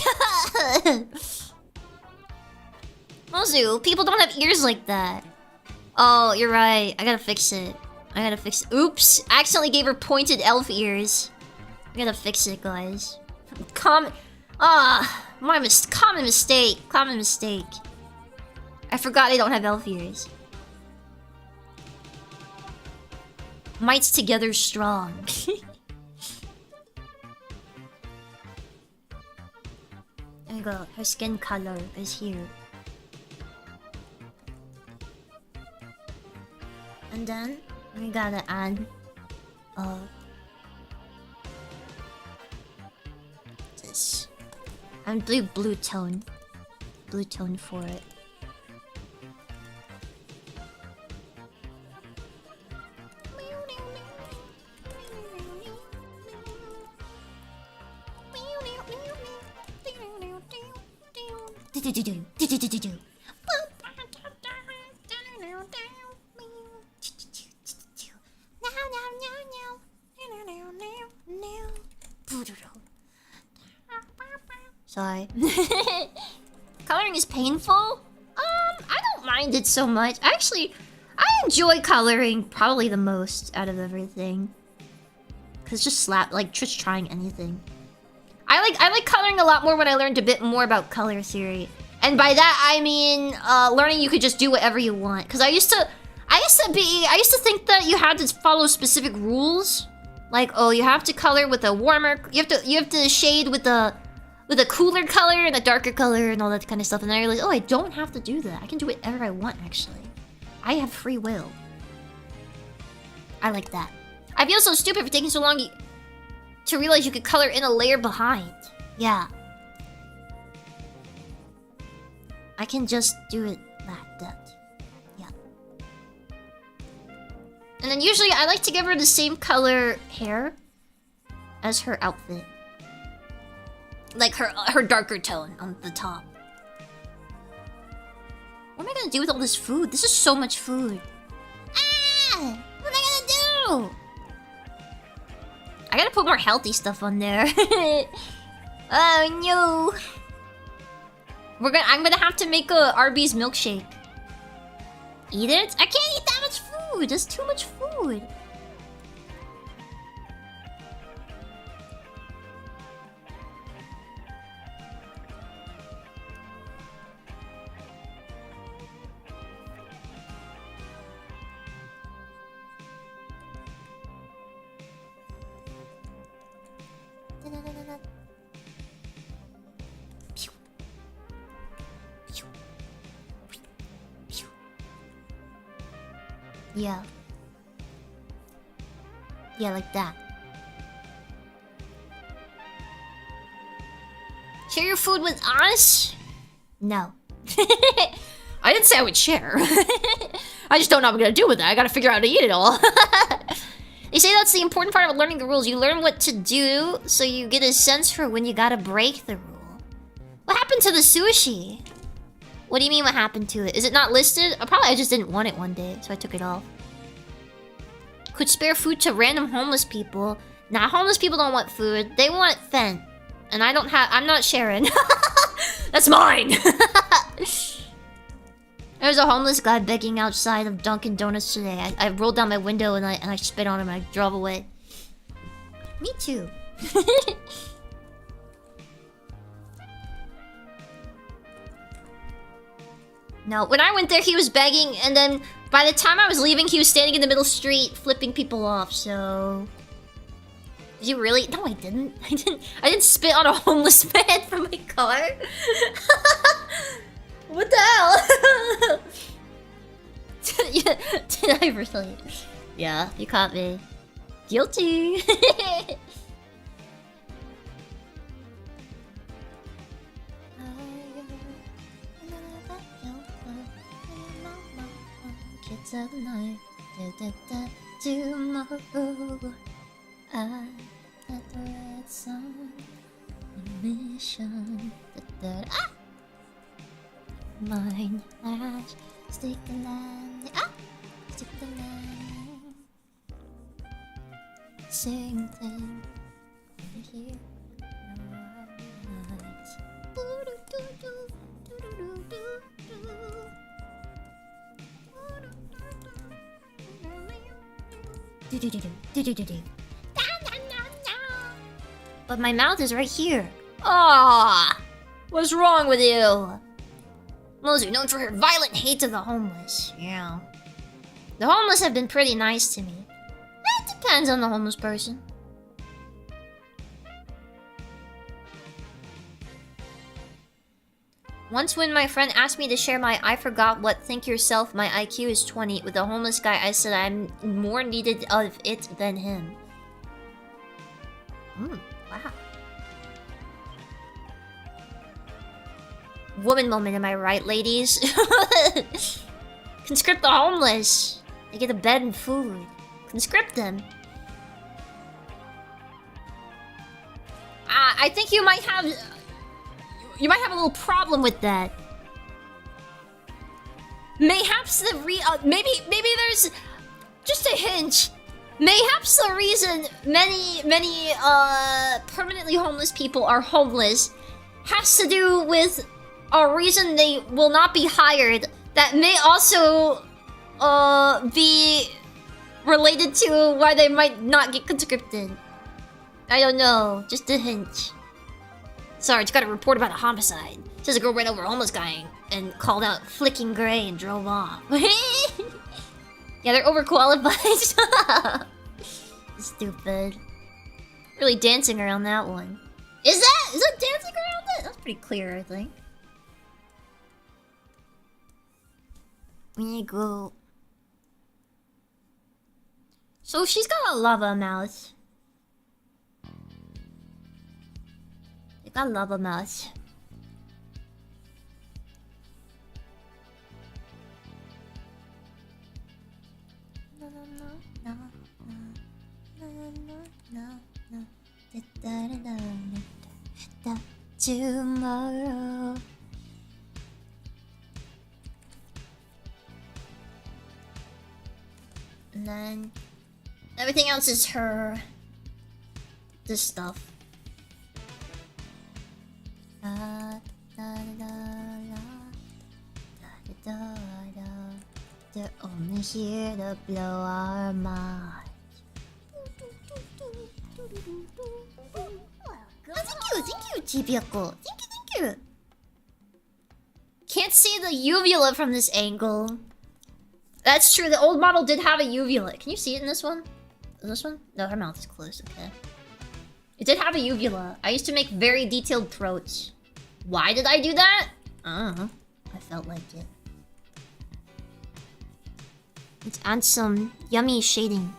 Mozu, people don't have ears like that. Oh, you're right. I gotta fix it. Oops! I accidentally gave her pointed elf ears. I gotta fix it, guys. Common mistake. I forgot I don't have elf ears. Mights together strong. There we go. Her skin color is here. And then we gotta add this. I'm doing blue tone for it. Sorry. Coloring is painful? I don't mind it so much. Actually, I enjoy coloring probably the most out of everything. Cause just just trying anything. I like coloring a lot more when I learned a bit more about color theory. And by that I mean learning you could just do whatever you want. Cause I used to think that you had to follow specific rules. Like, oh, you have to color with a warmer, you have to shade with a cooler color and a darker color and all that kind of stuff. And then I realized, oh, I don't have to do that. I can do whatever I want, actually. I have free will. I like that. I feel so stupid for taking so long to realize you could color in a layer behind. Yeah. I can just do it like that. Yeah. And then usually I like to give her the same color hair as her outfit. Like her darker tone on the top. What am I gonna do with all this food? This is so much food. Ah! What am I gonna do? I gotta put more healthy stuff on there. Oh no! I'm gonna have to make a Arby's milkshake. Eat it? I can't eat that much food. There's too much food. Yeah. Yeah, like that. Share your food with us? No. I didn't say I would share. I just don't know what I'm gonna do with it. I gotta figure out how to eat it all. They say that's the important part of learning the rules. You learn what to do, so you get a sense for when you gotta break the rule. What happened to the sushi? What do you mean what happened to it? Is it not listed? Probably I just didn't want it one day, so I took it off. Could spare food to random homeless people. Nah, homeless people don't want food. They want Fent. And I'm not sharing. That's mine! There's a homeless guy begging outside of Dunkin' Donuts today. I rolled down my window and I spit on him and I drove away. Me too. No, when I went there, he was begging, and then by the time I was leaving, he was standing in the middle street, flipping people off. So, did you really? No, I didn't. I didn't spit on a homeless man from my car. What the hell? Did I really? Yeah, you caught me. Guilty. Kids of the night, tomorrow. I got the red sun, mission. Ah! Mine lash, stick the landing. Ah! Stick the landing. Sing thing over here. But my mouth is right here. Ah, what's wrong with you? Mozu, known for her violent hate of the homeless. Yeah. The homeless have been pretty nice to me. It depends on the homeless person. Once when my friend asked me to share my I forgot what think yourself, my IQ is 20 with a homeless guy, I said I'm more needed of it than him. Wow. Woman moment, am I right, ladies? Conscript the homeless. They get a bed and food. Conscript them. I think you might have a little problem with that. Mayhaps maybe there's just a hint. Mayhaps the reason many permanently homeless people are homeless has to do with a reason they will not be hired that may also be related to why they might not get conscripted. I don't know, just a hint. Sarge got a report about a homicide. Says a girl ran over a homeless guy and called out flicking gray and drove off. Yeah, they're overqualified. Stupid. Really dancing around that one. Is that dancing around it? That's pretty clear, I think. We go. So she's got a lava mouth. They got lava mouth. Tomorrow. And then everything else is her. This stuff. They're only here to blow our minds. Thank you, Chibiako. Thank you. Can't see the uvula from this angle. That's true, the old model did have a uvula. Can you see it in this one? This one? No, her mouth is closed, okay. It did have a uvula. I used to make very detailed throats. Why did I do that? I don't know. I felt like it. Let's add some yummy shading.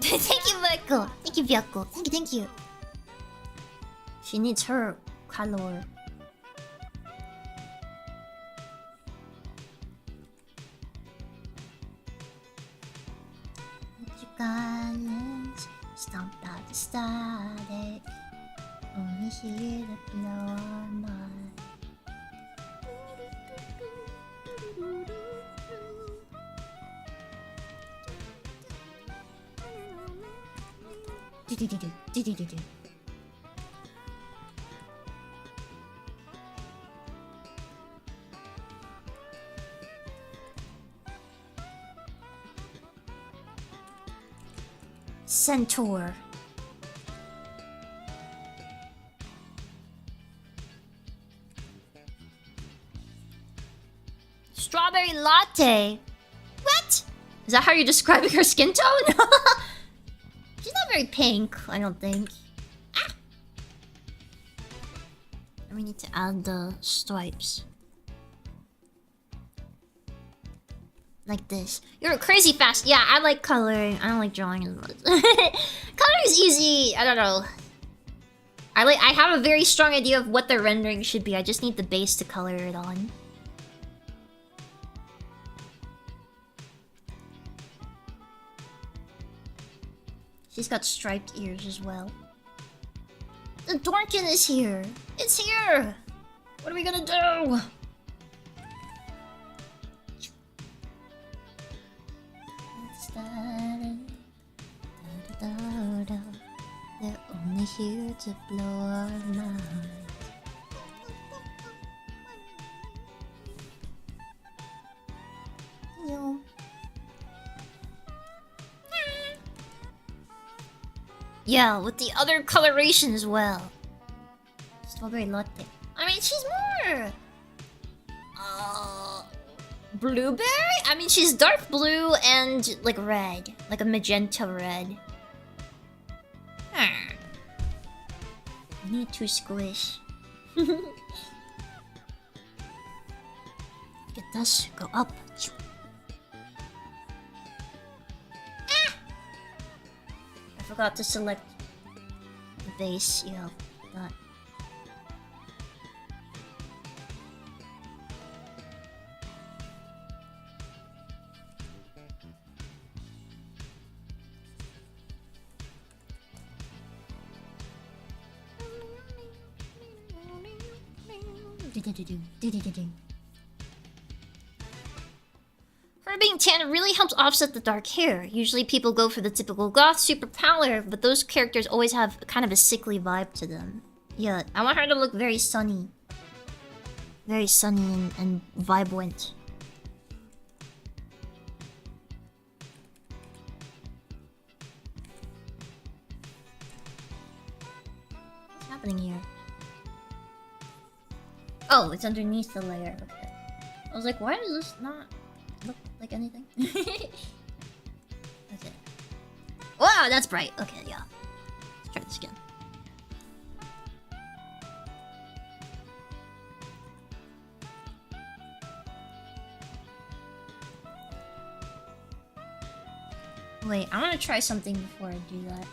Thank you, Michael. Thank you, Byakko. Thank you. She needs her color. Gallons, stomp out the static. Only here to blow our mind. Do. Centaur. Strawberry latte. What? Is that how you're describing her skin tone? She's not very pink, I don't think. Ah! And we need to add the stripes. Like this. You're crazy fast. Yeah, I like coloring. I don't like drawing as much. Coloring is easy. I don't know. I have a very strong idea of what the rendering should be. I just need the base to color it on. She's got striped ears as well. The Dorkin is here. It's here. What are we gonna do? They're only here to blow our mind. Yo. Yeah, with the other coloration as well. Strawberry latte. I mean, she's more... blueberry? I mean, she's dark blue and, like, red. Like a magenta red. I need to squish. Look at this. Go up. I forgot to select the base. Yeah, that. For being tan, it really helps offset the dark hair. Usually people go for the typical goth super pallor, but those characters always have kind of a sickly vibe to them. Yeah, I want her to look very sunny. Very sunny and vibrant. What's happening here? Oh, it's underneath the layer. Okay. I was like, why does this not look like anything? Okay. Wow, that's bright. Okay, yeah. Let's try this again. Wait, I want to try something before I do that.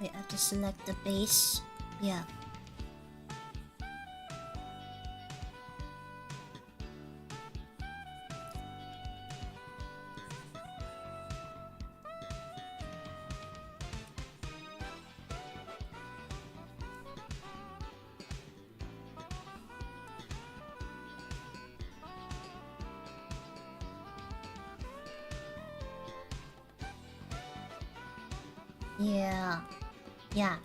Wait, I have to select the base. Yeah. Yeah. Yeah.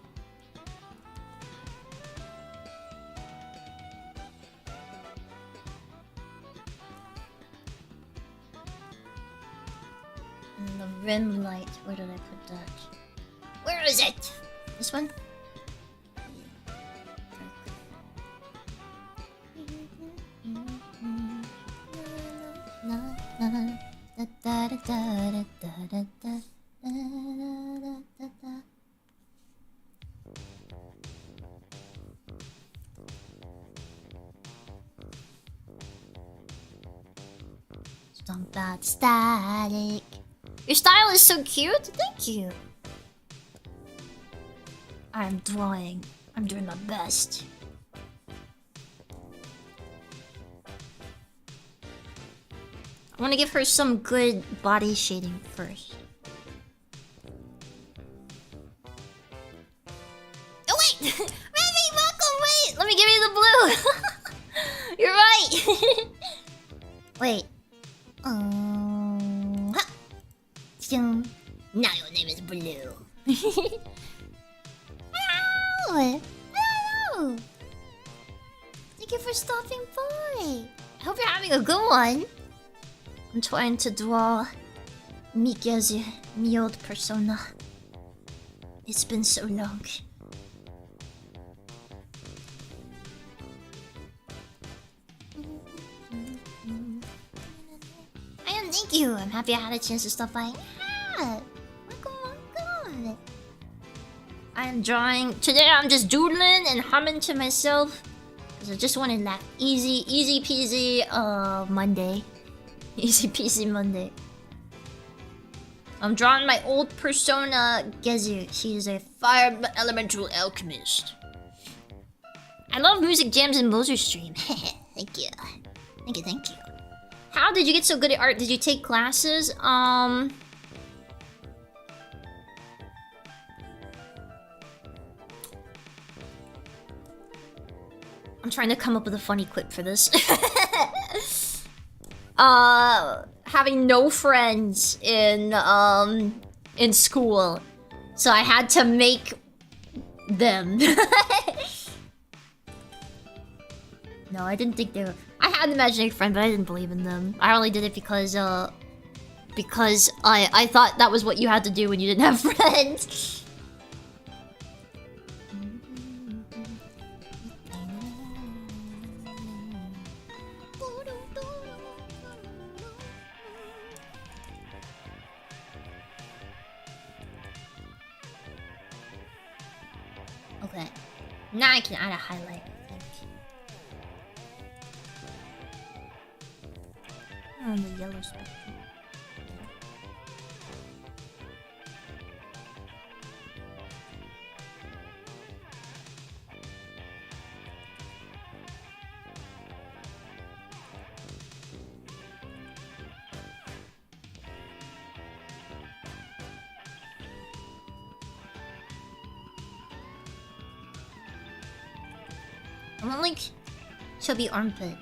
And the rim light. Where did I put that? Where is it? This one? Stomp that static. Your style is so cute. Thank you. I'm drawing. I'm doing my best. I want to give her some good body shading first. Oh wait! Remy, welcome! Wait! Let me give you the blue! You're right! Wait. Ha. Now your name is Blue. Hello! Hello! Thank you for stopping by. I hope you're having a good one. I'm trying to draw Gazu, my old persona. It's been so long. Thank you. I'm happy I had a chance to stop by. Yeah. Welcome. I'm drawing. Today I'm just doodling and humming to myself. Because I just wanted that easy peasy Monday. Easy peasy Monday. I'm drawing my old persona, Gazu. She is a fire elemental alchemist. I love music jams and Moser stream. Thank you. Thank you. How did you get so good at art? Did you take classes? I'm trying to come up with a funny clip for this. Having no friends in school, so I had to make them. No, I didn't think they were. I had an imaginary friend, but I didn't believe in them. I only did it because I thought that was what you had to do when you didn't have friends. Okay, now I can add a highlight. On the yellow spectrum. I want like chubby armpit.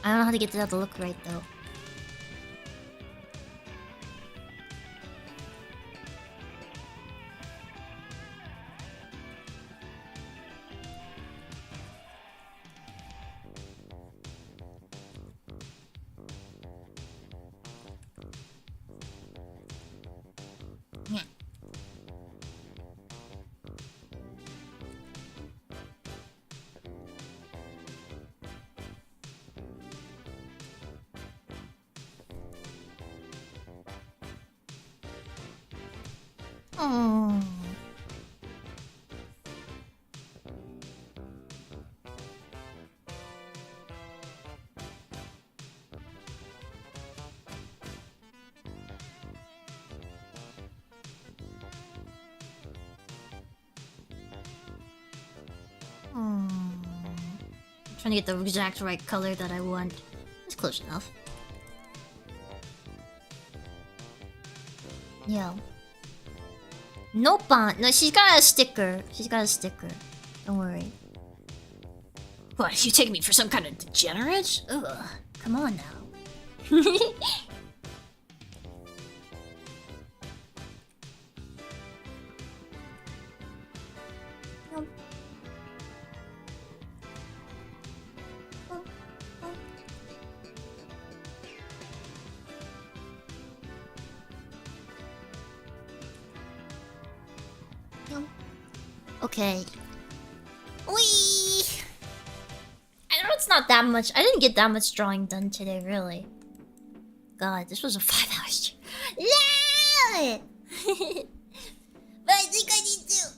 I don't know how to get that to look right though. Oh. Trying to get the exact right color that I want. It's close enough. Yeah. Nope. No, she's got a sticker. Don't worry. What, you take me for some kind of degenerate? Ugh. Come on now. Okay. Whee! I know it's not that much. I didn't get that much drawing done today, really. God, this was a 5-hour stream. No! But I think I need to...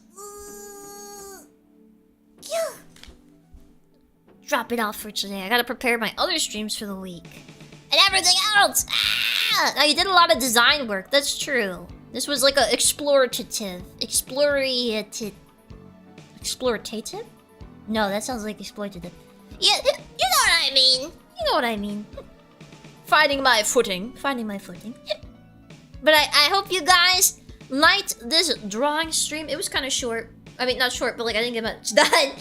drop it off for today. I gotta prepare my other streams for the week. And everything else! Ah! Now, you did a lot of design work. That's true. This was like a explorative. Explorative? No, that sounds like exploitative. Yeah, you know what I mean. You know what I mean. Finding my footing. But I hope you guys liked this drawing stream. It was kind of short. I mean, not short, but like I didn't get much done.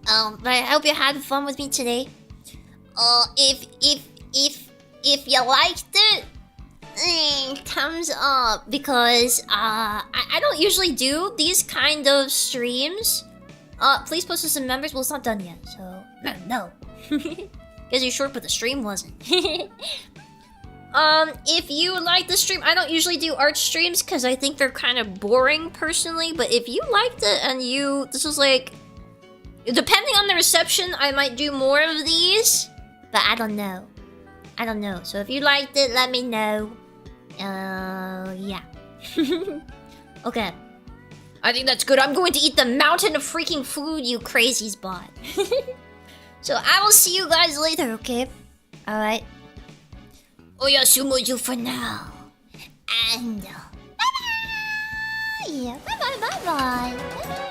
But I hope you had fun with me today. If you liked it, thumbs up, because I don't usually do these kind of streams. Please post us some members. Well, it's not done yet, so no. Because you're short, but the stream wasn't. If you like the stream, I don't usually do art streams because I think they're kind of boring personally. But if you liked it and this was like, depending on the reception, I might do more of these. But I don't know. So if you liked it, let me know. Yeah. Okay. I think that's good. I'm going to eat the mountain of freaking food you crazies bought. So I will see you guys later, okay? Alright. Oyasumo you for now. And bye-bye! Bye-bye.